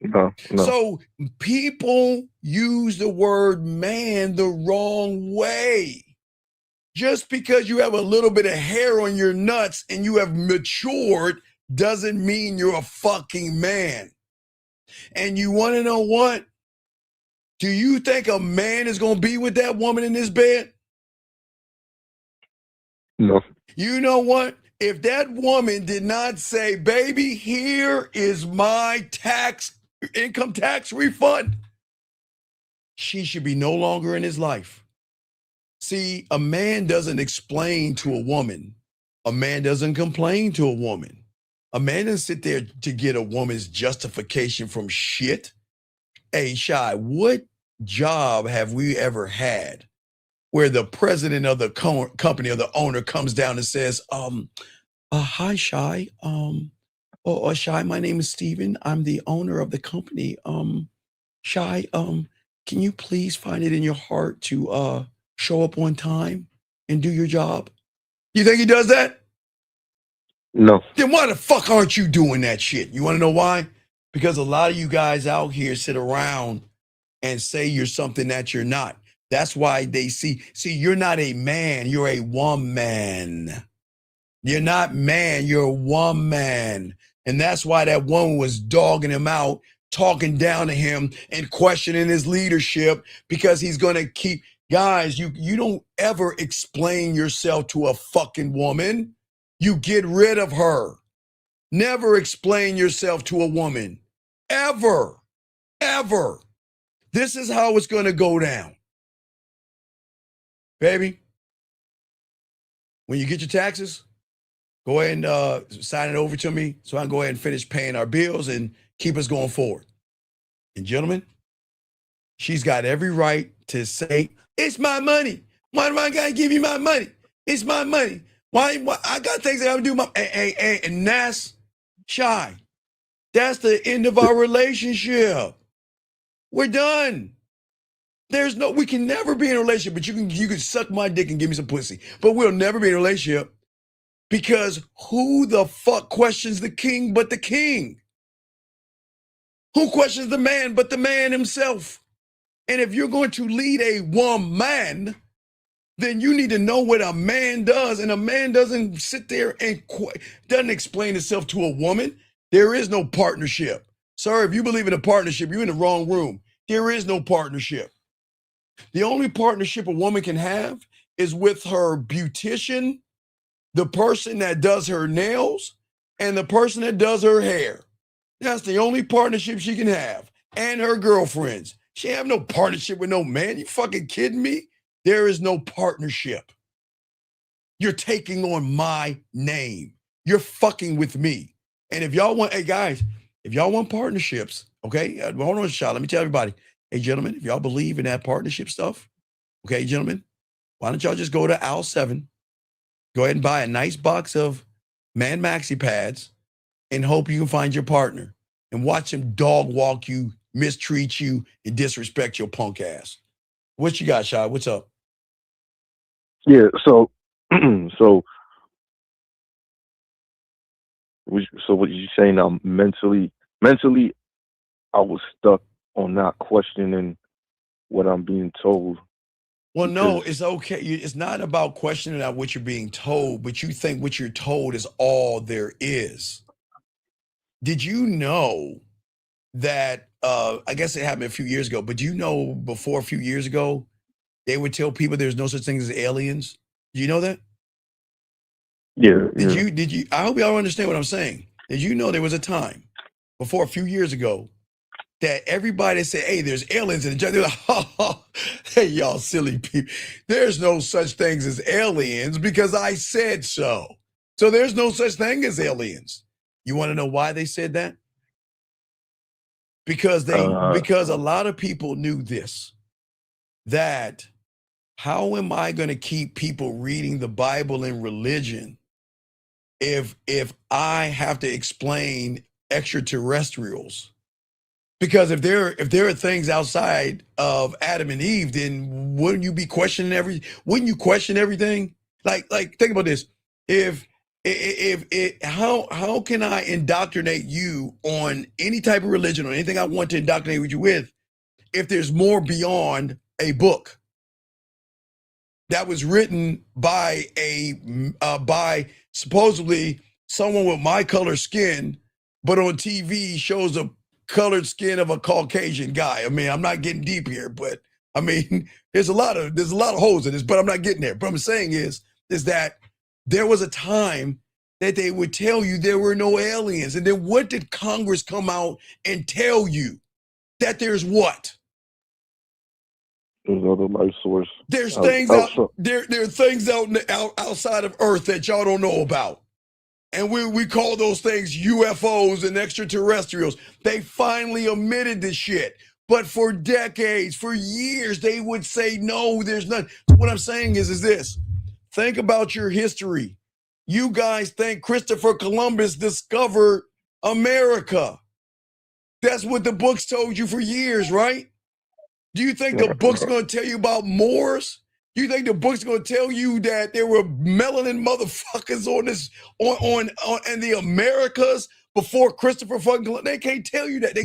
No. So people use the word man the wrong way. Just because you have a little bit of hair on your nuts and you have matured doesn't mean you're a fucking man. And you want to know what? Do you think a man is going to be with that woman in this bed? No. You know what? If that woman did not say, baby, here is my income tax refund, she should be no longer in his life. See, a man doesn't explain to a woman. A man doesn't complain to a woman. A man doesn't sit there to get a woman's justification from shit. Hey, Shy, what job have we ever had where the president of the company or the owner comes down and says, hi, Shy. Shy, my name is Steven. I'm the owner of the company. Shy, can you please find it in your heart to show up on time and do your job? You think he does that? No. Then why the fuck aren't you doing that shit? You want to know why? Because a lot of you guys out here sit around and say you're something that you're not. That's why they see, you're not a man, you're a woman. You're not man, you're a woman. And that's why that woman was dogging him out, talking down to him and questioning his leadership, because he's going to keep, guys, you don't ever explain yourself to a fucking woman. You get rid of her. Never explain yourself to a woman. Ever. Ever. This is how it's going to go down. Baby, when you get your taxes, go ahead and sign it over to me so I can go ahead and finish paying our bills and keep us going forward. And gentlemen, she's got every right to say, it's my money. Why do I got to give you my money? It's my money. Why I got things that I would do. And that's Shy. That's the end of our relationship. We're done. We can never be in a relationship, but you can suck my dick and give me some pussy. But we'll never be in a relationship, because who the fuck questions the king but the king? Who questions the man but the man himself? And if you're going to lead a woman, then you need to know what a man does. And a man doesn't sit there and doesn't explain himself to a woman. There is no partnership. Sir, if you believe in a partnership, you're in the wrong room. There is no partnership. The only partnership a woman can have is with her beautician, the person that does her nails, and the person that does her hair. That's the only partnership she can have. And her girlfriends. She have no partnership with no man. You fucking kidding me? There is no partnership. You're taking on my name. You're fucking with me. And if y'all want, hey guys, if y'all want partnerships, okay, hold on a shot. Let me tell everybody, hey gentlemen, if y'all believe in that partnership stuff, okay, gentlemen, why don't y'all just go to aisle 7, go ahead and buy a nice box of Man Maxi pads and hope you can find your partner and watch him dog walk you, mistreat you, and disrespect your punk ass. What you got, Shy? What's up? Yeah, so So what you saying now? Mentally, I was stuck on not questioning what I'm being told. Well, no, it's okay. It's not about questioning out what you're being told, but you think what you're told is all there is. Did you know that, I guess it happened a few years ago, but do you know before a few years ago, they would tell people there's no such thing as aliens? Do you know that? Yeah. Did you, I hope y'all understand what I'm saying. Did you know there was a time before a few years ago that everybody said, hey, there's aliens in the jungle? They're like, oh, hey, y'all silly people. There's no such things as aliens because I said so. So there's no such thing as aliens. You want to know why they said that? Because a lot of people knew this, that how am I going to keep people reading the Bible and religion if I have to explain extraterrestrials? Because if there are things outside of Adam and Eve, then wouldn't you question everything? Like think about this. How can I indoctrinate you on any type of religion or anything I want to indoctrinate you with if there's more beyond a book that was written by by supposedly someone with my color skin, but on TV shows a colored skin of a Caucasian guy? I mean, I'm not getting deep here, but I mean, there's a lot of holes in this, but I'm not getting there. But I'm saying is that there was a time that they would tell you there were no aliens. And then what did Congress come out and tell you? That there's what? There's other life source. There's things out there are things outside of Earth that y'all don't know about. And we call those things UFOs and extraterrestrials. They finally admitted this shit. But for decades, for years, they would say, no, there's none. So what I'm saying is this. Think about your history. You guys think Christopher Columbus discovered America. That's what the books told you for years, right? Do you think the book's going to tell you about Moors? Do you think the book's going to tell you that there were melanin motherfuckers in the Americas before Christopher fucking Columbus? They can't tell you that.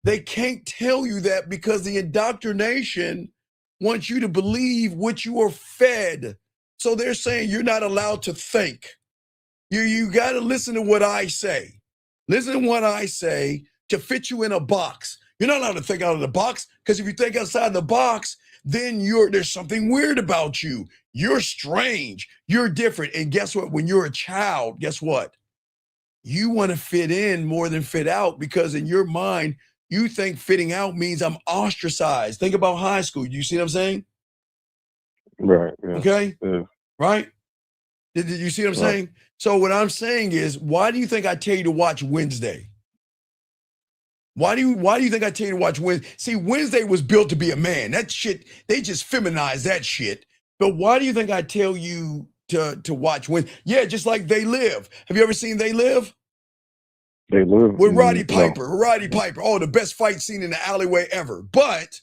They can't tell you that because the indoctrination wants you to believe what you are fed. So they're saying you're not allowed to think. You got to listen to what I say. Listen to what I say to fit you in a box. You're not allowed to think out of the box, because if you think outside the box, then there's something weird about you. You're strange. You're different. And guess what? When you're a child, guess what? You want to fit in more than fit out, because in your mind, you think fitting out means I'm ostracized. Think about high school. You see what I'm saying? Right. Yeah. Okay. Yeah. Right. Did you see what I'm saying? So what I'm saying is, why do you think I tell you to watch Wednesday? Why do you think I tell you to watch Wednesday? See, Wednesday was built to be a man. That shit, they just feminized that shit. But why do you think I tell you to watch Wednesday? Yeah, just like They Live. Have you ever seen They Live? They Live. With Roddy Piper. No. Roddy Piper. Oh, the best fight scene in the alleyway ever. But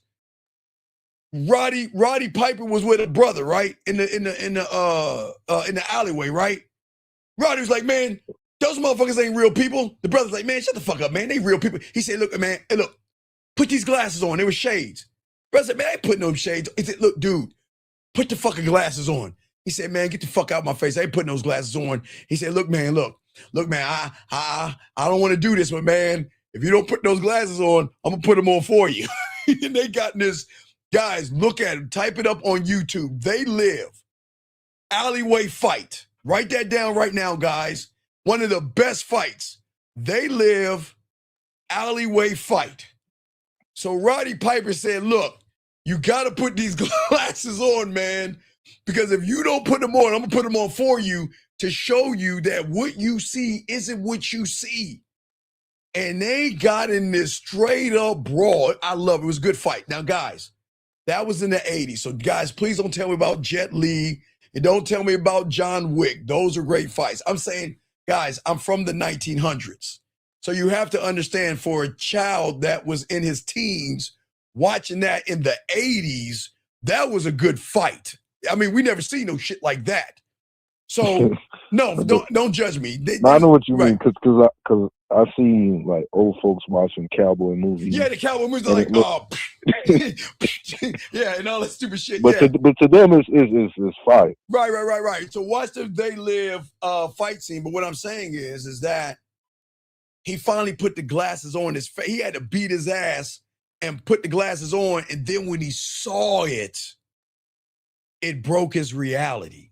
Roddy Piper was with a brother, right? In the alleyway, right? Roddy was like, man, those motherfuckers ain't real people. The brother's like, man, shut the fuck up, man. They real people. He said, look, man, hey, look, put these glasses on. They were shades. Brother said, man, I ain't putting no shades on. He said, look, dude, put the fucking glasses on. He said, man, get the fuck out of my face. I ain't putting those glasses on. He said, look, man, I don't want to do this, but man, if you don't put those glasses on, I'm going to put them on for you. And they got this, guys, look at it. Type it up on YouTube. They Live. Alleyway fight. Write that down right now, guys. One of the best fights. They Live. Alleyway fight. So Roddy Piper said, look, you got to put these glasses on, man, because if you don't put them on, I'm going to put them on for you to show you that what you see isn't what you see. And they got in this straight up brawl. I love it. It was a good fight. Now, guys, that was in the 80s. So, guys, please don't tell me about Jet Li. And don't tell me about John Wick. Those are great fights. I'm saying, guys, I'm from the 1900s. So you have to understand, for a child that was in his teens, watching that in the 80s, that was a good fight. I mean, we never seen no shit like that. So no, don't judge me. No, I know what you mean, because I seen like old folks watching cowboy movies. Yeah, the cowboy movies are like, yeah, and all that stupid shit. But Yeah. to them it's fire. Right. So watch the They Live fight scene. But what I'm saying is that he finally put the glasses on his face. He had to beat his ass and put the glasses on. And then when he saw it, it broke his reality.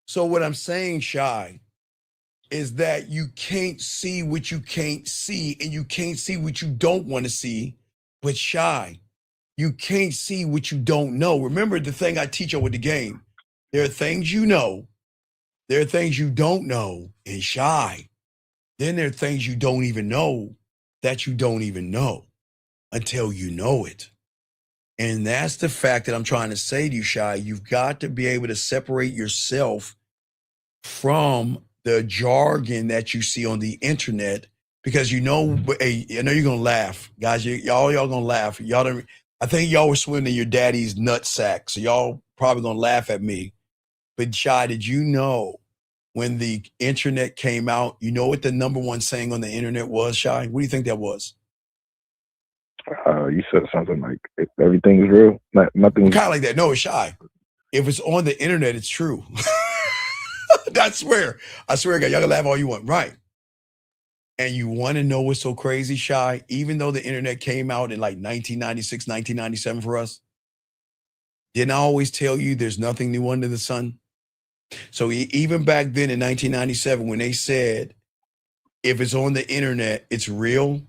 So what I'm saying, Shy, is that you can't see what you can't see, and you can't see what you don't want to see. But Shy, you can't see what you don't know. Remember the thing I teach you with the game. There are things you know. There are things you don't know, and Shy. Then there are things you don't even know that you don't even know until you know it. And that's the fact that I'm trying to say to you, Shy. You've got to be able to separate yourself from the jargon that you see on the internet, because you know, hey, I know you're gonna laugh, guys. Y'all gonna laugh. I think y'all were swimming in your daddy's nut sack, so y'all probably gonna laugh at me. But Shy, did you know when the internet came out, you know what the number one saying on the internet was, Shy? What do you think that was? You said something like everything is real. Nothing. Kind of like that. No, it's Shy. If it's on the internet, it's true. I swear, God, y'all can laugh all you want, right? And you want to know what's so crazy, Shy? Even though the internet came out in like 1996, 1997 for us, didn't I always tell you there's nothing new under the sun? So even back then in 1997, when they said, if it's on the internet, it's real.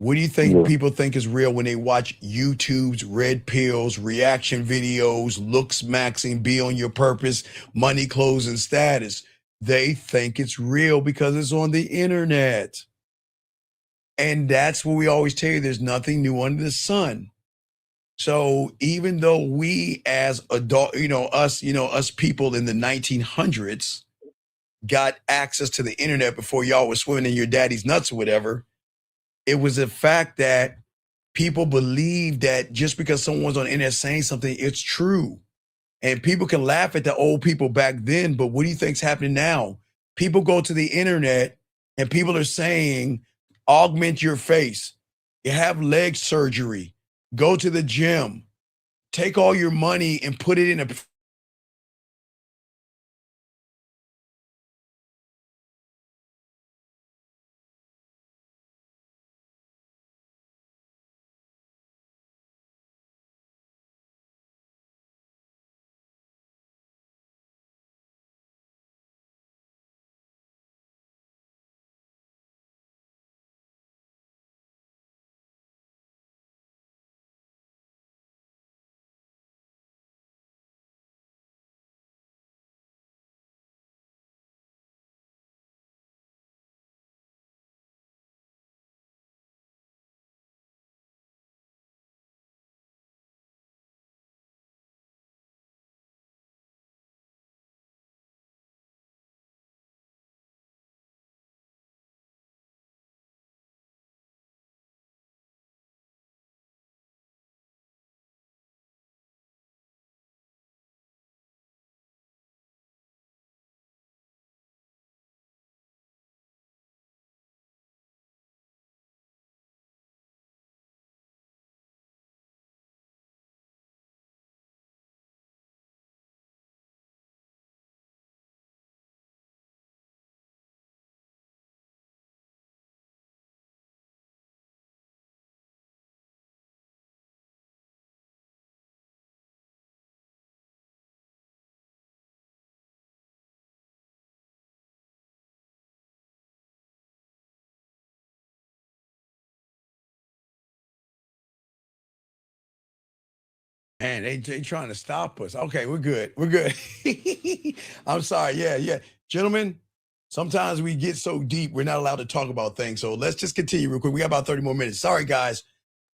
What do you think people think is real when they watch YouTube's red pills, reaction videos, looks maxing, be on your purpose, money, clothes, and status? They think it's real because it's on the internet. And that's what we always tell you, there's nothing new under the sun. So even though we as adult, us people in the 1900s got access to the internet before y'all was swimming in your daddy's nuts or whatever, it was a fact that people believe that just because someone's on the internet saying something, it's true. And people can laugh at the old people back then, but what do you think's happening now? People go to the internet and people are saying, augment your face, you have leg surgery, go to the gym, take all your money and put it in a Man, they trying to stop us. Okay, we're good. We're good. I'm sorry. Yeah. Gentlemen, sometimes we get so deep, we're not allowed to talk about things. So let's just continue real quick. We got about 30 more minutes. Sorry, guys.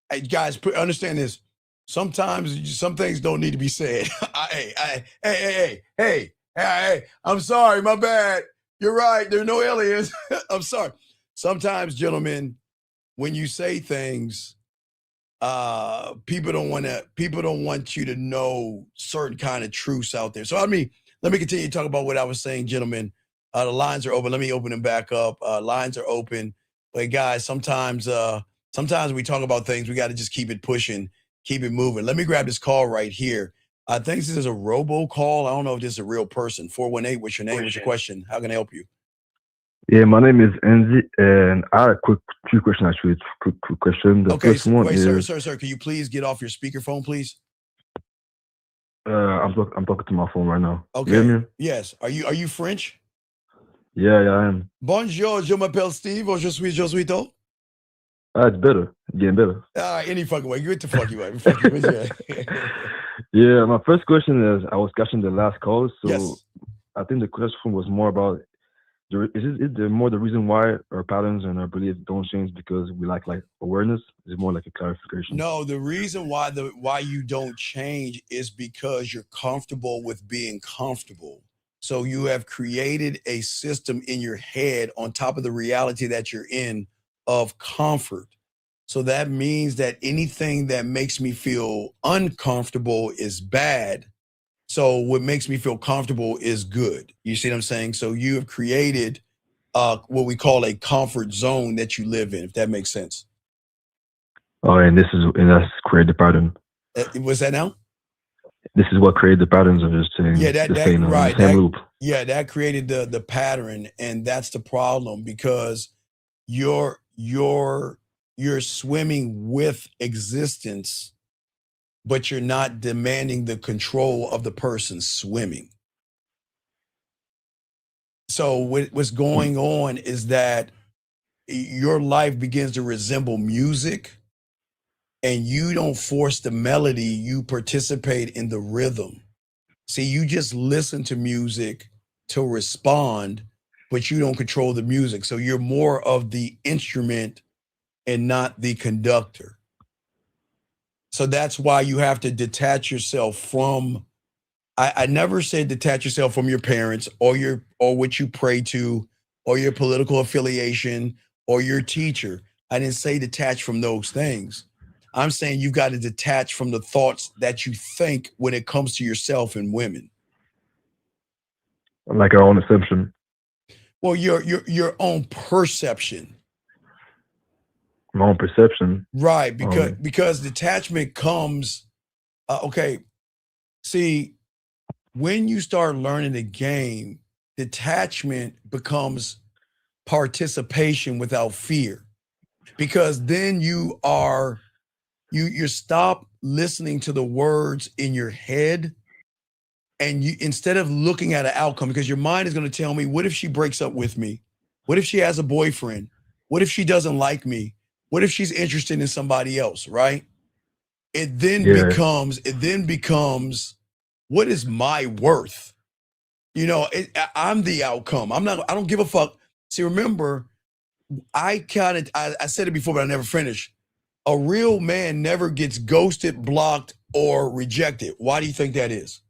Hey, guys, understand this. Sometimes some things don't need to be said. Hey, I'm sorry. My bad. You're right. There are no aliens. I'm sorry. Sometimes, gentlemen, when you say things, people don't want you to know certain kind of truths out there. So I mean, let me continue to talk about what I was saying, gentlemen. The lines are open. Let me open them back up. Lines are open. But guys, sometimes we talk about things, we got to just keep it pushing, keep it moving. Let me grab this call right here. I think this is a robo call. I don't know if this is a real person. 418, what's your name? What's your question? How can I help you? Yeah, my name is Andy, and I have two questions actually. Quick question. The first one wait, is, sir, can you please get off your speakerphone, please? I'm talking to my phone right now. Okay. You hear me? Yes. Are you French? Yeah, I am. Bonjour, je m'appelle Steve, or je suis Josuito. It's better. Getting better. Any fucking way. Get the fuck you out. Fuck you. Yeah, my first question is, I was catching the last call, so Yes. I think the question was more about, is there more the reason why our patterns and our beliefs don't change because we lack like awareness? Is it more like a clarification? No, the reason why you don't change is because you're comfortable with being comfortable. So you have created a system in your head on top of the reality that you're in of comfort. So that means that anything that makes me feel uncomfortable is bad. So what makes me feel comfortable is good. You see what I'm saying? So you have created what we call a comfort zone that you live in, if that makes sense. Oh, and that's created the pattern. What's that now? This is what created the patterns of just saying right. the same loop. Yeah, that created the pattern, and that's the problem because you're swimming with existence, but you're not demanding the control of the person swimming. So what's going on is that your life begins to resemble music, and you don't force the melody, you participate in the rhythm. See, you just listen to music to respond, but you don't control the music. So you're more of the instrument and not the conductor. So that's why you have to detach yourself from, I never said detach yourself from your parents or what you pray to or your political affiliation or your teacher. I didn't say detach from those things. I'm saying you've got to detach from the thoughts that you think when it comes to yourself and women. Like our own assumption. Well, your own perception. My own perception. Right, because detachment comes, okay, see, when you start learning the game, detachment becomes participation without fear. Because then you stop listening to the words in your head, and you, instead of looking at an outcome, because your mind is going to tell me, what if she breaks up with me? What if she has a boyfriend? What if she doesn't like me? What if she's interested in somebody else, right? It then becomes, what is my worth? You know, I'm the outcome. I don't give a fuck. See, remember, I said it before, but I never finished. A real man never gets ghosted, blocked, or rejected. Why do you think that is?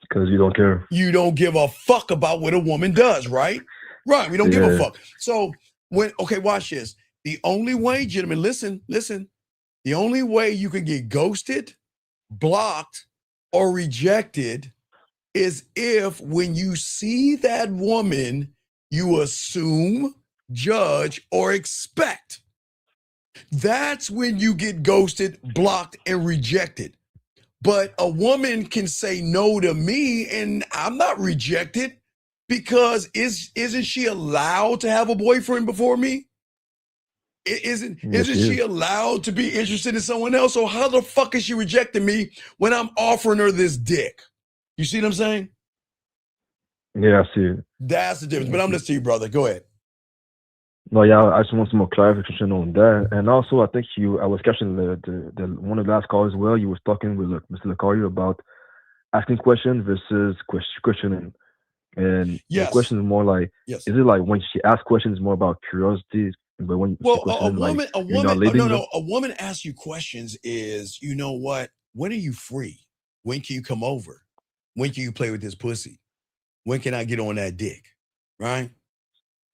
Because you don't care. You don't give a fuck about what a woman does, right? Right, we don't give a fuck. So watch this. The only way, gentlemen, listen, the only way you can get ghosted, blocked, or rejected is if when you see that woman, you assume, judge, or expect. That's when you get ghosted, blocked, and rejected. But a woman can say no to me and I'm not rejected because isn't she allowed to have a boyfriend before me? Isn't she allowed to be interested in someone else? So how the fuck is she rejecting me when I'm offering her this dick? You see what I'm saying? Yeah, I see it. That's the difference. But I'm listening to you, brother. Go ahead. No, yeah, I just want some more clarification on that. And also, I think I was catching the one of the last calls as well. You was talking with Mr. Lecari about asking questions versus questioning. And the question is more like, is it like when she asks questions more about curiosity, but when she questions a woman asks you questions is, you know what? When are you free? When can you come over? When can you play with this pussy? When can I get on that dick? Right?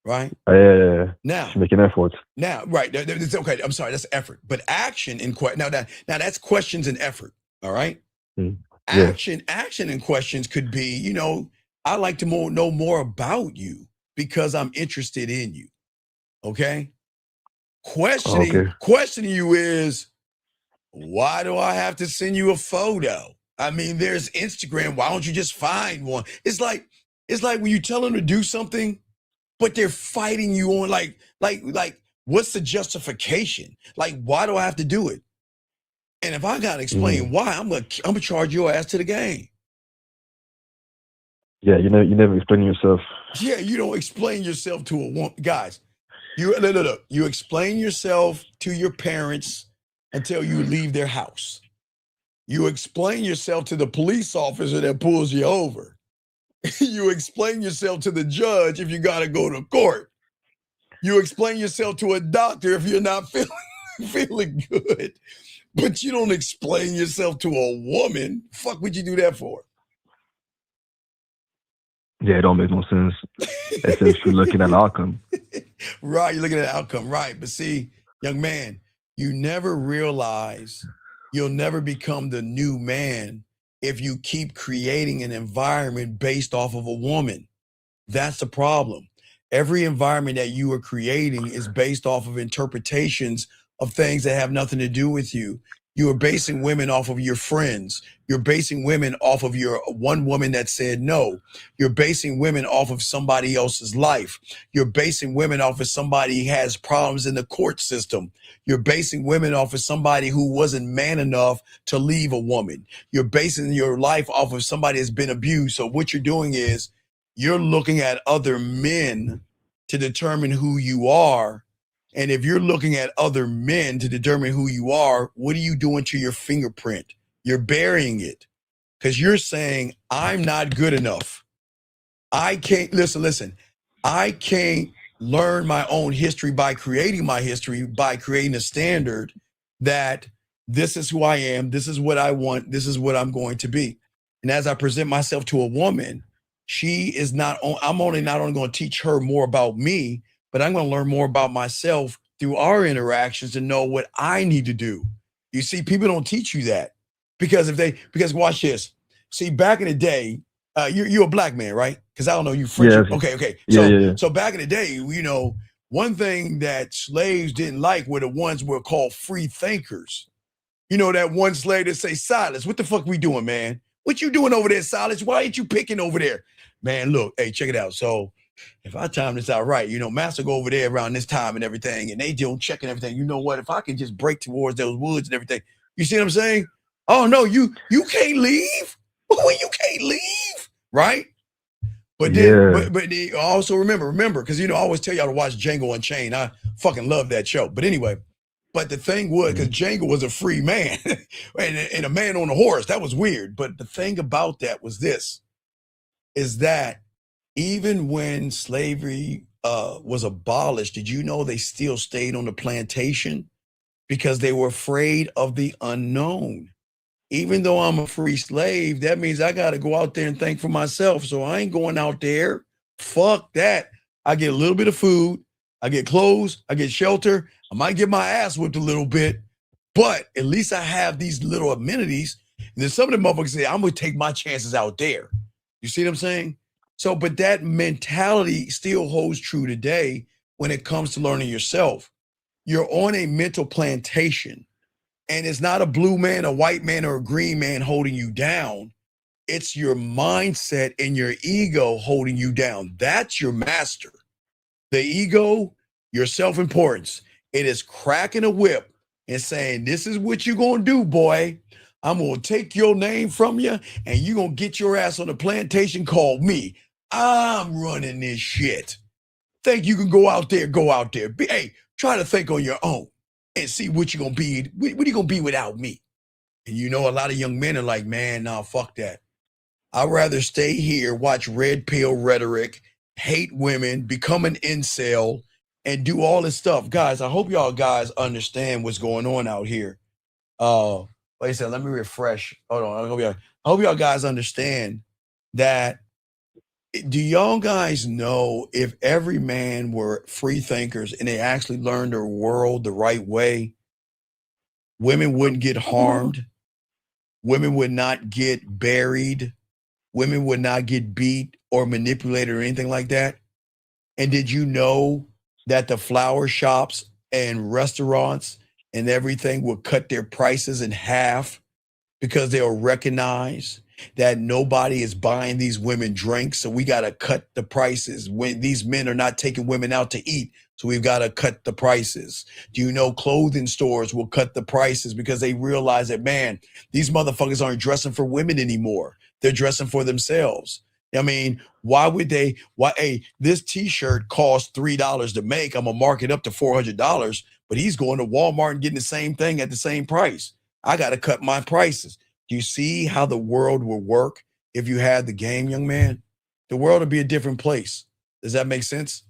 right? Yeah. Now, She's making efforts. Now, right. It's okay. I'm sorry. That's effort. But action in now that's questions and effort. All right. Mm. Action and questions could be, you know, I like to know more about you because I'm interested in you. Okay. Questioning you is, why do I have to send you a photo? I mean, there's Instagram. Why don't you just find one? It's like when you tell them to do something, but they're fighting you on like what's the justification? Like, why do I have to do it? And if I gotta explain why, I'm gonna charge your ass to the game. Yeah, you never explain yourself. Yeah, you don't explain yourself to a woman, guys. You explain yourself to your parents until you leave their house. You explain yourself to the police officer that pulls you over. You explain yourself to the judge if you gotta go to court. You explain yourself to a doctor if you're not feeling good. But you don't explain yourself to a woman. Fuck would you do that for? Yeah, it don't make no sense. It's if you're looking at the outcome. Right, you're looking at the outcome, right. But see, young man, you never realize you'll never become the new man if you keep creating an environment based off of a woman. That's the problem. Every environment that you are creating is based off of interpretations of things that have nothing to do with you. You are basing women off of your friends. You're basing women off of your one woman that said no. You're basing women off of somebody else's life. You're basing women off of somebody who has problems in the court system. You're basing women off of somebody who wasn't man enough to leave a woman. You're basing your life off of somebody that's been abused. So what you're doing is you're looking at other men to determine who you are. And if you're looking at other men to determine who you are, what are you doing to your fingerprint? You're burying it because you're saying, I'm not good enough. I can't, listen, I can't learn my own history by creating my history, by creating a standard that this is who I am, this is what I want, this is what I'm going to be. And as I present myself to a woman, she is not, I'm only not only going to teach her more about me, but I'm going to learn more about myself through our interactions to know what I need to do. You see, people don't teach you that because because watch this. See, back in the day, you're a black man, right? Because I don't know you French. Yeah. Okay. Yeah. So back in the day, you know, one thing that slaves didn't like were the ones were called free thinkers. You know, that one slave that say, Silas, what the fuck we doing, man? What you doing over there, Silas? Why ain't you picking over there? Man, look, hey, check it out. So if I time this out right, you know, master go over there around this time and everything, and they don't check and everything. You know what? If I can just break towards those woods and everything, you see what I'm saying? Oh no, you can't leave. You can't leave, right? But then, but also remember, because you know, I always tell y'all to watch Django Unchained. I fucking love that show. But anyway, but the thing was, because Django was a free man and a man on a horse, that was weird. But the thing about that was this, is that even when slavery was abolished, did you know they still stayed on the plantation because they were afraid of the unknown? Even though I'm a free slave, that means I got to go out there and think for myself. So I ain't going out there. Fuck that. I get a little bit of food. I get clothes. I get shelter. I might get my ass whipped a little bit, but at least I have these little amenities. And then some of the motherfuckers say, I'm going to take my chances out there. You see what I'm saying? So, but that mentality still holds true today when it comes to learning yourself. You're on a mental plantation. And it's not a blue man, a white man, or a green man holding you down. It's your mindset and your ego holding you down. That's your master. The ego, your self-importance. It is cracking a whip and saying, this is what you're going to do, boy. I'm going to take your name from you and you're going to get your ass on a plantation called me. I'm running this shit. Think you can go out there, Hey, try to think on your own. And see what you're going to be. What are you going to be without me? And you know, a lot of young men are like, man, nah, fuck that. I'd rather stay here, watch red pill rhetoric, hate women, become an incel, and do all this stuff. Guys, I hope y'all guys understand what's going on out here. Like I said, let me refresh. Hold on. I hope y'all guys understand that Do y'all guys know if every man were free thinkers and they actually learned their world the right way, women wouldn't get harmed, women would not get buried, women would not get beat or manipulated or anything like that? And did you know that the flower shops and restaurants and everything will cut their prices in half because they'll recognize that nobody is buying these women drinks, so we got to cut the prices. When these men are not taking women out to eat, so we've got to cut the prices. Do you know clothing stores will cut the prices because they realize that, man, these motherfuckers aren't dressing for women anymore. They're dressing for themselves. I mean, why would they? Why? Hey, this T-shirt costs $3 to make. I'm gonna mark it up to $400, but he's going to Walmart and getting the same thing at the same price. I got to cut my prices. Do you see how the world will work if you had the game, young man? The world would be a different place. Does that make sense?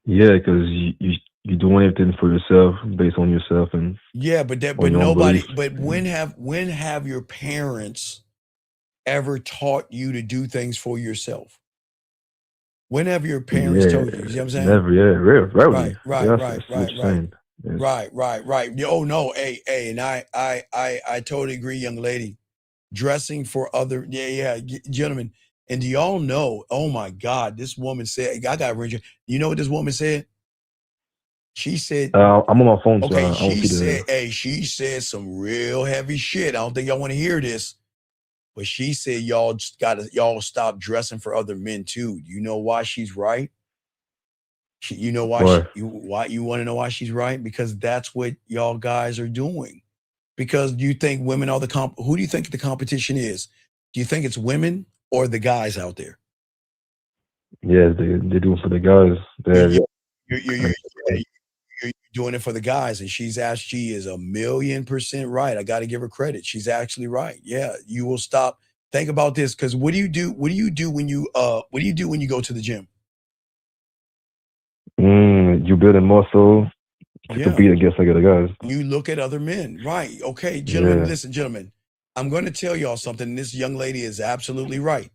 Yeah, because you doing everything for yourself, based on yourself and yeah, but on your own nobody. beliefs. But when have your parents ever taught you to do things for yourself? When have your parents told you? You know what I'm saying? Never. Yeah, rarely. Right. Yeah, I see what you're saying. Yes. Right. Oh no, hey, and I totally agree, young lady. Dressing for other, gentlemen. And do y'all know? Oh my God, this woman said, I got to. You know what this woman said? She said, I'm on my phone, so okay. I don't see the. She said some real heavy shit. I don't think y'all want to hear this, but she said y'all stop dressing for other men too. You know why she's right? You know why? Why you want to know why she's right? Because that's what y'all guys are doing. Because you think women are who do you think the competition is? Do you think it's women or the guys out there? Yeah, they do it for the guys. You're doing it for the guys, and she is 1,000,000% right. I got to give her credit. She's actually right. Yeah, you will stop. Think about this, because what do you do? What do you do when you go to the gym? You building muscle to compete against other guys. You look at other men, right? Okay, gentlemen, listen, gentlemen. I'm going to tell y'all something. This young lady is absolutely right.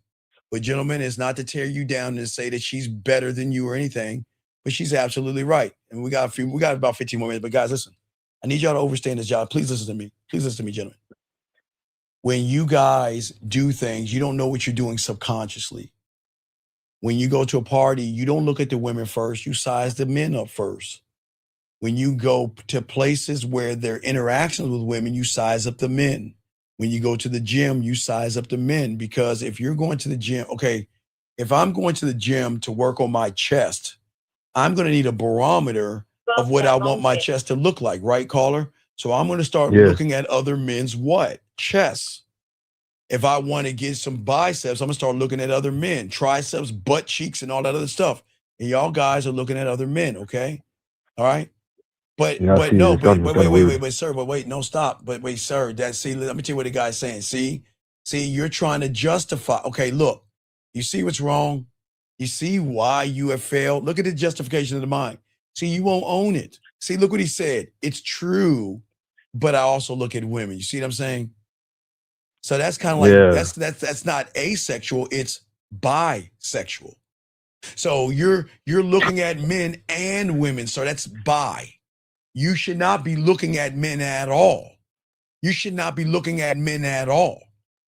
But gentlemen, it's not to tear you down and say that she's better than you or anything, but she's absolutely right. And we got about 15 more minutes. But guys, listen, I need y'all to overstand this job. Please listen to me. Please listen to me, gentlemen. When you guys do things, you don't know what you're doing subconsciously. When you go to a party, you don't look at the women first. You size the men up first. When you go to places where there are interactions with women, you size up the men. When you go to the gym, you size up the men, because if you're going to the gym, okay, if I'm going to the gym to work on my chest, I'm going to need a barometer of what I want my chest to look like, right, caller? So I'm going to start looking at other men's what? Chests. If I want to get some biceps, I'm going to start looking at other men, triceps, butt cheeks, and all that other stuff. And y'all guys are looking at other men, okay? All right? But wait, sir, no, stop. But wait, sir, let me tell you what the guy's saying. See, you're trying to justify. Okay, look, you see what's wrong? You see why you have failed? Look at the justification of the mind. See, you won't own it. See, look what he said. It's true, but I also look at women. You see what I'm saying? So that's kind of like, that's not asexual, it's bisexual. So you're looking at men and women, so that's bi. You should not be looking at men at all. You should not be looking at men at all.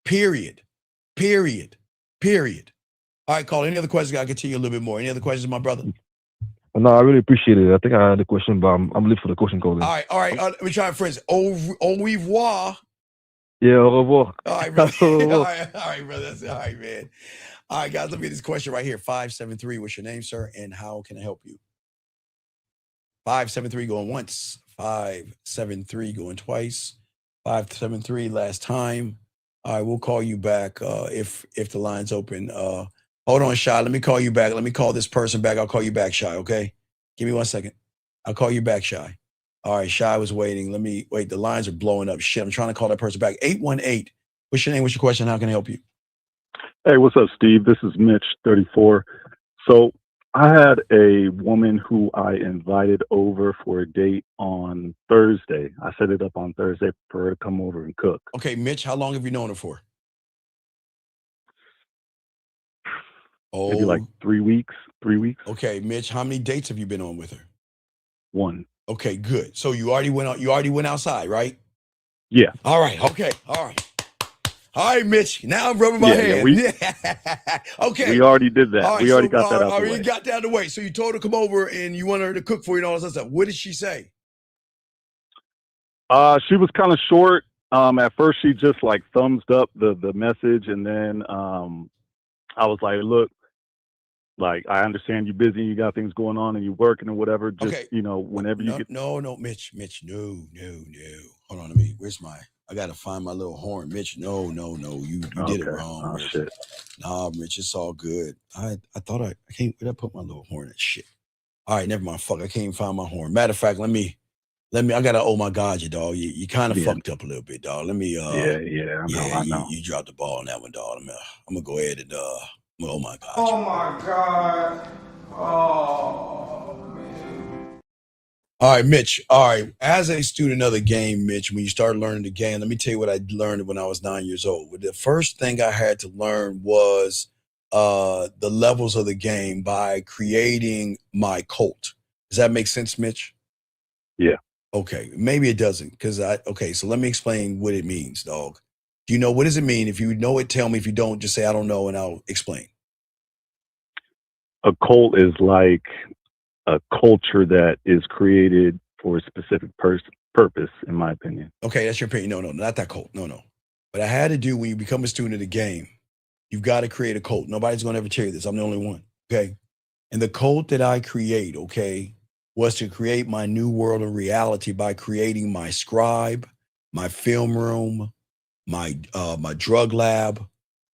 Period. All right, Carl, any other questions? I can tell you a little bit more. Any other questions, my brother? No, I really appreciate it. I think I had a question, but I'm looking for the question, Colin. All right. Let me try it, friends. Au revoir. Yeah, au revoir. All right, brother. All right, brother. That's all right, man. All right, guys, let me get this question right here. 573, what's your name, sir? And how can I help you? 573 going once. 573 going twice. 573 last time. All right, we'll call you back if the line's open. Hold on, Shy. Let me call you back. Let me call this person back. I'll call you back, Shy, okay? Give me 1 second. I'll call you back, Shy. All right, Shy was waiting. Let me wait. The lines are blowing up. Shit, I'm trying to call that person back. 818. What's your name? What's your question? How can I help you? Hey, what's up, Steve? This is Mitch, 34. So I had a woman who I invited over for a date on Thursday. I set it up on Thursday for her to come over and cook. Okay, Mitch, how long have you known her for? Maybe like 3 weeks. 3 weeks. Okay, Mitch, how many dates have you been on with her? 1. Okay, good. So you already went out. You already went outside, right? Yeah. All right. Okay. All right. All right, Mitch. Now I'm rubbing my hand. Okay. We already did that. All right, We already got that out the way. You got that out the way. So you told her to come over and you wanted her to cook for you and all this other stuff. What did she say? She was kind of short. At first, she just like thumbs up the message, and then I was like, "Look, like I understand you're busy, you got things going on, and you're working or whatever. Just whenever you get." No, Mitch, no. Hold on, I gotta find my little horn, Mitch. No, you did it wrong. Oh Mitch. shit. Nah, Mitch, it's all good. I thought I can't. Where'd I put my little horn? At shit. All right, never mind. Fuck, I can't even find my horn. Matter of fact, let me. I gotta. Oh my God, you dog. You kind of fucked up a little bit, dog. Let me. I know. You dropped the ball on that one, dog. I'm gonna go ahead and. Oh my God. Oh my God. Oh man. All right, Mitch. All right. As a student of the game, Mitch, when you start learning the game, let me tell you what I learned when I was 9 years old. The first thing I had to learn was the levels of the game by creating my cult. Does that make sense, Mitch? Yeah. Okay. Maybe it doesn't. So let me explain what it means, dog. Do you know what does it mean? If you know it, tell me. If you don't, just say I don't know and I'll explain. A cult is like a culture that is created for a specific purpose, in my opinion. Okay, that's your opinion. No, not that cult. No. But I had to do when you become a student of the game, you've got to create a cult. Nobody's going to ever tell you this. I'm the only one. Okay. And the cult that I create, okay, was to create my new world of reality by creating my scribe, my film room, my drug lab,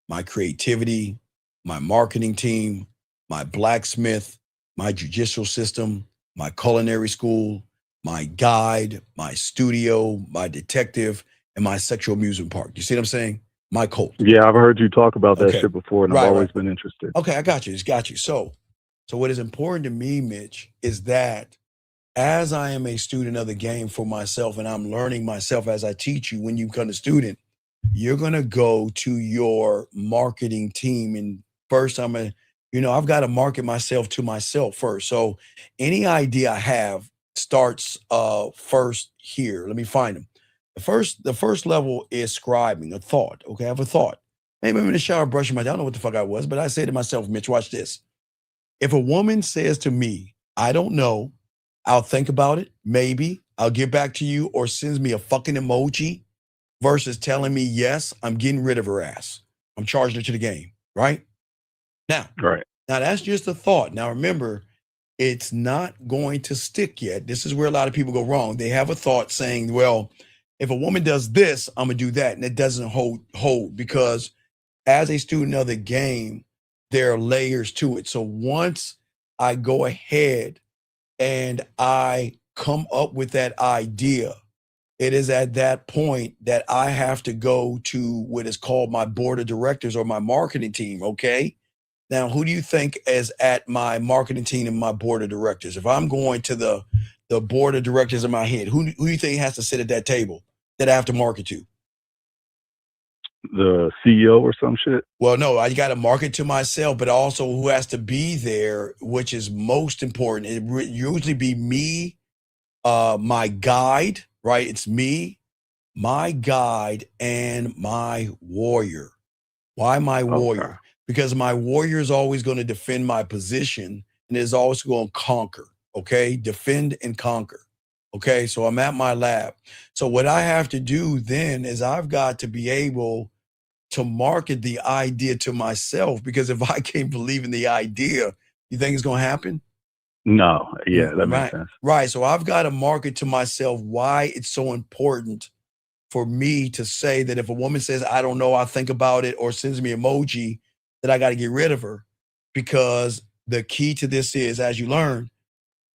my creativity, my marketing team, my blacksmith, my judicial system, my culinary school, my guide, my studio, my detective, and my sexual amusement park. You see what I'm saying? My cult. Yeah, I've heard you talk about that shit before, and I've always been interested. Okay, I got you. It's got you. So what is important to me, Mitch, is that as I am a student of the game for myself, and I'm learning myself as I teach you, when you become a student, you're going to go to your marketing team. And first I've got to market myself to myself first. So any idea I have starts first here. Let me find them. The first level is scribing, a thought. Okay, I have a thought. Maybe I'm in the shower brushing my teeth. I don't know what the fuck I was, but I say to myself, Mitch, watch this. If a woman says to me, I don't know, I'll think about it, maybe, I'll get back to you, or sends me a fucking emoji versus telling me, yes, I'm getting rid of her ass. I'm charging her to the game, right? Now that's just a thought. Now remember, it's not going to stick yet. This is where a lot of people go wrong. They have a thought saying, well, if a woman does this, I'm gonna do that. And it doesn't hold because as a student of the game, there are layers to it. So once I go ahead and I come up with that idea, it is at that point that I have to go to what is called my board of directors or my marketing team, okay? Now, who do you think is at my marketing team and my board of directors? If I'm going to the board of directors in my head, who do you think has to sit at that table that I have to market to? The CEO or some shit? Well, no, I got to market to myself, but also who has to be there, which is most important. It would usually be me, my guide, right? It's me, my guide, and my warrior. Why my warrior? Because my warrior is always going to defend my position and is always going to conquer, okay? Defend and conquer, okay? So I'm at my lab. So what I have to do then is I've got to be able to market the idea to myself, because if I can't believe in the idea, you think it's going to happen? No. Yeah, that makes sense. Right. So I've got to market to myself why it's so important for me to say that if a woman says, I don't know, I'll think about it, or sends me emoji, that I got to get rid of her. Because the key to this is, as you learn,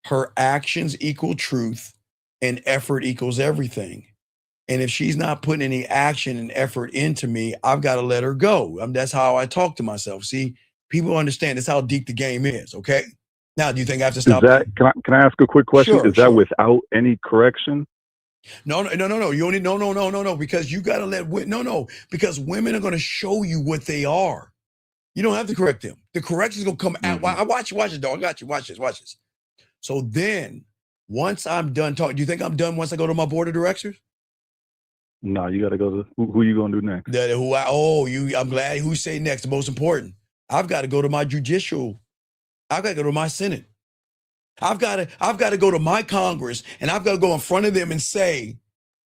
her actions equal truth and effort equals everything. And if she's not putting any action and effort into me, I've got to let her go. That's how I talk to myself. See, people understand that's how deep the game is. Okay. Now, do you think I have to stop? Can I ask a quick question? Sure, is that without any correction? No. You only no. Because you got to because women are going to show you what they are. You don't have to correct them. The correction is gonna come out. I watch it, dog. I got you. Watch this. So then, once I'm done talking, do you think I'm done once I go to my board of directors? No, you got to go to who you gonna do next? I'm glad who say next. The most important. I've got to go to my judicial. I've got to go to my Senate. I've got to go to my Congress, and I've got to go in front of them and say,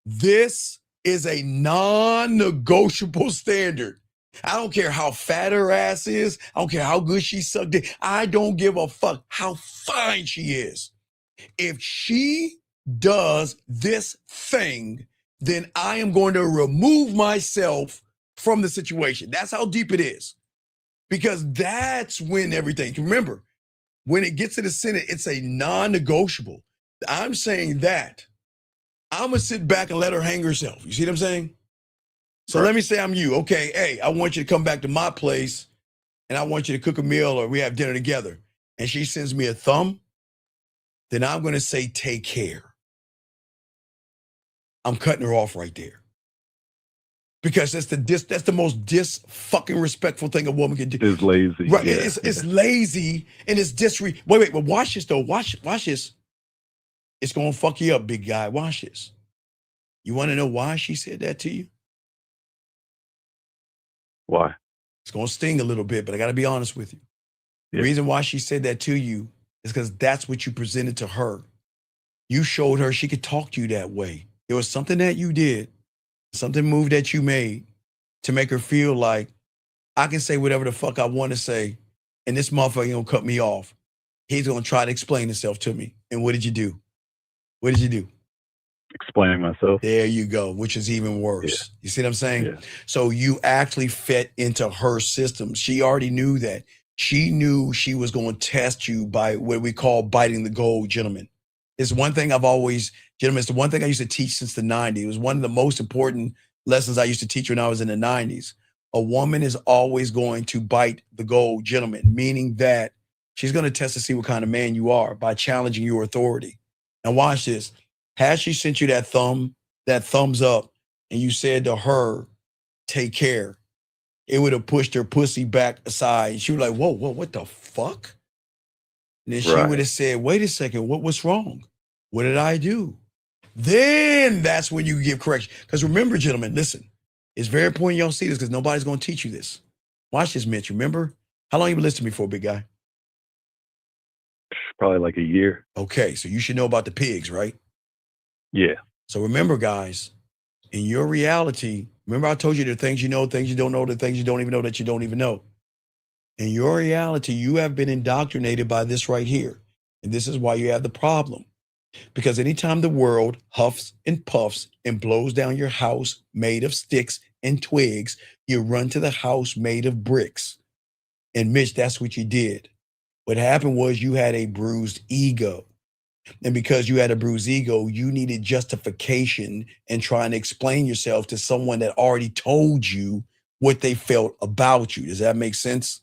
this is a non-negotiable standard. I don't care how fat her ass is. I don't care how good she sucked it. I don't give a fuck how fine she is. If she does this thing, then I am going to remove myself from the situation. That's how deep it is. Because that's when everything, remember, when it gets to the Senate, it's a non-negotiable. I'm saying that. I'm going to sit back and let her hang herself. You see what I'm saying? So let me say I'm you. Okay, hey, I want you to come back to my place and I want you to cook a meal or we have dinner together. And she sends me a thumb, then I'm going to say, take care. I'm cutting her off right there. Because that's the most fucking respectful thing a woman can do. It's lazy. Right. Yeah, It's lazy and it's wait, but watch this though. Watch this. It's gonna fuck you up, big guy. Watch this. You want to know why she said that to you? Why? It's gonna sting a little bit, but I gotta be honest with you. The reason why she said that to you is because that's what you presented to her. You showed her she could talk to you that way. There was something that you did, move that you made to make her feel like I can say whatever the fuck I want to say, and this motherfucker ain't gonna cut me off. He's gonna try to explain himself to me. And what did you do? What did you do? Explaining myself. There you go, which is even worse. You see what I'm saying? Yeah. So you actually fit into her system. She already knew that. She knew she was going to test you by what we call biting the gold, gentlemen. It's one thing it's the one thing I used to teach since the 90s. It was one of the most important lessons I used to teach when I was in the 90s. A woman is always going to bite the gold, gentlemen, meaning that she's going to test to see what kind of man you are by challenging your authority. Now watch this. Had she sent you that thumbs up, and you said to her, take care, it would have pushed her pussy back aside. And she was like, whoa, what the fuck? And then she would have said, wait a second, what's wrong? What did I do? Then that's when you give correction. Because remember, gentlemen, listen, it's very important y'all see this because nobody's going to teach you this. Watch this, Mitch. Remember? How long you been listening to me for, big guy? Probably like a year. Okay, so you should know about the pigs, right? Yeah. So remember, guys, in your reality, remember I told you there are things you know, things you don't know, the things you don't even know that you don't even know. In your reality, you have been indoctrinated by this right here. And this is why you have the problem. Because anytime the world huffs and puffs and blows down your house made of sticks and twigs, you run to the house made of bricks. And Mitch, that's what you did. What happened was you had a bruised ego. And because you had a bruised ego, you needed justification and trying to explain yourself to someone that already told you what they felt about you. Does that make sense?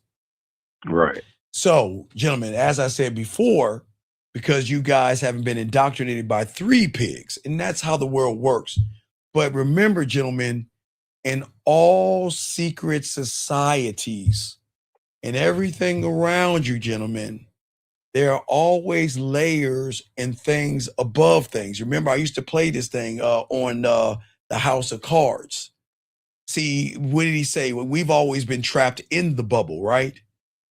Right. So, gentlemen, as I said before, because you guys haven't been indoctrinated by three pigs, and that's how the world works. But remember, gentlemen, in all secret societies and everything around you, gentlemen, there are always layers and things above things. Remember, I used to play this thing on the House of Cards. See, what did he say? Well, we've always been trapped in the bubble, right?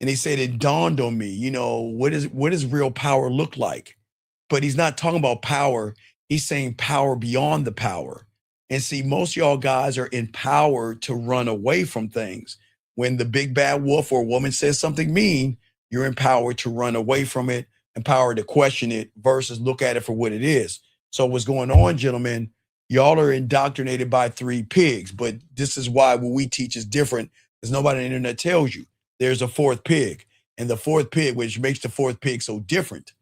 And he said, it dawned on me, what does real power look like? But he's not talking about power. He's saying power beyond the power. And see, most of y'all guys are empowered to run away from things. When the big bad wolf or woman says something mean, you're empowered to run away from it, empowered to question it versus look at it for what it is. So what's going on, gentlemen, y'all are indoctrinated by three pigs, but this is why what we teach is different because nobody on the internet tells you there's a fourth pig. And the fourth pig, which makes the fourth pig so different,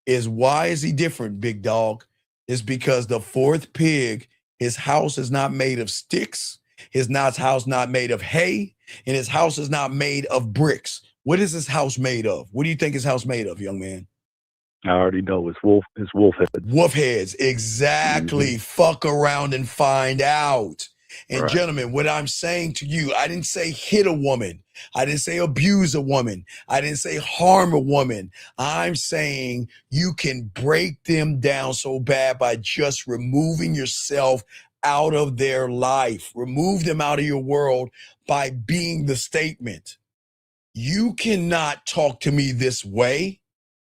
is why is he different, big dog? It's because the fourth pig, his house is not made of sticks. His house not made of hay, and his house is not made of bricks. What is his house made of? What do you think his house made of, young man? I already know it's wolf heads. Wolf heads, exactly. Fuck around and find out. And gentlemen, what I'm saying to you, I didn't say hit a woman. I didn't say abuse a woman. I didn't say harm a woman. I'm saying you can break them down so bad by just removing yourself out of their life. Remove them out of your world by being the statement. You cannot talk to me this way.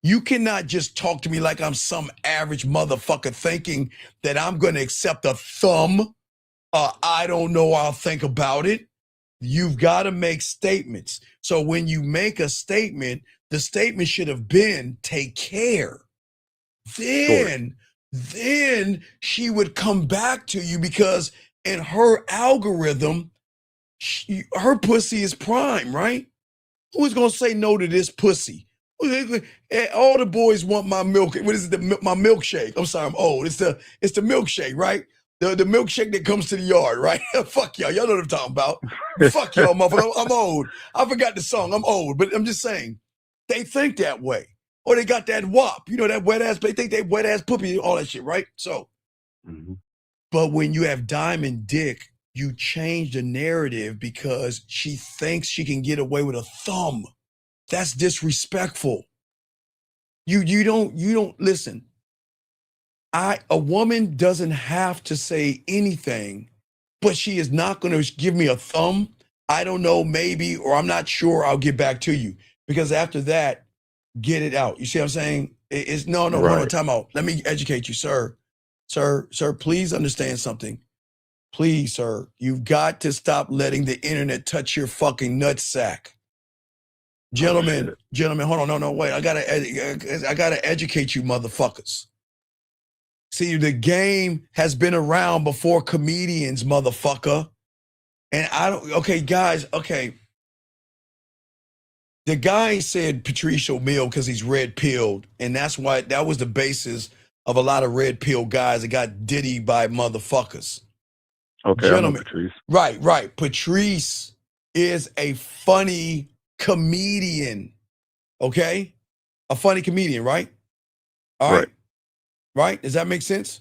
You cannot just talk to me like I'm some average motherfucker thinking that I'm going to accept a thumb. I don't know, I'll think about it. You've got to make statements. So when you make a statement, the statement should have been, take care. Then she would come back to you because in her algorithm, her pussy is prime, right? Who's going to say no to this pussy? All the boys want my milk. What is it? My milkshake. I'm sorry, I'm old. It's the milkshake, right? The milkshake that comes to the yard, right? Fuck y'all. Y'all know what I'm talking about. Fuck y'all, motherfucker. I'm old. I forgot the song. I'm old, but I'm just saying, they think that way. Or they got that wop. You know, that wet ass, they think they wet ass puppy, all that shit, right? So, but when you have diamond dick, you change the narrative because she thinks she can get away with a thumb. That's disrespectful. You don't listen. A woman doesn't have to say anything, but she is not going to give me a thumb. I don't know, maybe, or I'm not sure. I'll get back to you because after that, get it out. You see what I'm saying? It's no, hold on, time out. Let me educate you, sir. Sir, please understand something. Please, sir, you've got to stop letting the internet touch your fucking nutsack. Gentlemen, hold on, no, wait. I gotta educate you, motherfuckers. See, the game has been around before comedians, motherfucker. And okay, guys, okay. The guy said Patrice O'Meal because he's red-pilled, and that was the basis of a lot of red-pilled guys that got diddy by motherfuckers. Okay, gentlemen, I know Patrice. Right. Patrice is a funny comedian, okay? A funny comedian, right? All right. Right? Does that make sense?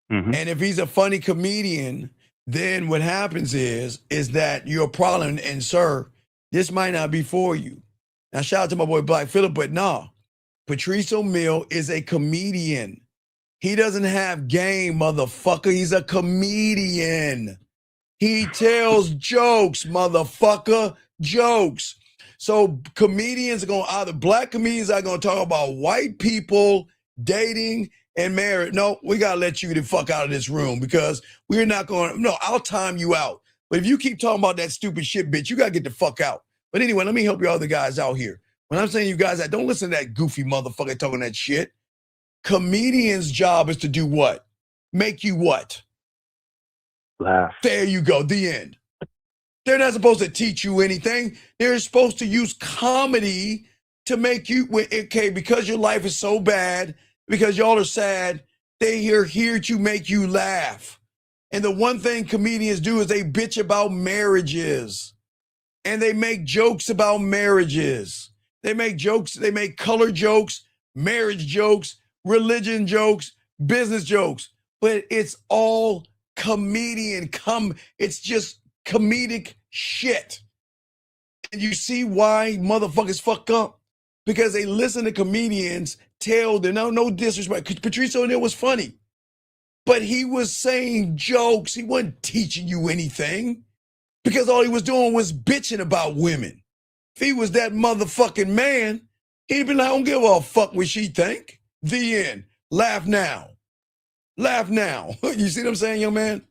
And if he's a funny comedian, then what happens is that you're a problem, and sir, this might not be for you. Now, shout out to my boy Black Phillip, but no, Patrice O'Meal is a comedian. He doesn't have game, motherfucker. He's a comedian. He tells jokes, motherfucker, jokes. So comedians are going to black comedians are going to talk about white people dating and marriage. No, we got to let you the fuck out of this room because we're not going to, no, I'll time you out. But if you keep talking about that stupid shit, bitch, you got to get the fuck out. But anyway, let me help you other guys out here. When I'm saying you guys, don't listen to that goofy motherfucker talking that shit. Comedian's job is to do what? Make you what? Laugh. There you go, the end. They're not supposed to teach you anything. They're supposed to use comedy to make you, okay, because your life is so bad, because y'all are sad, they're here to make you laugh. And the one thing comedians do is they bitch about marriages. And they make jokes about marriages. They make jokes, they make color jokes, marriage jokes, religion jokes, business jokes. But it's all comedian, it's just comedic shit. And you see why motherfuckers fuck up? Because they listen to comedians tell them, no disrespect. Patrice O'Neal was funny, but he was saying jokes. He wasn't teaching you anything because all he was doing was bitching about women. If he was that motherfucking man, he'd be like, I don't give a fuck what she think. The end. Laugh now. Laugh now. You see what I'm saying, young man?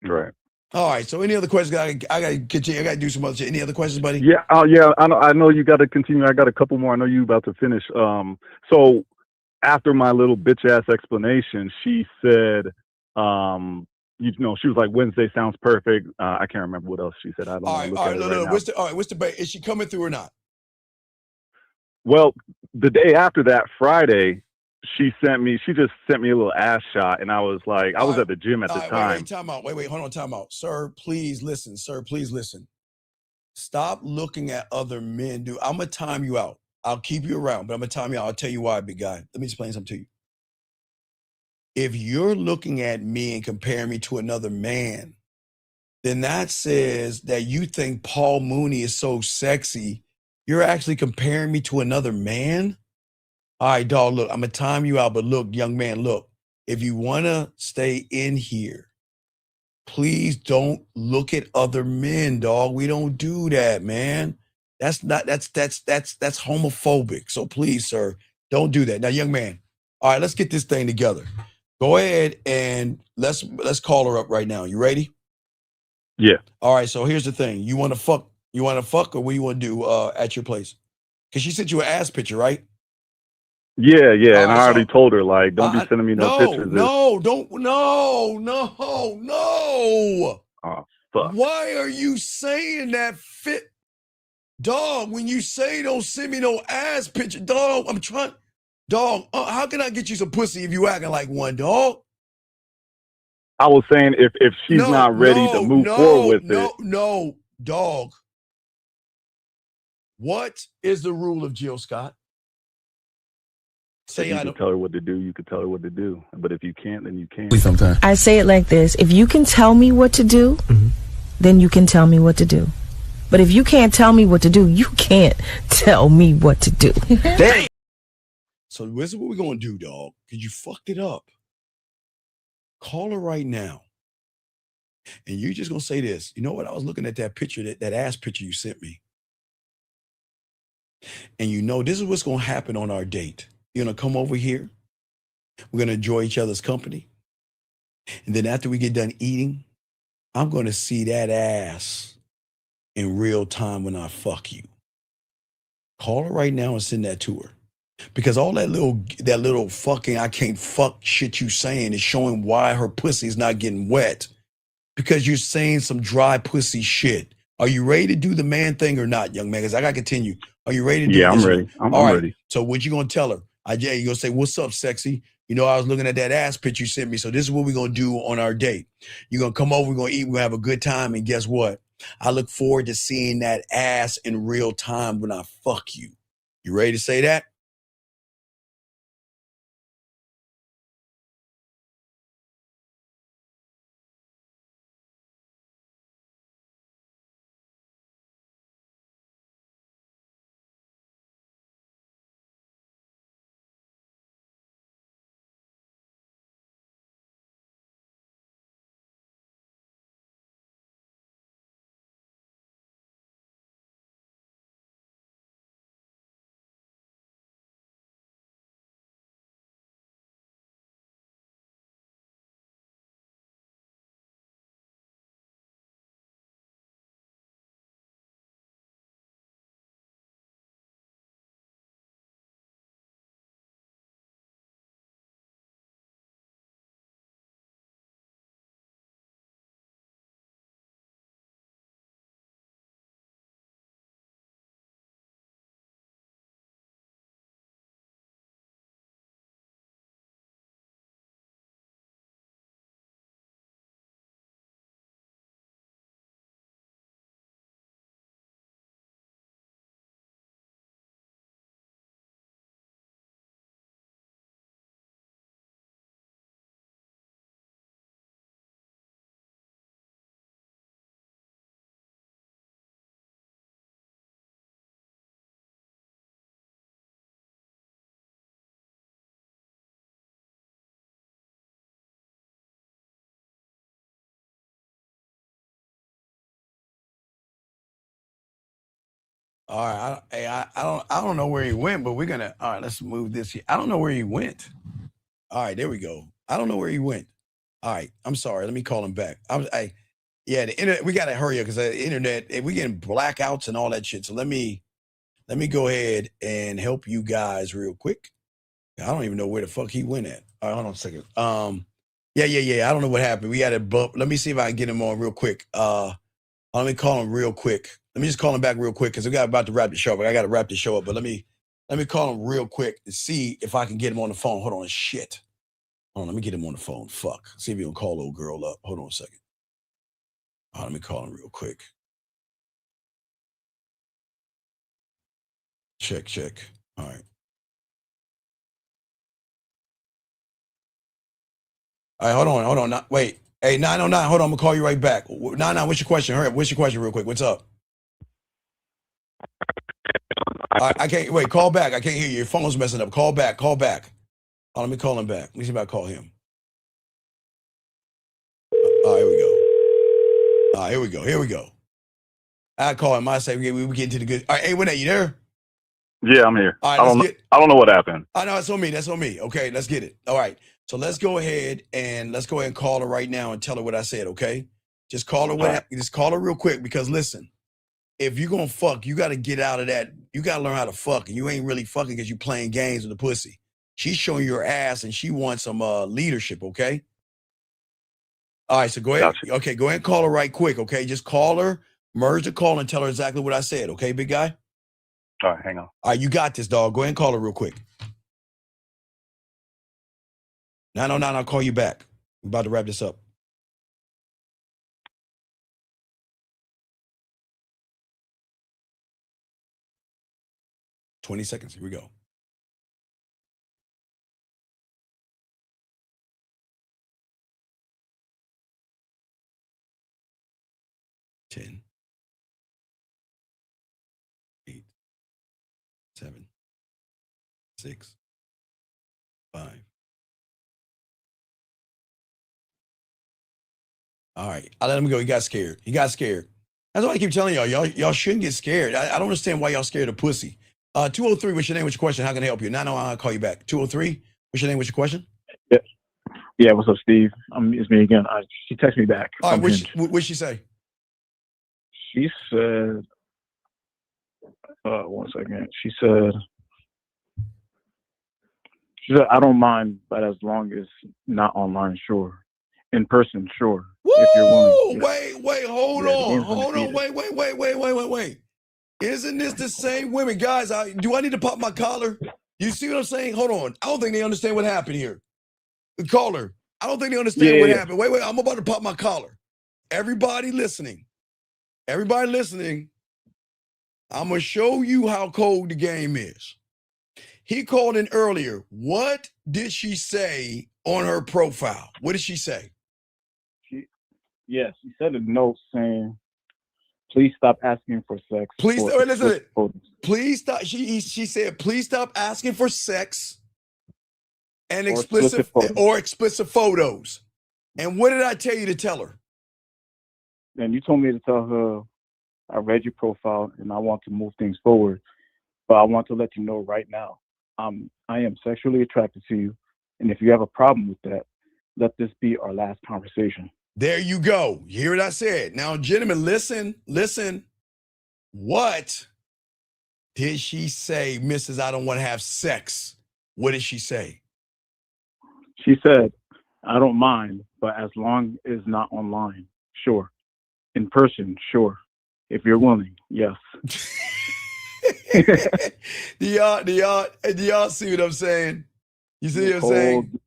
Right. All right. So any other questions? I got to continue. I got to do some other shit. Any other questions, buddy? Yeah. Yeah. I know you got to continue. I got a couple more. I know you about to finish. So after my little bitch ass explanation, she said, she was like, Wednesday sounds perfect. I can't remember what else she said. I don't want to look at it right now. What's the is she coming through or not? Well, the day after that, Friday, she just sent me a little ass shot, and I was like, I was at the gym at the time. Wait, hold on, time out. Sir, please listen. Stop looking at other men, dude. I'm going to time you out. I'll keep you around, but I'm going to time you out. I'll tell you why, big guy. Let me explain something to you. If you're looking at me and comparing me to another man, then that says that you think Paul Mooney is so sexy. You're actually comparing me to another man? All right, dog, look, I'm going to time you out, but look, young man, look, if you want to stay in here, please don't look at other men, dog. We don't do that, man. That's homophobic. So please, sir, don't do that. Now, young man, all right, let's get this thing together. Go ahead and let's call her up right now. You ready? Yeah. All right, so here's the thing. You want to fuck or what do you want to do at your place? Because she sent you an ass picture, right? Yeah, yeah. And right, I already so- told her, like, don't be sending me no pictures. No. Oh, fuck. Why are you saying that fit? Dog, when you say don't send me no ass picture, dog, I'm trying. Dog, how can I get you some pussy if you acting like one, dog? I was saying if she's not ready to move forward with it. No, dog. What is the rule of Jill Scott? If you can tell her what to do, you can tell her what to do. But if you can't, then you can't. Sometimes I say it like this: if you can tell me what to do, then you can tell me what to do. But if you can't tell me what to do, you can't tell me what to do. Damn. So this is what we're gonna do, dog. Because you fucked it up. Call her right now. And you're just gonna say this. You know what? I was looking at that picture, that ass picture you sent me. And you know, this is what's gonna happen on our date. You're gonna come over here. We're gonna enjoy each other's company. And then after we get done eating, I'm gonna see that ass in real time when I fuck you. Call her right now and send that to her. Because all that little fucking I can't fuck shit you saying is showing why her pussy's not getting wet. Because you're saying some dry pussy shit. Are you ready to do the man thing or not, young man? Because I gotta continue. Are you ready to do Yeah, this? I'm ready. I'm All right. ready. So what you gonna tell her? You're gonna say, what's up, sexy? You know, I was looking at that ass picture you sent me. So this is what we're gonna do on our date. You're gonna come over, we're gonna eat, we're gonna have a good time, and guess what? I look forward to seeing that ass in real time when I fuck you. You ready to say that? All right, I don't know where he went, but we're gonna. All right, let's move this here. I don't know where he went. All right, there we go. I don't know where he went. All right, I'm sorry. Let me call him back. Yeah, the internet. We gotta hurry up because the internet. We getting blackouts and all that shit. So let me go ahead and help you guys real quick. I don't even know where the fuck he went at. All right, hold on a second. Yeah. I don't know what happened. We had a bump. Let me see if I can get him on real quick. Let me call him real quick. Let me just call him back real quick because we got about to wrap the show up. I got to wrap the show up, but let me call him real quick to see if I can get him on the phone. Hold on, shit. Hold on, let me get him on the phone. Fuck. See if he can call old girl up. Hold on a second. All right, let me call him real quick. Check. All right. All right, hold on. Wait. Hey, 909, hold on, I'm gonna call you right back. 99, what's your question? Hurry up, what's your question real quick? What's up? I can't, wait, call back. I can't hear you. Your phone's messing up. Call back. Oh, let me call him back. Let me see if I call him. Here we go. Here we go. I call him. I say, we get into the good. All right, hey, Winnie, you there? Yeah, I'm here. All right, I don't know what happened. I know, that's on me. That's on me. Okay, let's get it. All right. So let's go ahead and call her right now and tell her what I said, okay? Just call her just call her real quick, because listen, if you're gonna fuck, you gotta get out of that. You gotta learn how to fuck, and you ain't really fucking because you playing games with the pussy. She's showing you her ass and she wants some leadership, okay? All right, so go ahead. Gotcha. Okay, go ahead and call her right quick, okay? Just call her, merge the call, and tell her exactly what I said, okay, big guy? All right, hang on. All right, you got this, dog. Go ahead and call her real quick. 909, I'll call you back. I'm about to wrap this up. $20 seconds. Here we go. 10, 8, 7, 6, 5. All right, I let him go. He got scared. That's why I keep telling y'all. Y'all shouldn't get scared. I don't understand why y'all scared of pussy. 203, what's your name? What's your question? How can I help you? 901, I'll call you back. 203, what's your name? What's your question? Yeah, what's up, Steve? It's me again. She texted me back. All right, what'd she say? She said, one second. She said, I don't mind, but as long as not online, sure. In person, sure. Woo! If you're willing. Wait, hold on. Wait. Isn't this the same women? Guys, do I need to pop my collar? You see what I'm saying? Hold on. I don't think they understand what happened here. The caller, I don't think they understand what happened. Wait, I'm about to pop my collar. Everybody listening, I'm going to show you how cold the game is. He called in earlier. What did she say on her profile? What did she say? She said a note saying, please stop asking for sex. Please stop. She said, please stop asking for sex and explicit photos. And what did I tell you to tell her? And you told me to tell her, I read your profile and I want to move things forward, but I want to let you know right now, I am sexually attracted to you. And if you have a problem with that, let this be our last conversation. There you go. You hear what I said? Now, gentlemen, listen. What did she say, Mrs. I don't want to have sex? What did she say? She said, I don't mind, but as long as not online, sure. In person, sure. If you're willing, yes. Do y'all see what I'm saying? You see what I'm saying?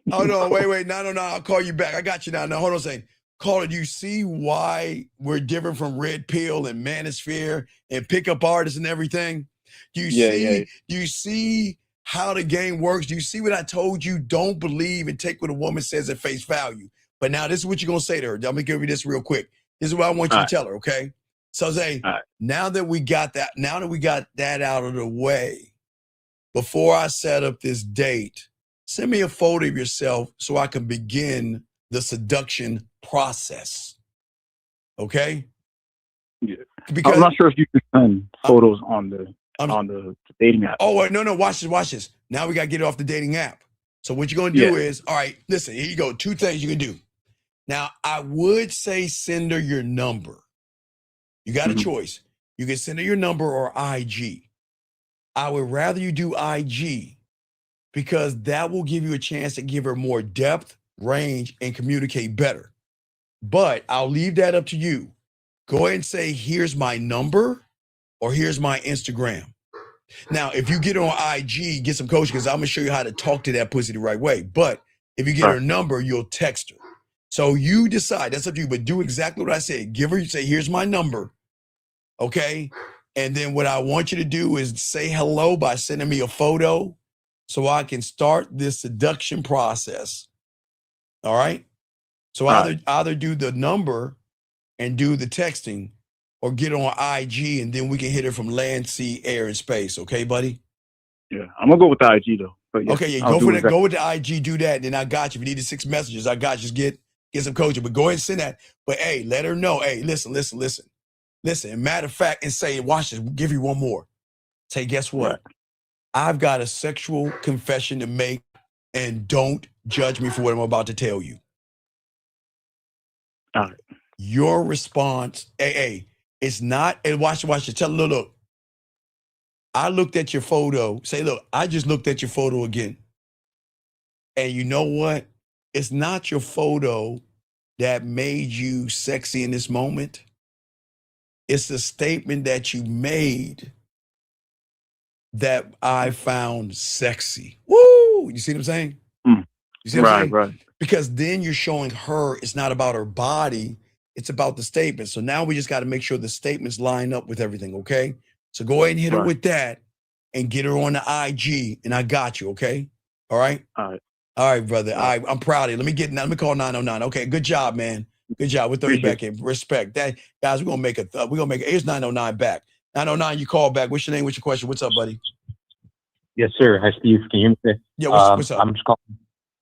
Oh, no, wait. No. I'll call you back. I got you now. No, hold on a second. Caller, do you see why we're different from Red Pill and Manosphere and pickup artists and everything? Do you see how the game works? Do you see what I told you? Don't believe and take what a woman says at face value. But now this is what you're going to say to her. I'm going to give you this real quick. This is what I want you to tell her, okay? So say, now that we got that out of the way, before I set up this date, send me a photo of yourself so I can begin the seduction process. Okay? Yeah. Because I'm not sure if you can send photos on the dating app. Oh, wait, no, watch this. Now we got to get it off the dating app. So what you're going to do is, all right, listen, here you go. 2 things you can do. Now, I would say send her your number. You got a choice. You can send her your number or IG. I would rather you do IG because that will give you a chance to give her more depth, range, and communicate better. But I'll leave that up to you. Go ahead and say, here's my number or here's my Instagram. Now, if you get on IG, get some coaching because I'm going to show you how to talk to that pussy the right way. But if you get her number, you'll text her. So you decide. That's up to you. But do exactly what I said. Give her, you say, here's my number. Okay? And then what I want you to do is say hello by sending me a photo so I can start this seduction process. All right? So either do the number and do the texting, or get on IG, and then we can hit it from land, sea, air, and space. Okay, buddy? Yeah, I'm gonna go with the IG though. But yeah, Okay, yeah, I'll go do for that. exactly. Go with the IG, do that, and then I got you. If you need the 6 messages, I got you. Just get some coaching. But go ahead and send that. But hey, let her know. Hey, listen. And matter of fact, and say, watch this. We'll give you one more. Say, guess what? Right. I've got a sexual confession to make, and don't judge me for what I'm about to tell you. All right. Your response, hey, it's not, and watch it. Tell her, look, I looked at your photo. Say, look, I just looked at your photo again. And you know what? It's not your photo that made you sexy in this moment. It's the statement that you made that I found sexy. Woo! You see what I'm saying? You see what I'm saying? Right. Because then you're showing her it's not about her body, it's about the statement. So now we just got to make sure the statements line up with everything, okay? So go ahead and hit her with that and get her on the IG, and I got you, okay? All right? All right. All right, brother. All right, I'm proud of you. Let me call 909. Okay, good job, man. Good job. We'll throw you back in. Respect. That, guys, we're gonna make here's 909 back. 909, you call back. What's your name? What's your question? What's up, buddy? Yes, sir. Hi, Steve. Can you hear me? Yeah, what's up? I'm just calling.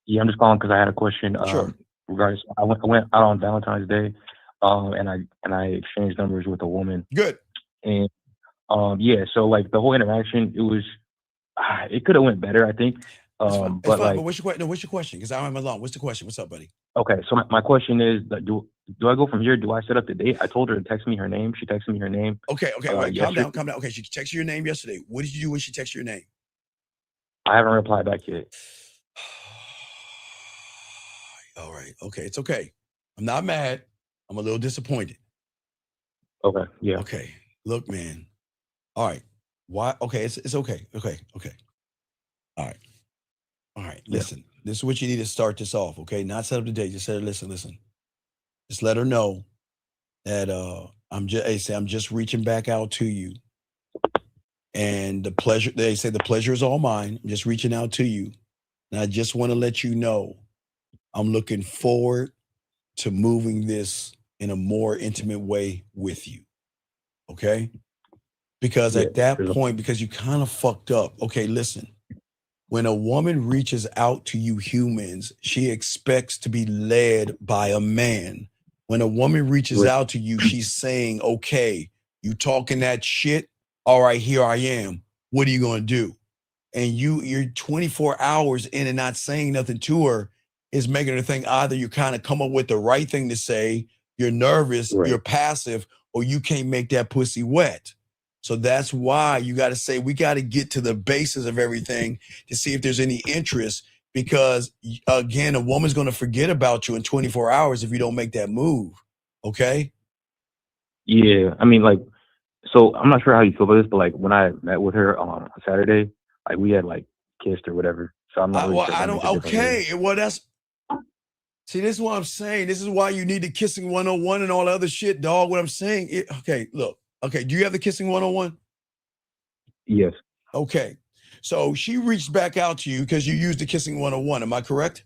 Yeah, I'm just calling because I had a question. Sure. Regarding, I went out on Valentine's Day, and I exchanged numbers with a woman. Good. And yeah, so like the whole interaction, it could have went better, I think. It's fine. But like, But what's your question? Because I'm alone. What's the question? What's up, buddy? okay, so my question is, that do I go from here? Do I set up the date? I told her to text me her name. She texted me her name. Okay, wait, calm yesterday. down. Okay, she texted your name yesterday. What did you do when she texted your name? I haven't replied back yet. All right. Okay, it's okay. I'm not mad. I'm a little disappointed. Okay. Yeah. Okay. Look, man. All right. Why? Okay, it's okay. Okay. All right. Listen, this is what you need to start this off, okay? Not set up the date. Just say, listen. Just let her know that I'm just reaching back out to you. And they say the pleasure is all mine. I'm just reaching out to you. And I just want to let you know I'm looking forward to moving this in a more intimate way with you. Okay? Because at that point, because you kind of fucked up. Okay, listen. When a woman reaches out to you humans, she expects to be led by a man. When a woman reaches out to you, she's saying, okay, you talking that shit? All right, here I am. What are you going to do? And you're 24 hours in and not saying nothing to her is making her think either you kind of come up with the right thing to say, you're nervous, you're passive, or you can't make that pussy wet. So that's why you got to say, we got to get to the basis of everything to see if there's any interest, because again, a woman's going to forget about you in 24 hours if you don't make that move. Okay? Yeah. I mean, like, so I'm not sure how you feel about this, but like when I met with her on Saturday, like we had like kissed or whatever. So I'm not really sure. Okay. Well, see, this is what I'm saying. This is why you need the kissing 101 and all the other shit, dog. What I'm saying. Okay, look. Okay, do you have the kissing 101? Yes. Okay. So she reached back out to you because you used the kissing 101. Am I correct?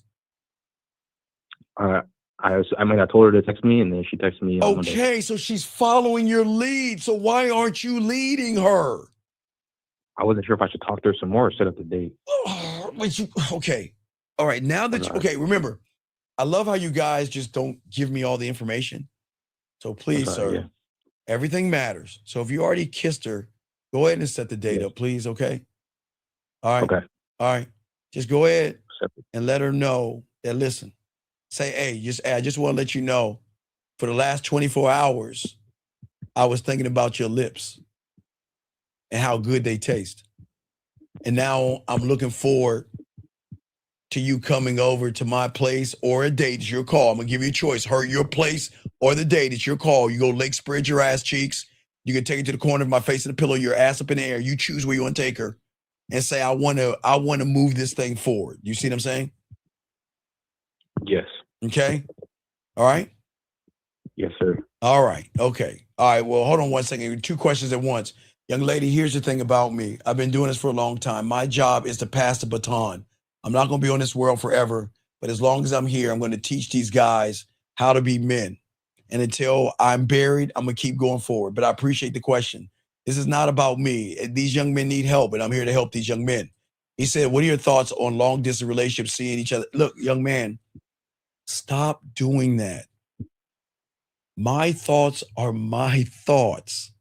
I told her to text me, and then she texted me on Monday. Okay, so she's following your lead. So why aren't you leading her? I wasn't sure if I should talk to her some more or set up the date. Okay. All right. Now that remember, I love how you guys just don't give me all the information. So please, sir, everything matters. So if you already kissed her, go ahead and set the date up, please. Okay. All right. Okay. All right. Just go ahead and let her know that, listen, say, hey, I just want to let you know for the last 24 hours, I was thinking about your lips and how good they taste. And now I'm looking forward to you coming over to my place or a date. It's your call. I'm going to give you a choice. Your place or the date. It's your call. You go leg spread your ass cheeks. You can take it to the corner of my face in the pillow, your ass up in the air. You choose where you want to take her and say, I want to move this thing forward. You see what I'm saying? Yes. Okay. All right. Yes, sir. All right. Okay. All right. Well, hold on one second. 2 questions at once. Young lady, here's the thing about me. I've been doing this for a long time. My job is to pass the baton. I'm not going to be on this world forever, but as long as I'm here, I'm going to teach these guys how to be men. And until I'm buried, I'm going to keep going forward. But I appreciate the question. This is not about me. These young men need help, and I'm here to help these young men. He said, what are your thoughts on long distance relationships, seeing each other? Look, young man, stop doing that. My thoughts are my thoughts.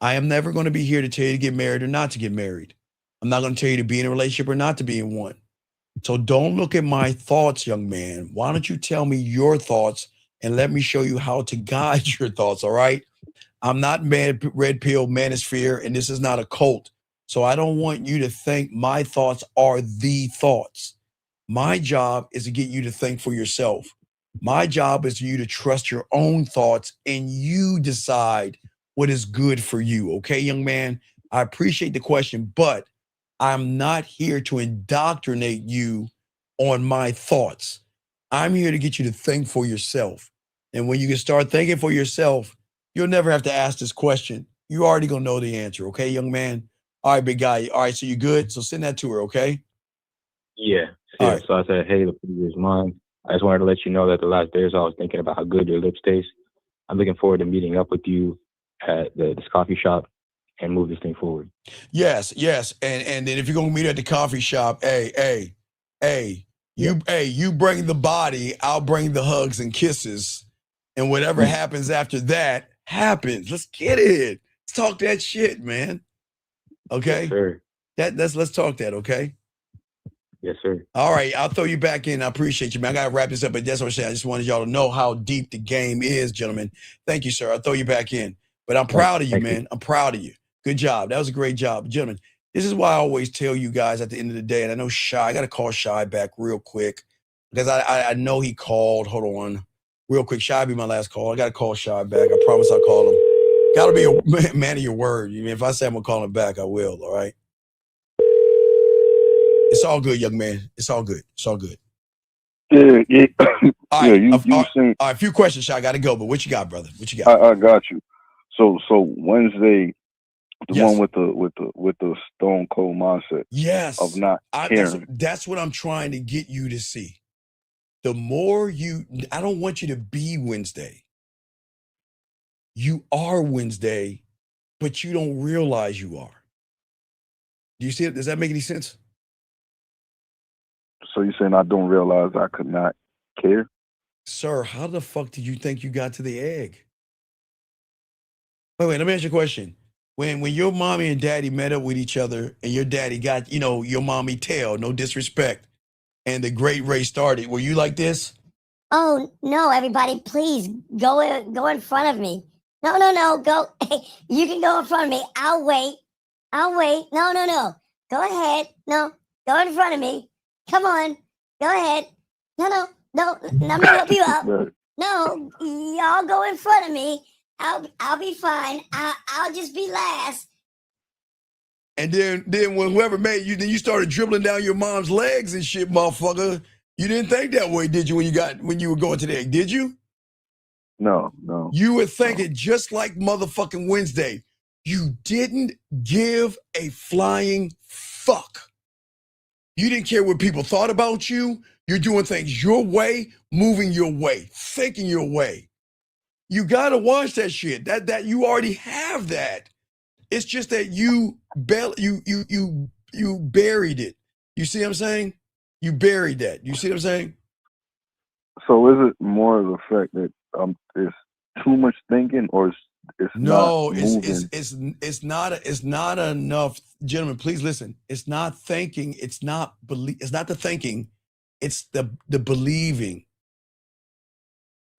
I am never going to be here to tell you to get married or not to get married. I'm not going to tell you to be in a relationship or not to be in one. So don't look at my thoughts, young man. Why don't you tell me your thoughts and let me show you how to guide your thoughts, all right? I'm not red pill manosphere, and this is not a cult. So I don't want you to think my thoughts are the thoughts. My job is to get you to think for yourself. My job is for you to trust your own thoughts and you decide what is good for you. Okay, young man? I appreciate the question, but I'm not here to indoctrinate you on my thoughts. I'm here to get you to think for yourself. And when you can start thinking for yourself, you'll never have to ask this question. You already gonna know the answer, okay, young man? All right, big guy. All right, so you good? So send that to her, okay? Yeah. All right. So I said, hey, the pleasure is mine. I just wanted to let you know that the last days I was thinking about how good your lips taste. I'm looking forward to meeting up with you at this coffee shop and move this thing forward. Yes. And then if you're gonna meet at the coffee shop, you bring the body, I'll bring the hugs and kisses. And whatever happens after that happens. Let's get it. Let's talk that shit, man. Okay. Yes, sir. Let's talk that, okay? Yes, sir. All right, I'll throw you back in. I appreciate you, man. I gotta wrap this up, but that's what I'm saying. I just wanted y'all to know how deep the game is, gentlemen. Thank you, sir. I'll throw you back in. But I'm proud of you, man. I'm proud of you. Good job. That was a great job. Gentlemen, this is why I always tell you guys at the end of the day, and I know Shy, I gotta call Shy back real quick because I know he called. Hold on. Real quick, Shy be my last call. I gotta call Shy back. I promise I'll call him. Gotta be a man of your word. I mean, if I say I'm gonna call him back, I will, all right? It's all good, young man. It's all good. It's all good. Yeah. All right. You All right, a few questions, Shy. I got to go, but what you got, brother? What you got? I got you. So Wednesday, the one with the stone cold mindset. Yes. Of not caring. That's what I'm trying to get you to see. The more I don't want you to be Wednesday. You are Wednesday, but you don't realize you are. Do you see it? Does that make any sense? So you're saying I don't realize I could not care? Sir, how the fuck did you think you got to the egg? Wait, let me ask you a question. When your mommy and daddy met up with each other and your daddy got, your mommy tail, no disrespect, and the great race started, were you like this? Oh no, everybody, please go in front of me. No, go. You can go in front of me. I'll wait. No. Go ahead. No, go in front of me. Come on. Go ahead. No. Let me help you up. No, y'all go in front of me. I'll be fine. I'll just be last. And then when whoever made you, then you started dribbling down your mom's legs and shit, motherfucker. You didn't think that way, did you, when you were going to the egg, did you? No. You were thinking just like motherfucking Wednesday. You didn't give a flying fuck. You didn't care what people thought about you. You're doing things your way, moving your way, thinking your way. You gotta watch that shit. That you already have that. It's just that you buried it. You see what I'm saying? You buried that. You see what I'm saying? So is it more of the fact that it's too much thinking, or it's no, not moving? It's not enough. Gentlemen, please listen. It's not thinking. It's not the thinking. It's the believing.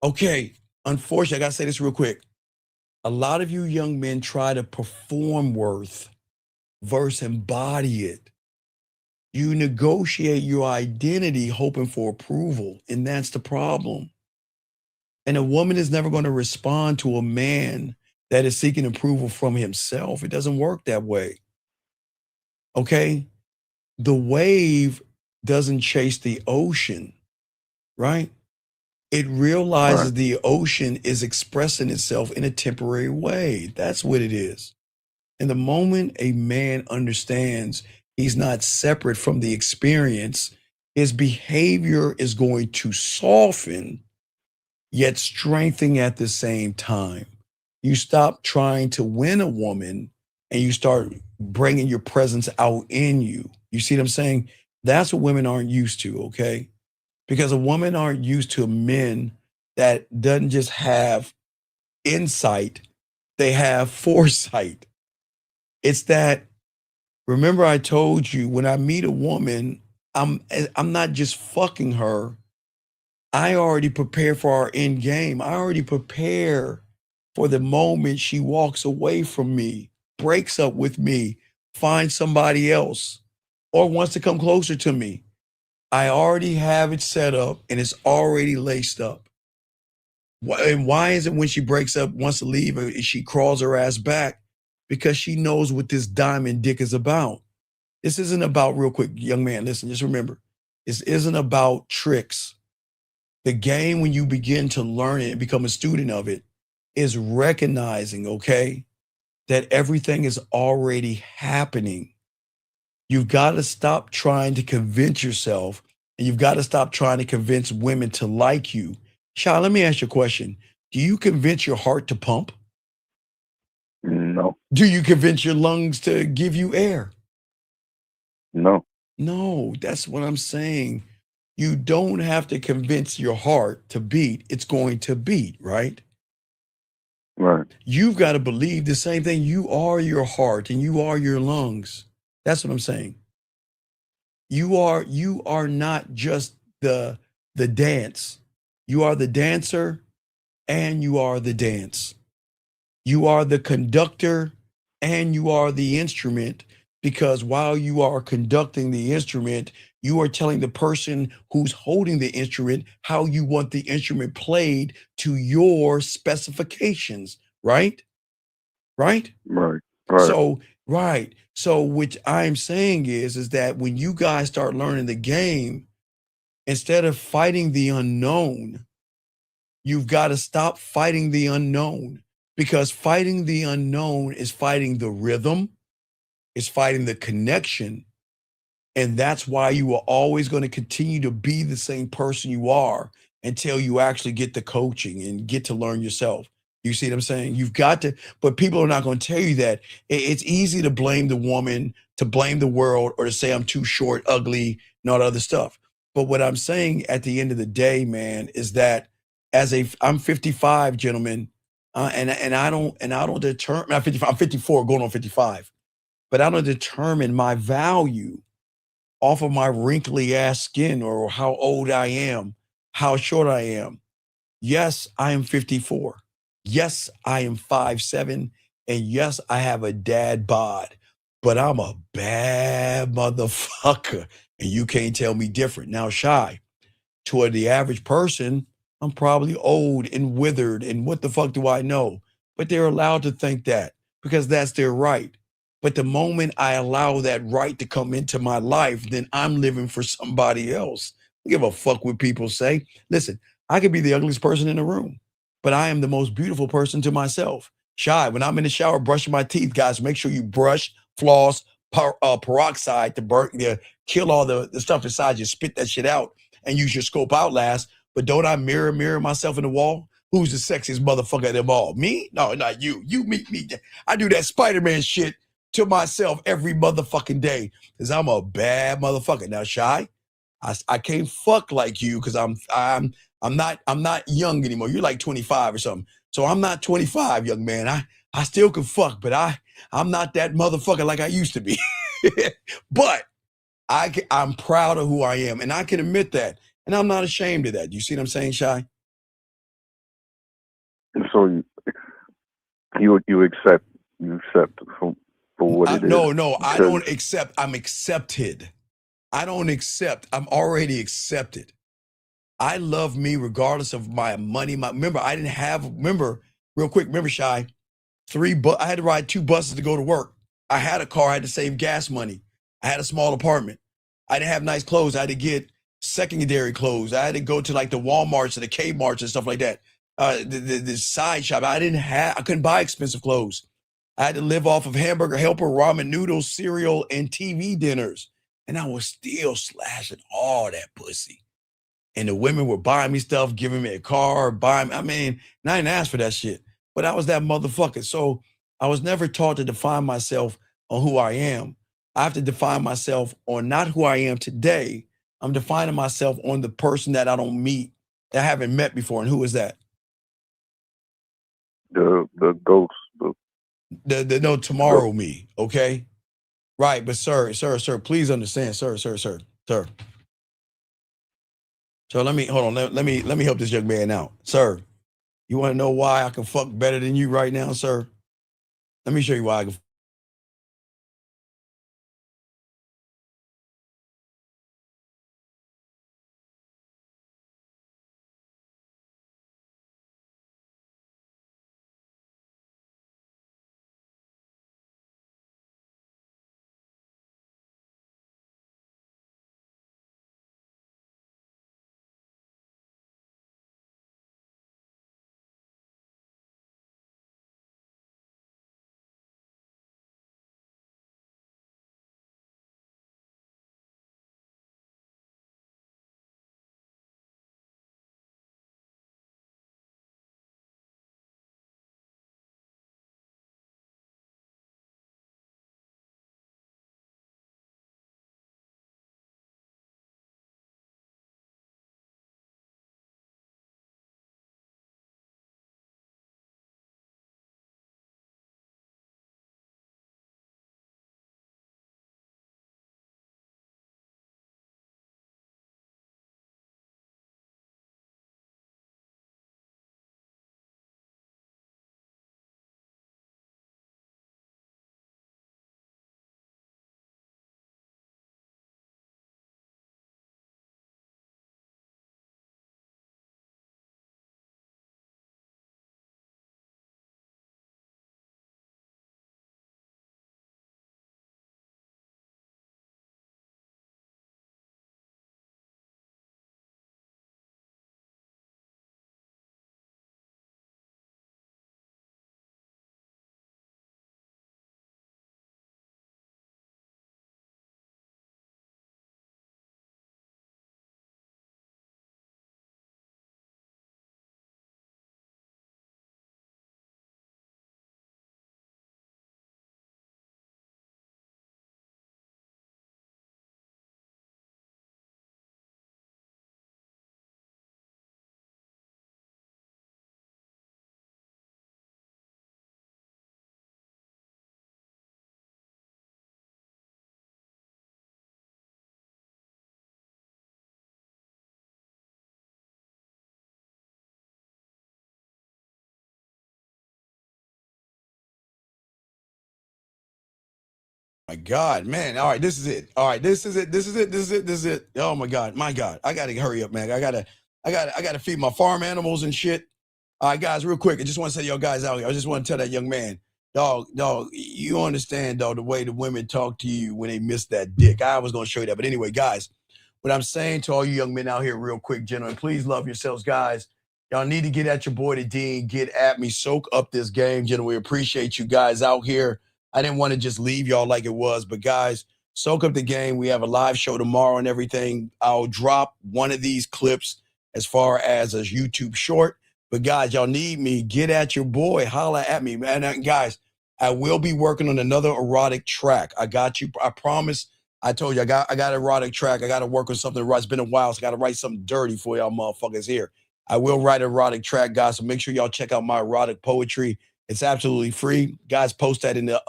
Okay. Unfortunately, I gotta say this real quick. A lot of you young men try to perform worth versus embody it. You negotiate your identity hoping for approval, and that's the problem. And a woman is never going to respond to a man that is seeking approval from himself. It doesn't work that way. Okay? The wave doesn't chase the ocean, right? It realizes the ocean is expressing itself in a temporary way. That's what it is. And the moment a man understands he's not separate from the experience, his behavior is going to soften yet strengthening at the same time. You stop trying to win a woman and you start bringing your presence out in you. You see what I'm saying? That's what women aren't used to, okay? Because a woman aren't used to men that doesn't just have insight, they have foresight. It's that, remember I told you, when I meet a woman, I'm not just fucking her. I already prepare for our end game. I already prepare for the moment she walks away from me, breaks up with me, finds somebody else, or wants to come closer to me. I already have it set up and it's already laced up. And why is it when she breaks up, wants to leave, she crawls her ass back? Because she knows what this diamond dick is about. This isn't about, real quick, young man, listen, just remember, this isn't about tricks. The game, when you begin to learn it and become a student of it, is recognizing, okay, that everything is already happening. You've got to stop trying to convince yourself, and you've got to stop trying to convince women to like you. Sha, let me ask you a question. Do you convince your heart to pump? No. Do you convince your lungs to give you air? No. No, that's what I'm saying. You don't have to convince your heart to beat. It's going to beat, right? Right. You've got to believe the same thing. You are your heart and you are your lungs. That's what I'm saying. You are not just the dance. You are the dancer and you are the dance. You are the conductor and you are the instrument, because while you are conducting the instrument, you are telling the person who's holding the instrument how you want the instrument played to your specifications, right? Right? Right. Right. So, right. So what I'm saying is that when you guys start learning the game, instead of fighting the unknown, you've got to stop fighting the unknown, because fighting the unknown is fighting the rhythm, is fighting the connection. And that's why you are always going to continue to be the same person you are until you actually get the coaching and get to learn yourself. You see what I'm saying? You've got to, but people are not going to tell you that. It's easy to blame the woman, to blame the world, or to say I'm too short, ugly, and all that other stuff. But what I'm saying at the end of the day, man, is that I'm 55, gentlemen, and I don't determine. I'm 55, I'm 54, going on 55, but I don't determine my value off of my wrinkly ass skin or how old I am, how short I am. Yes, I am 54. Yes, I am 5'7". And yes, I have a dad bod, but I'm a bad motherfucker. And you can't tell me different. Now, Shy, toward the average person, I'm probably old and withered, and what the fuck do I know? But they're allowed to think that because that's their right. But the moment I allow that right to come into my life, then I'm living for somebody else. I don't give a fuck what people say. Listen, I could be the ugliest person in the room, but I am the most beautiful person to myself. Shy, when I'm in the shower brushing my teeth, guys, make sure you brush, floss, peroxide to kill all the stuff inside you, spit that shit out, and use your scope outlast. But don't I mirror myself in the wall? Who's the sexiest motherfucker of them all? Me? No, not you. You meet me. I do that Spider-Man shit to myself every motherfucking day because I'm a bad motherfucker. Now, Shy, I can't fuck like you because I'm not young anymore. You're like 25 or something. So I'm not 25, young man. I still can fuck, but I'm not that motherfucker like I used to be. But I'm proud of who I am, and I can admit that, and I'm not ashamed of that. You see what I'm saying, Shy? So you accept for what it is. No, I don't accept. I'm accepted. I don't accept. I'm already accepted. I love me regardless of my money. Remember, real quick, remember, Shy, I had to ride 2 buses to go to work. I had a car, I had to save gas money. I had a small apartment. I didn't have nice clothes. I had to get secondary clothes. I had to go to like the Walmarts and the Kmarts and stuff like that. The side shop. I couldn't buy expensive clothes. I had to live off of Hamburger Helper, ramen noodles, cereal, and TV dinners. And I was still slashing all that pussy. and the women were buying me stuff, giving me a car, buying. I mean, and I didn't ask for that shit, but I was that motherfucker. So I was never taught to define myself on who I am. I have to define myself on not who I am today. I'm defining myself on the person that I don't meet, that I haven't met before. And who is that? The ghost. The no tomorrow me. Okay. Right. But sir, please understand, sir. So let me hold on. Let me help this young man out. Sir, you want to know why I can fuck better than you right now, sir? Let me show you why I can. My God, man. All right, this is it. All right, this is it. Oh my God. I gotta hurry up, man. I gotta feed my farm animals and shit. All right, guys, real quick. I just want to say, yo, guys out here. I just want to tell that young man, dog, you understand, dog, the way the women talk to you when they miss that dick. I was gonna show you that. But anyway, guys, what I'm saying to all you young men out here, real quick, gentlemen, please love yourselves, guys. Y'all need to get at your boy, the Dean. Get at me. Soak up this game, gentlemen. We appreciate you guys out here. I didn't want to just leave y'all like it was, but guys, soak up the game. We have a live show tomorrow and everything. I'll drop one of these clips as far as a YouTube short. But guys, y'all need me. Get at your boy. Holla at me, man. And guys, I will be working on another erotic track. I got you. I promise. I told you I got an erotic track. I got to work on something right. It's been a while, so I got to write something dirty for y'all motherfuckers here. I will write an erotic track, guys. So make sure y'all check out my erotic poetry. It's absolutely free. Guys, post that in the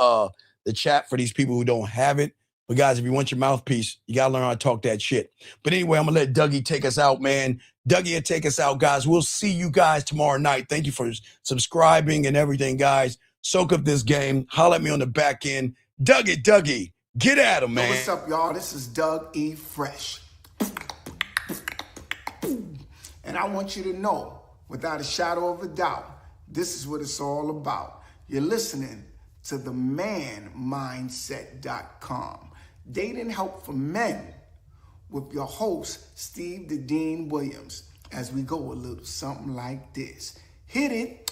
chat for these people who don't have it. But guys, if you want your mouthpiece, you gotta learn how to talk that shit. But anyway, I'm gonna let Dougie take us out, man. Dougie will take us out, guys. We'll see you guys tomorrow night. Thank you for subscribing and everything, guys. Soak up this game. Holler at me on the back end. Dougie, get at him, man. Yo, what's up, y'all? This is Doug E. Fresh. And I want you to know, without a shadow of a doubt, this is what it's all about. You're listening to the manmindset.com. Dating help for men with your host, Steve the Dean Williams, as we go a little something like this. Hit it.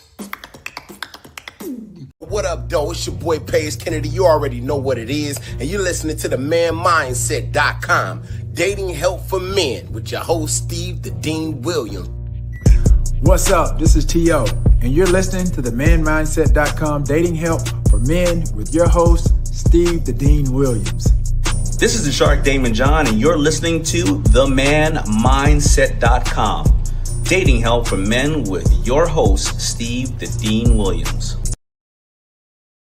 What up, though? It's your boy Paige Kennedy. You already know what it is, and you're listening to the manmindset.com, dating help for men, with your host Steve the Dean Williams. What's up? This is T.O., and you're listening to the manmindset.com, dating help for men, with your host Steve the Dean Williams. This is the Shark Damon John, and you're listening to themanmindset.com, dating help for men, with your host Steve the Dean Williams.